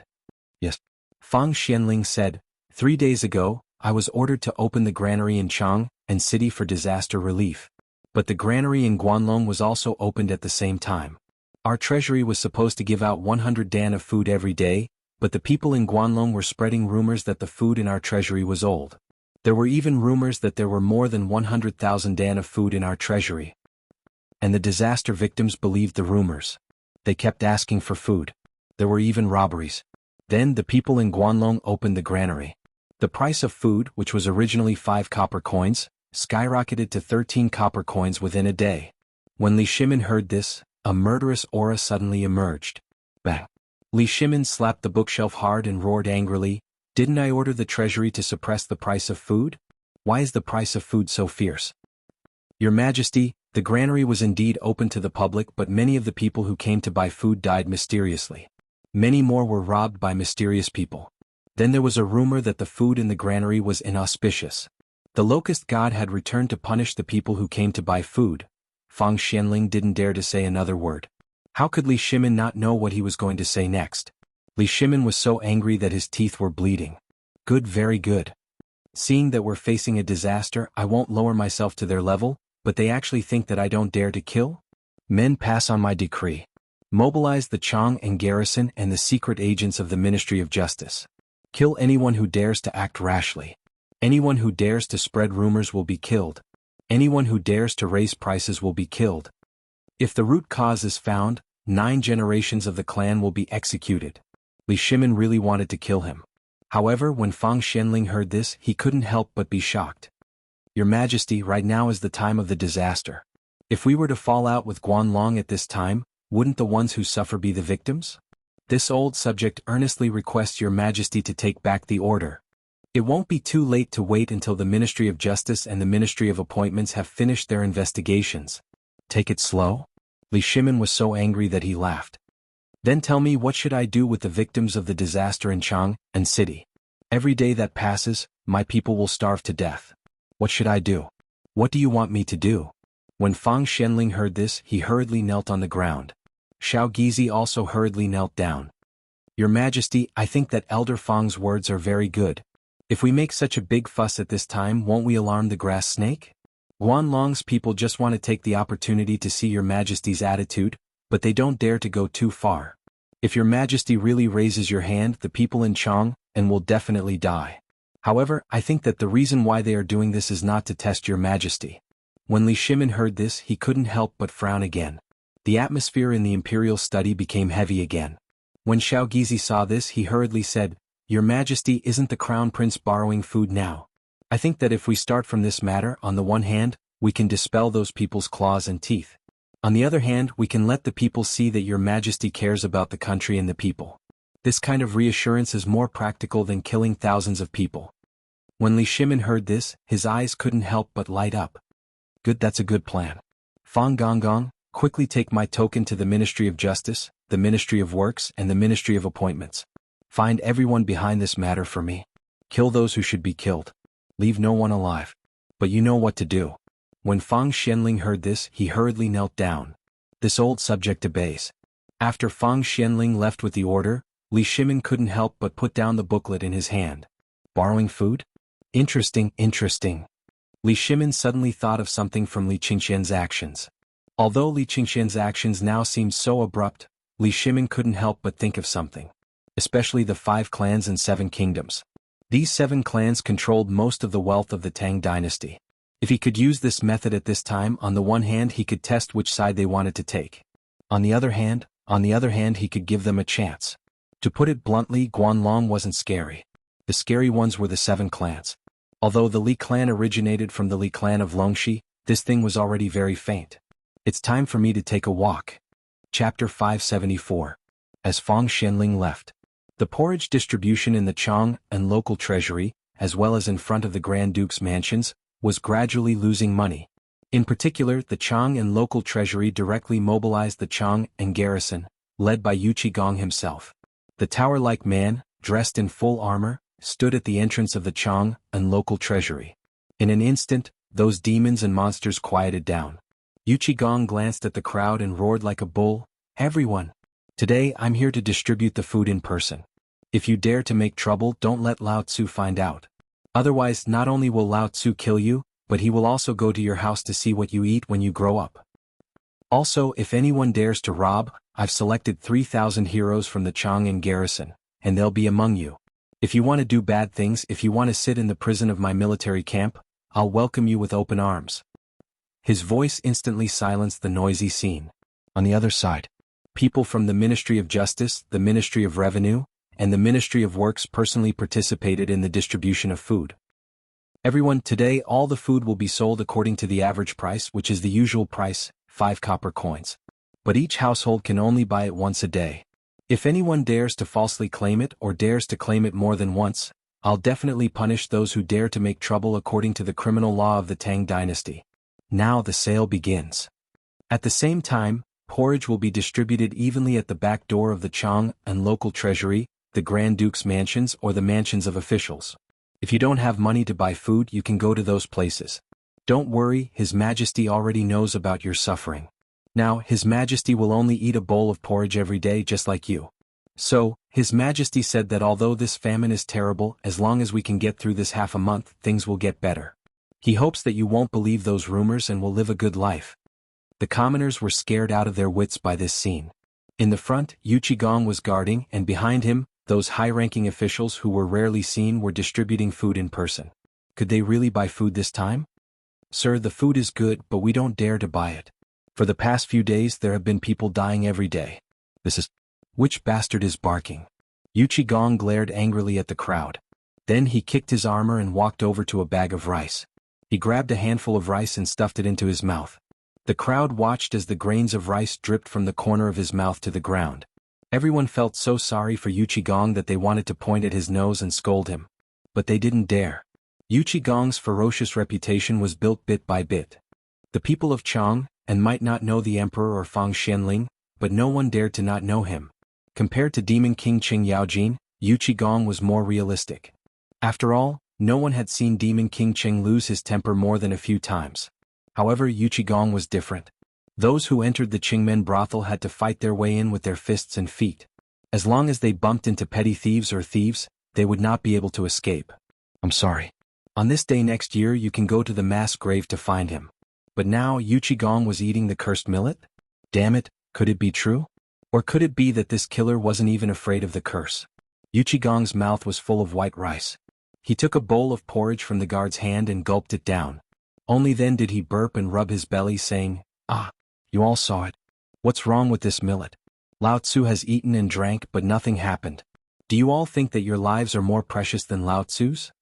Yes. Fang Xianling said, 3 days ago, I was ordered to open the granary in Chang and city for disaster relief. But the granary in Guanlong was also opened at the same time. Our treasury was supposed to give out 100 dan of food every day, but the people in Guanlong were spreading rumors that the food in our treasury was old. There were even rumors that there were more than 100,000 dan of food in our treasury. And the disaster victims believed the rumors. They kept asking for food. There were even robberies. Then the people in Guanlong opened the granary. The price of food, which was originally 5 copper coins, skyrocketed to 13 copper coins within a day. When Li Shimin heard this, a murderous aura suddenly emerged. Bang! Li Shimin slapped the bookshelf hard and roared angrily, didn't I order the treasury to suppress the price of food? Why is the price of food so fierce? Your Majesty, the granary was indeed open to the public, but many of the people who came to buy food died mysteriously. Many more were robbed by mysterious people. Then there was a rumor that the food in the granary was inauspicious. The locust god had returned to punish the people who came to buy food. Fang Xianling didn't dare to say another word. How could Li Shimin not know what he was going to say next? Li Shimin was so angry that his teeth were bleeding. Good, very good. Seeing that we're facing a disaster, I won't lower myself to their level, but they actually think that I don't dare to kill? Men, pass on my decree. Mobilize the Chang and garrison and the secret agents of the Ministry of Justice. Kill anyone who dares to act rashly. Anyone who dares to spread rumors will be killed. Anyone who dares to raise prices will be killed. If the root cause is found, 9 generations of the clan will be executed. Li Shimin really wanted to kill him. However, when Fang Xianling heard this, he couldn't help but be shocked. Your Majesty, right now is the time of the disaster. If we were to fall out with Guanlong at this time, wouldn't the ones who suffer be the victims? This old subject earnestly requests Your Majesty to take back the order. It won't be too late to wait until the Ministry of Justice and the Ministry of Appointments have finished their investigations. Take it slow? Li Shimin was so angry that he laughed. Then tell me, what should I do with the victims of the disaster in Chang and city? Every day that passes, my people will starve to death. What should I do? What do you want me to do? When Fang Xianling heard this, he hurriedly knelt on the ground. Xiao Gizi also hurriedly knelt down. Your Majesty, I think that Elder Fang's words are very good. If we make such a big fuss at this time, won't we alarm the grass snake? Guanlong's people just want to take the opportunity to see Your Majesty's attitude, but they don't dare to go too far. If Your Majesty really raises your hand, the people in Chang and will definitely die. However, I think that the reason why they are doing this is not to test Your Majesty. When Li Shimin heard this, he couldn't help but frown again. The atmosphere in the imperial study became heavy again. When Xiao Gizi saw this, he hurriedly said, Your Majesty, isn't the Crown Prince borrowing food now? I think that if we start from this matter, on the one hand, we can dispel those people's claws and teeth. On the other hand, we can let the people see that Your Majesty cares about the country and the people. This kind of reassurance is more practical than killing thousands of people. When Li Shimin heard this, his eyes couldn't help but light up. Good, that's a good plan. Fang Gonggong, quickly take my token to the Ministry of Justice, the Ministry of Works and the Ministry of Appointments. Find everyone behind this matter for me. Kill those who should be killed. Leave no one alive. But you know what to do. When Fang Xianling heard this, he hurriedly knelt down. This old subject obeys. After Fang Xianling left with the order, Li Shimin couldn't help but put down the booklet in his hand. Borrowing food? Interesting, interesting. Li Shimin suddenly thought of something from Li Qingxian's actions. Although Li Qingxian's actions now seemed so abrupt, Li Shimin couldn't help but think of something. Especially the 5 clans and 7 kingdoms. These 7 clans controlled most of the wealth of the Tang dynasty. If he could use this method at this time, on the one hand he could test which side they wanted to take. On the other hand, he could give them a chance. To put it bluntly, Guanlong wasn't scary. The scary ones were the 7 clans. Although the Li clan originated from the Li clan of Longxi, this thing was already very faint. It's time for me to take a walk. Chapter 574. As Fang Xianling left. The porridge distribution in the Chang and local treasury, as well as in front of the Grand Duke's mansions, was gradually losing money. In particular, the Chang and local treasury directly mobilized the Chang and garrison, led by Yu Qigong himself. The tower-like man, dressed in full armor, stood at the entrance of the Chang and local treasury. In an instant, those demons and monsters quieted down. Yu Qigong glanced at the crowd and roared like a bull, "Everyone! Today I'm here to distribute the food in person. If you dare to make trouble, don't let Lao Tzu find out. Otherwise, not only will Lao Tzu kill you, but he will also go to your house to see what you eat when you grow up. Also, if anyone dares to rob, I've selected 3,000 heroes from the Chang and garrison, and they'll be among you. If you want to do bad things, if you want to sit in the prison of my military camp, I'll welcome you with open arms." His voice instantly silenced the noisy scene. On the other side, people from the Ministry of Justice, the Ministry of Revenue, and the Ministry of Works personally participated in the distribution of food. "Everyone, today all the food will be sold according to the average price, which is the usual price, 5 copper coins. But each household can only buy it once a day. If anyone dares to falsely claim it or dares to claim it more than once, I'll definitely punish those who dare to make trouble according to the criminal law of the Tang dynasty. Now the sale begins." At the same time, porridge will be distributed evenly at the back door of the Chang and local treasury, the Grand Duke's mansions or the mansions of officials. If you don't have money to buy food, you can go to those places. Don't worry, His Majesty already knows about your suffering. Now, His Majesty will only eat a bowl of porridge every day just like you. So, His Majesty said that although this famine is terrible, as long as we can get through this half a month, things will get better. He hopes that you won't believe those rumors and will live a good life. The commoners were scared out of their wits by this scene. In the front, Yu Qigong was guarding, and behind him, those high-ranking officials who were rarely seen were distributing food in person. Could they really buy food this time? "Sir, the food is good, but we don't dare to buy it. For the past few days there have been people dying every day. This is... Which bastard is barking?" Yu Qigong glared angrily at the crowd. Then he kicked his armor and walked over to a bag of rice. He grabbed a handful of rice and stuffed it into his mouth. The crowd watched as the grains of rice dripped from the corner of his mouth to the ground. Everyone felt so sorry for Yu Qigong that they wanted to point at his nose and scold him. But they didn't dare. Yu Qigong's ferocious reputation was built bit by bit. The people of Chang and might not know the emperor or Fang Xianling, but no one dared to not know him. Compared to Demon King Qing Yaojin, Yu Qigong was more realistic. After all, no one had seen Demon King Qing lose his temper more than a few times. However, Yu Qigong was different. Those who entered the Qingmen brothel had to fight their way in with their fists and feet. As long as they bumped into petty thieves or thieves, they would not be able to escape. "I'm sorry. On this day next year you can go to the mass grave to find him." But now Yu Qigong was eating the cursed millet? Damn it, could it be true? Or could it be that this killer wasn't even afraid of the curse? Yu Qigong's mouth was full of white rice. He took a bowl of porridge from the guard's hand and gulped it down. Only then did he burp and rub his belly, saying, "Ah, you all saw it. What's wrong with this millet? Lao Tzu has eaten and drank but nothing happened. Do you all think that your lives are more precious than Lao Tzu's?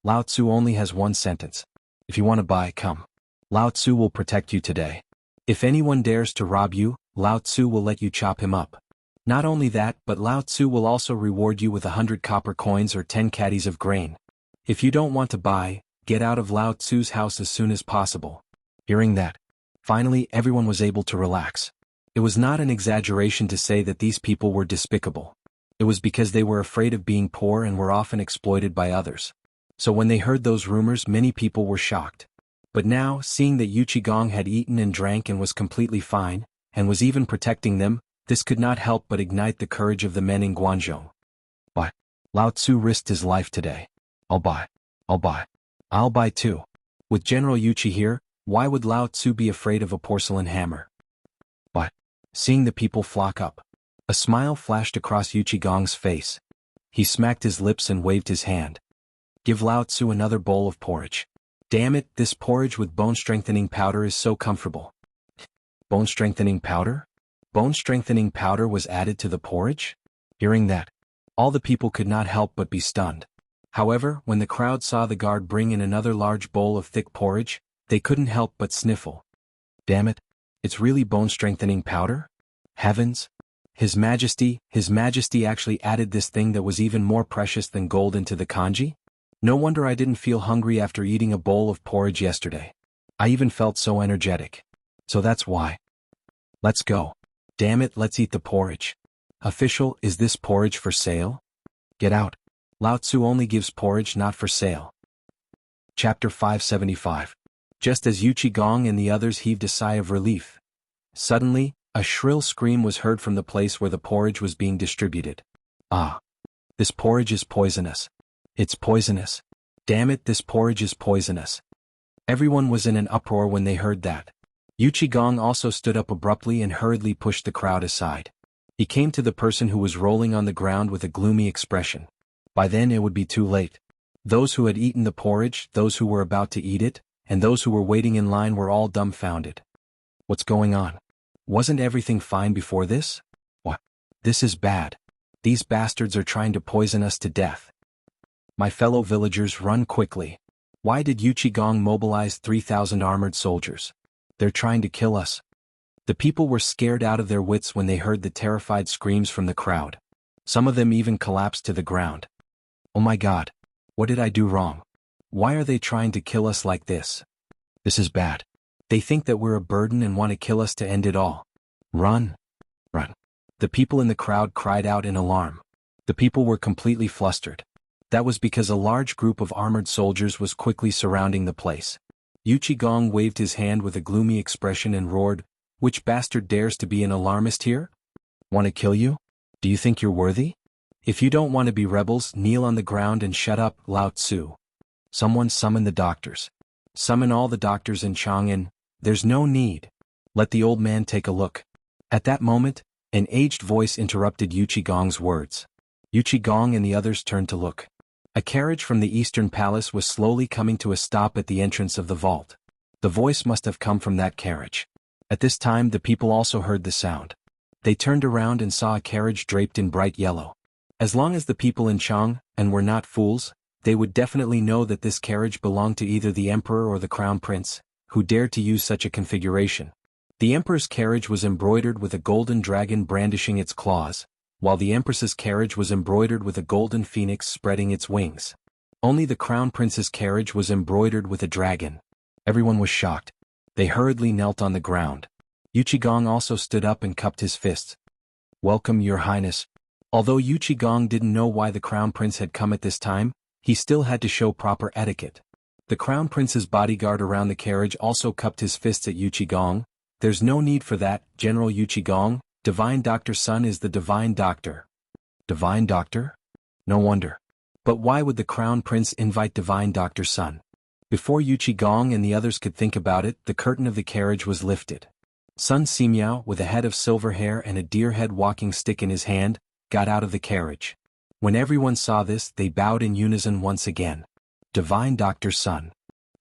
Lao Tzu only has one sentence. If you want to buy, come. Lao Tzu will protect you today. If anyone dares to rob you, Lao Tzu will let you chop him up. Not only that, but Lao Tzu will also reward you with 100 copper coins or 10 caddies of grain. If you don't want to buy, get out of Lao Tzu's house as soon as possible." Hearing that, finally everyone was able to relax. It was not an exaggeration to say that these people were despicable. It was because they were afraid of being poor and were often exploited by others. So when they heard those rumors, many people were shocked. But now, seeing that Yu Qigong had eaten and drank and was completely fine, and was even protecting them, this could not help but ignite the courage of the men in Guangzhou. "Buy. Lao Tzu risked his life today. I'll buy. I'll buy. I'll buy too." With General Yu Qi here, why would Lao Tzu be afraid of a porcelain hammer? But, seeing the people flock up, a smile flashed across Yu Qigong's face. He smacked his lips and waved his hand. "Give Lao Tzu another bowl of porridge. Damn it, this porridge with bone-strengthening powder is so comfortable." Bone-strengthening powder? Bone-strengthening powder was added to the porridge? Hearing that, all the people could not help but be stunned. However, when the crowd saw the guard bring in another large bowl of thick porridge, they couldn't help but sniffle. Damn it! It's really bone-strengthening powder? Heavens! His Majesty actually added this thing that was even more precious than gold into the kanji? No wonder I didn't feel hungry after eating a bowl of porridge yesterday. I even felt so energetic. So that's why. Let's go. Damn it, let's eat the porridge. Official, is this porridge for sale? Get out. Lao Tzu only gives porridge not for sale. Chapter 575. Just as Yu Qigong and the others heaved a sigh of relief, suddenly, a shrill scream was heard from the place where the porridge was being distributed. Ah! This porridge is poisonous. It's poisonous. Damn it, this porridge is poisonous. Everyone was in an uproar when they heard that. Yu Qigong also stood up abruptly and hurriedly pushed the crowd aside. He came to the person who was rolling on the ground with a gloomy expression. By then it would be too late. Those who had eaten the porridge, those who were about to eat it, and those who were waiting in line were all dumbfounded. What's going on? Wasn't everything fine before this? What? This is bad. These bastards are trying to poison us to death. My fellow villagers, run quickly. Why did Yu Qigong mobilize 3,000 armored soldiers? They're trying to kill us. The people were scared out of their wits when they heard the terrified screams from the crowd. Some of them even collapsed to the ground. Oh my God. What did I do wrong? Why are they trying to kill us like this? This is bad. They think that we're a burden and want to kill us to end it all. Run. Run. The people in the crowd cried out in alarm. The people were completely flustered. That was because a large group of armored soldiers was quickly surrounding the place. Yu Qigong waved his hand with a gloomy expression and roared, "Which bastard dares to be an alarmist here? Want to kill you? Do you think you're worthy? If you don't want to be rebels, kneel on the ground and shut up, Lao Tzu. Someone summon the doctors. Summon all the doctors in Chang'an. There's no need. Let the old man take a look." At that moment, an aged voice interrupted Yu Qigong's words. Yu Qigong and the others turned to look. A carriage from the Eastern Palace was slowly coming to a stop at the entrance of the vault. The voice must have come from that carriage. At this time the people also heard the sound. They turned around and saw a carriage draped in bright yellow. As long as the people in Chang'an were not fools, they would definitely know that this carriage belonged to either the emperor or the crown prince, who dared to use such a configuration. The emperor's carriage was embroidered with a golden dragon brandishing its claws, while the empress's carriage was embroidered with a golden phoenix spreading its wings. Only the crown prince's carriage was embroidered with a dragon. Everyone was shocked. They hurriedly knelt on the ground. Yu Qigong also stood up and cupped his fists. "Welcome, Your Highness." Although Yu Qigong didn't know why the crown prince had come at this time, he still had to show proper etiquette. The crown prince's bodyguard around the carriage also cupped his fists at Yu Qigong. "There's no need for that, General Yu Qigong. Divine Doctor Sun is the divine doctor." Divine doctor? No wonder. But why would the crown prince invite divine Doctor Sun? Before Yu Qigong and the others could think about it, the curtain of the carriage was lifted. Sun Simiao, with a head of silver hair and a deer-head walking stick in his hand, got out of the carriage. When everyone saw this, they bowed in unison once again. Divine Doctor Sun.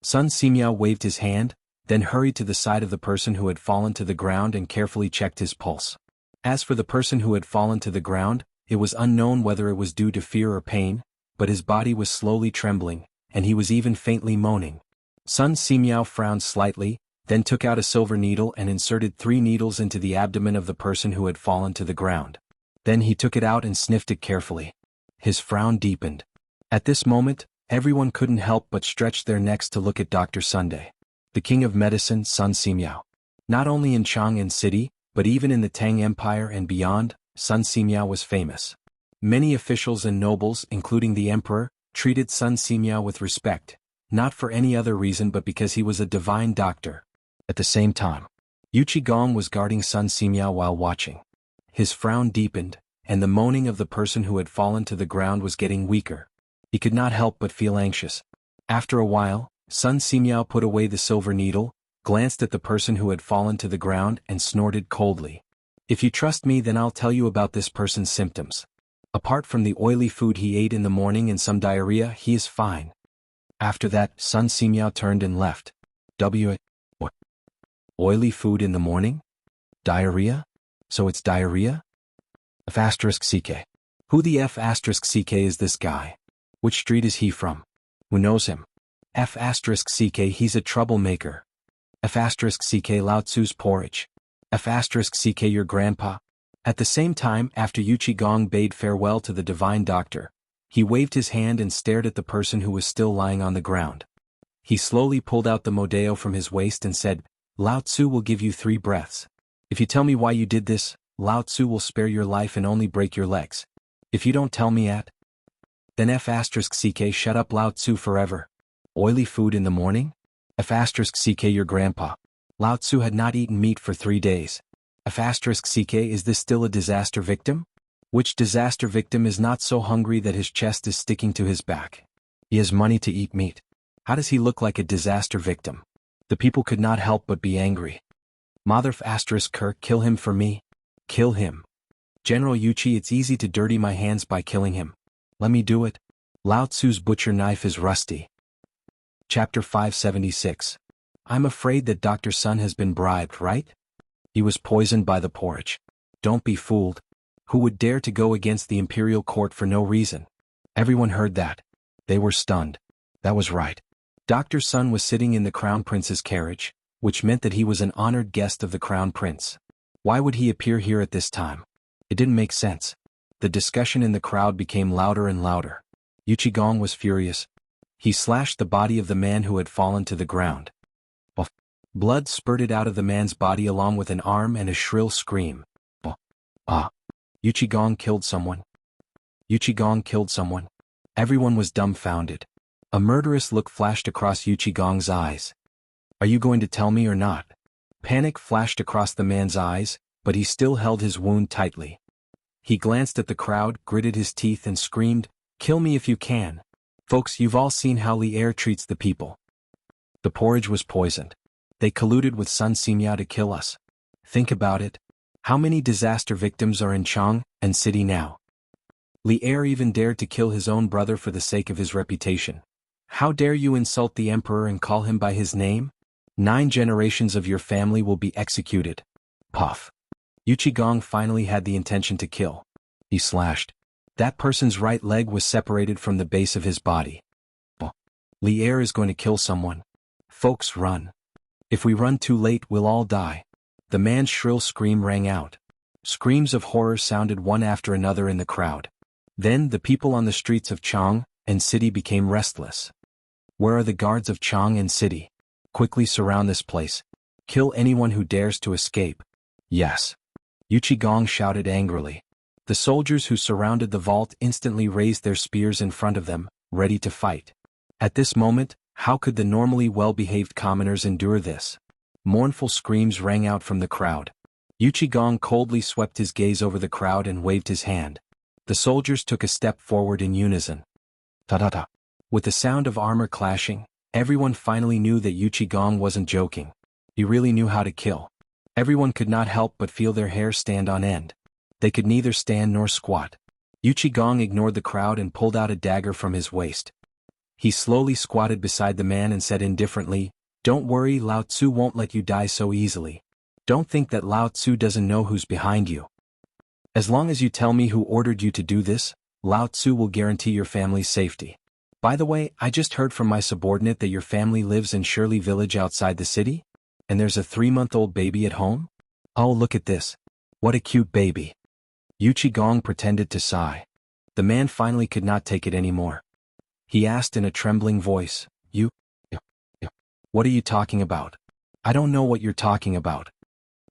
Sun Simiao waved his hand, then hurried to the side of the person who had fallen to the ground and carefully checked his pulse. As for the person who had fallen to the ground, it was unknown whether it was due to fear or pain, but his body was slowly trembling, and he was even faintly moaning. Sun Simiao frowned slightly, then took out a silver needle and inserted 3 needles into the abdomen of the person who had fallen to the ground. Then he took it out and sniffed it carefully. His frown deepened. At this moment, everyone couldn't help but stretch their necks to look at Dr. Sunday, the king of medicine, Sun Simiao. Not only in Chang'an City, but even in the Tang Empire and beyond, Sun Simiao was famous. Many officials and nobles, including the emperor, treated Sun Simiao with respect, not for any other reason but because he was a divine doctor. At the same time, Yu Qigong was guarding Sun Simiao while watching. His frown deepened, and the moaning of the person who had fallen to the ground was getting weaker. He could not help but feel anxious. After a while, Sun Simiao put away the silver needle, glanced at the person who had fallen to the ground and snorted coldly. "If you trust me, then I'll tell you about this person's symptoms. Apart from the oily food he ate in the morning and some diarrhea, he is fine." After that, Sun Simiao turned and left. What? Oily food in the morning? Diarrhea? So it's diarrhea? F***ck. Who the F***ck is this guy? Which street is he from? Who knows him? F***ck he's a troublemaker. F***ck Lao Tzu's porridge. F***ck your grandpa. At the same time, after Yu Qigong bade farewell to the divine doctor, he waved his hand and stared at the person who was still lying on the ground. He slowly pulled out the modeo from his waist and said, Lao Tzu will give you 3 breaths. If you tell me why you did this, Lao Tzu will spare your life and only break your legs. If you don't tell me then F***ck shut up Lao Tzu forever. Oily food in the morning? F***ck your grandpa. Lao Tzu had not eaten meat for 3 days. F***ck is this still a disaster victim? Which disaster victim is not so hungry that his chest is sticking to his back? He has money to eat meat. How does he look like a disaster victim? The people could not help but be angry. Mother Kirk, kill him for me. Kill him. General Yuchi, it's easy to dirty my hands by killing him. Let me do it. Lao Tzu's butcher knife is rusty. Chapter 576. I'm afraid that Dr. Sun has been bribed, right? He was poisoned by the porridge. Don't be fooled. Who would dare to go against the imperial court for no reason? Everyone heard that. They were stunned. That was right. Dr. Sun was sitting in the crown prince's carriage, which meant that he was an honored guest of the crown prince. Why would he appear here at this time? It didn't make sense. The discussion in the crowd became louder and louder. Yu Qigong was furious. He slashed the body of the man who had fallen to the ground. Blood spurted out of the man's body along with an arm and a shrill scream. Yu Qigong killed someone. Yu Qigong killed someone. Everyone was dumbfounded. A murderous look flashed across Yu Qigong's eyes. Are you going to tell me or not? Panic flashed across the man's eyes, but he still held his wound tightly. He glanced at the crowd, gritted his teeth and screamed, Kill me if you can. Folks, you've all seen how Li Er treats the people. The porridge was poisoned. They colluded with Sun Simya to kill us. Think about it. How many disaster victims are in Chang and city now? Li Er even dared to kill his own brother for the sake of his reputation. How dare you insult the emperor and call him by his name? 9 generations of your family will be executed. Puff. Yu Qigong finally had the intention to kill. He slashed. That person's right leg was separated from the base of his body. Li Er is going to kill someone. Folks, run. If we run too late, we'll all die. The man's shrill scream rang out. Screams of horror sounded one after another in the crowd. Then the people on the streets of Chang and city became restless. Where are the guards of Chang and city? Quickly surround this place. Kill anyone who dares to escape. Yes. Yu Qigong shouted angrily. The soldiers who surrounded the vault instantly raised their spears in front of them, ready to fight. At this moment, how could the normally well-behaved commoners endure this? Mournful screams rang out from the crowd. Yu Qigong coldly swept his gaze over the crowd and waved his hand. The soldiers took a step forward in unison. Ta-ta-ta. With the sound of armor clashing, everyone finally knew that Yu Qigong wasn't joking. He really knew how to kill. Everyone could not help but feel their hair stand on end. They could neither stand nor squat. Yu Qigong ignored the crowd and pulled out a dagger from his waist. He slowly squatted beside the man and said indifferently, Don't worry, Lao Tzu won't let you die so easily. Don't think that Lao Tzu doesn't know who's behind you. As long as you tell me who ordered you to do this, Lao Tzu will guarantee your family's safety. By the way, I just heard from my subordinate that your family lives in Shirley Village outside the city? And there's a 3-month-old baby at home? Oh, look at this. What a cute baby. Yu Qigong pretended to sigh. The man finally could not take it anymore. He asked in a trembling voice, What are you talking about? I don't know what you're talking about.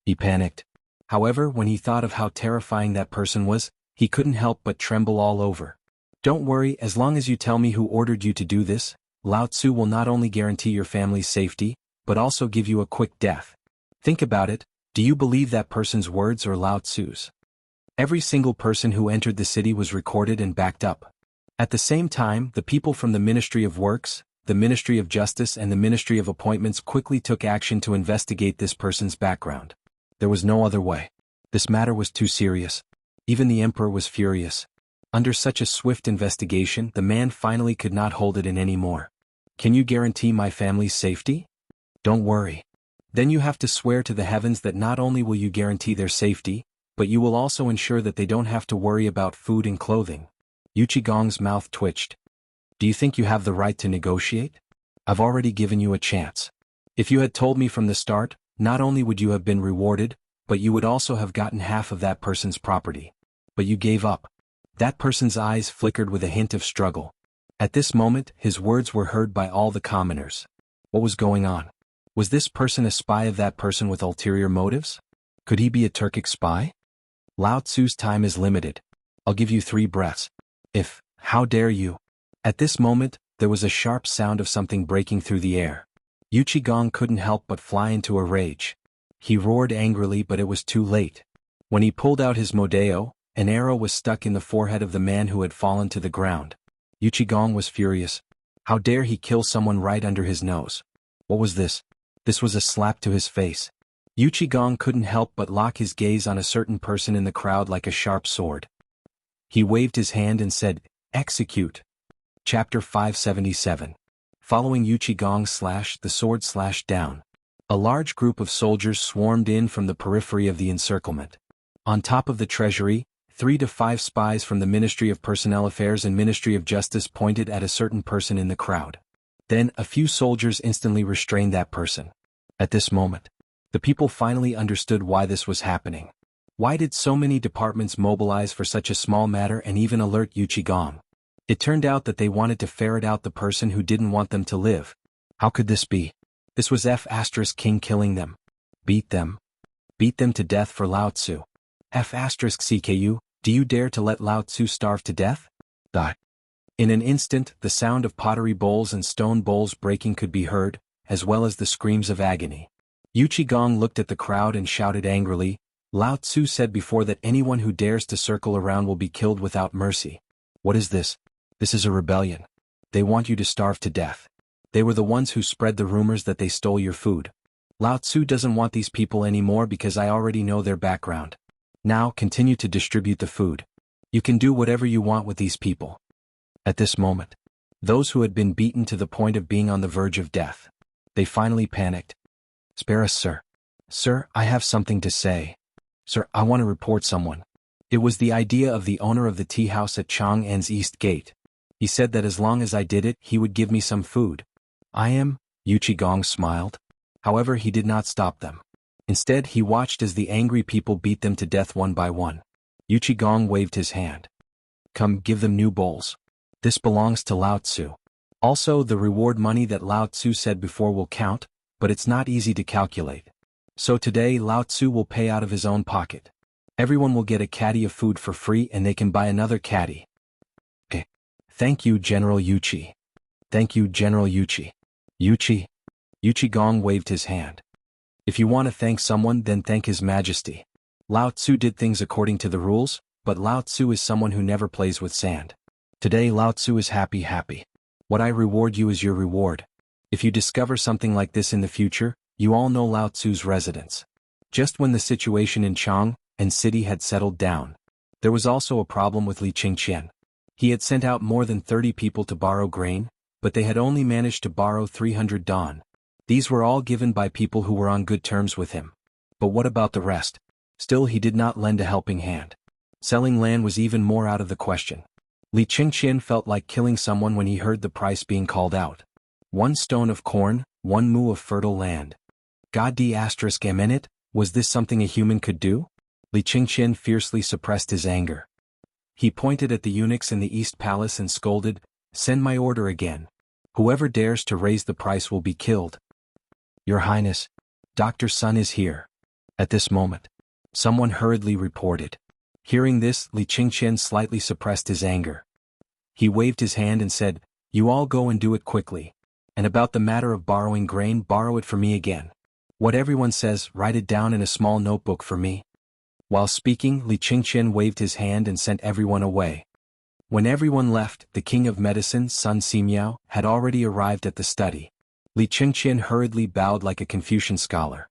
He panicked. However, when he thought of how terrifying that person was, he couldn't help but tremble all over. Don't worry, as long as you tell me who ordered you to do this, Lao Tzu will not only guarantee your family's safety, but also give you a quick death. Think about it, do you believe that person's words or Lao Tzu's? Every single person who entered the city was recorded and backed up. At the same time, the people from the Ministry of Works, the Ministry of Justice and the Ministry of Appointments quickly took action to investigate this person's background. There was no other way. This matter was too serious. Even the emperor was furious. Under such a swift investigation, the man finally could not hold it in anymore. Can you guarantee my family's safety? Don't worry. Then you have to swear to the heavens that not only will you guarantee their safety, but you will also ensure that they don't have to worry about food and clothing. Yu Qigong's mouth twitched. Do you think you have the right to negotiate? I've already given you a chance. If you had told me from the start, not only would you have been rewarded, but you would also have gotten half of that person's property. But you gave up. That person's eyes flickered with a hint of struggle. At this moment, his words were heard by all the commoners. What was going on? Was this person a spy of that person with ulterior motives? Could he be a Turkic spy? Lao Tzu's time is limited. I'll give you 3 breaths. How dare you? At this moment, there was a sharp sound of something breaking through the air. Yu Qigong couldn't help but fly into a rage. He roared angrily, but it was too late. When he pulled out his modeo, an arrow was stuck in the forehead of the man who had fallen to the ground. Yu Qigong was furious. How dare he kill someone right under his nose? What was this? This was a slap to his face. Yu Qigong couldn't help but lock his gaze on a certain person in the crowd like a sharp sword. He waved his hand and said, "Execute." Chapter 577. Following Yu Qigong / the sword / down. A large group of soldiers swarmed in from the periphery of the encirclement. On top of the treasury, 3 to 5 spies from the Ministry of Personnel Affairs and Ministry of Justice pointed at a certain person in the crowd. Then, a few soldiers instantly restrained that person. At this moment, the people finally understood why this was happening. Why did so many departments mobilize for such a small matter and even alert Yu Qigong? It turned out that they wanted to ferret out the person who didn't want them to live. How could this be? This was King killing them. Beat them. Beat them to death for Lao Tzu. CKU, do you dare to let Lao Tzu starve to death? In an instant, the sound of pottery bowls and stone bowls breaking could be heard, as well as the screams of agony. Yu Qigong looked at the crowd and shouted angrily, "Lao Tzu said before that anyone who dares to circle around will be killed without mercy. What is this? This is a rebellion. They want you to starve to death. They were the ones who spread the rumors that they stole your food. Lao Tzu doesn't want these people anymore because I already know their background. Now continue to distribute the food. You can do whatever you want with these people." At this moment, those who had been beaten to the point of being on the verge of death, they finally panicked. "Spare us, sir. Sir, I have something to say. Sir, I want to report someone." It was the idea of the owner of the tea house at Chang'an's East Gate. He said that as long as I did it, he would give me some food. Yu Qigong smiled. However, he did not stop them. Instead, he watched as the angry people beat them to death one by one. Yu Qigong waved his hand. "Come, give them new bowls. This belongs to Lao Tzu. Also, the reward money that Lao Tzu said before will count, but it's not easy to calculate. So today Lao Tzu will pay out of his own pocket. Everyone will get a caddy of food for free and they can buy another caddy." "Thank you, General Yuchi. Thank you, General Yuchi. Yuchi." Yu Qigong waved his hand. "If you want to thank someone, then thank His Majesty. Lao Tzu did things according to the rules, but Lao Tzu is someone who never plays with sand. Today Lao Tzu is happy. What I reward you is your reward. If you discover something like this in the future, you all know Lao Tzu's residence." Just when the situation in Chang and city had settled down, there was also a problem with Li Qingqian. He had sent out more than 30 people to borrow grain, but they had only managed to borrow 300 don. These were all given by people who were on good terms with him. But what about the rest? Still, he did not lend a helping hand. Selling land was even more out of the question. Li Qingqian felt like killing someone when he heard the price being called out. 1 stone of corn, 1 mu of fertile land. God d***, was this something a human could do? Li Qingqian fiercely suppressed his anger. He pointed at the eunuchs in the East Palace and scolded, "Send my order again. Whoever dares to raise the price will be killed." "Your Highness, Dr. Sun is here." At this moment, someone hurriedly reported. Hearing this, Li Qingqian slightly suppressed his anger. He waved his hand and said, "You all go and do it quickly. And about the matter of borrowing grain, borrow it for me again. What everyone says, write it down in a small notebook for me." While speaking, Li Qingqian waved his hand and sent everyone away. When everyone left, the king of medicine, Sun Simiao, had already arrived at the study. Li Qingqian hurriedly bowed like a Confucian scholar.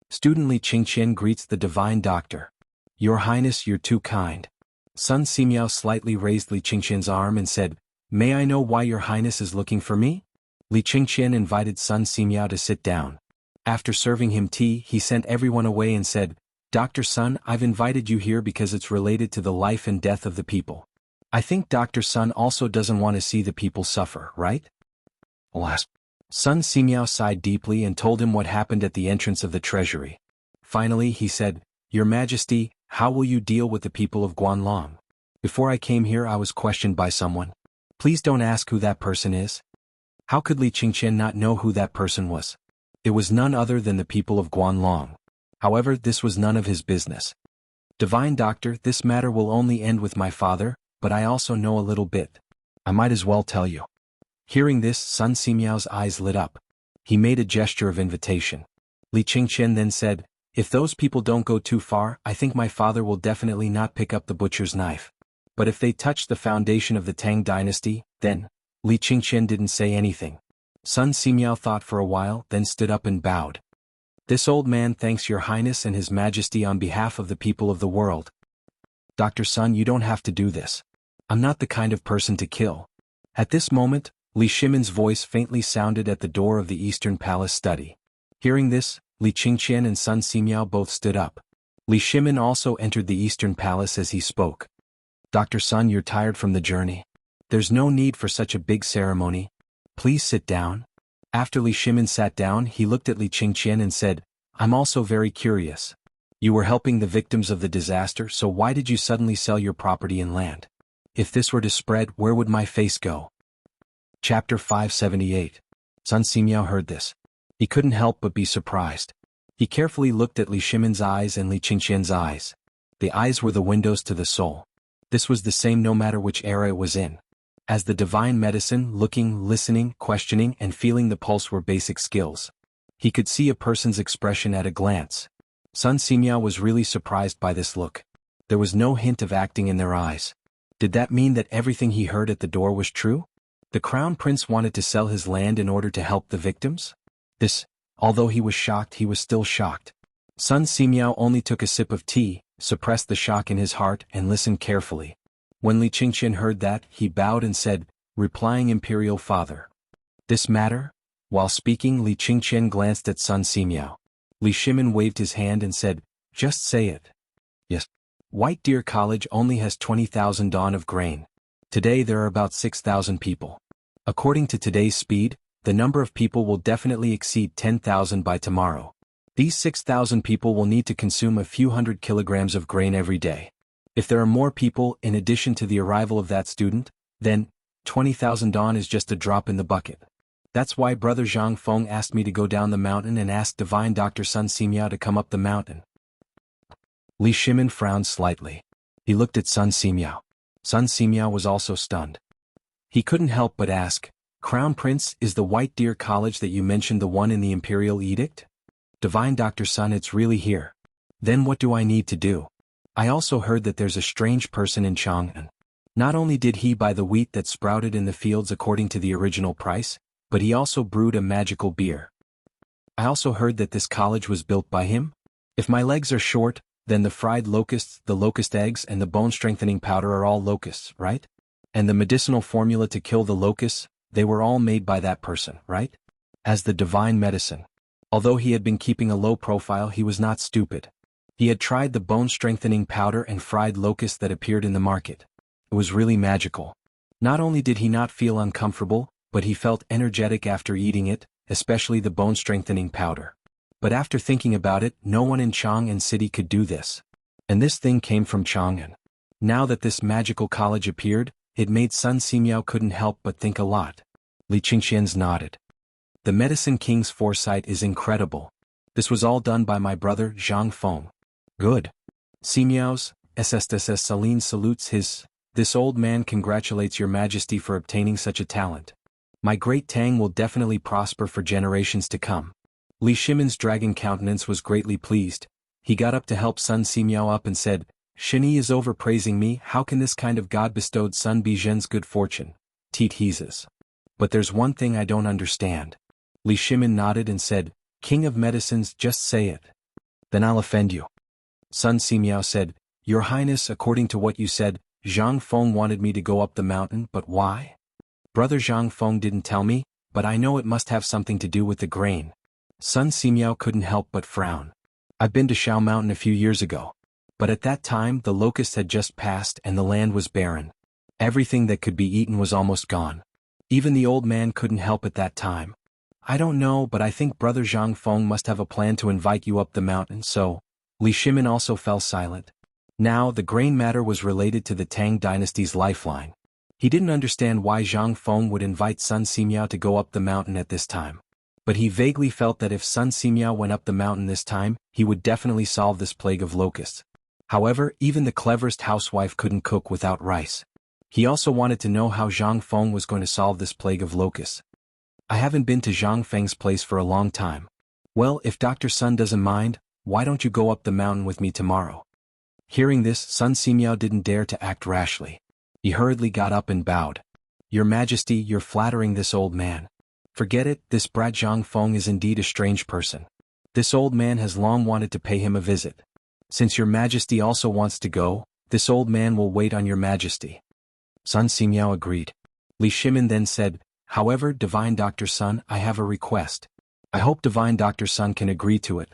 Student Li Qingqian greets the divine doctor. "Your Highness, you're too kind." Sun Simiao slightly raised Li Qingqian's arm and said, "May I know why your Highness is looking for me?" Li Qingqian invited Sun Simiao to sit down. After serving him tea, he sent everyone away and said, "Dr. Sun, I've invited you here because it's related to the life and death of the people. I think Dr. Sun also doesn't want to see the people suffer, right? Alas. Sun Simiao sighed deeply and told him what happened at the entrance of the treasury. Finally he said, Your Majesty, how will you deal with the people of Guanlong? Before I came here I was questioned by someone. Please don't ask who that person is. How could Li Qingqian not know who that person was? It was none other than the people of Guanlong. However, this was none of his business. Divine Doctor, this matter will only end with my father, but I also know a little bit. I might as well tell you. Hearing this, Sun Simiao's eyes lit up. He made a gesture of invitation. Li Qingqian then said, If those people don't go too far, I think my father will definitely not pick up the butcher's knife. But if they touch the foundation of the Tang dynasty, then... Li Qingqian didn't say anything. Sun Simiao thought for a while, then stood up and bowed. This old man thanks your highness and his majesty on behalf of the people of the world. Dr. Sun, you don't have to do this. I'm not the kind of person to kill. At this moment, Li Shimin's voice faintly sounded at the door of the Eastern Palace study. Hearing this, Li Qingqian and Sun Simiao both stood up. Li Shimin also entered the Eastern Palace as he spoke. Dr. Sun, you're tired from the journey. There's no need for such a big ceremony. Please sit down. After Li Shimin sat down, he looked at Li Qingqian and said, I'm also very curious. You were helping the victims of the disaster, so why did you suddenly sell your property and land? If this were to spread, where would my face go? Chapter 578. Sun Simiao heard this. He couldn't help but be surprised. He carefully looked at Li Shimin's eyes and Li Qingqian's eyes. The eyes were the windows to the soul. This was the same no matter which era it was in. As the divine medicine, looking, listening, questioning, and feeling the pulse were basic skills. He could see a person's expression at a glance. Sun Simiao was really surprised by this look. There was no hint of acting in their eyes. Did that mean that everything he heard at the door was true? The crown prince wanted to sell his land in order to help the victims? Although he was shocked, he was still shocked. Sun Simiao only took a sip of tea, suppressed the shock in his heart, and listened carefully. When Li Qingqian heard that, he bowed and said, replying Imperial Father. This matter? While speaking, Li Qingqian glanced at Sun Simiao. Li Shimin waved his hand and said, Just say it. Yes. White Deer College only has 20,000 dawn of grain. Today there are about 6,000 people. According to today's speed, the number of people will definitely exceed 10,000 by tomorrow. These 6,000 people will need to consume a few hundred kilograms of grain every day. If there are more people in addition to the arrival of that student, then 20,000 dawn is just a drop in the bucket. That's why Brother Zhang Feng asked me to go down the mountain and asked Divine Dr. Sun Simiao to come up the mountain. Li Shimin frowned slightly. He looked at Sun Simiao. Sun Simiao was also stunned. He couldn't help but ask, Crown Prince, is the White Deer College that you mentioned the one in the Imperial Edict? Divine Dr. Sun, it's really here. Then what do I need to do? I also heard that there's a strange person in Chang'an. Not only did he buy the wheat that sprouted in the fields according to the original price, but he also brewed a magical beer. I also heard that this college was built by him. If my legs are short, then the fried locusts, the locust eggs, and the bone-strengthening powder are all locusts, right? And the medicinal formula to kill the locusts, they were all made by that person, right? As the divine medicine. Although he had been keeping a low profile, he was not stupid. He had tried the bone-strengthening powder and fried locusts that appeared in the market. It was really magical. Not only did he not feel uncomfortable, but he felt energetic after eating it, especially the bone-strengthening powder. But after thinking about it, no one in Chang'an City could do this. And this thing came from Chang'an. Now that this magical college appeared, it made Sun Simiao couldn't help but think a lot. Li Qingqian nodded. The Medicine King's foresight is incredible. This was all done by my brother Zhang Feng. Good. Simiao's, SSSS Celine salutes his. This old man congratulates your majesty for obtaining such a talent. My great Tang will definitely prosper for generations to come. Li Shimin's dragon countenance was greatly pleased. He got up to help Sun Simiao up and said, Shini is overpraising me, how can this kind of god-bestowed Sun be Zhen's good fortune? Teet heezes. But there's one thing I don't understand. Li Shimin nodded and said, King of Medicines, just say it. Then I'll offend you. Sun Simiao said, Your Highness, according to what you said, Zhang Feng wanted me to go up the mountain, but why? Brother Zhang Feng didn't tell me, but I know it must have something to do with the grain. Sun Simiao couldn't help but frown. I've been to Shao Mountain a few years ago. But at that time the locusts had just passed and the land was barren. Everything that could be eaten was almost gone. Even the old man couldn't help at that time. I don't know, but I think Brother Zhang Feng must have a plan to invite you up the mountain, so. Li Shimin also fell silent. Now, the grain matter was related to the Tang dynasty's lifeline. He didn't understand why Zhang Feng would invite Sun Simiao to go up the mountain at this time. But he vaguely felt that if Sun Simiao went up the mountain this time, he would definitely solve this plague of locusts. However, even the cleverest housewife couldn't cook without rice. He also wanted to know how Zhang Feng was going to solve this plague of locusts. I haven't been to Zhang Feng's place for a long time. Well, if Dr. Sun doesn't mind, why don't you go up the mountain with me tomorrow? Hearing this, Sun Simiao didn't dare to act rashly. He hurriedly got up and bowed. Your Majesty, you're flattering this old man. Forget it, this brat Zhang Feng is indeed a strange person. This old man has long wanted to pay him a visit. Since your Majesty also wants to go, this old man will wait on your Majesty. Sun Simiao agreed. Li Shimin then said, however, Divine Dr. Sun, I have a request. I hope Divine Dr. Sun can agree to it.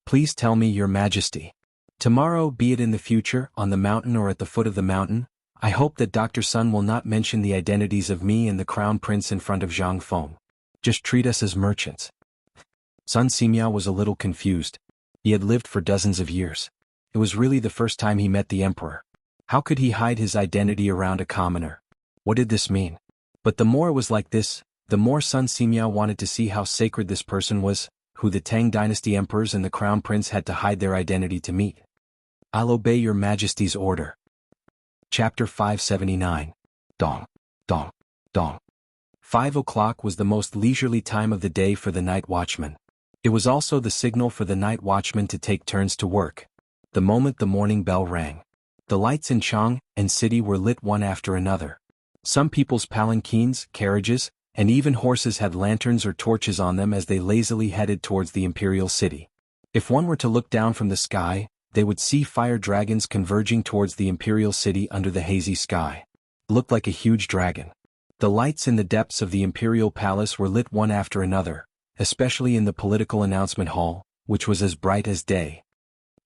Please tell me, your Majesty. Tomorrow, be it in the future, on the mountain or at the foot of the mountain, I hope that Dr. Sun will not mention the identities of me and the Crown Prince in front of Zhang Feng. Just treat us as merchants. Sun Simiao was a little confused. He had lived for dozens of years. It was really the first time he met the Emperor. How could he hide his identity around a commoner? What did this mean? But the more it was like this, the more Sun Simiao wanted to see how sacred this person was, who the Tang dynasty emperors and the Crown Prince had to hide their identity to meet. I'll obey your Majesty's order. Chapter 579. Dong. Dong. Dong. 5 o'clock was the most leisurely time of the day for the night watchman. It was also the signal for the night watchman to take turns to work. The moment the morning bell rang, the lights in Chang and city were lit one after another. Some people's palanquins, carriages, and even horses had lanterns or torches on them as they lazily headed towards the imperial city. If one were to look down from the sky, they would see fire dragons converging towards the imperial city under the hazy sky. It looked like a huge dragon. The lights in the depths of the imperial palace were lit one after another, especially in the political announcement hall, which was as bright as day.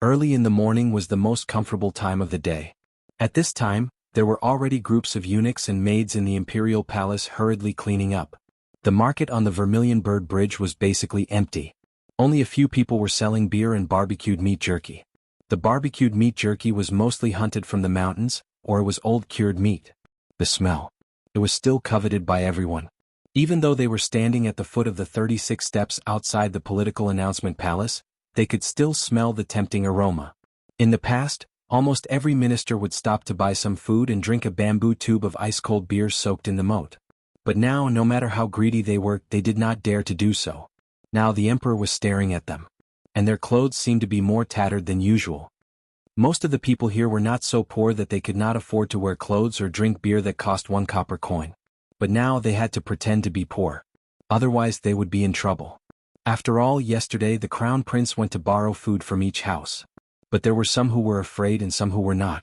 Early in the morning was the most comfortable time of the day. At this time, there were already groups of eunuchs and maids in the imperial palace hurriedly cleaning up. The market on the Vermilion Bird Bridge was basically empty. Only a few people were selling beer and barbecued meat jerky. The barbecued meat jerky was mostly hunted from the mountains, or it was old cured meat. The smell. It was still coveted by everyone. Even though they were standing at the foot of the 36 steps outside the political announcement palace, they could still smell the tempting aroma. In the past, almost every minister would stop to buy some food and drink a bamboo tube of ice-cold beer soaked in the moat. But now, no matter how greedy they were, they did not dare to do so. Now the emperor was staring at them. And their clothes seemed to be more tattered than usual. Most of the people here were not so poor that they could not afford to wear clothes or drink beer that cost 1 copper coin. But now they had to pretend to be poor. Otherwise they would be in trouble. After all, yesterday the Crown Prince went to borrow food from each house. But there were some who were afraid and some who were not.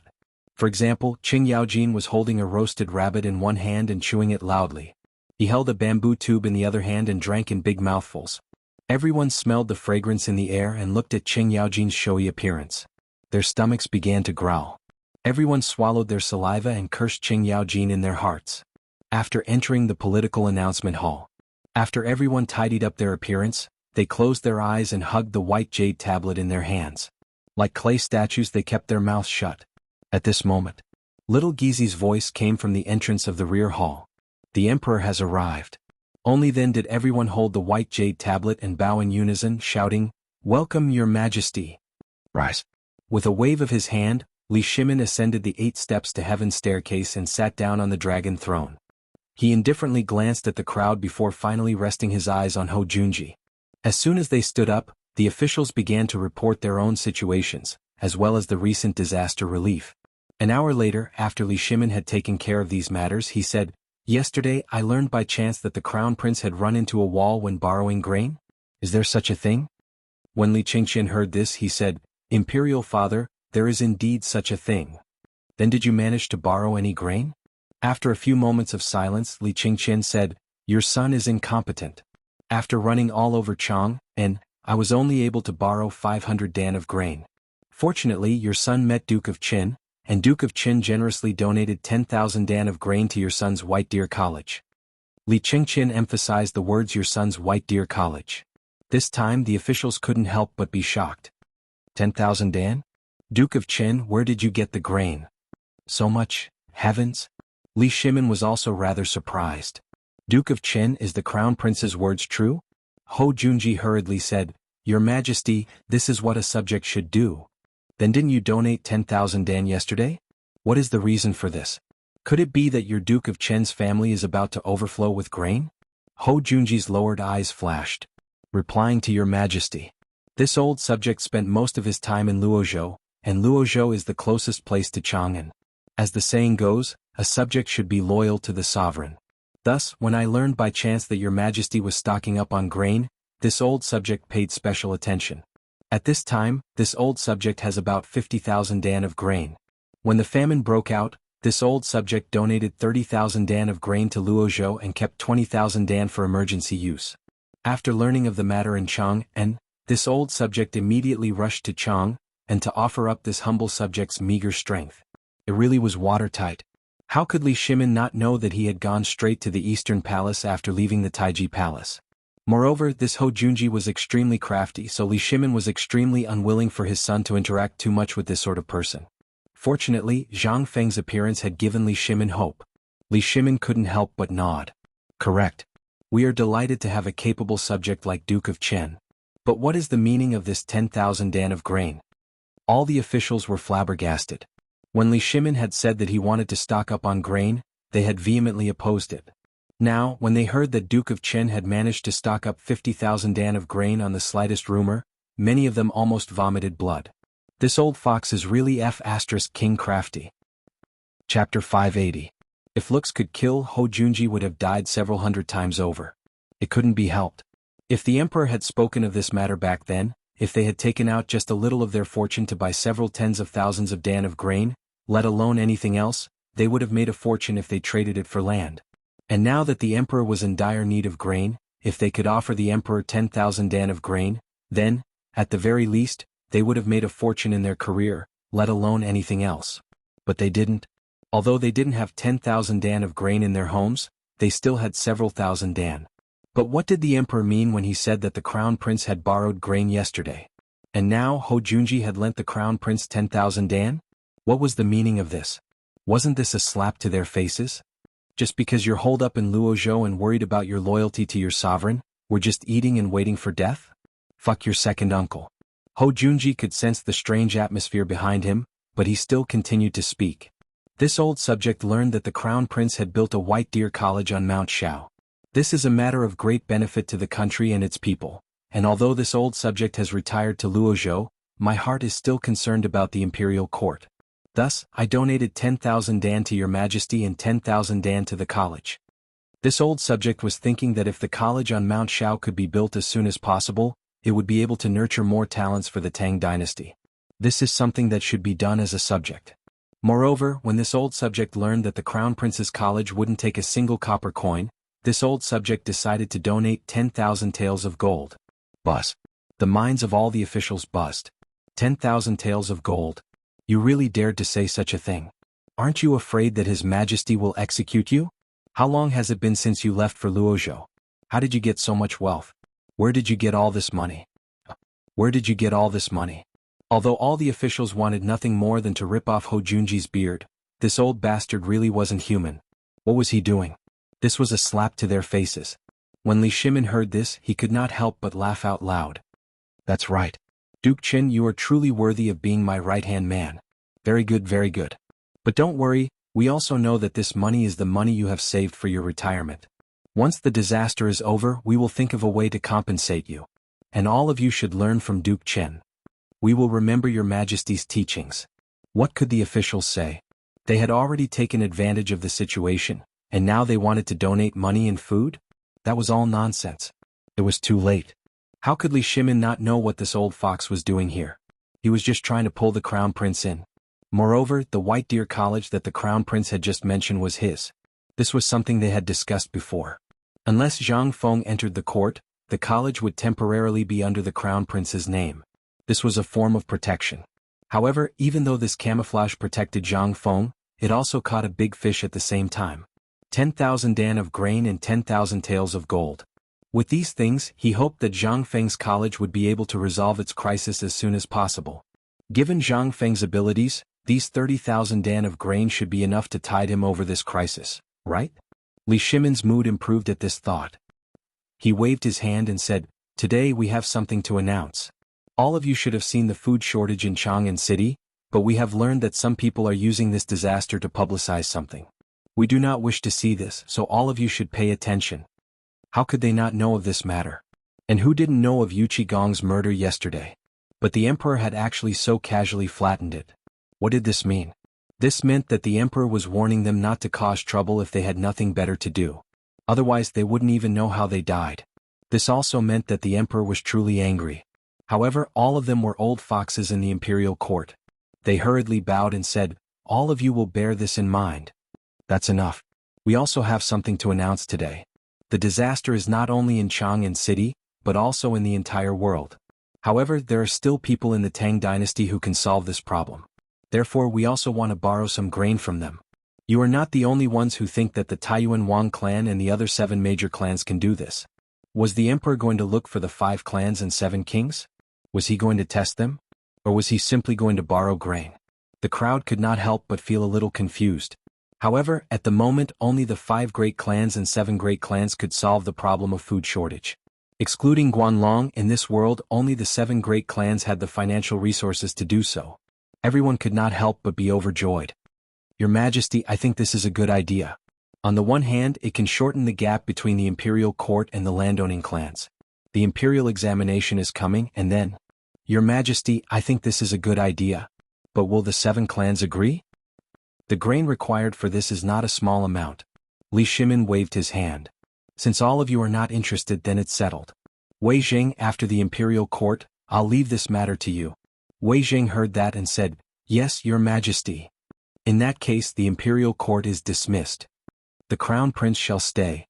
For example, Qing Yaojin was holding a roasted rabbit in one hand and chewing it loudly. He held a bamboo tube in the other hand and drank in big mouthfuls. Everyone smelled the fragrance in the air and looked at Qing Yaojin's showy appearance. Their stomachs began to growl. Everyone swallowed their saliva and cursed Qing Yaojin in their hearts. After entering the political announcement hall, after everyone tidied up their appearance, they closed their eyes and hugged the white jade tablet in their hands. Like clay statues, they kept their mouths shut. At this moment, little Gizi's voice came from the entrance of the rear hall. The emperor has arrived. Only then did everyone hold the white jade tablet and bow in unison, shouting, "Welcome, your Majesty." Rise. With a wave of his hand, Li Shimin ascended the 8 steps to heaven's staircase and sat down on the dragon throne. He indifferently glanced at the crowd before finally resting his eyes on Ho Junji. As soon as they stood up, the officials began to report their own situations, as well as the recent disaster relief. An hour later, after Li Shimin had taken care of these matters, he said, "Yesterday I learned by chance that the Crown Prince had run into a wall when borrowing grain. Is there such a thing?" When Li Qingqian heard this, he said, "Imperial Father, there is indeed such a thing. Then did you manage to borrow any grain?" After a few moments of silence, Li Qingqian said, "Your son is incompetent. After running all over Chang, and I was only able to borrow 500 dan of grain. Fortunately, your son met Duke of Qin, and Duke of Qin generously donated 10,000 dan of grain to your son's White Deer College. Li Chengqian emphasized the words your son's White Deer College. This time the officials couldn't help but be shocked. 10,000 dan? Duke of Qin, where did you get the grain? So much, heavens? Li Shimin was also rather surprised. Duke of Qin, is the Crown Prince's words true? Ho Junji hurriedly said, Your Majesty, this is what a subject should do. Then didn't you donate 10,000 dan yesterday? What is the reason for this? Could it be that your Duke of Qin's family is about to overflow with grain? Ho Junji's lowered eyes flashed. Replying to your Majesty. This old subject spent most of his time in Luozhou, and Luozhou is the closest place to Chang'an. As the saying goes, a subject should be loyal to the sovereign. Thus, when I learned by chance that your Majesty was stocking up on grain, this old subject paid special attention. At this time, this old subject has about 50,000 dan of grain. When the famine broke out, this old subject donated 30,000 dan of grain to Luozhou and kept 20,000 dan for emergency use. After learning of the matter in Chang'an, this old subject immediately rushed to Chang'an to offer up this humble subject's meager strength. It really was watertight. How could Li Shimin not know that he had gone straight to the Eastern Palace after leaving the Taiji Palace? Moreover, this Ho Junji was extremely crafty, so Li Shimin was extremely unwilling for his son to interact too much with this sort of person. Fortunately, Zhang Feng's appearance had given Li Shimin hope. Li Shimin couldn't help but nod. Correct. We are delighted to have a capable subject like Duke of Qin. But what is the meaning of this 10,000 dan of grain? All the officials were flabbergasted. When Li Shimin had said that he wanted to stock up on grain, they had vehemently opposed it. Now, when they heard that Duke of Qin had managed to stock up 50,000 dan of grain on the slightest rumor, many of them almost vomited blood. This old fox is really King crafty. Chapter 580. If looks could kill, Ho Junji would have died several hundred times over. It couldn't be helped. If the emperor had spoken of this matter back then, if they had taken out just a little of their fortune to buy several tens of thousands of dan of grain, let alone anything else, they would have made a fortune if they traded it for land. And now that the emperor was in dire need of grain, if they could offer the emperor 10,000 dan of grain, then, at the very least, they would have made a fortune in their career, let alone anything else. But they didn't. Although they didn't have 10,000 dan of grain in their homes, they still had several thousand dan. But what did the emperor mean when he said that the crown prince had borrowed grain yesterday? And now Ho Junji had lent the crown prince 10,000 dan? What was the meaning of this? Wasn't this a slap to their faces? Just because you're holed up in Luozhou and worried about your loyalty to your sovereign, we're just eating and waiting for death? Fuck your second uncle. Ho Junji could sense the strange atmosphere behind him, but he still continued to speak. This old subject learned that the crown prince had built a White Deer College on Mount Shao. This is a matter of great benefit to the country and its people, and although this old subject has retired to Luozhou, my heart is still concerned about the imperial court. Thus, I donated 10,000 dan to your Majesty and 10,000 dan to the college. This old subject was thinking that if the college on Mount Shao could be built as soon as possible, it would be able to nurture more talents for the Tang dynasty. This is something that should be done as a subject. Moreover, when this old subject learned that the Crown Prince's college wouldn't take a single copper coin, this old subject decided to donate 10,000 taels of gold. Buzz. The minds of all the officials buzzed. 10,000 taels of gold. You really dared to say such a thing. Aren't you afraid that His Majesty will execute you? How long has it been since you left for Luozhou? How did you get so much wealth? Where did you get all this money? Where did you get all this money? Although all the officials wanted nothing more than to rip off Ho Junji's beard, this old bastard really wasn't human. What was he doing? This was a slap to their faces. When Li Shimin heard this, he could not help but laugh out loud. That's right. Duke Qin, you are truly worthy of being my right-hand man. Very good, very good. But don't worry, we also know that this money is the money you have saved for your retirement. Once the disaster is over, we will think of a way to compensate you. And all of you should learn from Duke Qin. We will remember your Majesty's teachings. What could the officials say? They had already taken advantage of the situation, and now they wanted to donate money and food? That was all nonsense. It was too late. How could Li Shimin not know what this old fox was doing here? He was just trying to pull the crown prince in. Moreover, the White Deer College that the crown prince had just mentioned was his. This was something they had discussed before. Unless Zhang Feng entered the court, the college would temporarily be under the crown prince's name. This was a form of protection. However, even though this camouflage protected Zhang Feng, it also caught a big fish at the same time. 10,000 dan of grain and 10,000 taels of gold. With these things, he hoped that Zhang Feng's college would be able to resolve its crisis as soon as possible. Given Zhang Feng's abilities, these 30,000 dan of grain should be enough to tide him over this crisis, right? Li Shimin's mood improved at this thought. He waved his hand and said, "Today we have something to announce. All of you should have seen the food shortage in Chang'an City, but we have learned that some people are using this disaster to publicize something. We do not wish to see this, so all of you should pay attention." How could they not know of this matter? And who didn't know of Yu Qigong's murder yesterday? But the emperor had actually so casually flattened it. What did this mean? This meant that the emperor was warning them not to cause trouble if they had nothing better to do. Otherwise they wouldn't even know how they died. This also meant that the emperor was truly angry. However, all of them were old foxes in the imperial court. They hurriedly bowed and said, "All of you will bear this in mind. That's enough. We also have something to announce today. The disaster is not only in Chang'an City, but also in the entire world. However, there are still people in the Tang dynasty who can solve this problem. Therefore we also want to borrow some grain from them. You are not the only ones who think that the Taiyuan Wang clan and the other 7 major clans can do this." Was the emperor going to look for the 5 clans and 7 kings? Was he going to test them? Or was he simply going to borrow grain? The crowd could not help but feel a little confused. However, at the moment only the 5 great clans and 7 great clans could solve the problem of food shortage. Excluding Guanlong, in this world only the 7 great clans had the financial resources to do so. Everyone could not help but be overjoyed. "Your Majesty, I think this is a good idea. On the one hand, it can shorten the gap between the imperial court and the landowning clans. The imperial examination is coming, and then—" "Your Majesty, I think this is a good idea. But will the 7 clans agree? The grain required for this is not a small amount." Li Shimin waved his hand. "Since all of you are not interested, then it's settled. Wei Zheng, after the imperial court, I'll leave this matter to you." Wei Zheng heard that and said, "Yes, Your Majesty. In that case the imperial court is dismissed. The crown prince shall stay."